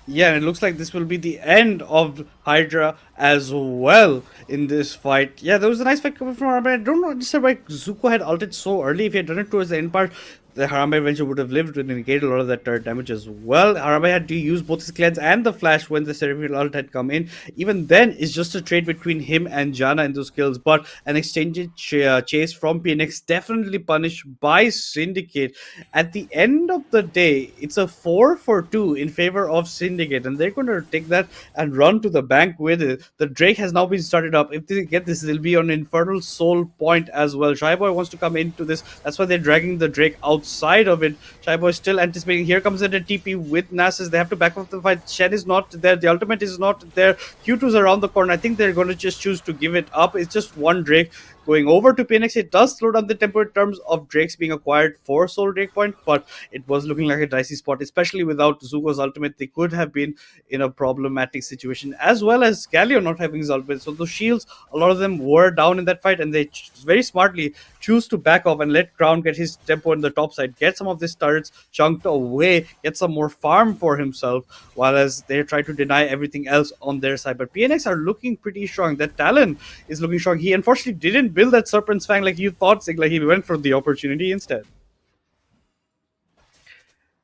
Yeah, and it looks like this will be the end of Hydra as well in this fight. Yeah, there was a nice fight coming from Harambe. I don't understand why Zuko had ulted so early. If he had done it towards the end part, the Harambe eventually would have lived and negated a lot of that turret damage as well. Harambe had to use both his cleanse and the flash when the Seraphim ult had come in. Even then, it's just a trade between him and Janna in those kills, but an exchange chase from PNX definitely punished by Syndicate. At the end of the day, it's a 4-for-2 in favor of Syndicate, and they're going to take that and run to the bank with it. The Drake has now been started up. If they get this, they'll be on Infernal Soul point as well. Shy Boy wants to come into this. That's why they're dragging the Drake outside of it. Shy Boy is still anticipating. Here comes the TP with Nasus. They have to back up the fight. Shen is not there. The ultimate is not there. Q2's around the corner. I think they're going to just choose to give it up. It's just one Drake going over to PNX. It does slow down the tempo in terms of Drakes being acquired for Soul Drake point, but it was looking like a dicey spot, especially without Zuko's ultimate. They could have been in a problematic situation, as well as Galio not having his ultimate. So those shields, a lot of them were down in that fight, and they very smartly choose to back off and let Crown get his tempo on the top side, get some of these turrets chunked away, get some more farm for himself, while as they try to deny everything else on their side. But PNX are looking pretty strong. That Talon is looking strong. He unfortunately didn't build that Serpent's Fang like you thought, like he went for the opportunity instead.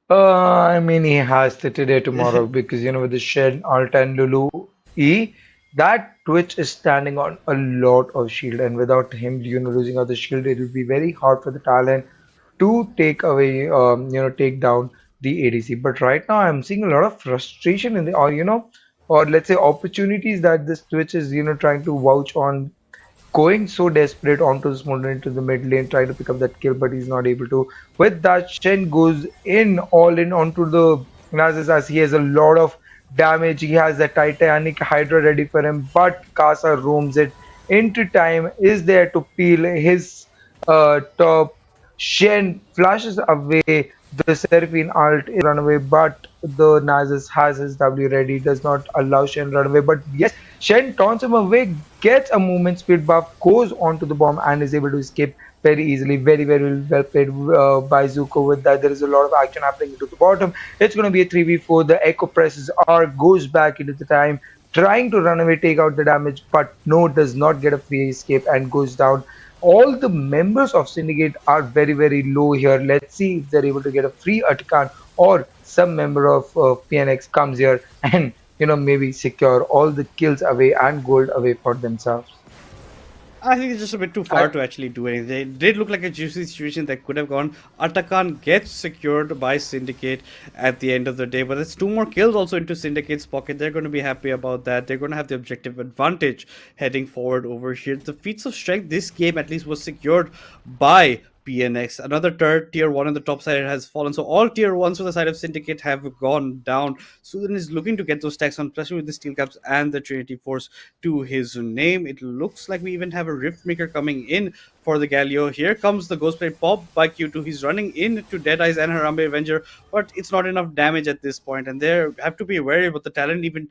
I mean, he has to today, tomorrow, because with the Shen, Alt, and Lulu E, that Twitch is standing on a lot of shield, and without him, losing out the shield, it will be very hard for the talent to take away, take down the ADC. But right now, I'm seeing a lot of frustration in the, or let's say opportunities that this Twitch is, trying to vouch on, going so desperate onto the Smolder into the mid lane, trying to pick up that kill, but he's not able to. With that, Shen goes in all in onto the Nasus as he has a lot of damage. He has the Titanic Hydra ready for him, but Casa roams it into time, is there to peel his top. Shen flashes away the Seraphine ult is run away, but the Nasus has his W ready, does not allow Shen run away. But yes, Shen taunts him away, gets a movement speed buff, goes onto the bomb, and is able to escape very easily. Very, very well played by Zuko with that. There is a lot of action happening into the bottom. It's going to be a 3v4. The Echo presses R, goes back into the time, trying to run away, take out the damage, but no, does not get a free escape and goes down. All the members of Syndicate are very, very low here. Let's see if they're able to get a free Atkan, or some member of PNX comes here and maybe secure all the kills away and gold away for themselves. I think it's just a bit too far to actually do anything. It did look like a juicy situation that could have gone. Atakan gets secured by Syndicate at the end of the day, but it's 2 more kills also into Syndicate's pocket. They're going to be happy about that. They're going to have the objective advantage heading forward over here. The feats of strength this game at least was secured by PNX. Another turret, tier 1 on the top side has fallen. So all tier 1s on the side of Syndicate have gone down. Sudan is looking to get those stacks on, especially with the Steel Caps and the Trinity Force to his name. It looks like we even have a Riftmaker coming in for the Galio. Here comes the Ghostblade pop by Q2. He's running into Deadeyes and Harambe Avenger, but it's not enough damage at this point, and they have to be wary about the talent even,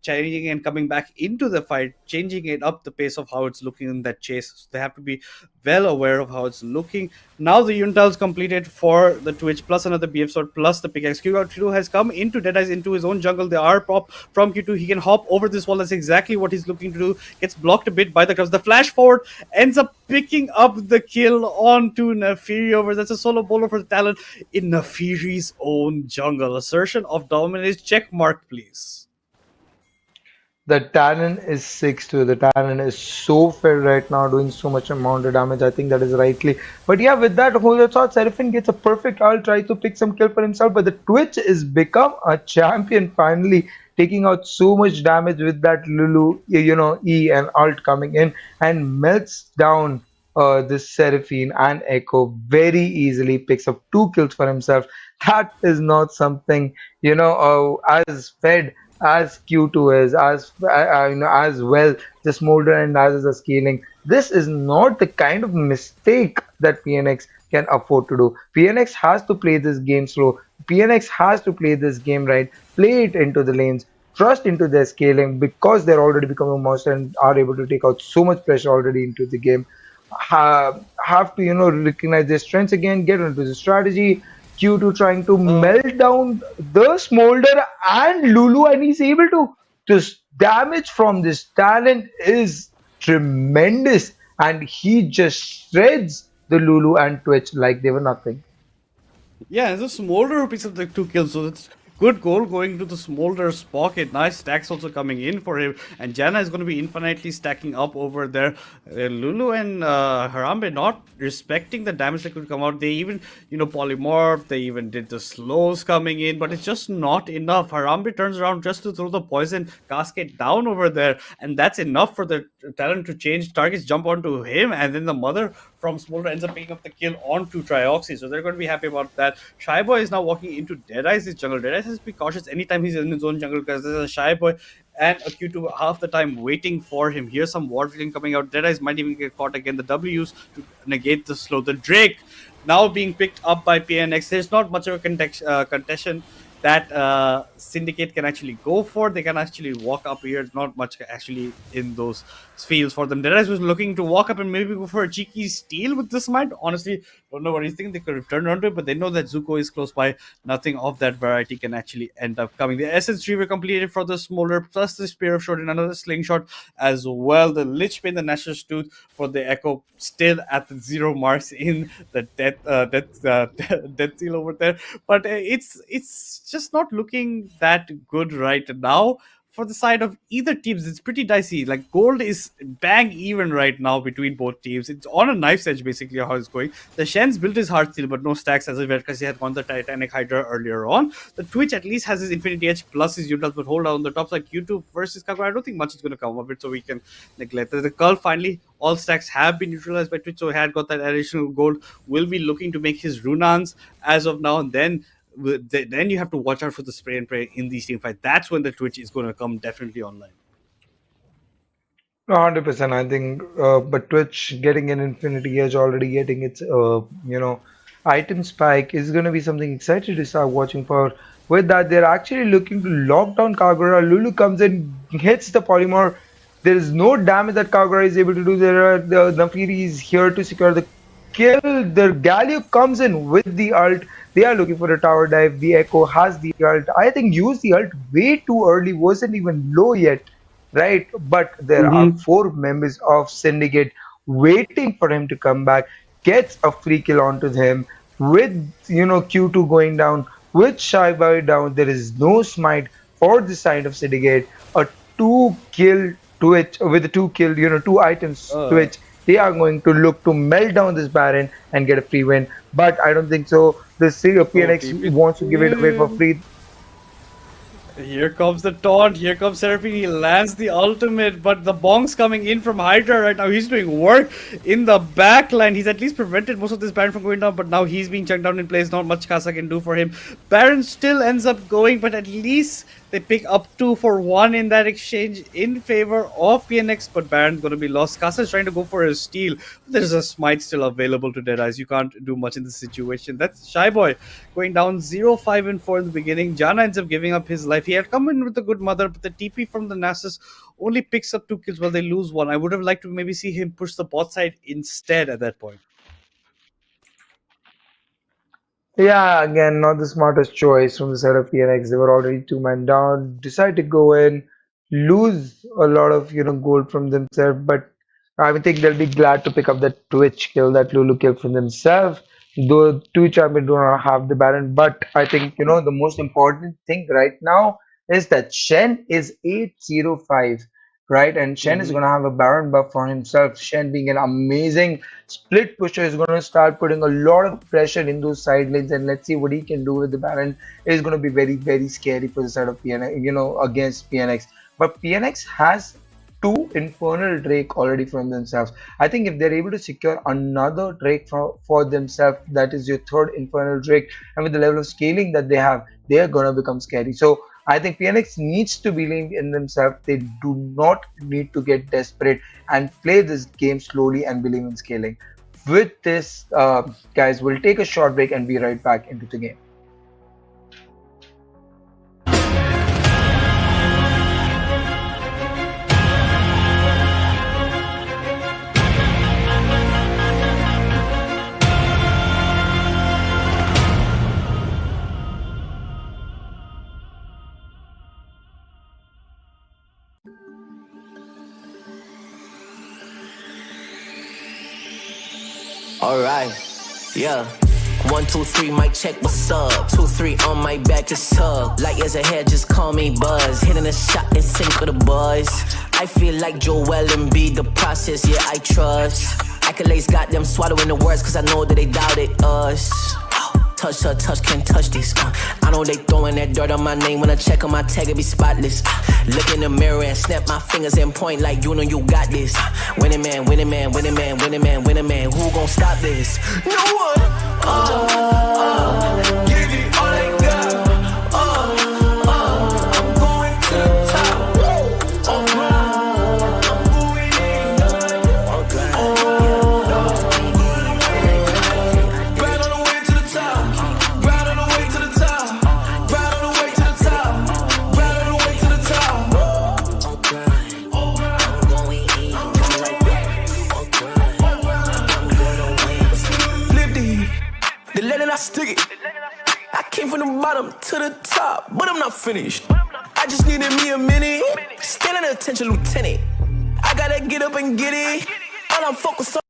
changing and coming back into the fight, changing it up the pace of how it's looking in that chase. So they have to be well aware of how it's looking. Now the Unitals completed for the Twitch, plus another BF sword, plus the pickaxe. Q2 has come into Deadeyes into his own jungle. The R pop from Q2. He can hop over this wall. That's exactly what he's looking to do. Gets blocked a bit by the crowds. The flash forward ends up picking up the kill onto Nafiri over. That's a solo bowler for the talent in Nafiri's own jungle. Assertion of dominance. Check mark, please. The Talon is 6-2. The Talon is so fed right now, doing so much amount of damage. I think that is rightly. But yeah, with that whole thought, Seraphine gets a perfect ult, try to pick some kill for himself. But the Twitch is become a champion finally, taking out so much damage with that Lulu, E and ult coming in and melts down this Seraphine and Echo very easily, picks up 2 kills for himself. That is not something, as fed as Q2 is, as well the Smolder and Nasus are scaling. This is not the kind of mistake that PNX can afford to do. PNX has to play this game slow. PNX has to play this game right, play it into the lanes, trust into their scaling because they're already becoming a monster and are able to take out so much pressure already into the game. Have to, recognize their strengths again, get into the strategy. Q2 trying to Uh, melt down the Smolder and Lulu, and he's able to. This damage from this talent is tremendous, and he just shreds the Lulu and Twitch like they were nothing. Yeah, and the Smolder who picks up the 2 kills, so that's good goal going to the Smolder's pocket. Nice stacks also coming in for him, and Janna is going to be infinitely stacking up over there. Lulu and Harambe not respecting the damage that could come out. They even, polymorph, they even did the slows coming in, but it's just not enough. Harambe turns around just to throw the poison cascade down over there, and that's enough for the talent to change. Targets jump onto him, and then the mother from Smolder ends up picking up the kill onto Trioxy, so they're going to be happy about that. Shy Boy is now walking into Deadeye's jungle. Deadeye has to be cautious anytime he's in his own jungle because there's a Shy Boy and a Q2 half the time waiting for him. Here's some warding coming out. Deadeye's might even get caught again. The W's to negate the slow. The Drake now being picked up by PNX. There's not much of a contention that Syndicate can actually go for. They can actually walk up here. Not much actually in those fields for them. Deadeyes was looking to walk up and maybe go for a cheeky steal with this might. Honestly, don't know what he's thinking. They could have turned around to it, but they know that Zuko is close by. Nothing of that variety can actually end up coming. The Essence 3 were completed for the Smolder, plus the Spear of Short and another Slingshot as well. The Lich Bane, the Nashor's Tooth for the Echo, still at the 0 marks in the death seal over there. But it's just not looking that good right now. For the side of either teams, it's pretty dicey. Like gold is bang even right now between both teams. It's on a knife's edge basically how it's going. The Shen's built his heart steel, but no stacks as of yet because he had won the Titanic Hydra earlier on. The Twitch at least has his Infinity Edge plus his Utils, but hold on the top side Q2 versus Kagura. I don't think much is going to come of it, so we can neglect it. The Curl finally all stacks have been neutralized by Twitch, so he had got that additional gold. Will be looking to make his Runans as of now, and then you have to watch out for the spray and pray in these team fights. That's when the Twitch is going to come definitely online. 100%, I think, but Twitch getting an Infinity Edge, already getting its, item spike is going to be something excited to start watching for. With that, they're actually looking to lock down Kagura. Lulu comes in, hits the Polymorph. There is no damage that Kagura is able to do. The Nafiri is here to secure the kill. The Galio comes in with the ult. They are looking for a tower dive. The Echo has the ult. I think used the ult way too early, wasn't even low yet, right? But there are four members of Syndicate waiting for him to come back. Gets a free kill onto him with Q2 going down, with Shy Boy down. There is no smite for the side of Syndicate. A two kill Twitch with a two kill, two items Twitch. They are going to look to melt down this Baron and get a free win. But I don't think so. The PNX wants to give it away for free. Here comes the taunt, here comes Seraphine, he lands the ultimate, but the Bong's coming in from Hydra right now. He's doing work in the back line. He's at least prevented most of this Baron from going down, but now he's being chunked down in place. Not much Kasa can do for him. Baron still ends up going, but at least they pick up 2 for 1 in that exchange in favor of PNX, but Baron's going to be lost. Kasa is trying to go for a steal. There's a smite still available to Deadeye's. You can't do much in this situation. That's Shy Boy going down 0-5 and 4 in the beginning. Janna ends up giving up his life. He had come in with a good mother, but the TP from the Nasus only picks up 2 kills while they lose 1. I would have liked to maybe see him push the bot side instead at that point. Yeah, again, not the smartest choice from the side of PNX. They were already 2 men down, decide to go in, lose a lot of gold from themselves, but I would think they'll be glad to pick up that Twitch kill, that Lulu kill from themselves. Though two champions do not have the Baron, but I think the most important thing right now is that Shen is 805, right? And Shen is gonna have a Baron buff for himself. Shen being an amazing split pusher is going to start putting a lot of pressure in those side lanes, and let's see what he can do with the Baron. Is going to be very, very scary for the side of PNX, against PNX. But PNX has 2 Infernal Drake already from themselves. I think if they're able to secure another Drake for themselves, that is your 3rd Infernal Drake, and with the level of scaling that they have, they are going to become scary. So I think PNX needs to believe in themselves. They do not need to get desperate and play this game slowly and believe in scaling. with this, guys, we'll take a short break and be right back into the game. Alright, yeah. 1, 2, 3, mic check, what's up? 2, 3 on my back, it's up. Light years ahead, just call me Buzz. Hitting a shot and sync with the boys. I feel like Joel and be the process, yeah, I trust. Accolades got them swallowing the words, cause I know that they doubted us. Touch, can't touch this. I know they throwing that dirt on my name. When I check on my tag, it be spotless. Look in the mirror and snap my fingers and point like you know you got this. Winning man, winning man, winning man, winning man, winning man. Who gon' stop this? No one. Give it all I got. I'm going to the top. Stick it. I came from the bottom to the top, but I'm not finished. I just needed me a minute. Stand at attention, Lieutenant. I gotta get up and get it. All I'm focused on.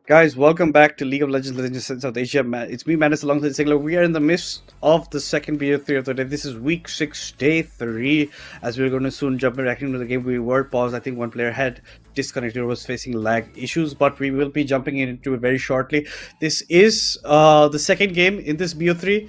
Guys, welcome back to League of Legends South Asia. It's me, Manus, alongside Sigler. We are in the midst of the second BO3 of the day. This is week 6, day 3. As we're going to soon jump back into the game, we were paused. I think one player had disconnected or was facing lag issues, but we will be jumping into it very shortly. This is the second game in this BO3.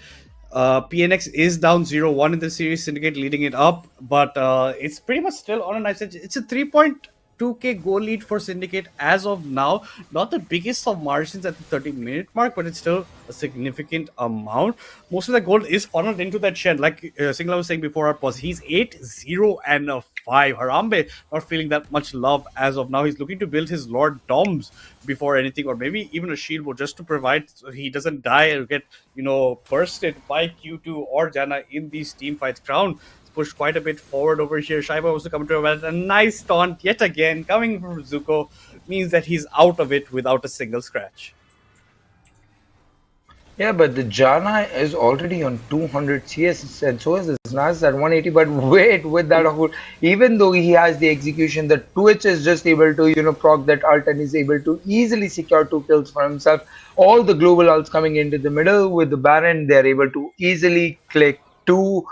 PNX is down 0-1 in the series, Syndicate leading it up, but it's pretty much still on a nice edge. It's a 3.2k goal lead for Syndicate as of now. Not the biggest of margins at the 30-minute mark, but it's still a significant amount. Most of the gold is funneled into that Shen. Like Singla was saying before our pause, he's 8-0 and a 5. Harambe not feeling that much love as of now. He's looking to build his Lord Doms before anything, or maybe even a shield wall just to provide so he doesn't die or get, bursted by Q2 or Janna in these team fights. Crown pushed quite a bit forward over here. Shaiba was to come to a nice taunt yet again coming from Zuko, means that he's out of it without a single scratch. Yeah, but the Jana is already on 200 CS and so is this Nas at 180. But wait, with that whole, even though he has the execution, the Twitch is just able to, proc that ult and is able to easily secure 2 kills for himself. All the global ults coming into the middle with the Baron, they're able to easily click 2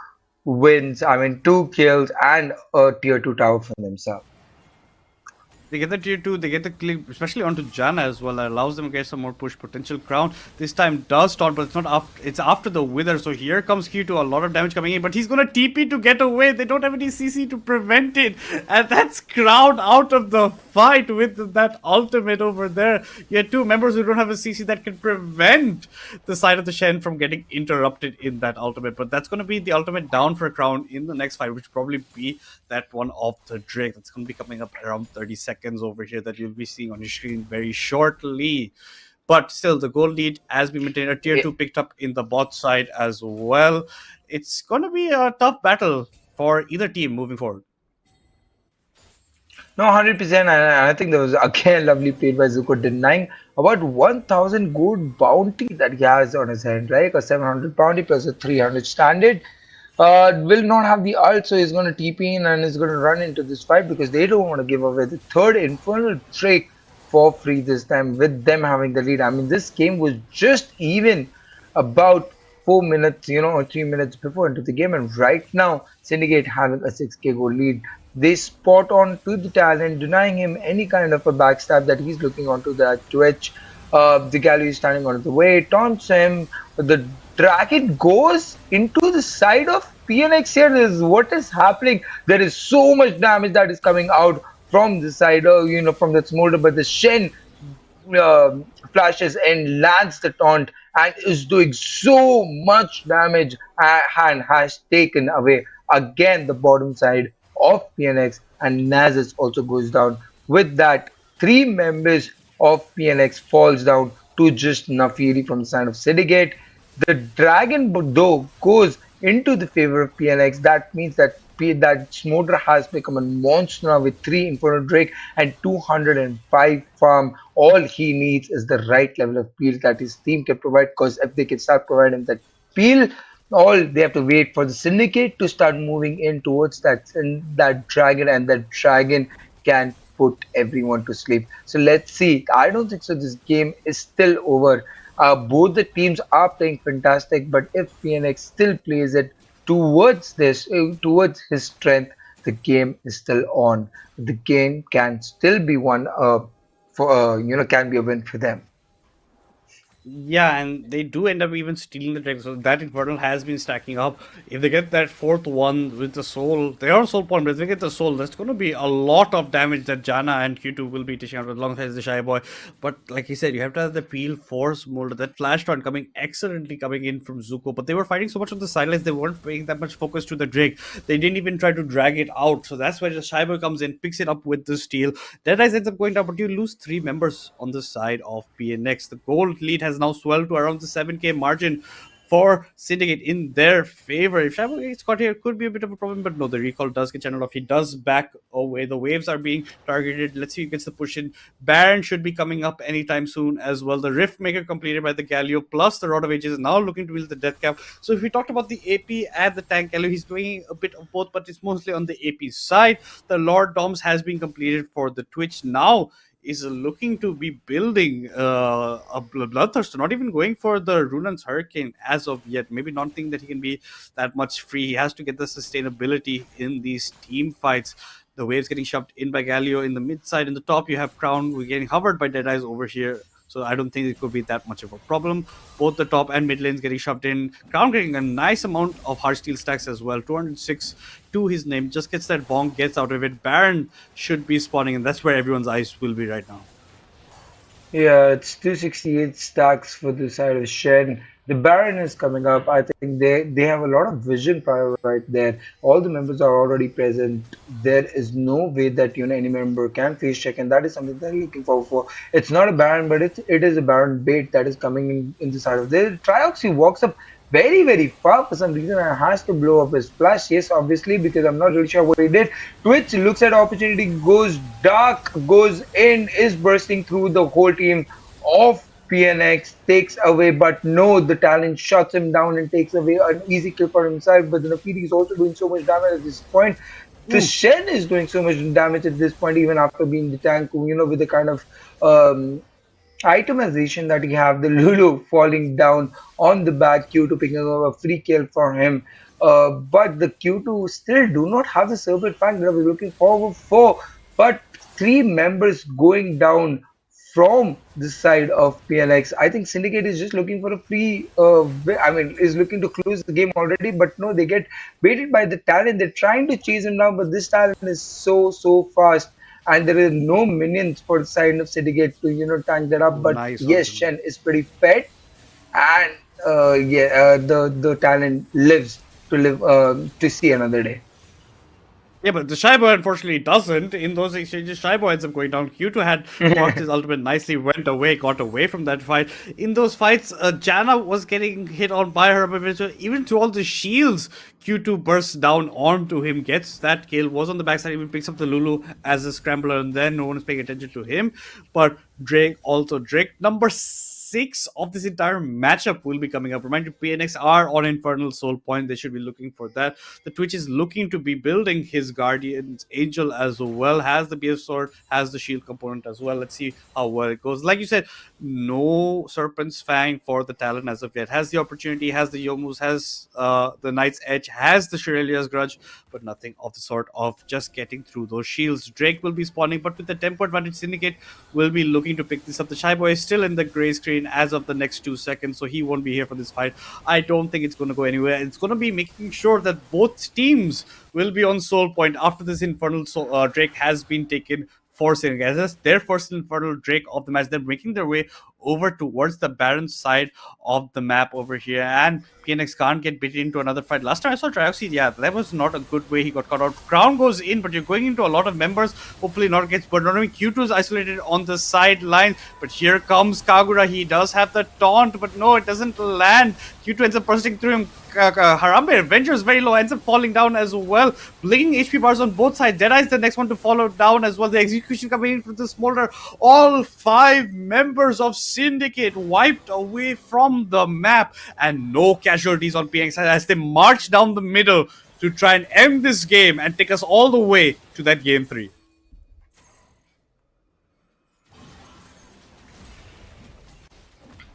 wins, 2 kills and a tier 2 tower for themselves. They get the tier 2, they get the clip, especially onto Janna as well. That allows them to get some more push potential. Crown this time does taunt, but it's not after, it's after the Wither. So here comes Q2, a lot of damage coming in, but he's gonna TP to get away. They don't have any CC to prevent it, and that's Crown out of the fight with that ultimate over there. You had 2 members who don't have a CC that can prevent the side of the Shen from getting interrupted in that ultimate, but that's gonna be the ultimate down for Crown in the next fight, which will probably be that one of the Drake. That's gonna be coming up around 30 seconds over here that you'll be seeing on your screen very shortly. But still, the goal lead as we maintain. A tier 2 picked up in the bot side as well. It's going to be a tough battle for either team moving forward. No, 100%. And I think there was again lovely played by Zuko, denying about 1,000 gold bounty that he has on his hand, right? A 700 bounty plus a 300 standard. Will not have the ult, so he's going to TP in and is going to run into this fight because they don't want to give away the third Infernal Drake for free this time with them having the lead. This game was just even about 4 minutes, or 3 minutes before into the game, and right now Syndicate having a 6k goal lead. They spot on to the talent, denying him any kind of a backstab that he's looking onto that Twitch. The Gallery is standing out of the way, taunts him. The Dragon goes into the side of PNX here. This is what is happening. There is so much damage that is coming out from the side, from that smolder, but the Shen flashes and lands the taunt and is doing so much damage and has taken away again the bottom side of PNX, and Nazis also goes down. With that, 3 members of PNX falls down to just Nafiri from the side of Syndicate. The Dragon though goes into the favor of PNX. That means that that Smolder has become a monster now with 3 Inferno Drake and 205 farm. All he needs is the right level of peel that his team can provide, because if they can start providing that peel, all they have to wait for the Syndicate to start moving in towards that dragon, and that dragon can put everyone to sleep. So let's see. I don't think so. This game is still over. Both the teams are playing fantastic, but if PNX still plays it towards his strength, the game is still on. The game can still be won. Can be a win for them. Yeah, and they do end up even stealing the dragon. So that Infernal has been stacking up. If they get that fourth one with the soul, they are soul point, but if they get the soul, that's going to be a lot of damage that Jana and Q2 will be dishing out alongside the Shy Boy. But like you said, you have to have the peel force molder. That flash run coming excellently coming in from Zuko, but they were fighting so much on the sidelines, they weren't paying that much focus to the Drake. They didn't even try to drag it out. So that's where the Shy Boy comes in, picks it up with the steal. Deadeyes ends up going down, but you lose 3 members on the side of PNX. The gold lead has now swelled to around the 7k margin for Syndicate in their favor. If Shabu gets caught here, it could be a bit of a problem, but no, the recall does get channeled off. He does back away. The waves are being targeted. Let's see who gets the push in. Baron should be coming up anytime soon as well. The Rift Maker completed by the Galio, plus the Rod of Ages is now looking to wield the Death Cap. So if we talked about the AP and the tank Galio, he's doing a bit of both, but it's mostly on the AP side. The Lord Doms has been completed for the Twitch. Now is looking to be building a bloodthirster, not even going for the Runan's Hurricane as of yet. Maybe not thinking that he can be that much free. He has to get the sustainability in these team fights. The waves getting shoved in by Galio in the mid side. In the top, you have Crown. We're getting hovered by Deadeyes over here. So I don't think it could be that much of a problem. Both the top and mid lanes getting shoved in. Crown getting a nice amount of harsh steel stacks as well. 206 to his name. Just gets that bonk, gets out of it. Baron should be spawning, and that's where everyone's eyes will be right now. Yeah, it's 268 stacks for the side of Shen. The Baron is coming up. I think they have a lot of vision power right there. All the members are already present. There is no way that any member can face check, and that is something they're looking forward for. It's not a Baron, but it is a Baron bait that is coming in the side of the Trioxy walks up very, very far for some reason and has to blow up his flash. Yes, obviously, because I'm not really sure what he did. Twitch looks at opportunity, goes dark, goes in, is bursting through the whole team of PNX, takes away, but no, the talent shuts him down and takes away an easy kill for himself. But the Nafiri is also doing so much damage at this point. The Shen is doing so much damage at this point, even after being the tank, with the kind of itemization that he have, the Lulu falling down on the back, Q2 picking up a free kill for him. But the Q2 still do not have the serpent fang that I was looking forward for. But 3 members going down from the side of PNX. I think Syndicate is just looking for a free, is looking to close the game already, but no, they get baited by the talent. They're trying to chase him down, but this talent is so fast, and there is no minions for the side of Syndicate to tank that up. But Nice yes, also. Shen is pretty fed, and the talent lives to see another day. Yeah, but the Shy Boy unfortunately doesn't. In those exchanges, Shy Boy ends up going down. Q2 had blocked his ultimate nicely, went away, got away from that fight. In those fights, Jana was getting hit on by her, but even through all the shields, Q2 bursts down onto him, gets that kill, was on the backside, even picks up the Lulu as a scrambler, and then no one is paying attention to him. But Drake number 6 of this entire matchup will be coming up. Remind you, PNX are on Infernal Soul Point. They should be looking for that. The Twitch is looking to be building his Guardian's Angel as well. Has the BF Sword, has the shield component as well. Let's see how well it goes. Like you said, no Serpent's Fang for the talent as of yet. Has the opportunity, has the Yomus, has the Knight's Edge, has the Shirelia's Grudge, but nothing of the sort of just getting through those shields. Drake will be spawning, but with the tempo advantage, Syndicate will be looking to pick this up. The Shy Boy is still in the gray screen as of the next 2 seconds, so he won't be here for this fight. I don't think it's going to go anywhere. It's going to be making sure that both teams will be on Soul Point after this Infernal Drake has been taken for Syndicate. That's their first Infernal Drake of the match. They're making their way over towards the Baron side of the map over here, and PNX can't get beaten into another fight. Last time I saw Trioxy, yeah, that was not a good way he got caught out. Crown goes in, but you're going into a lot of members, hopefully not against Burnomi. Q2 is isolated on the sideline, but here comes Kagura. He does have the taunt, but no, it doesn't land. Q2 ends up bursting through him. Harambe Avengers very low, ends up falling down as well. Blinking HP bars on both sides. Deadeye is the next one to follow down as well. The execution coming in from the Smolder. All 5 members of Syndicate wiped away from the map, and no casualties on PNX as they march down the middle to try and end this game and take us all the way to that game 3.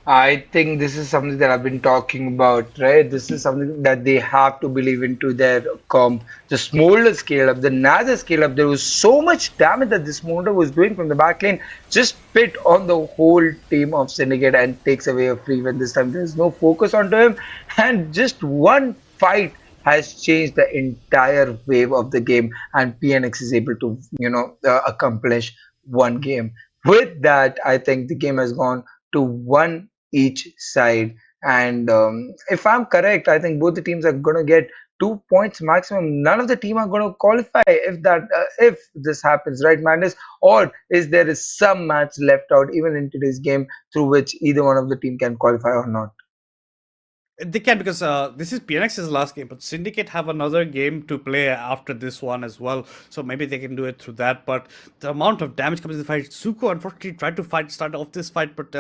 I think this is something that I've been talking about, right? This is something that they have to believe into their comp. The Smolder scale up, the Naza scale up, there was so much damage that the Smolder was doing from the back lane, just spit on the whole team of Syndicate and takes away a free win this time. There's no focus onto him, and just one fight has changed the entire wave of the game, and PNX is able to, accomplish one game. With that, I think the game has gone to one each side. And if I'm correct, I think both the teams are going to get 2 points maximum. None of the team are going to qualify if this happens, right, Madness? Or is there some match left out even in today's game through which either one of the team can qualify or not? They can, because this is PNX's last game, but Syndicate have another game to play after this one as well. So maybe they can do it through that. But the amount of damage comes in the fight. Suko unfortunately tried to start off this fight, but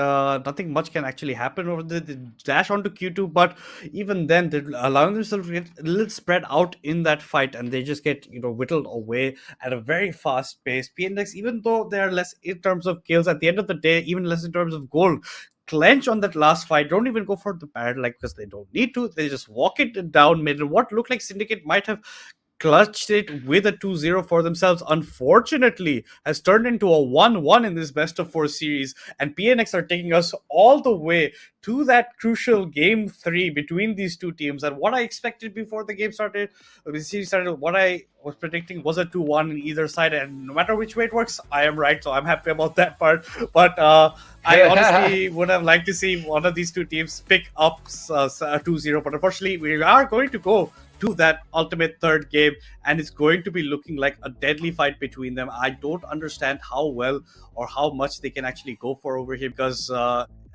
nothing much can actually happen over the dash onto Q2. But even then, they're allowing themselves to get a little spread out in that fight, and they just get whittled away at a very fast pace. PNX, even though they are less in terms of kills, at the end of the day, even less in terms of gold, clench on that last fight, don't even go for the parrot, like, because they don't need to. They just walk it down middle. What looked like Syndicate might have clutched it with a 2-0 for themselves, unfortunately has turned into a 1-1 in this best of 4 series, and PNX are taking us all the way to that crucial game 3 between these two teams. And what I expected before the game started, the series started, what I was predicting was a 2-1 in either side, and no matter which way it works, I am right, so I'm happy about that part. But I honestly would have liked to see one of these two teams pick up a 2-0, but unfortunately we are going to go to that ultimate third game, and it's going to be looking like a deadly fight between them. I don't understand how well or how much they can actually go for over here, because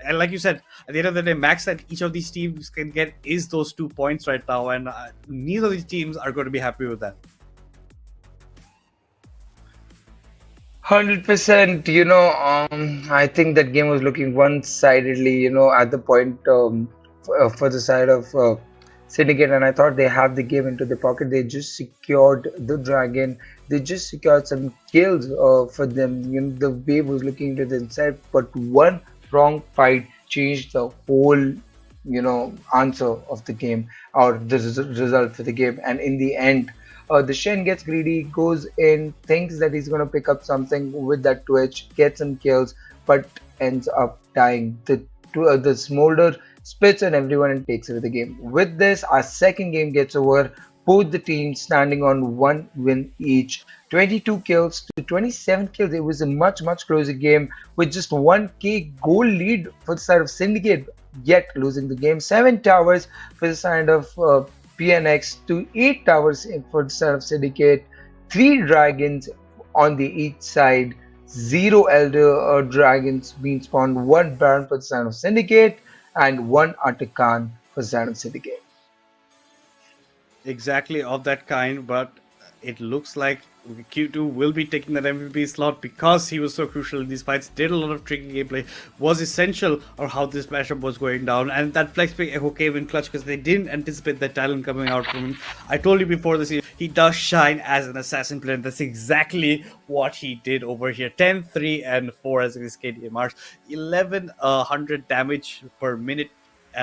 and like you said, at the end of the day, max that each of these teams can get is those 2 points right now, and neither of these teams are going to be happy with that. 100%, I think that game was looking one-sidedly, at the point for the side of Syndicate, and I thought they have the game into the pocket. They just secured the dragon. They just secured some kills for them. The wave was looking to the inside, but one wrong fight changed the whole, answer of the game, or the result for the game. And in the end, the SYN gets greedy, goes in, thinks that he's going to pick up something with that Twitch, gets some kills, but ends up dying. The Smolder spits on everyone and takes away the game. With this, our second game gets over. Both the teams standing on one win each. 22 kills to 27 kills. It was a much closer game with just 1k goal lead for the side of Syndicate, yet losing the game. 7 towers for the side of PNX to 8 towers for the side of Syndicate. 3 dragons on the each side. 0 elder dragons being spawned. 1 baron for the side of Syndicate, and 1 Artican for Zan Syndicate. Exactly of that kind, but it looks like Q2 will be taking that MVP slot because he was so crucial in these fights, did a lot of tricky gameplay, was essential on how this matchup was going down, and that flex pick Echo came in clutch because they didn't anticipate that talent coming out from him. I told you before this, he does shine as an assassin player, and that's exactly what he did over here. 10, 3, and 4 as his KDMRs, 1100 damage per minute,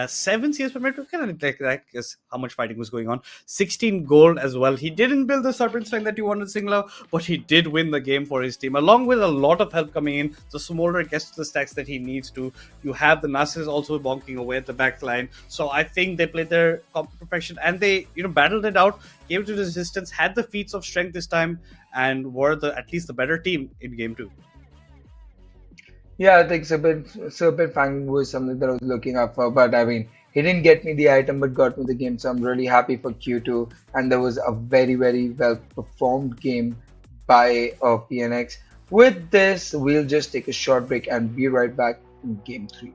7 CS per minute, kind of like that, because how much fighting was going on. 16 gold as well. He didn't build the Serpent Strength that you wanted to single out, but he did win the game for his team, along with a lot of help coming in. The Smolder gets to the stacks that he needs to. You have the Narcissus also bonking away at the back line. So I think they played their comp to perfection, and they battled it out, came to the resistance, had the feats of strength this time, and were at least the better team in game 2. Yeah, I think Serpent Fang was something that I was looking up for, but I mean, he didn't get me the item, but got me the game, so I'm really happy for Q2. And there was a very, very well performed game by PNX. With this, we'll just take a short break and be right back in game 3.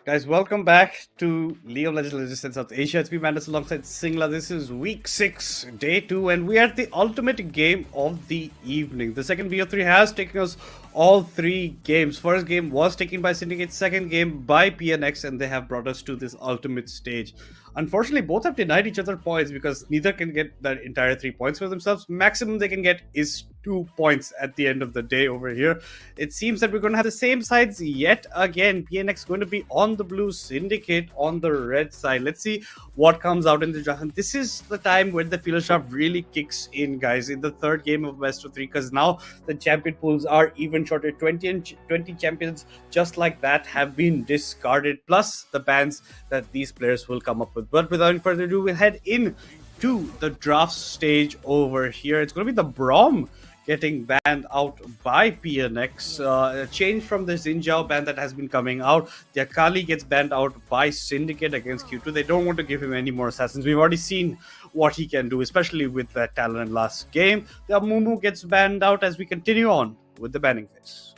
Guys, welcome back to League of Legends in South Asia. It's me, Mandus, alongside Singla. This is week 6, day 2, and we are at the ultimate game of the evening. The second BO3 has taken us all 3 games. First game was taken by Syndicate, second game by PNX, and they have brought us to this ultimate stage. Unfortunately, both have denied each other points because neither can get that entire 3 points for themselves. Maximum they can get is 2 points at the end of the day over here. It seems that we're going to have the same sides yet again. PNX going to be on the blue, Syndicate on the red side. Let's see what comes out in the draft. This is the time where the field shaft really kicks in, guys, in the third game of best of 3, because now the champion pools are even shorter. 20 champions just like that have been discarded, plus the bans that these players will come up with. But without further ado, we'll head in to the draft stage over here. It's going to be the Braum getting banned out by PNX. A change from the Xin ban that has been coming out. The Akali gets banned out by Syndicate against Q2. They don't want to give him any more assassins. We've already seen what he can do, especially with that talent last game. The Mumu gets banned out as we continue on with the banning phase.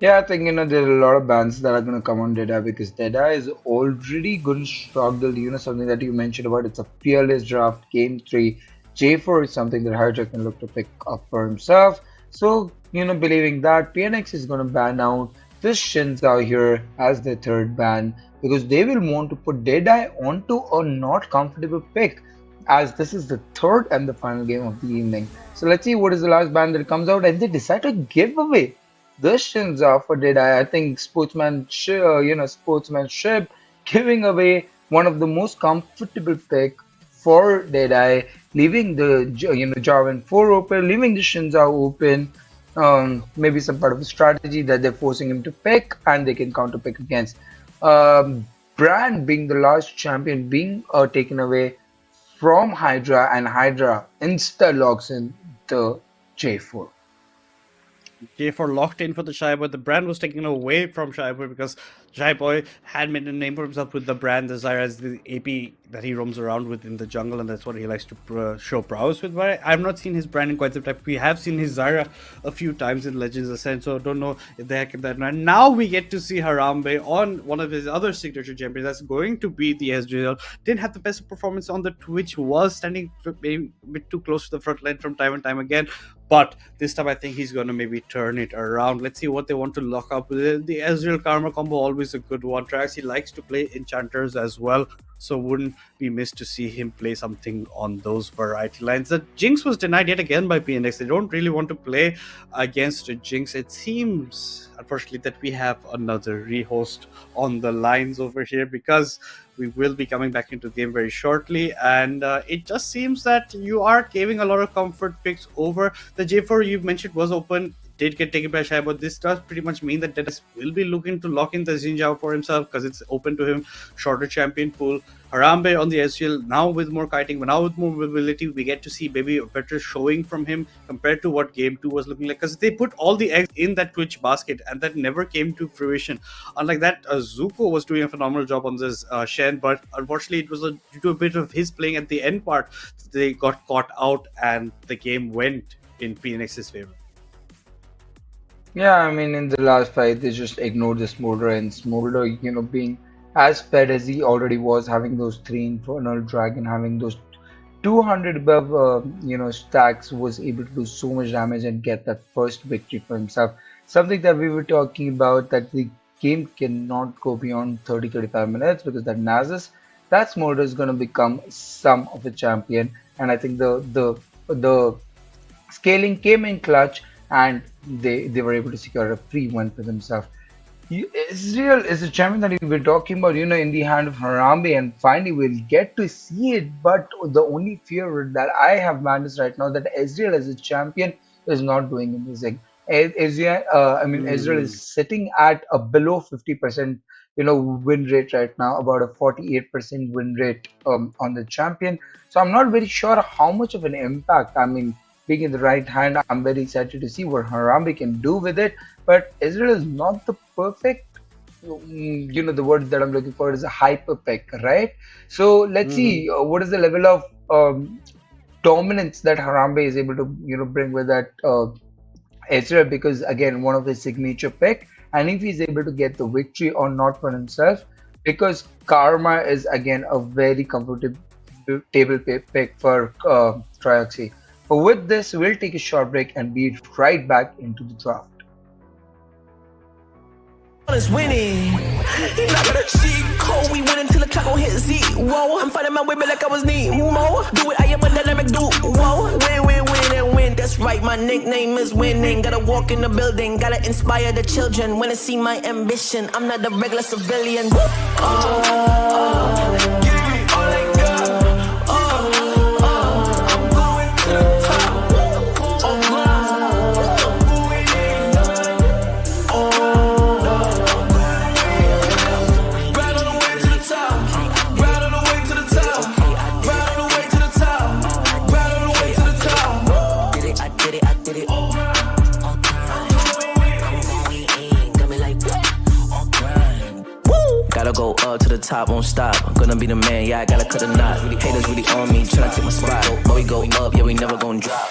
Yeah, I think there are a lot of bans that are going to come on Deadeye because Deadeye is already going to struggle. Something that you mentioned about it's a fearless draft, game 3. J4 is something that Hydra can look to pick up for himself. So, believing that, PNX is going to ban out this Shinzao here as their third ban because they will want to put Deadeye onto a not comfortable pick, as this is the third and the final game of the evening. So let's see what is the last ban that comes out, and they decide to give away the Shinzao for Deadeye. I think sportsmanship, giving away one of the most comfortable pick for Deadeye, leaving the Jarvan 4 open, leaving the Shinzao open. Maybe some part of the strategy that they're forcing him to pick, and they can counter pick against. Brand being the last champion being taken away from Hydra, and Hydra insta logs in the J4. J4 locked in for the Shy Boy. The brand was taken away from Shy Boy because Shy Boy had made a name for himself with the brand Desire as the AP that he roams around with in the jungle, and that's what he likes to show prowess with. But I've not seen his brand in quite some time. We have seen his Zyra a few times in Legends Ascent, so I don't know if they kept that. And now we get to see Harambe on one of his other signature champions. That's going to be the S8UL. Didn't have the best performance on the Twitch, was standing maybe a bit too close to the front line from time and time again. But this time I think he's going to maybe turn it around. Let's see what they want to lock up with. The S8UL Karma combo, always a good one. Trax, he likes to play enchanters as well, so wouldn't be missed to see him play something on those variety lines. The Jinx was denied yet again by PNX. They don't really want to play against a Jinx. It seems, unfortunately, that we have another rehost on the lines over here because we will be coming back into the game very shortly, and it just seems that you are giving a lot of comfort picks over. The J4 you mentioned was open, did get taken by Shy, but this does pretty much mean that Dennis will be looking to lock in the Xinjiao for himself because it's open to him. Shorter champion pool. Harambe on the S8UL, now with more kiting, but now with more mobility, we get to see maybe a better showing from him compared to what game 2 was looking like, because they put all the eggs in that Twitch basket and that never came to fruition. Unlike that, Zuko was doing a phenomenal job on this Shen, but unfortunately it was due to a bit of his playing at the end part, they got caught out and the game went in PNX's favor. Yeah, I mean, in the last fight, they just ignored the Smolder, and Smolder, being as fed as he already was, having those 3 Infernal Dragon, having those 200 above, stacks, was able to do so much damage and get that first victory for himself. Something that we were talking about, that the game cannot go beyond 30-35 minutes because that Nasus, that Smolder is going to become some of a champion, and I think the scaling came in clutch, and they were able to secure a free win for themselves. Israel is a champion that we've been talking about, in the hand of Harambe, and finally we'll get to see it. But the only fear that I have, man, is right now that Israel as a champion is not doing amazing. Israel is sitting at a below 50% win rate right now, about a 48% win rate on the champion. So I'm not very sure how much of an impact, being in the right hand, I'm very excited to see what Harambe can do with it. But Israel is not the perfect, the word that I'm looking for is a hyper pick, right? So let's see what is the level of dominance that Harambe is able to, bring with that Israel, because again, one of his signature pick and if he's able to get the victory or not for himself, because Karma is again a very comfortable table pick for Trioxy. But with this, we'll take a short break and be right back into the draft. Is winning. He not gonna cheat code. We win until the clock gon' hit Z. Whoa, I'm fighting my way back like I was Nemo. Do it, I am a dynamic dude. Whoa, win, win, win, and win. That's right, my nickname is winning. Gotta walk in the building, gotta inspire the children. When they see my ambition, I'm not a regular civilian. Gotta go up to the top, won't stop. I'm gonna be the man, yeah, I gotta cut a knot. Haters really on me, tryna take my spot. But we go up, yeah, we never gon' drop.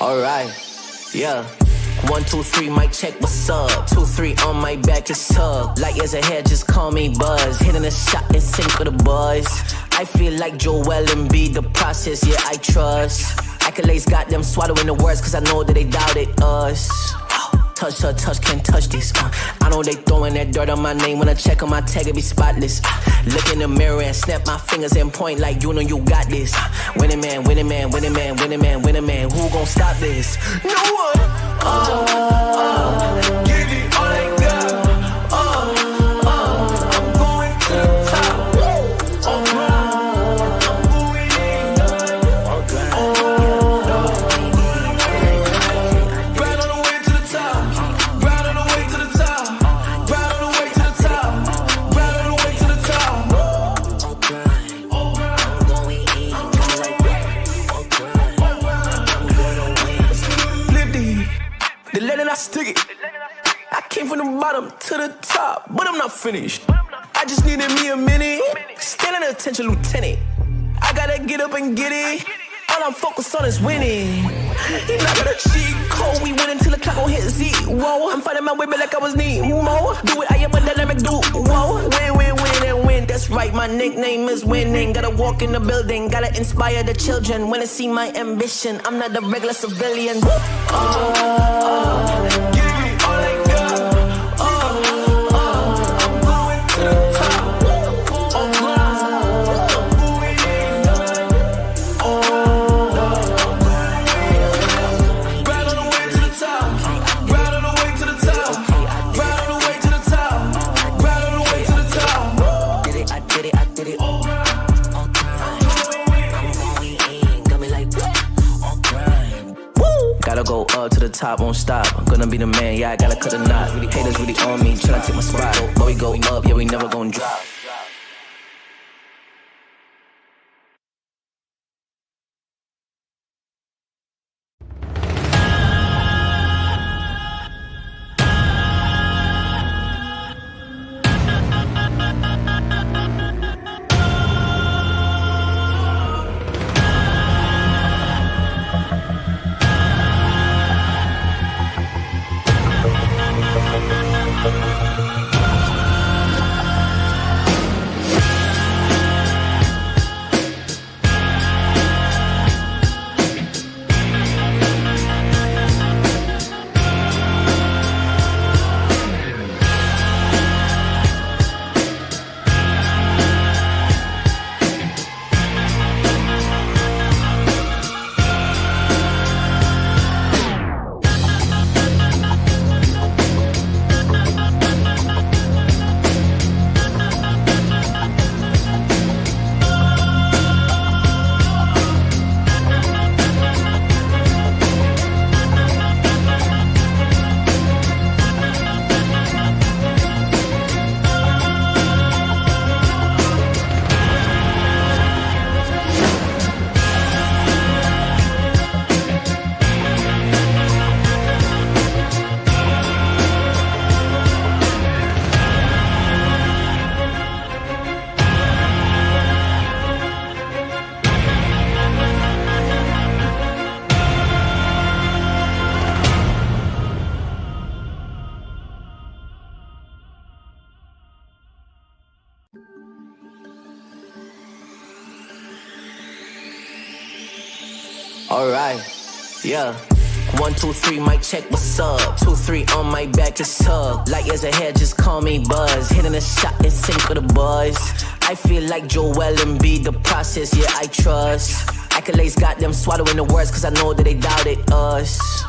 Alright, yeah. 1, 2, 3, mic check, what's up? 2, 3 on my back, it's up. Light years ahead, just call me Buzz. Hitting a shot in sync with the buzz. I feel like Joel and B, the process, yeah, I trust. Accolades got them swallowing the words, cause I know that they doubted us. Touch her, touch, can't touch this. I know they throwing that dirt on my name. When I check on my tag, it be spotless. Look in the mirror and snap my fingers and point like you know you got this. Winning man, winning man, winning man, winning man, winning man. Who gon' stop this? No one. Give it all I got. I'm going to the top. I'm going in. Right on the way to the top. Right on the way to the top. Right on the way to the top. Right on the way to the top. I'm going in. Flip the lead and I stick it. I came from the bottom to the top, but I'm not finished. I just needed me a minute. Standing attention, lieutenant. I gotta get up and get it. All I'm focused on is winning. You're not gonna cheat code. We win until the clock gon' hit Z. Whoa, I'm fighting my way back like I was Nemo. Do it, I am a dynamic dude. Whoa, win, win, win, and win. That's right, my nickname is winning. Gotta walk in the building, gotta inspire the children. When they see my ambition, I'm not a regular civilian. Grind. up to the top, won't stop. I'm gonna be the man, yeah, I gotta cut a knot. Haters really on me, tryna take my spot. But we go up, yeah, we never gon' drop. Alright, yeah. 1, 2, 3, mic check, what's up? 2, 3 on my back, it's up. Light years ahead, just call me Buzz. Hitting a shot in sync with the buzz. I feel like Joel and B, the process, yeah, I trust. Accolades got them swallowing the words, cause I know that they doubted us.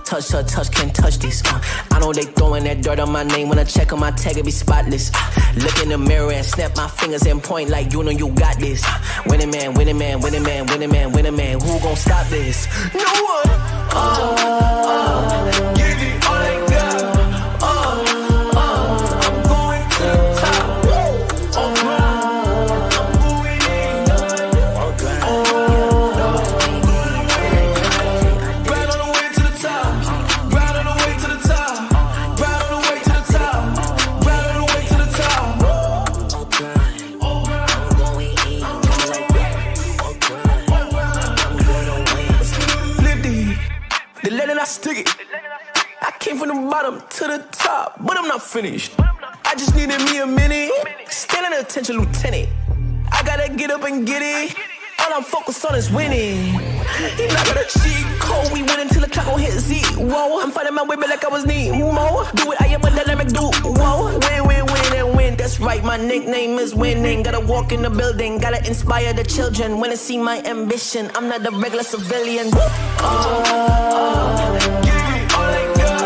Touch her, touch, can't touch this. I know they throwing that dirt on my name. When I check on my tag, it be spotless. Look in the mirror and snap my fingers and point like you know you got this. Winning man, winning man, winning man, winning man, winning man. Who gon' stop this? No one. Give it all they got. I'm going to the top. I'm going in. Right on the way to the top. Right on the way to the top. Right on the way to the top. Right on the way to the top. I'm going in. Flip the lead and I stick it. I came from the bottom to the top, but I'm not finished. I just needed me a minute. Standing attention, lieutenant. I gotta get up and get it. All I'm focused on is winning. You're not gonna cheat code. We win until the clock gon' hit Z. Whoa, I'm fighting my way back like I was Nemo. Do it, I am a dynamic dude. Whoa, win, win, win, and win. That's right, my nickname is winning. Gotta walk in the building, gotta inspire the children. When they see my ambition, I'm not a regular civilian. Give it all they got.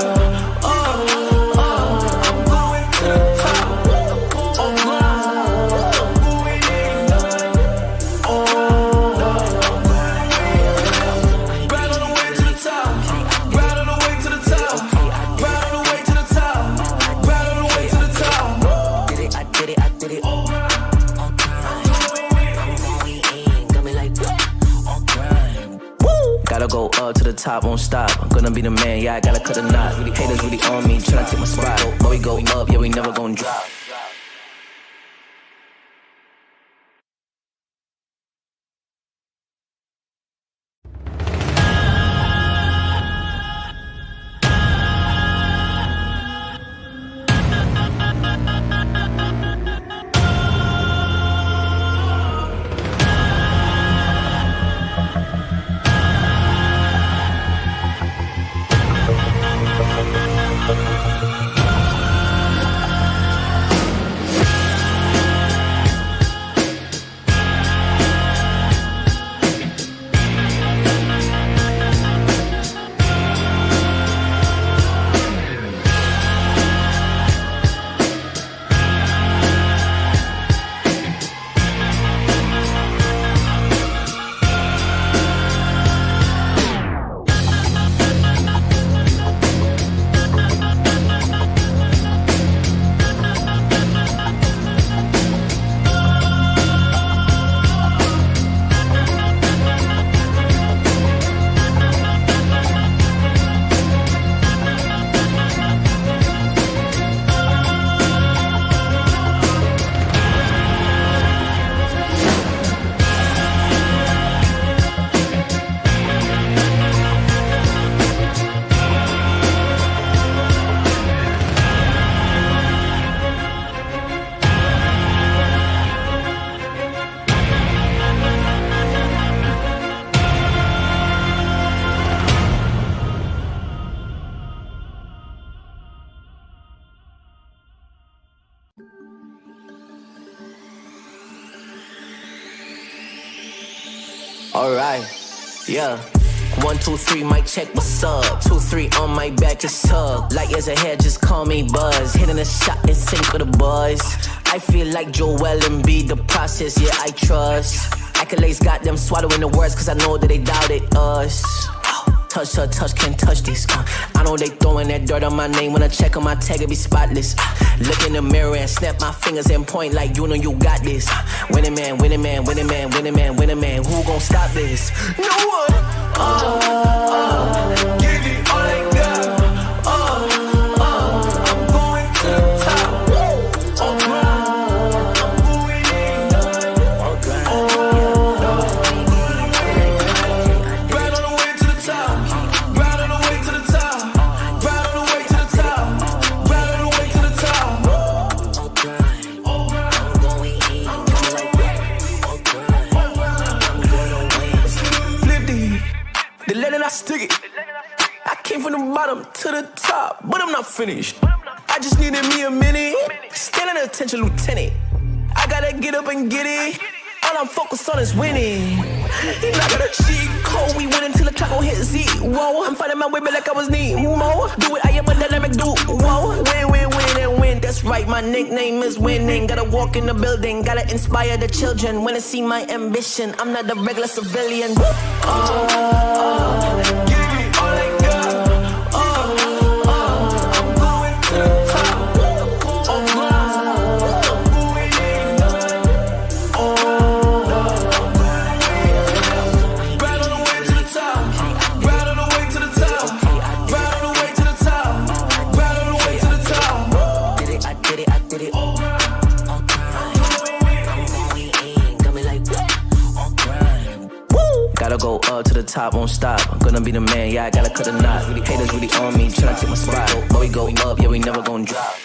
I'm going to the top. I'm going in. Right on the way to the top. Right on the way to the top. Right on the way to the top. Right on the way to the top. Did it, I did it, I did it. I'm going in. Got me like, gotta go up to the top, won't stop. I'm gonna be the man, yeah, I gotta cut a knot. Haters really on me, tryna take my spot. But we go up, yeah, we never gon' drop. Alright, yeah. 1, 2, 3, mic check, what's up? 2, 3 on my back, it's tug. Light years ahead, just call me Buzz. Hitting a shot and sink with the boys. I feel like Joel and B, the process, yeah, I trust. Accolades got them swallowing the words, cause I know that they doubted us. Touch her, touch, can't touch this. I know they throwing that dirt on my name. When I check on my tag, it be spotless. Look in the mirror and snap my fingers and point like you know you got this. Winning man, winning man, winning man, winning man, winning man. Who gon' stop this? No one. Give it all they got. I'm going to the top. I'm going in. Right on the way to the top. Right on the way to the top. Right on the way to the top. Right on the way to the top. I'm going in. Flip these. They let it, I stick it. I came from the bottom to the top, but I'm not finished. I just needed me a minute. Standing attention, lieutenant. I gotta get up and get it. All I'm focused on is winning. And I got a cheat code. We win until the clock gon' hit Z. Whoa, I'm finding my way back like I was Nemo. Do it, I am a dynamic dude. Whoa, win, win, win, and win. That's right, my nickname is winning. Gotta walk in the building, gotta inspire the children. When they see my ambition, I'm not a regular civilian. Give me all they got. I'm going to the top. Gotta go up to the top, won't stop. I'm gonna be the man, yeah, I gotta cut a knot. Haters really on me, tryna take my spot. But we go up, yeah, we never gon' drop.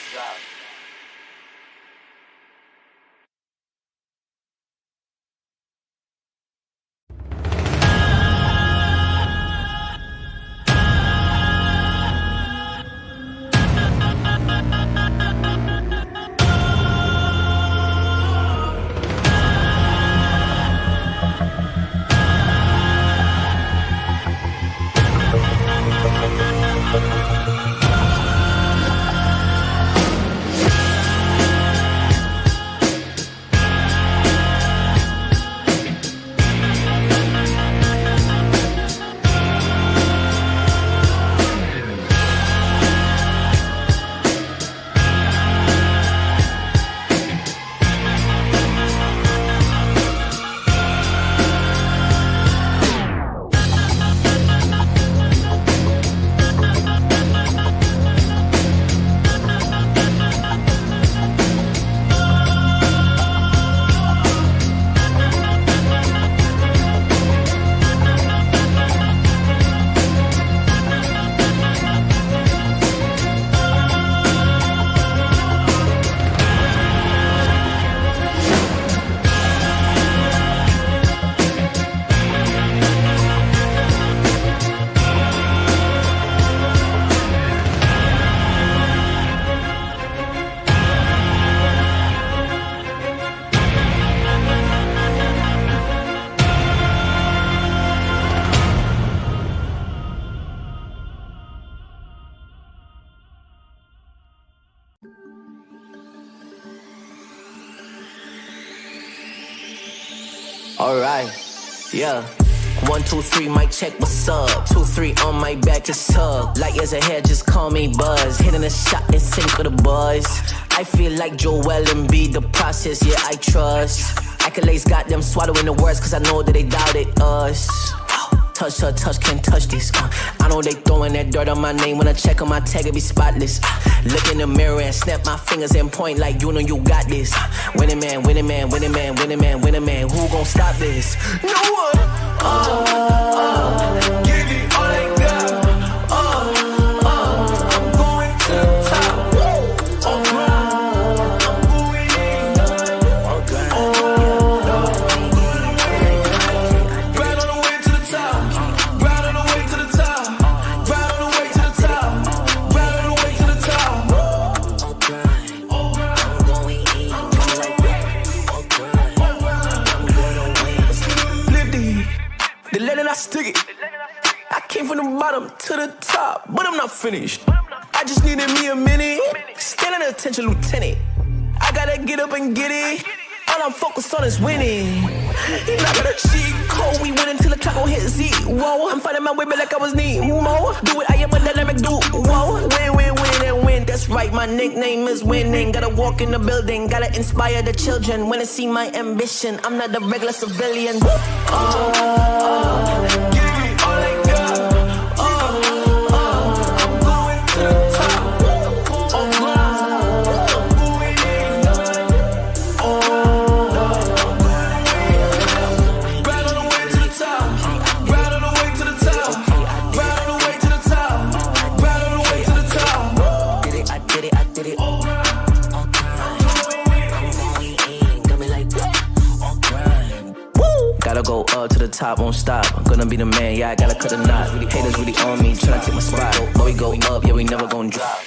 Alright, yeah. 1, 2, 3, mic check, what's up? 2, 3 on my back, it's tug. Light years ahead, just call me Buzz. Hitting a shot and sink with the boys. I feel like Joel and B, the process, yeah, I trust. Accolades got them swallowing the words, cause I know that they doubted us. Touch her, touch, can't touch this. I know they throwing that dirt on my name. When I check on my tag, it be spotless. Look in the mirror and snap my fingers and point like you know you got this. Winning man, winning man, winning man, winning man, winning man. Who gon' stop this? No one. Give it all they got. I'm going to the top. I'm going in. Right on the way to the top. Right on the way to the top. Right on the way to the top. Right on the way to the top. I'm going in. Flip these. landing, I stick it. I came from the bottom to the top, but I'm not finished. I just needed me a minute. Standing attention, lieutenant. I gotta get up and get it. All I'm focused on is winning. You're not gonna cheat code. We win until the clock gon' hit zero. I'm fighting my way back like I was Nemo. Do it, I am a dynamic duo. Win, win, win, and win. That's right, my nickname is winning. Gotta walk in the building, gotta inspire the children. When they see my ambition, I'm not a regular civilian. Gotta go up to the top, won't stop. I'm gonna be the man, yeah, I gotta cut a knot. Haters really on me, tryna take my spot. But we go up, yeah, we never gon' drop.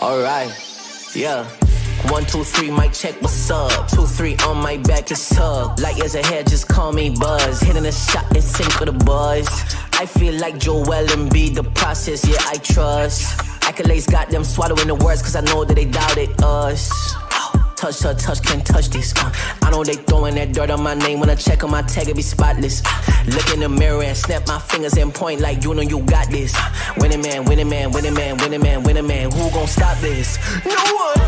Alright, yeah. 1, 2, 3, mic check, what's up? 2, 3 on my back, it's up. Light years ahead, just call me Buzz. Hitting a shot in sync with the buzz. I feel like Joel and be the process, yeah, I trust. Accolades got them swallowing the words, cause I know that they doubted us. Touch, touch, touch, can't touch this. I know they throwing that dirt on my name. When I check on my tag, it be spotless. Look in the mirror and snap my fingers and point like you know you got this. Winning man, winning man, winning man, winning man, winning man. Who gon' stop this? No one.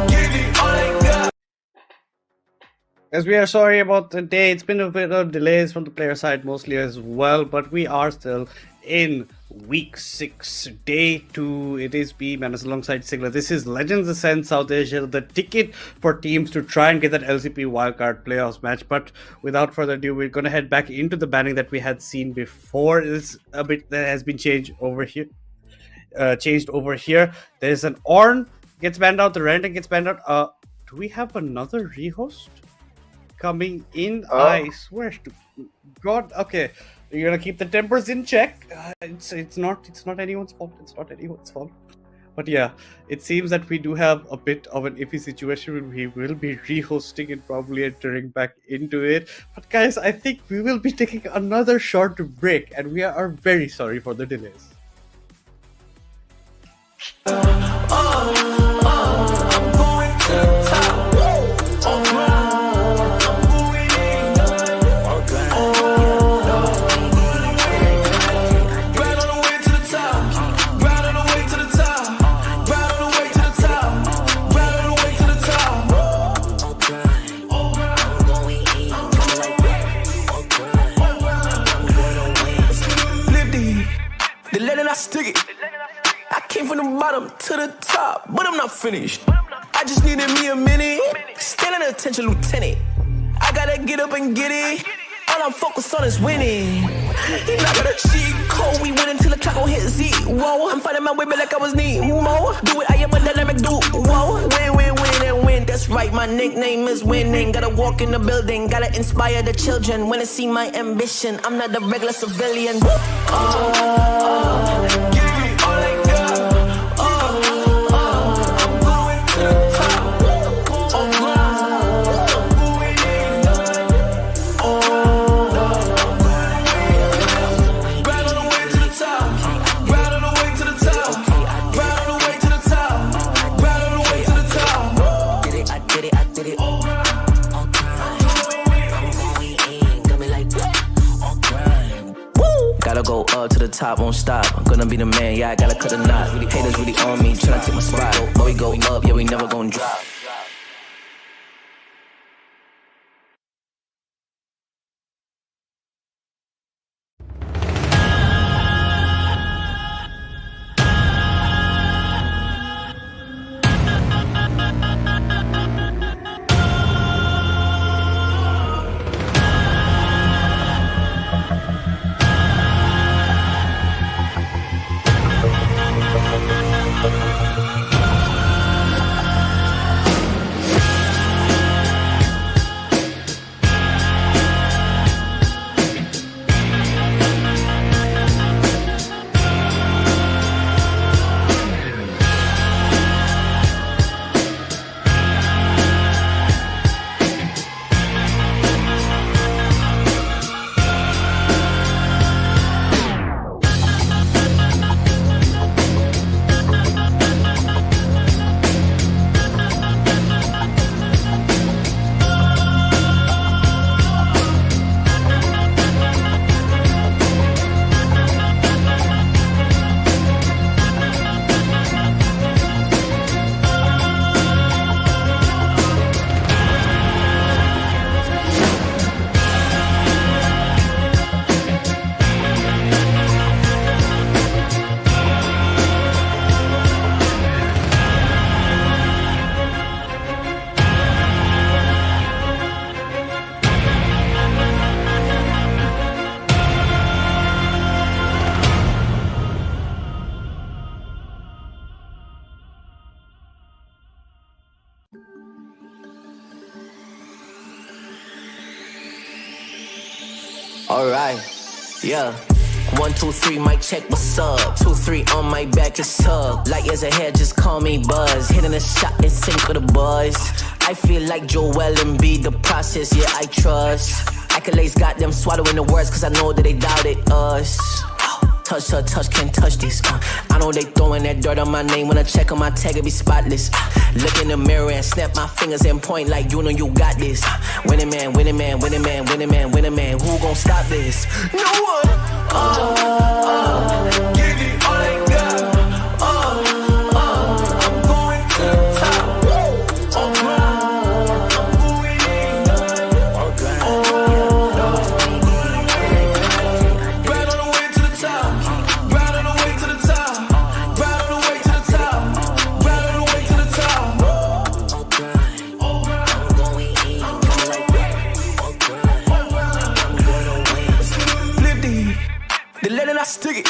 Give it all I got. As we are sorry about the day, it's been a bit of delays from the player side mostly as well, but we are still in week 6, day 2. It is B-Menace alongside Sigler. This is Legends Ascent South Asia, the ticket for teams to try and get that LCP wildcard playoffs match. But without further ado, we're going to head back into the banning that we had seen before. It's a bit that has been changed over here. There's an Ornn gets banned out, the Renting gets banned out. Do we have another rehost coming in? I swear to God. Okay, you're gonna keep the tempers in check. It's not anyone's fault. It's not anyone's fault. But yeah, it seems that we do have a bit of an iffy situation where we will be rehosting and probably entering back into it. But guys, I think we will be taking another short break, and we are very sorry for the delays. I stick it. I came from the bottom to the top, but I'm not finished. I just needed me a minute. Standing attention, lieutenant. I gotta get up and get it. All I'm focused on is winning. He not gonna cheat code. We win until the clock gon' hit zero. I'm fighting my way back like I was Nemo. Do it, I am a dynamic duo. Win, win, win, and win. That's right, my nickname is winning. Gotta walk in the building, gotta inspire the children. When they see my ambition, I'm not a regular civilian. Give me all I got. I'm going to the top. Gotta go up to the top, won't stop. I'm gonna be the man, yeah, I gotta cut a knot. Haters really on me, tryna take my spot. But we go up, yeah, we never gon' drop. Alright, yeah. 1, 2, 3, mic check, what's up? 2, 3 on my back, it's up. Light years ahead, just call me Buzz. Hitting a shot in sync with the buzz. I feel like Joel and B, the process, yeah, I trust. Accolades got them swallowing the words, cause I know that they doubted us. Touch her, touch, can't touch this. I know they throwing that dirt on my name. When I check on my tag, it be spotless. Look in the mirror and snap my fingers and point like you know you got this. Winning man, winning man, winning man, winning man, winning man. Who gon' stop this? No one. Give me all I got. I'm going to the top. I'm going in. Right on the way to the top. Right on the way to the top. Right on the way to the top. Right on the way to the top. I'm going in. Flip the letter, I stick it.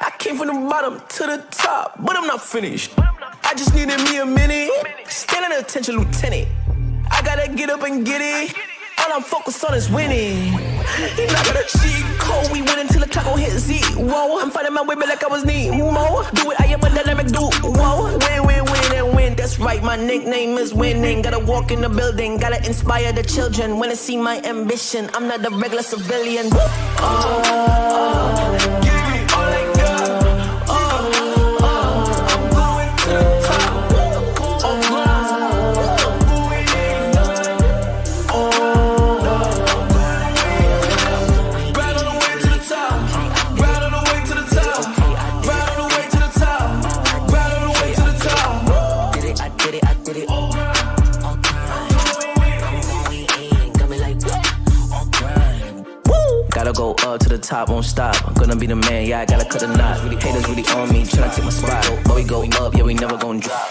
I came from the bottom to the top, but I'm not finished. I just needed me a minute. Standing attention, lieutenant. I gotta get up and get it. All I'm focused on is winning. He not gonna cheat code. We win until the clock gon' hit zero. I'm fighting my way back like I was Nemo. Do it, I am a dynamic duo. Win, win, win, and win. That's right, my nickname is winning. Gotta walk in the building, gotta inspire the children. When they see my ambition, I'm not a regular civilian. Give me all I got. I'm going to the top. I'm going in. Right on the way to the top. Right on the way to the top. Right on the way to the top. Right on the way to the top. Did it, I did it, I did it. I'm going in. Got me like what? Gotta go up to the top, won't stop. I'm gonna be the man, yeah, I gotta cut a knot. Haters really on me, tryna take my spot. But we go up, yeah, we never gon' drop.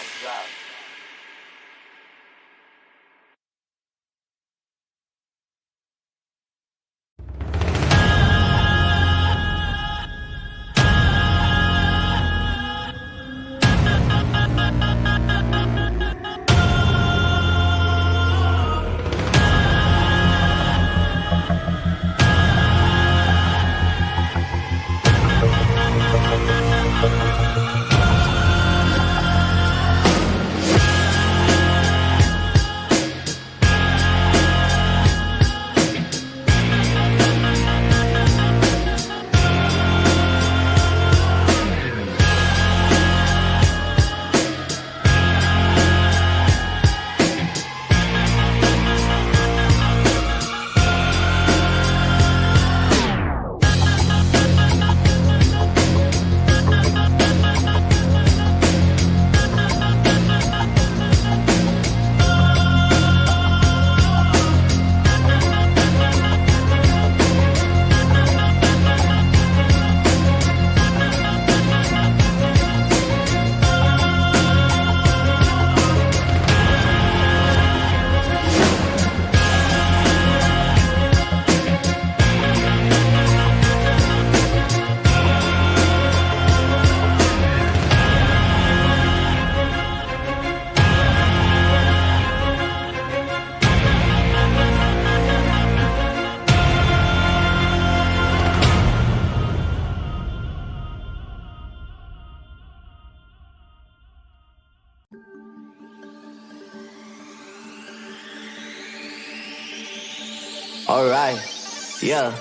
Alright, yeah.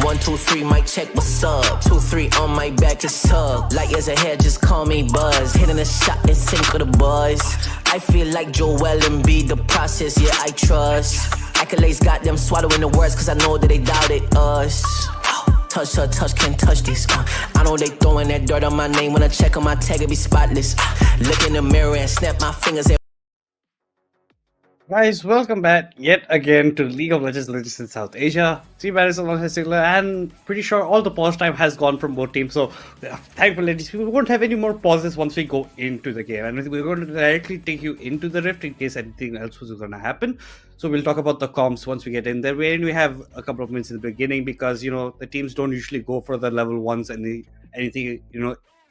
1, 2, 3, mic check, what's up? 2, 3 on my back is tug. Light years ahead, just call me Buzz. Hitting a shot and sink with the buzz. I feel like Joel and be the process, yeah, I trust. Accolades got them swallowing the words, cause I know that they doubted us. Touch her, touch, can't touch this. I know they throwing that dirt on my name. When I check on my tag, it be spotless. Look in the mirror and snap my fingers at Guys, welcome back yet again to League of Legends in South Asia. Team Madison alongside S8UL, and pretty sure all the pause time has gone from both teams. So, thankfully, we won't have any more pauses once we go into the game. And we're going to directly take you into the Rift in case anything else was going to happen. So, we'll talk about the comps once we get in there. We have a couple of minutes in the beginning because, the teams don't usually go for the level ones and anything,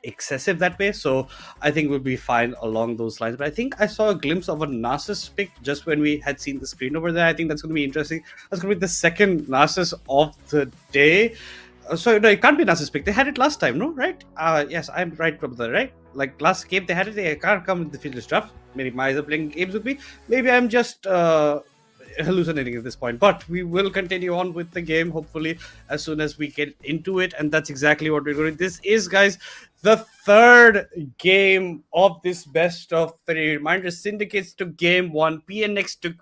excessive that way, so I think we'll be fine along those lines. But I think I saw a glimpse of a Narcissus pick just when we had seen the screen over there. I think that's going to be interesting. That's going to be the second Narcissus of the day. So no, it can't be Narcissus pick. They had it last time, no? Right? Yes, I'm right from there, right? Like last game they had it. They can't come with the fearless draft. Maybe my eyes are playing games with me. Maybe I'm just hallucinating at this point, but we will continue on with the game hopefully as soon as we get into it, and that's exactly what we're doing. This is, guys, the third game of this best of 3. Reminder: Syndicates to game 1, PNX to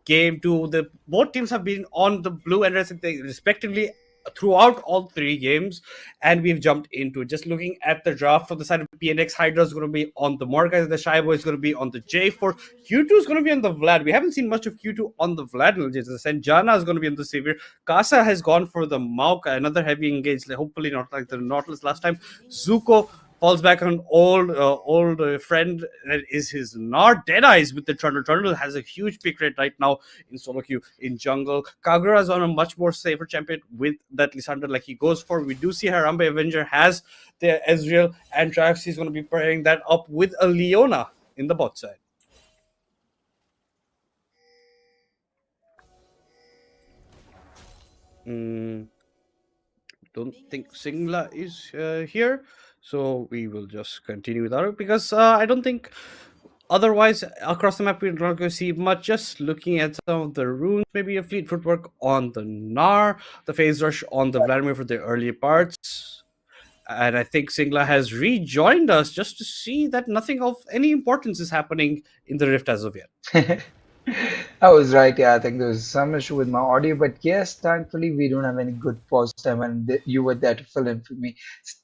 game 2. The both teams have been on the blue and red respectively throughout all 3 games, and we've jumped into it. Just looking at the draft from the side of PNX, Hydra is going to be on the Morgan, the Shy Boy is going to be on the J4, Q2 is going to be on the Vlad. We haven't seen much of Q2 on the Vlad, and Jana is going to be on the Savior. Kasa has gone for the Mauk, another heavy engage, hopefully not like the Nautilus last time. Zuko falls back on old friend, that is his Nard. Deadeyes with the Trundle. Trundle has a huge pick rate right now in solo queue in jungle. Kagura is on a much more safer champion with that Lysandra like he goes for. We do see Harambe Avenger has the Ezreal, and Trax is going to be pairing that up with a Leona in the bot side. Don't think Singla is here, so we will just continue without it because I don't think otherwise across the map we're not going to see much. Just looking at some of the runes, maybe a fleet footwork on the Gnar, the phase rush on the Vladimir for the early parts. And I think Singla has rejoined us just to see that nothing of any importance is happening in the Rift as of yet. I was right. Yeah, I think there was some issue with my audio, but yes, thankfully we don't have any good pause time, and you were there to fill in for me.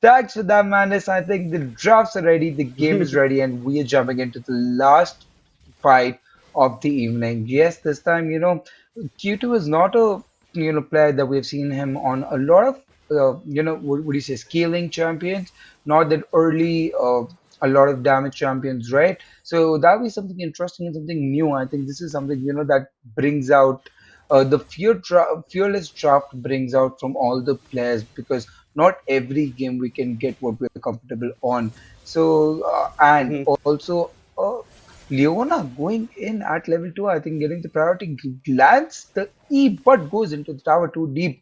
Thanks for that, Mandis. I think the drafts are ready, the game is ready, and we are jumping into the last fight of the evening. Yes, this time, Q2 is not a player that we've seen him on a lot of what would you say, scaling champions, not that early a lot of damage champions, right? So that was something interesting and something new. I think this is something that brings out the fearless draft brings out from all the players, because not every game we can get what we're comfortable on. So and also Leona going in at level 2, I think getting the priority, lands the E but goes into the tower too deep.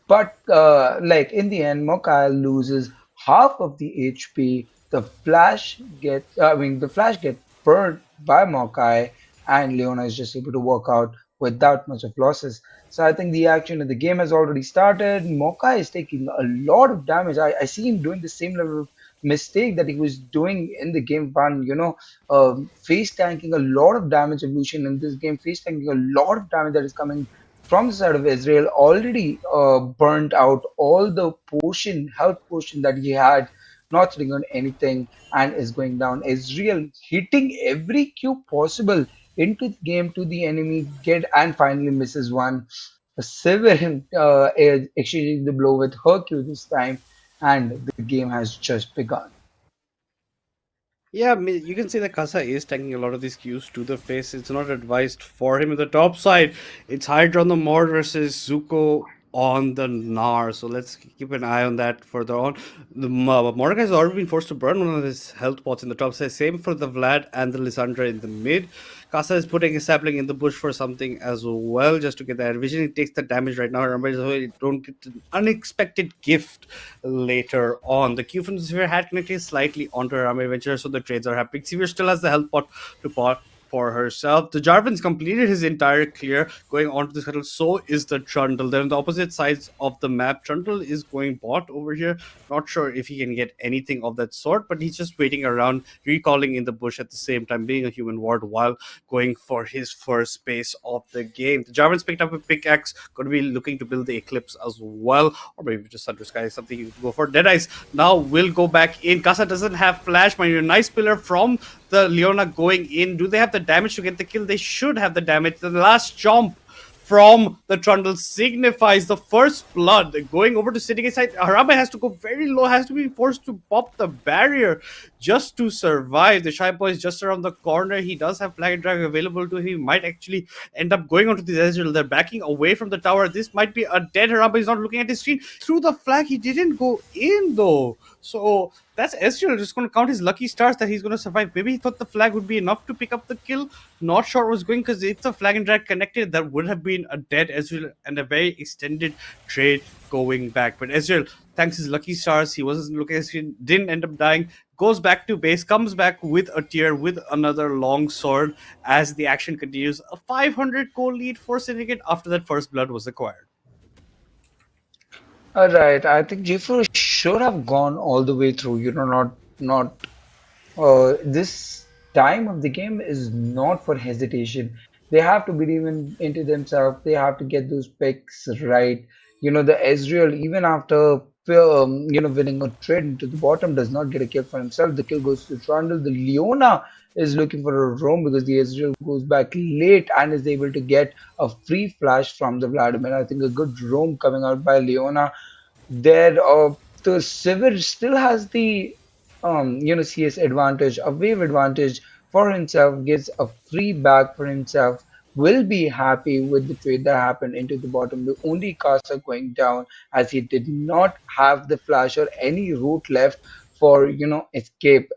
But like in the end, Mokai loses half of the HP. The Flash gets burned by Mokai, and Leona is just able to walk out without much of losses. So I think the action of the game has already started. Mokai is taking a lot of damage. I see him doing the same level of mistake that he was doing in the game one. Face tanking a lot of damage evolution in this game. Face tanking a lot of damage that is coming from the side of Israel, already burnt out all the health potion that he had, not sitting on anything, and is going down. Israel hitting every Q possible into the game to the enemy, and finally misses one. Severin exchanging the blow with her Q this time, and the game has just begun. Yeah, you can see that Kasa is taking a lot of these cues to the face. It's not advised for him in the top side. It's Hydra on the Mord versus Zuko on the Gnar. So let's keep an eye on that further on. The Mordecai has already been forced to burn one of his health pots in the top side. Same for the Vlad and the Lysandra in the mid. Kasa is putting a sapling in the bush for something as well, just to get that vision. He takes the damage right now. Remember, so you don't get an unexpected gift later on. The Q from the Severe had connected slightly onto Ramay Venture, so the trades are happening. Severe still has the health pot to for herself. The Jarvan's completed his entire clear going onto the scuttle. So is the Trundle. They're on the opposite sides of the map. Trundle is going bot over here. Not sure if he can get anything of that sort, but he's just waiting around, recalling in the bush at the same time, being a human ward while going for his first space of the game. The Jarvan's picked up a pickaxe, going to be looking to build the Eclipse as well, or maybe just Thunder Sky is something you can go for. Deadeyes now will go back in. Casa doesn't have flash, but a nice pillar from the Leona going in. Do they have the damage to get the kill? They should have the damage. The last jump from the Trundle signifies the first blood going over to Syndicate side. Harambe has to go very low, has to be forced to pop the barrier just to survive. The Shy Boy is just around the corner. He does have flag and drag available to him. He might actually end up going onto the Ezreal. They're backing away from the tower. This might be a dead Harambe. He's not looking at his screen. Through the flag, he didn't go in though. So that's Ezreal just going to count his lucky stars that he's going to survive. Maybe he thought the flag would be enough to pick up the kill. Not sure what was going, because if the flag and drag connected, that would have been a dead Ezreal and a very extended trade going back. But Ezreal, thanks his lucky stars, he wasn't looking at his screen, didn't end up dying, goes back to base, comes back with a tier, with another long sword as the action continues. A 500 goal lead for Syndicate after that first blood was acquired. All right, I think J4 should have gone all the way through. Not this time of the game is not for hesitation. They have to believe into themselves. They have to get those picks right. The Ezreal, even after winning a trade into the bottom, does not get a kill for himself. The kill goes to Trundle. The Leona is looking for a roam because the Ezreal goes back late and is able to get a free flash from the Vladimir. I think a good roam coming out by Leona there. The Sivir still has the CS advantage, a wave advantage for himself, gets a free back for himself, will be happy with the trade that happened into the bottom. The only Casa going down as he did not have the flash or any route left for escape.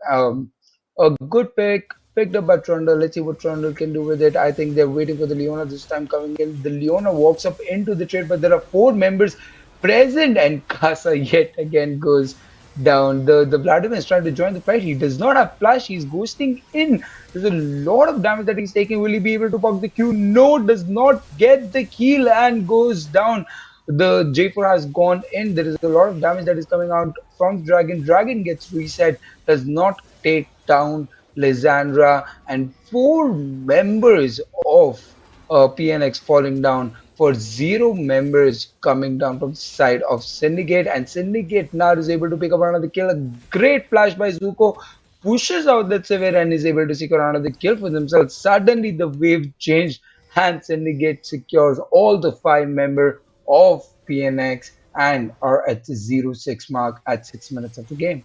A good pick picked up by Trundle. Let's see what Trundle can do with it. I think they're waiting for the Leona this time coming in. The Leona walks up into the trade, but there are 4 members present, and Casa yet again goes down. The Vladimir is trying to join the fight. He does not have flash. He's ghosting in. There's a lot of damage that he's taking. Will he be able to pop the Q? No, does not get the kill and goes down. The J4 has gone in. There is a lot of damage that is coming out from Dragon. Dragon gets reset. Does not take down Lysandra, and 4 members of PNX falling down for 0 members coming down from the side of Syndicate, and Syndicate now is able to pick up another kill. A great flash by Zuko pushes out that Sivir and is able to secure another kill for themselves. Suddenly the wave changed and Syndicate secures all the 5 members of PNX and are at the 0-6 mark at 6 minutes of the game.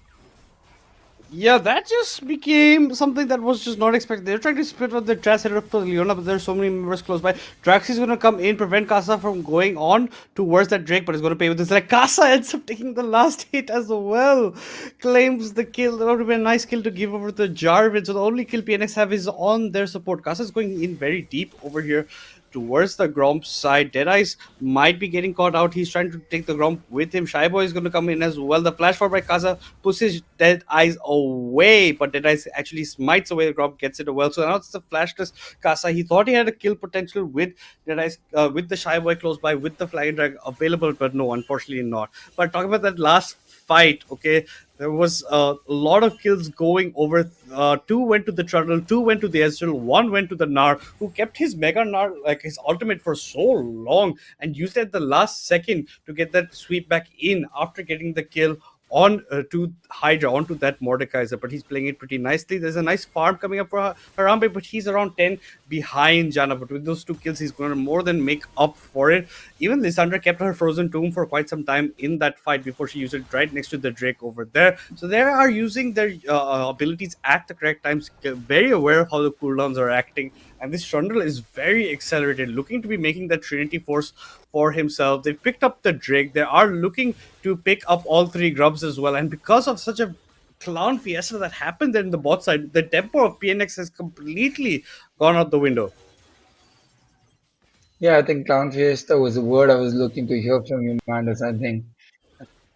Yeah, that just became something that was just not expected. They're trying to split up the Trash header up for Leona, but there's so many members close by. Drax is going to come in, prevent Casa from going on towards that Drake, but he's going to pay with this. Like, Casa ends up taking the last hit as well. Claims the kill. That would have been a nice kill to give over to Jarvan. So the only kill PNX have is on their support. Casa is going in very deep over here towards the Gromp side. Deadeyes might be getting caught out. He's trying to take the Gromp with him. Shy Boy is going to come in as well. The flash forward by Kaza pushes Deadeyes away, but Deadeyes actually smites away the Gromp, gets it well. So now it's the flashless Kaza. He thought he had a kill potential with Deadeyes, with the Shy Boy close by, with the flag and drag available, but no, unfortunately not. But talking about that last fight, okay, there was a lot of kills going over. 2 went to the Trundle, 2 went to the Ezreal, 1 went to the Gnar, who kept his Mega Gnar, like his ultimate, for so long and used it at the last second to get that sweep back in after getting the kill on to Hydra, onto that Mordekaiser, but he's playing it pretty nicely. There's a nice farm coming up for Harambe, but he's around 10 behind Janna. But with those 2 kills, he's going to more than make up for it. Even Lysandra kept her Frozen Tomb for quite some time in that fight before she used it right next to the Drake over there. So they are using their abilities at the correct times, very aware of how the cooldowns are acting. And this Trundle is very accelerated, looking to be making that Trinity Force for himself. They've picked up the Drake. They are looking to pick up all 3 grubs as well. And because of such a clown fiesta that happened there in the bot side, the tempo of PNX has completely gone out the window. Yeah, I think Clown Fiesta was the word I was looking to hear from you, Mandus. I think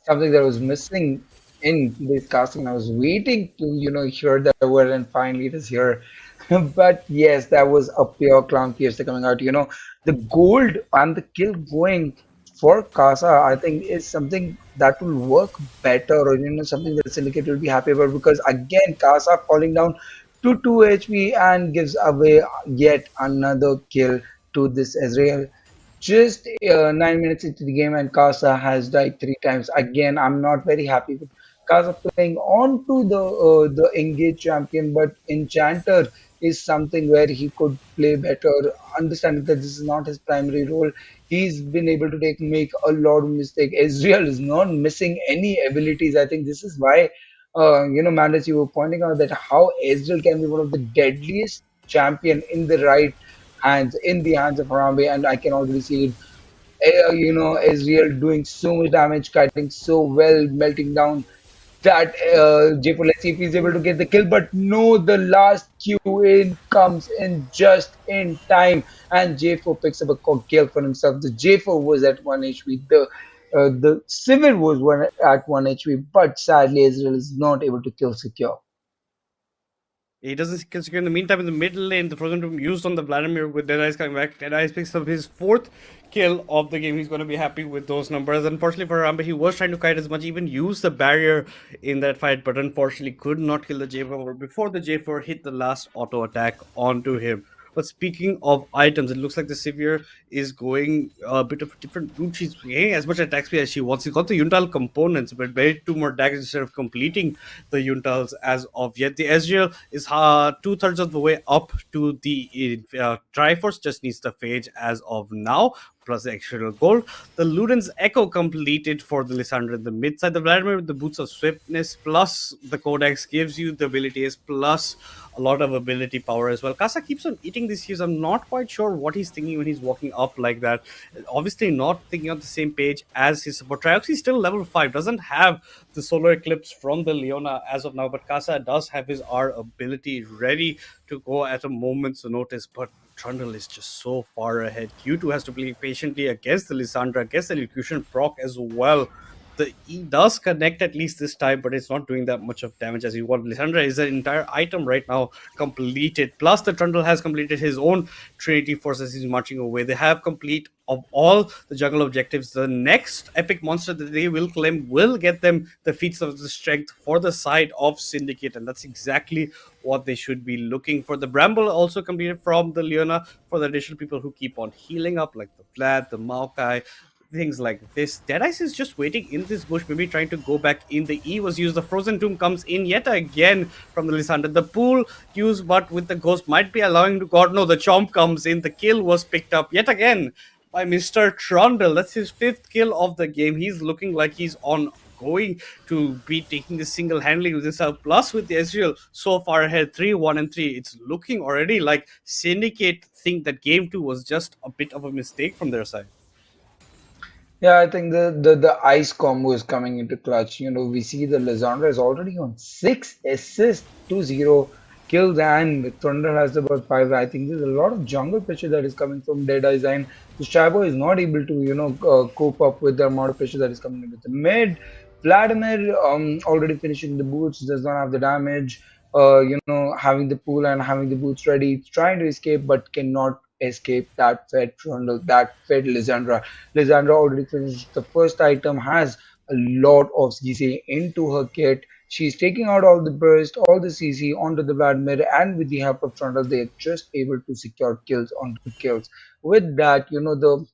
something that was missing in this casting. I was waiting to, hear that word, and finally it is here. But yes, that was a pure clown fiesta coming out. The gold and the kill going for Casa, I think, is something that will work better, or something that Syndicate will be happy about, because again, Casa falling down to 2 HP and gives away yet another kill to this Ezreal. Just 9 minutes into the game, and Casa has died 3 times. Again, I'm not very happy with Casa playing on to the engage champion, but Enchanter is something where he could play better. Understanding that this is not his primary role, he's been able to make a lot of mistake. Ezreal is not missing any abilities. I think this is why, Mandas, you were pointing out that how Ezreal can be one of the deadliest champion in the right hands, in the hands of Harambe, and I can already see it. Ezreal doing so much damage, cutting so well, melting down that J4. Let's see if he's able to get the kill, but no, the last Q in comes in just in time, and J4 picks up a kill for himself. The J4 was at 1 HP, the Civil was at 1 HP, but sadly Ezreal is not able to kill secure. He doesn't secure in the meantime in the middle lane. The Frozen Tomb used on the Vladimir with Deadeyes coming back. Deadeyes picks up his fourth kill of the game. He's going to be happy with those numbers. Unfortunately for Rambe, he was trying to kite as much, even use the barrier in that fight, but unfortunately could not kill the J4 before the J4 hit the last auto attack onto him. But speaking of items, it looks like the Severe is going a bit of a different route. She's getting as much attack speed as she wants. She's got the Yuntal components, but very two more daggers instead of completing the Yuntals as of yet. The Ezreal is 2/3 of the way up to the Triforce, just needs the Phage as of now, plus the extra gold. The Luden's Echo completed for the Lissandra in the mid side. The Vladimir with the Boots of Swiftness plus the Codex gives you the abilities plus a lot of ability power as well. Kasa keeps on eating these heals. I'm not quite sure what he's thinking when he's walking up like that. Obviously not thinking on the same page as his support. Trioxy is still level 5, doesn't have the Solar Eclipse from the Leona as of now, but Kasa does have his R ability ready to go at a moment's notice, but Trundle is just so far ahead. Q2 has to play patiently against the Lissandra, against the Elocution proc as well. The E does connect at least this time, but it's not doing that much of damage as you want. Lissandra is an entire item right now completed. Plus, the Trundle has completed his own Trinity Force as he's marching away. They have complete of all the jungle objectives. The next epic monster that they will claim will get them the feats of the strength for the side of Syndicate, and that's exactly what they should be looking for. The Bramble also completed from the Leona for the additional people who keep on healing up, like the Vlad, the Maokai, things like this. Deadice is just waiting in this bush, maybe trying to go back in. The E was used. The Frozen Tomb comes in yet again from the Lissandra. The pool used, but with the Ghost might be allowing to God. No, the Chomp comes in. The kill was picked up yet again by Mr. Trundle. That's his 5th kill of the game. He's looking like he's on going to be taking this single-handedly with himself. Plus with the Ezreal so far ahead, 3-1 and 3. It's looking already like Syndicate think that game 2 was just a bit of a mistake from their side. Yeah, I think the ice combo is coming into clutch. We see the Lizandra is already on 6 assists, 2-0 kills, and Thunder has about 5. I think there's a lot of jungle pressure that is coming from Dead Eyes, and the Shabo is not able to, cope up with the amount of pressure that is coming into the mid. Vladimir already finishing the boots, does not have the damage. Having the pool and having the boots ready, trying to escape but cannot escape that fed Trundle, that fed Lizandra. Lizandra already finished the first item, has a lot of CC into her kit. She's taking out all the burst, all the CC onto the Vladimir, and with the help of Trundle, they're just able to secure kills onto kills. With that, the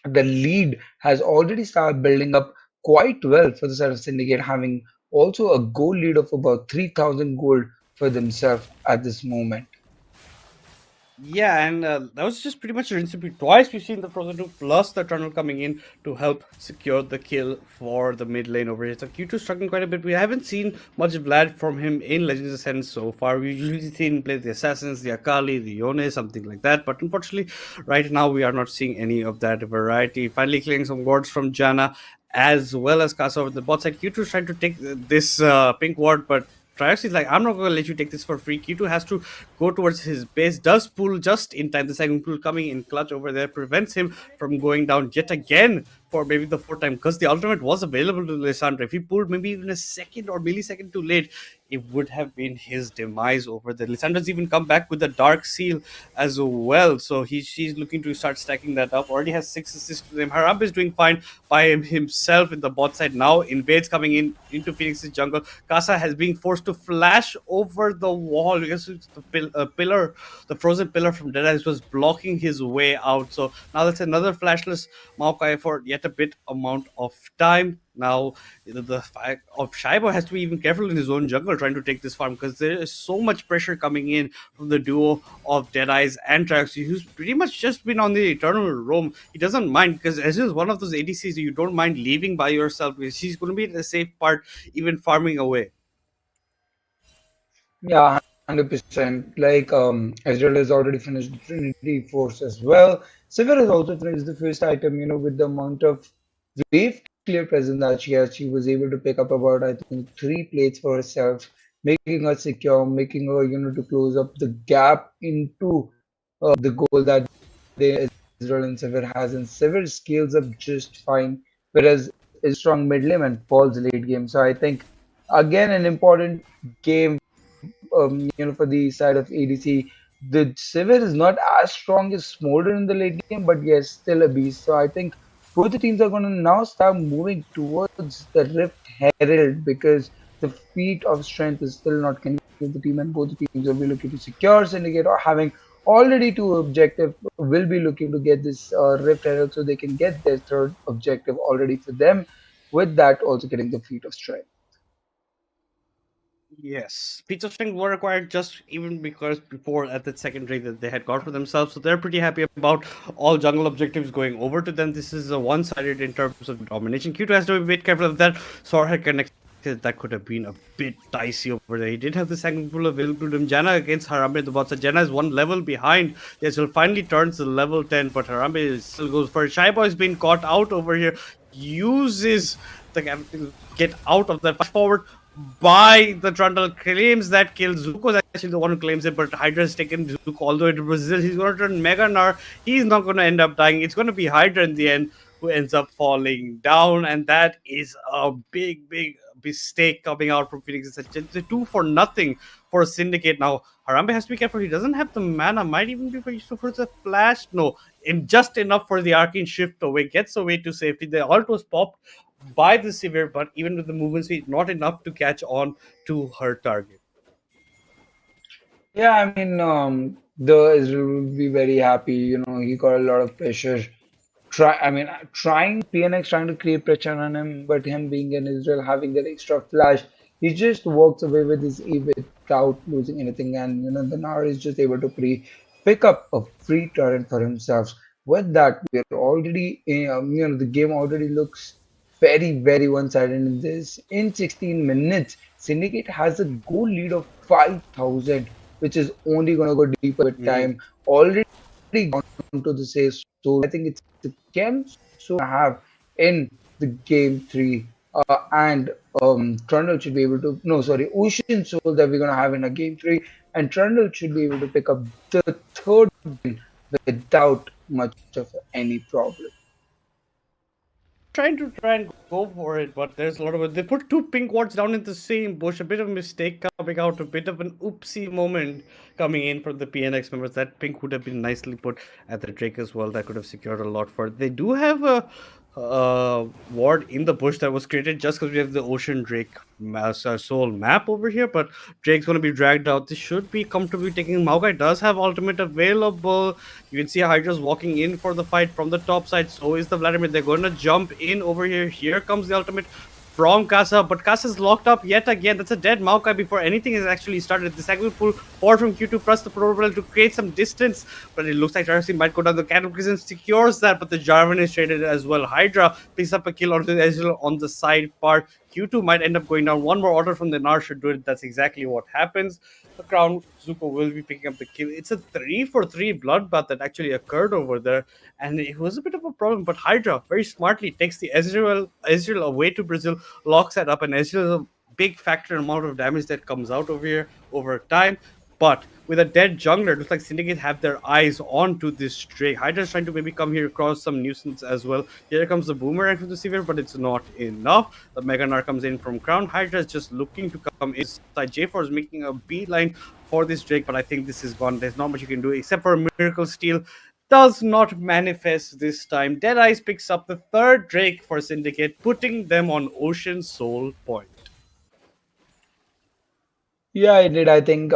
lead has already started building up quite well for the side of Syndicate, having also a gold lead of about 3,000 gold for themselves at this moment. Yeah, and that was just pretty much a rinse repeat. Twice we've seen the Frozen 2 plus the Tunnel coming in to help secure the kill for the mid lane over here. So Q2 struggling quite a bit. We haven't seen much Vlad from him in Legends Ascent so far. We've usually seen him play the Assassins, the Akali, the Yone, something like that. But unfortunately, right now we are not seeing any of that variety. Finally clearing some wards from Janna as well as Kasa over the bot side. Q2 is trying to take this pink ward, but Trioxy is like, I'm not going to let you take this for free. Q2 has to go towards his base, does pull just in time. The second pull coming in clutch over there prevents him from going down yet again for maybe the fourth time, because the ultimate was available to Lissandra. If he pulled maybe even a second or millisecond too late, it would have been his demise over there. Lissandra's even come back with the Dark Seal as well, so she's looking to start stacking that up. Already has 6 assists to him. Harambe is doing fine by himself in the bot side. Now Invades coming in into Phoenix's jungle. Kasa has been forced to flash over the wall because it's the pillar, the frozen pillar from Dead Eyes was blocking his way out. So now that's another flashless Maokai for yet a bit amount of time. Now the fact of Shaibo has to be even careful in his own jungle trying to take this farm, because there is so much pressure coming in from the duo of Deadeyes and Traxxas, who's pretty much just been on the eternal roam. He doesn't mind, because as is one of those ADCs you don't mind leaving by yourself, because he's going to be the safe part, even farming away. Yeah, 100%. Like, Ezreal has already finished the Trinity Force as well. Sivir has also finished the first item, with the amount of wave clear presence that she has. She was able to pick up about, I think, 3 plates for herself, making her secure, making her, to close up the gap into the goal that they Israel and Sivir has. And Sivir scales up just fine, whereas is strong mid lane and falls late game. So I think again an important game, for the side of ADC. The Sivir is not as strong as Smolder in the late game, but yes, still a beast. So I think both the teams are going to now start moving towards the Rift Herald, because the feat of strength is still not connected with the team, and both the teams will be looking to secure Syndicate, or having already 2 objective, will be looking to get this Rift Herald so they can get their third objective already for them. With that, also getting the feat of strength. Yes, pizza strings were required just even because before at the second rate that they had got for themselves, so they're pretty happy about all jungle objectives going over to them. This is a one-sided in terms of domination. Q2 has to be a bit careful of that. Sor had connected. That could have been a bit dicey over there. He did have the second pull available to him. Janna against Harambe the bot. So Janna is 1 level behind. Yes, will finally turns to level 10, but Harambe still goes for it. Shy Boy has been caught out over here. Uses the gap to get out of that. Fast forward by the Trundle, claims that kill. Zuko is actually the one who claims it, but Hydra has taken Zuko all the way to Brazil. He's going to turn Mega Gnar. He's not going to end up dying. It's going to be Hydra in the end who ends up falling down, and that is a big mistake coming out from Phoenix. It's a 2-for-0 for Syndicate. Now Harambe has to be careful. He doesn't have the mana. Might even be for the flash. No, in just enough for the Arcane shift away. Gets away to safety. The ult was popped by the Sivir, but even with the movement speed, not enough to catch on to her target. Yeah, I mean, the Israel will be very happy. He got a lot of pressure. Trying PNX trying to create pressure on him, but him being in Israel, having that extra flash, he just walks away with his E without losing anything. And the Nara is just able to pick up a free turret for himself. With that, we're already, the game already looks very one-sided in this. In 16 minutes, Syndicate has a goal lead of 5,000, which is only going to go deeper with time. Already gone to the safe. So I think it's the game so have in the game 3. And Trundle should be able to, no, sorry, Ocean Soul that we're going to have in a game 3. And Trundle should be able to pick up the third win without much of any problem. Trying to go for it, but there's a lot of it. They put 2 pink wards down in the same bush. A bit of a mistake coming out, a bit of an oopsie moment coming in from the PNX members. That pink would have been nicely put at the Drake as well. That could have secured a lot for it. They do have a ward in the bush that was created just because we have the Ocean Drake soul map over here, but Drake's going to be dragged out. This should be comfortably taking. Maokai does have ultimate available. You can see Hydra's walking in for the fight from the top side. So is the Vladimir. They're going to jump in over here. Here comes the ultimate from Kasa, but Kasa's locked up yet again. That's a dead Maokai before anything has actually started. The second pull forward from Q2 plus the Poro to create some distance, but it looks like Darcy might go down. The Cataclysm secures that, but the Jarvan is traded as well. Hydra picks up a kill onto the Ezreal on the side part. Q2 might end up going down. One more order from the Nar should do it. That's exactly what happens. The Crown Zuko will be picking up the kill. It's a 3-for-3 bloodbath that actually occurred over there, and it was a bit of a problem. But Hydra very smartly takes the Ezreal away to Brazil, locks that up, and Ezreal is a big factor amount of damage that comes out over here over time. But with a dead jungler, it looks like Syndicate have their eyes onto this Drake. Hydra's trying to maybe come here across some nuisance as well. Here comes the boomerang from the Seaver, but it's not enough. The Mega Gnar comes in from Crown. Hydra is just looking to come inside. J4 is making a beeline for this Drake, but I think this is gone. There's not much you can do except for a Miracle Steal. Does not manifest this time. Dead Eyes picks up the third Drake for Syndicate, putting them on Ocean Soul Point. Yeah, I did. I think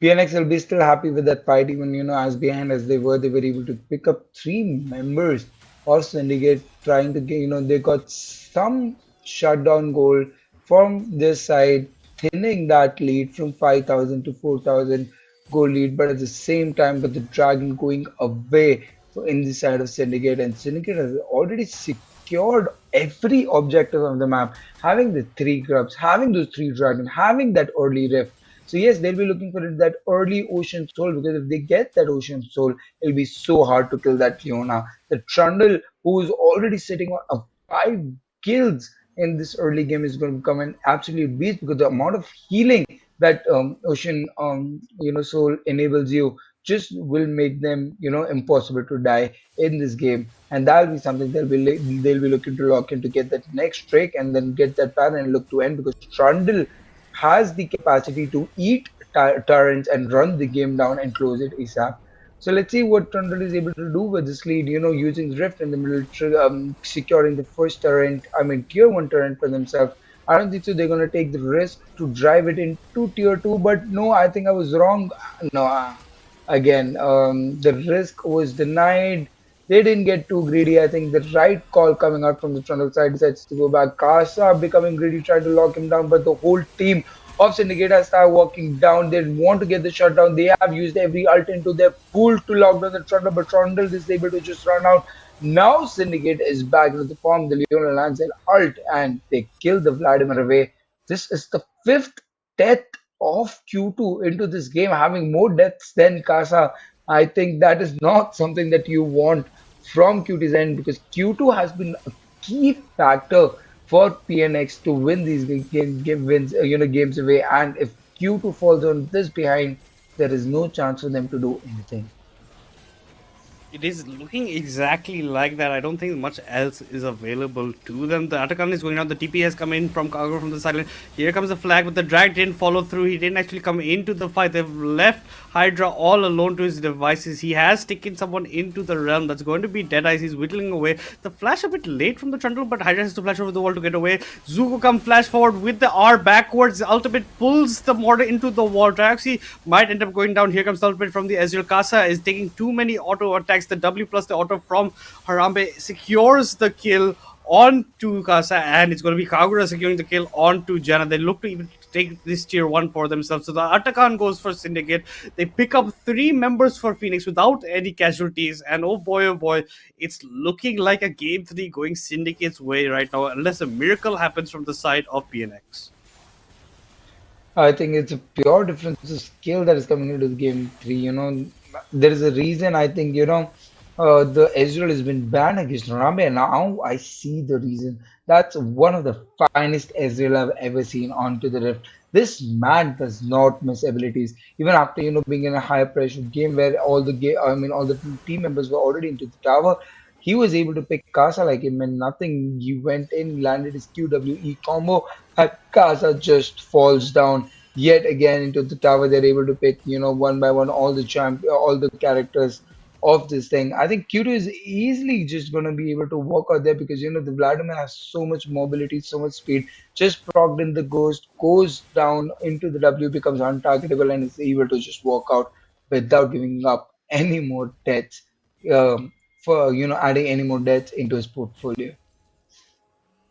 PNX will be still happy with that fight, even as behind as they were able to pick up three members of Syndicate, trying to get they got some shutdown goal from this side, thinning that lead from 5,000 to 4,000 goal lead, but at the same time, got the Dragon going away in the side of Syndicate, and Syndicate has already secured every objective of the map, having the three grubs, having those three dragons, having that early rift. So yes, they'll be looking for that early Ocean Soul, because if they get that Ocean Soul, it'll be so hard to kill that Leona. The Trundle, who is already sitting on five kills in this early game, is going to become an absolute beast, because the amount of healing that Ocean Soul enables you just will make them impossible to die in this game, and that'll be something they'll be looking to lock in to get that next Drake and then get that pattern and look to end, because Trundle has the capacity to eat turrets and run the game down and close it ASAP. So let's see what Trundle is able to do with this lead, using Rift in the middle, securing the first turret, I mean tier 1 turret for themselves. I don't think so they're going to take the risk to drive it into tier 2, but no, I think I was wrong. No, again, the risk was denied. They didn't get too greedy. I think the right call coming out from the Trundle side decides to go back. Casa becoming greedy, trying to lock him down, but the whole team of Syndicate has started walking down. They want to get the shutdown. They have used every ult into their pool to lock down the Trundle, but Trundle is able to just run out. Now Syndicate is back into the form. The Leona lands an ult and they kill the Vladimir away. This is the fifth death of Q2 into this game, having more deaths than Casa. I think that is not something that you want from Q2's end, because Q2 has been a key factor for PNX to win these games away. And if Q2 falls on this behind, there is no chance for them to do anything. It is looking exactly like that. I don't think much else is available to them. The Atakan is going out. The TP has come in from Cargo from the sideline. Here comes the flag, but the drag didn't follow through. He didn't actually come into the fight. They've left Hydra all alone to his devices. He has taken someone into the realm. That's going to be Dead Eyes. He's whittling away. The flash a bit late from the Trundle, but Hydra has to flash over the wall to get away. Zuko come flash forward with the R backwards. The ultimate pulls the mortar into the wall. Draxi might end up going down. Here comes the ultimate from the S8UL. Casa is taking too many auto attacks. The W plus the auto from Harambe secures the kill onto Casa, and it's going to be Kagura securing the kill onto Janna. They look to even take this tier 1 for themselves. So the Atakan goes for Syndicate. They pick up 3 members for Phoenix without any casualties, and oh boy, it's looking like a game 3 going Syndicate's way right now, unless a miracle happens from the side of PNX. I think it's a pure difference of skill that is coming into the game 3. There is a reason I think, the Israel has been banned against Rambe, and now I see the reason. That's one of the finest Israel I've ever seen onto the Rift. This man does not miss abilities, even after being in a high pressure game where all the team members were already into the tower. He was able to pick Casa like him and nothing. He went in, landed his QWE combo, and Casa just falls down yet again into the tower. They're able to pick, one by one all the characters of this thing. I think Q2 is easily just going to be able to walk out there, because the Vladimir has so much mobility, so much speed. Just progged in the ghost, goes down into the W, becomes untargetable, and is able to just walk out without giving up any more deaths. For adding any more deaths into his portfolio.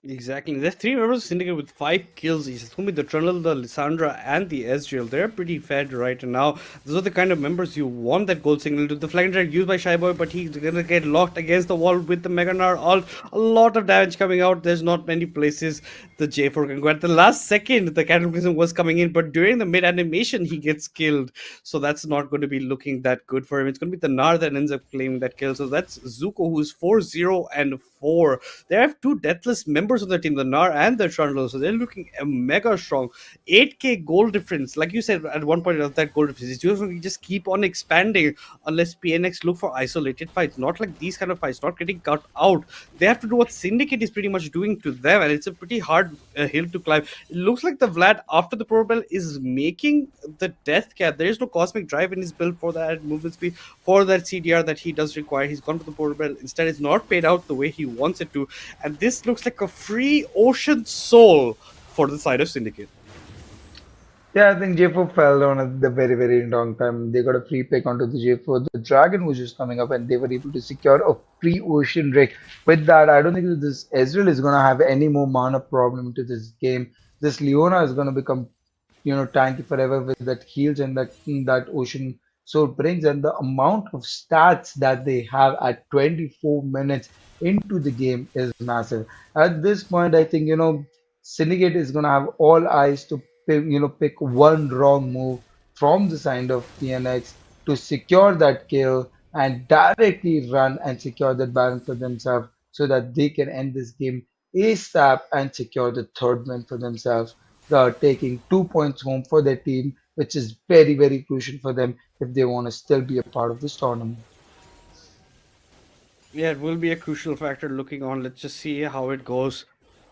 Exactly. There's 3 members of Syndicate with 5 kills. It's going to be the Trundle, the Lissandra, and the Ezreal. They're pretty fed right now. Those are the kind of members you want that gold signal to. The flag attack used by Shyboy, but he's going to get locked against the wall with the Mega Gnar ult. A lot of damage coming out. There's not many places the J4 can go. At the last second, the Cataclysm was coming in, but during the mid animation, he gets killed. So that's not going to be looking that good for him. It's going to be the Gnar that ends up claiming that kill. So that's Zuko, who's 4-0 and 4. They have 2 deathless members members of the team, the Nar and the Trundle. So they're looking mega strong. 8k goal difference, like you said at one point of that goal difference, is just keep on expanding unless PNX look for isolated fights, not like these kind of fights, not getting cut out. They have to do what Syndicate is pretty much doing to them, and it's a pretty hard hill to climb. It looks like the Vlad after the Pro Bell is making the death cap. There is no cosmic drive in his build for that movement speed, for that CDR that he does require. He's gone for the Pro Bell. Instead, it's not paid out the way he wants it to, and this looks like a free ocean soul for the side of Syndicate. Yeah, I think J4 fell down at the very, very wrong time. They got a free pick onto the J4. The Dragon was just coming up and they were able to secure a free Ocean Drake. With that, I don't think that this Ezreal is going to have any more mana problem to this game. This Leona is going to become, tanky forever with that heals and that Ocean Sword brings. And the amount of stats that they have at 24 minutes into the game is massive. At this point, I think, Syndicate is going to have all eyes to pick one wrong move from the side of PNX to secure that kill and directly run and secure that Baron for themselves so that they can end this game ASAP and secure the third win for themselves, taking 2 points home for their team, which is very, very crucial for them if they want to still be a part of this tournament. Yeah, it will be a crucial factor looking on. Let's just see how it goes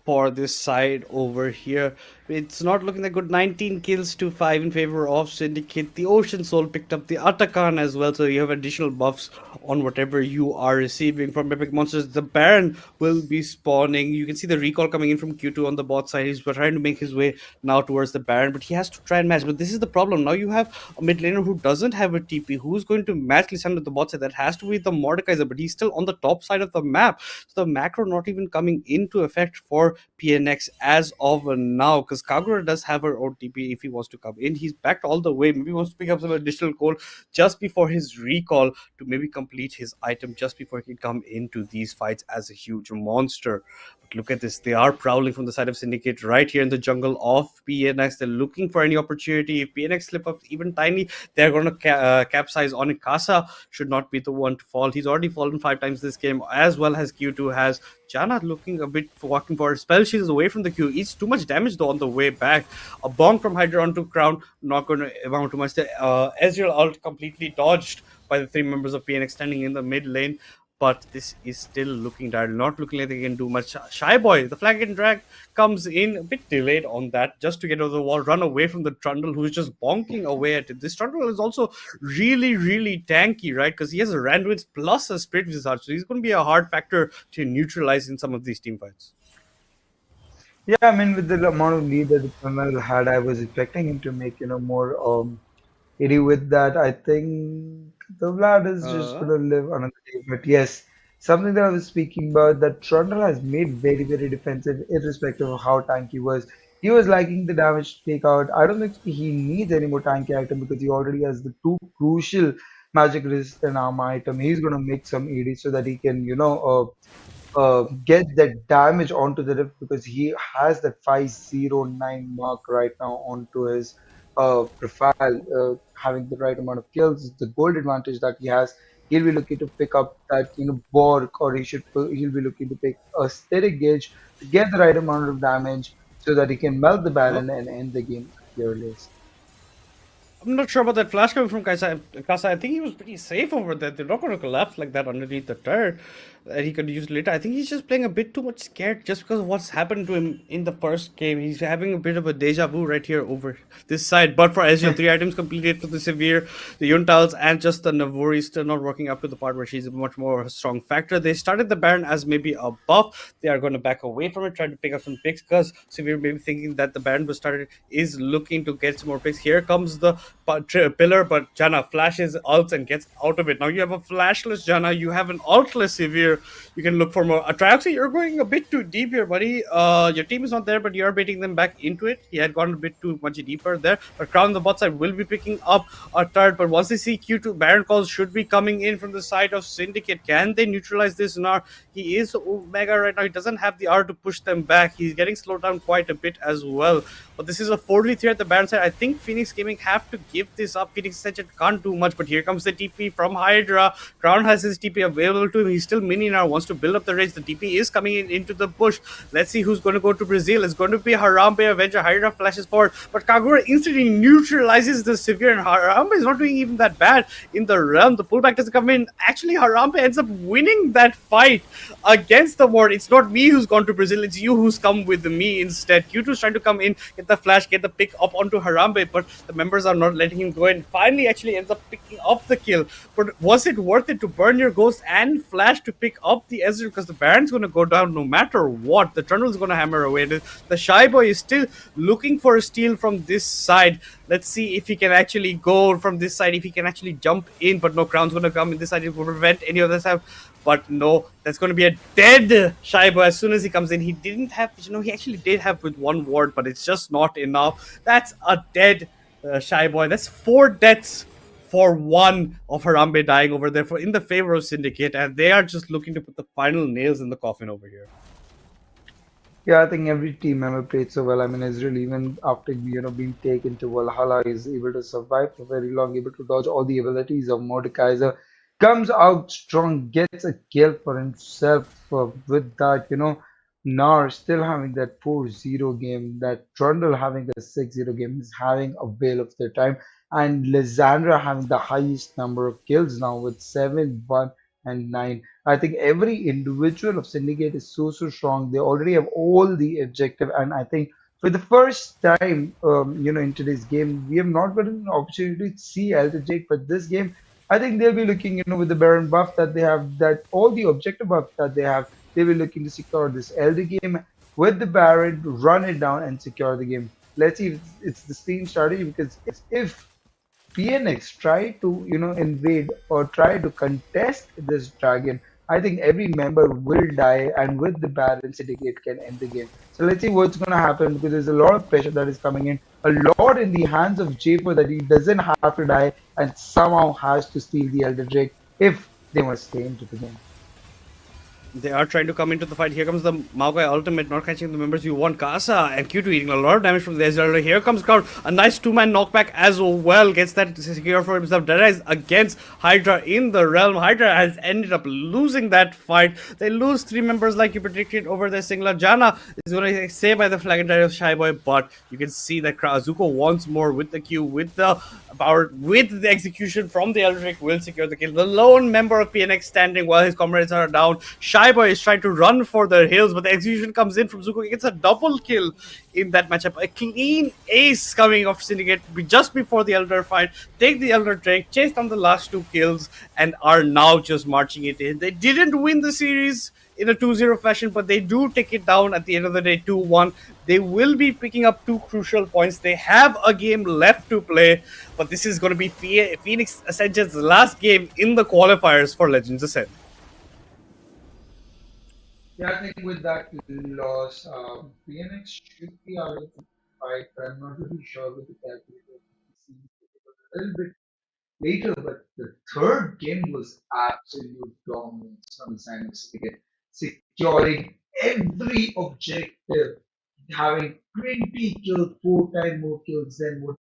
for this side over here. It's not looking that good. 19 kills to 5 in favor of Syndicate. The Ocean Soul picked up the Atakan as well, so you have additional buffs on whatever you are receiving from Epic Monsters. The Baron will be spawning. You can see the recall coming in from Q2 on the bot side. He's trying to make his way now towards the Baron, but he has to try and match. But this is the problem. Now you have a mid laner who doesn't have a TP. Who's going to match Lissandra on the bot side? That has to be the Mordekaiser, but he's still on the top side of the map. So the macro not even coming into effect for PNX as of now, because Kagura does have her own TP if he wants to come in. He's backed all the way. Maybe he wants to pick up some additional gold just before his recall to maybe complete his item just before he can come into these fights as a huge monster. But look at this. They are prowling from the side of Syndicate right here in the jungle of PNX. They're looking for any opportunity. If PNX slip up even tiny, they're going to capsize on it. Kasa should not be the one to fall. He's already fallen 5 times this game, as well as Q2 has. Jana looking a bit walking for her spell. She's away from the queue. Eats too much damage though on the way back. A bonk from Hydra onto Crown, not going to amount too much. The Ezreal ult completely dodged by the 3 members of PNX standing in the mid lane. But this is still looking dire, not looking like they can do much. Shy Boy, the flag and drag, comes in a bit delayed on that, just to get over the wall, run away from the Trundle, who's just bonking away at it. This Trundle is also really, really tanky, right? Because he has a Randuin's plus a Spirit Visage, so he's going to be a hard factor to neutralize in some of these team fights. Yeah, I mean, with the amount of lead that the Colonel had, I was expecting him to make, more Maybe with that, I think the Vlad is just Uh, going to live another day. But yes, something that I was speaking about that Trundle has made very, very defensive, irrespective of how tanky he was. He was liking the damage to take out. I don't think he needs any more tanky item because he already has the 2 crucial magic resistant armor item. He's going to make some AD so that he can, get that damage onto the rift because he has that 509 mark right now onto his profile, having the right amount of kills, the gold advantage that he has. He'll be looking to pick up that Bork, or he'll be looking to pick a static gauge to get the right amount of damage so that he can melt the oh, Baron and end the game at the earliest. I'm not sure about that flash coming from Kasa. I think he was pretty safe over there. They're not going to collapse like that underneath the turret that he could use later. I think he's just playing a bit too much scared just because of what's happened to him in the first game. He's having a bit of a deja vu right here over this side. But for Ezreal, 3 items completed for the Severe, the Yuntals, and just the Navori still not working up to the part where she's a much more strong factor. They started the Baron as maybe a buff. They are going to back away from it, trying to pick up some picks because Severe maybe thinking that the Baron was started is looking to get some more picks. Here comes the pillar, but Jana flashes, ults, and gets out of it. Now you have a flashless Jana, you have an ultless Severe. You can look for more. Trioxy, you're going a bit too deep here, buddy. Your team is not there, but you're baiting them back into it. He had gone a bit too much deeper there. But Crown on the bot side will be picking up a turret. But once they see Q2, Baron calls should be coming in from the side of Syndicate. Can they neutralize this Nar? He is Omega right now. He doesn't have the R to push them back. He's getting slowed down quite a bit as well. But this is a 4v3 at the Baron side. I think Phoenix Gaming have to give this up. Phoenix Ascension can't do much, but here comes the TP from Hydra. Crown has his TP available to him. He's still mini now, wants to build up the range. The TP is coming into the bush. Let's see who's going to go to Brazil. It's going to be Harambe Avenger. Hydra flashes forward, but Kagura instantly neutralizes the Severe, and Harambe is not doing even that bad in the realm. The pullback doesn't come in. Actually, Harambe ends up winning that fight against the ward. It's not me who's gone to Brazil, it's you who's come with me instead. Q2's trying to come in, get the flash, get the pick up onto Harambe, but the members are not letting him go, and finally actually ends up picking up the kill. But was it worth it to burn your ghost and flash to pick up the Ezreal? Because the Baron's going to go down no matter what. The Trundle's going to hammer away. The Shy Boy is still looking for a steal from this side. Let's see if he can actually go from this side, if he can actually jump in. But no, Crown's going to come in this side to prevent any of this. But no, that's going to be a dead Shy Boy as soon as he comes in. He didn't have, he actually did have with one ward, but it's just not enough. That's a dead Shy Boy. That's 4 deaths for one of Harambe dying over there in the favor of Syndicate, and they are just looking to put the final nails in the coffin over here. Yeah, I think every team member played so well. I mean, Israel, even after being taken to Valhalla, is able to survive for very long, able to dodge all the abilities of Mordekaiser, comes out strong, gets a kill for himself. With that, Nar still having that 4-0 game, that Trundle having a 6-0 game, is having a whale of their time, and Lysandra having the highest number of kills now with 7, 1, and 9. I think every individual of Syndicate is so strong. They already have all the objective, and I think for the first time, in today's game, we have not gotten an opportunity to see Elder Jake. But this game, I think they'll be looking, with the Baron buff that they have, that all the objective buff that they have, they'll be looking to secure this Elder game with the Baron, run it down, and secure the game. Let's see if it's the same strategy, because if PNX try to invade or try to contest this dragon, I think every member will die, and with the Baron, Syndicate can end the game. So let's see what's gonna happen, because there's a lot of pressure that is coming in, a lot in the hands of J4, that he doesn't have to die and somehow has to steal the Elder Drake if they must stay into the game. They are trying to come into the fight. Here comes the Maokai ultimate, not catching the members you want. Casa and Q2 eating a lot of damage from the Ezreal. Here comes Crowd. A nice 2-man knockback as well. Gets that secure for himself. Dead against Hydra in the realm. Hydra has ended up losing that fight. They lose 3 members like you predicted over there. Singla Jana is going to say by the flag and of Shy Boy, but you can see that Zuko wants more with the Q, with the power, with the execution from the Eldrick will secure the kill. The lone member of PNX standing while his comrades are down. Shy Boy is trying to run for the hills, but the execution comes in from Zuko. He gets a double kill in that matchup. A clean ace coming off Syndicate just before the Elder fight. Take the Elder Drake, chase down the last 2 kills, and are now just marching it in. They didn't win the series in a 2-0 fashion, but they do take it down at the end of the day 2-1. They will be picking up 2 crucial points. They have a game left to play, but this is going to be Phoenix Ascension's last game in the qualifiers for Legends Ascent. Yeah, I think with that loss, PNX should be out of the fight, but I'm not really sure with the calculator. A little bit later, but the third game was absolute dominance from the side of Syndicate, securing every objective, having 20 kills, 4 times more kills than what.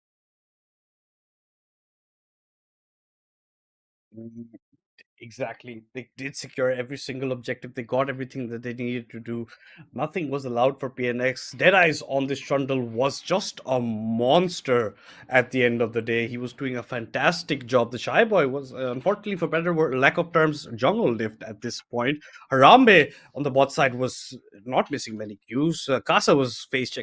Exactly. They did secure every single objective. They got everything that they needed to do. Nothing was allowed for PNX. Deadeyes on this Trundle was just a monster at the end of the day. He was doing a fantastic job. The Shy Boy was, unfortunately, for better lack of terms, jungle lift at this point. Harambe on the bot side was not missing many Qs. Casa was face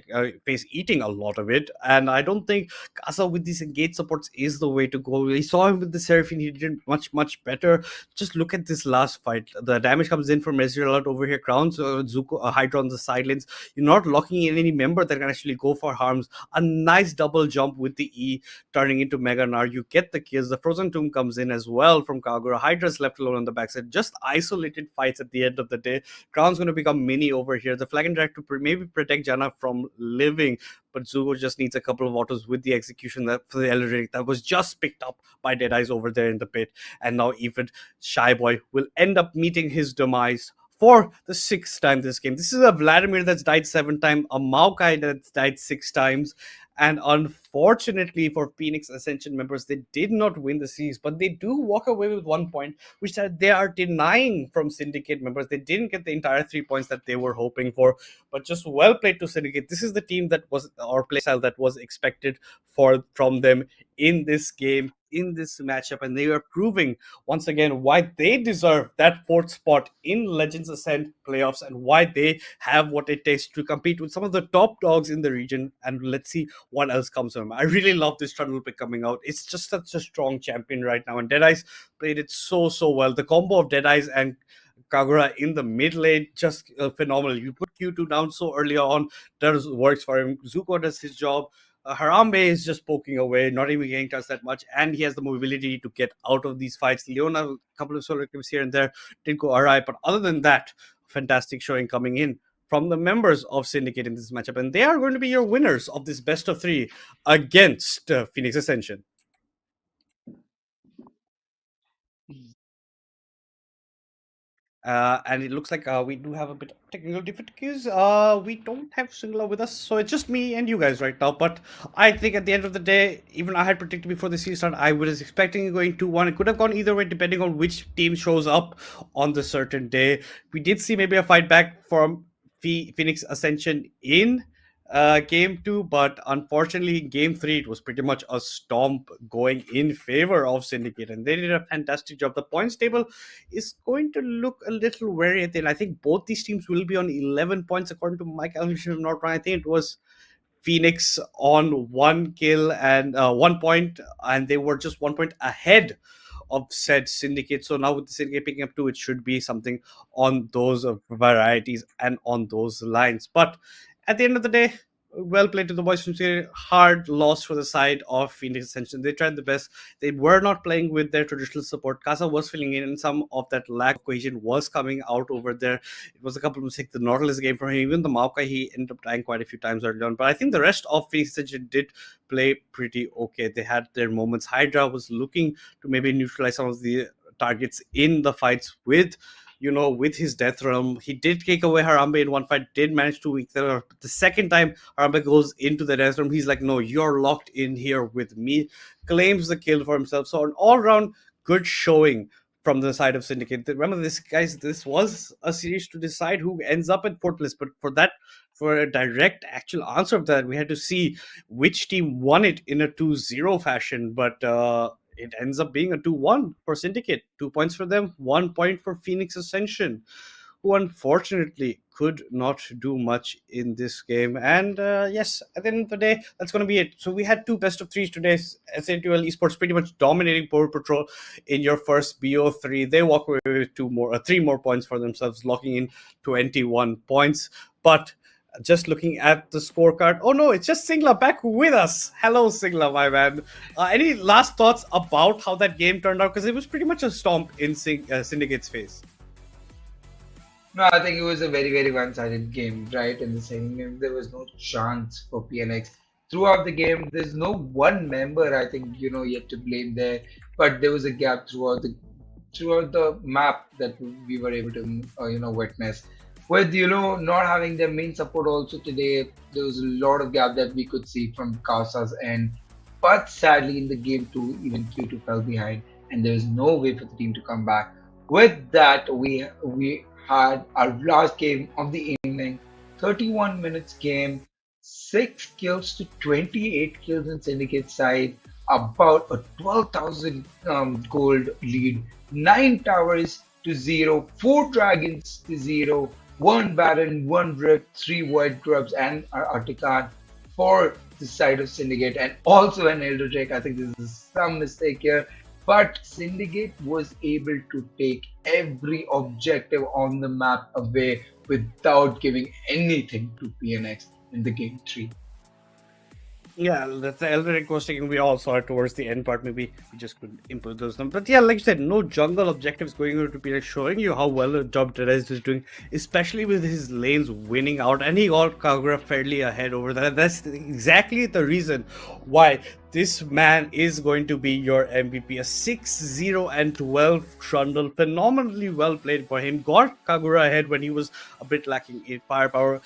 eating a lot of it. And I don't think Casa with these engage supports is the way to go. We saw him with the Seraphine. He did much better. Just look at this last fight. The damage comes in from Ezreal over here. Crowns, Zuko, Hydra on the sidelines. You're not locking in any member that can actually go for harms. A nice double jump with the E turning into Mega Gnar. You get the kills. The Frozen Tomb comes in as well from Kagura. Hydra's left alone on the backside. Just isolated fights at the end of the day. Crown's going to become mini over here. The Flag and Drag to maybe protect Jana from living, but Zuko just needs a couple of autos with the execution that for the Elric that was just picked up by Deadeyes over there in the pit. And now even Shy Boy will end up meeting his demise for the 6th time this game. This is a Vladimir that's died 7 times, a Maokai that's died 6 times, and unfortunately for Phoenix Ascension members, they did not win the series, but they do walk away with 1 point, which they are denying from Syndicate members. They didn't get the entire 3 points that they were hoping for, but just well played to Syndicate. This is the team that was, or play style that was expected from them in this game, in this matchup, and they are proving once again why they deserve that fourth spot in Legends Ascent playoffs and why they have what it takes to compete with some of the top dogs in the region. And let's see what else comes from him. I really love this Trundle pick coming out. It's just such a strong champion right now, and Deadeyes played it so well. The combo of Deadeyes and Kagura in the mid lane, just phenomenal. You put Q2 down so early on, that works for him. Zuko does his job. Harambe is just poking away, not even getting touched that much, and he has the mobility to get out of these fights. Leona, a couple of solo actives here and there, didn't go alright, but other than that, fantastic showing coming in from the members of Syndicate in this matchup, and they are going to be your winners of this best of 3 against Phoenix Ascension. And it looks like we do have a bit of technical difficulties. We don't have Singla with us, so it's just me and you guys right now. But I think at the end of the day, even I had predicted before the series started, I was expecting it going 2-1. It could have gone either way depending on which team shows up on the certain day. We did see maybe a fight back from Phoenix Ascension in game 2, but unfortunately in game 3 it was pretty much a stomp going in favor of Syndicate, and they did a fantastic job. The points table is going to look a little wary at the end. I think both these teams will be on 11 points according to my calculation. If I'm not wrong, I think it was Phoenix on 1 kill and 1 point, and they were just 1 point ahead of said Syndicate. So now with the Syndicate picking up 2, it should be something on those varieties and on those lines. But at the end of the day, well played to the boys from Syndicate. Hard loss for the side of Phoenix Ascension. They tried the best. They were not playing with their traditional support. Kasa was filling in, and some of that lack of cohesion was coming out over there. It was a couple of mistakes. The Nautilus game for him, even the Maokai, he ended up dying quite a few times early on. But I think the rest of Phoenix Ascension did play pretty okay. They had their moments. Hydra was looking to maybe neutralize some of the targets in the fights with his Death Realm. He did take away Harambe in one fight, did manage to weak there. But the second time Harambe goes into the Death Realm, he's like, no, you're locked in here with me. Claims the kill for himself. So an all-round good showing from the side of Syndicate. Remember, this was a series to decide who ends up at fourth place. But for a direct actual answer of that, we had to see which team won it in a 2-0 fashion. But it ends up being a 2-1 for Syndicate. 2 points for them, 1 point for Phoenix Ascension, who unfortunately could not do much in this game. And yes, at the end of the day, that's going to be it. So we had 2 best of 3s today. S8UL Esports pretty much dominating Poro Patrol in your first BO3. They walk away with 3 more points for themselves, locking in 21 points. But just looking at the scorecard, oh no, it's just Singla back with us. Hello, Singla, my man. Any last thoughts about how that game turned out? Because it was pretty much a stomp in Syndicate's face. No, I think it was a very one-sided game, right? In the second game, there was no chance for PNX. Throughout the game, there's no one member, I think, yet to blame there. But there was a gap throughout the map that we were able to, witness. With not having their main support also today, there was a lot of gap that we could see from Kasa's end. But sadly, in the game 2, even Q2 fell behind, and there was no way for the team to come back. With that, we had our last game of the evening, 31 minutes game, 6 kills to 28 kills in Syndicate side, about a 12,000 gold lead, 9 towers to 0, 4 dragons to 0. 1 Baron, 1 Rift, 3 Void Grubs, and our Artican for the side of Syndicate, and also an Elder Drake. I think this is some mistake here, but Syndicate was able to take every objective on the map away without giving anything to PNX in the game 3. Yeah, that's the Elder Drake was taking. We all saw it towards the end part. Maybe we just couldn't input those numbers. But yeah, like you said, no jungle objectives going over to PNX, showing you how well the job Terez is doing, especially with his lanes winning out. And he got Kagura fairly ahead over there. That's exactly the reason why this man is going to be your MVP. A 6-0 and 12 Trundle. Phenomenally well played for him. Got Kagura ahead when he was a bit lacking in firepower.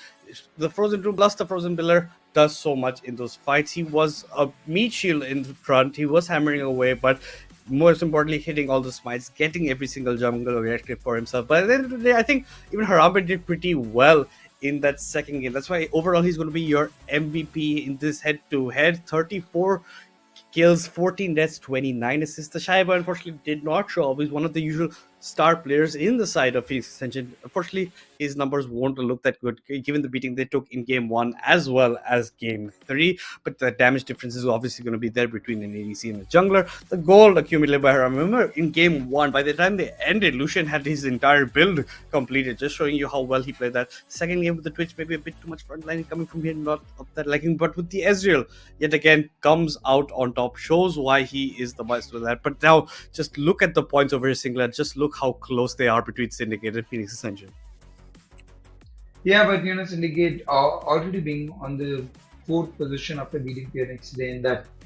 The Frozen Room plus the Frozen Pillar does so much in those fights. He was a meat shield in the front. He was hammering away, but most importantly, hitting all the smites, getting every single jungle objective for himself. But at the end of the day, I think even Harambe did pretty well in that second game. That's why overall he's going to be your MVP in this head-to-head. 34 kills, 14 deaths, 29 assists. The Shaiba unfortunately did not show up. He's one of the usual star players in the side of his Ascension. Unfortunately, his numbers won't look that good given the beating they took in game 1 as well as game 3. But the damage difference is obviously going to be there between an ADC and a jungler. The gold accumulated by her, remember in game 1, by the time they ended, Lucian had his entire build completed, just showing you how well he played that. Second game with the Twitch, maybe a bit too much frontlining coming from here, not of that liking. But with the Ezreal, yet again, comes out on top, shows why he is the best with that. But now, just look at the points over his singlet, just look how close they are between Syndicate and PNX Ascension. Yeah, but Syndicate already being on the 4th position after beating PNX today,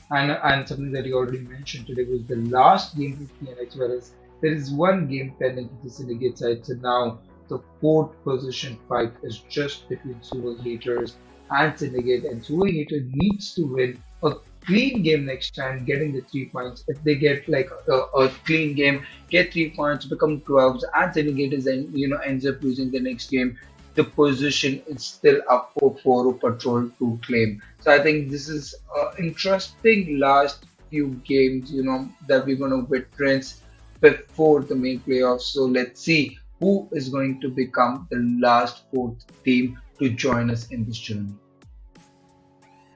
and something that you already mentioned today was the last game for PNX, whereas there is one game pending with the Syndicate side. So now the 4th position fight is just between SYN Haters and Syndicate, and SYN Hater needs to win a clean game next time, getting the 3 points. If they get like a clean game, get 3 points, become 12s, and Syndicate is then ends up losing the next game, the position is still up for Poro Patrol to claim. So I think this is interesting last few games, that we're going to witness before the main playoffs. So let's see who is going to become the last 4th team to join us in this journey.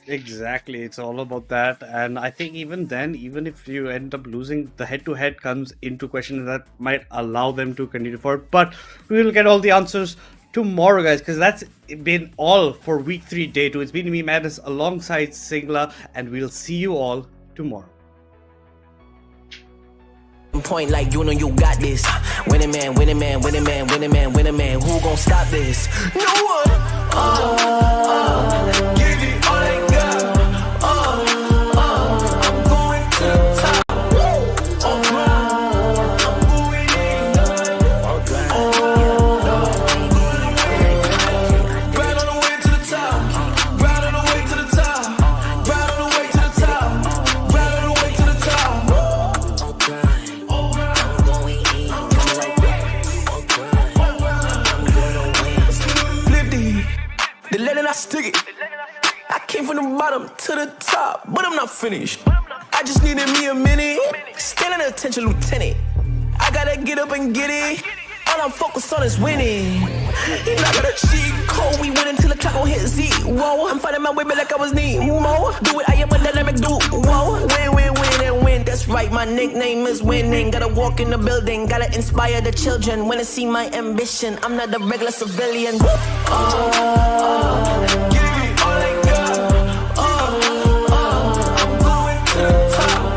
Exactly, it's all about that. And I think even then, even if you end up losing, the head-to-head comes into question, that might allow them to continue forward. But we will get all the answers tomorrow, guys, because that's been all for week 3 day 2. It's been me, Madness, alongside Singla, and we'll see you all tomorrow. Point like you know you got this. Winning man, winning man, winning man, winning man, winning man. Who gon' stop this? No one. Give it all I got. I'm going to the top. I'm going in. Right on the way to the top. Right on the way to the top. Right on the way to the top. Right on the way to the top. They letting I stick it. I came from the bottom to the top, but I'm not finished. I just needed me a minute. Standing attention, lieutenant. I gotta get up and get it. All I'm focused on is winning. You not gonna cheat code. We win until the clock gon' hit zero. I'm fighting my way back like I was Nemo. Do it, I am a dynamic duo. Win, win, win, and win. That's right, my nickname is winning. Gotta walk in the building, gotta inspire the children. Wanna see my ambition, I'm not a regular civilian. Give it all I got. I'm going to the top.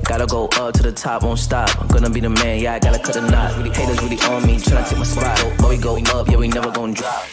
Gotta go up to the top, won't stop. I'm gonna be the man, yeah, I gotta cut a knot. Really haters really on me, tryna take my spot. But we go up, yeah, we never gonna drop.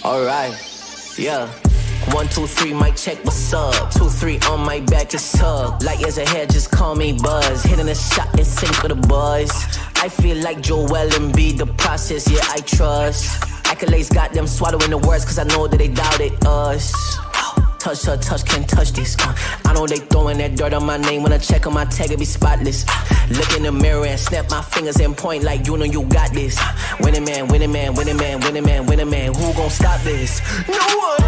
Alright, yeah. 1, 2, 3, mic check, what's up? 2, 3 on my back, it's tug. Light years ahead, just call me Buzz. Hitting a shot in sync with the boys. I feel like Joel and be the process, yeah, I trust. Accolades got them swallowing the words, cause I know that they doubted us. Touch her, touch, can't touch this. I know they throwing that dirt on my name. When I check on my tag, it be spotless. Look in the mirror and snap my fingers and point like you know you got this. Winning man, winning man, winning man, winning man, winning man. Who gon' stop this? No one.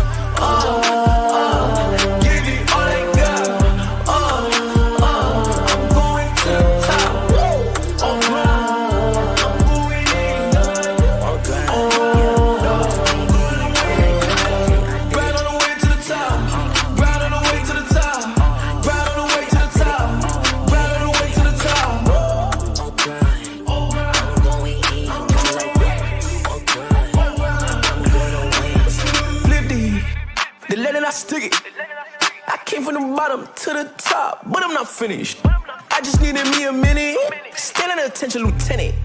Give it all I got. I'm going to the top. I'm going in. Right on the way to the top. Right on the way to the top. Right on the way to the top. Right on the way to the top. I'm going in. Flip these. They let it, I stick it. I came from the bottom to the top, but I'm not finished. I just needed me a minute. Standing attention, lieutenant.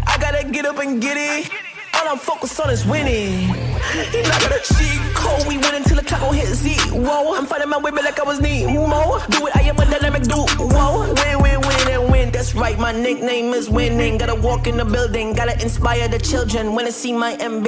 I gotta get up and get it. All I'm focused on is winning. And I got a cheat code. We win until the clock gon' hit Z. Whoa, I'm fighting my way back like I was Nemo. Do it, I am a dynamic dude. Whoa, win, win, win, and win. That's right, my nickname is winning. Gotta walk in the building, gotta inspire the children when they see my ambition.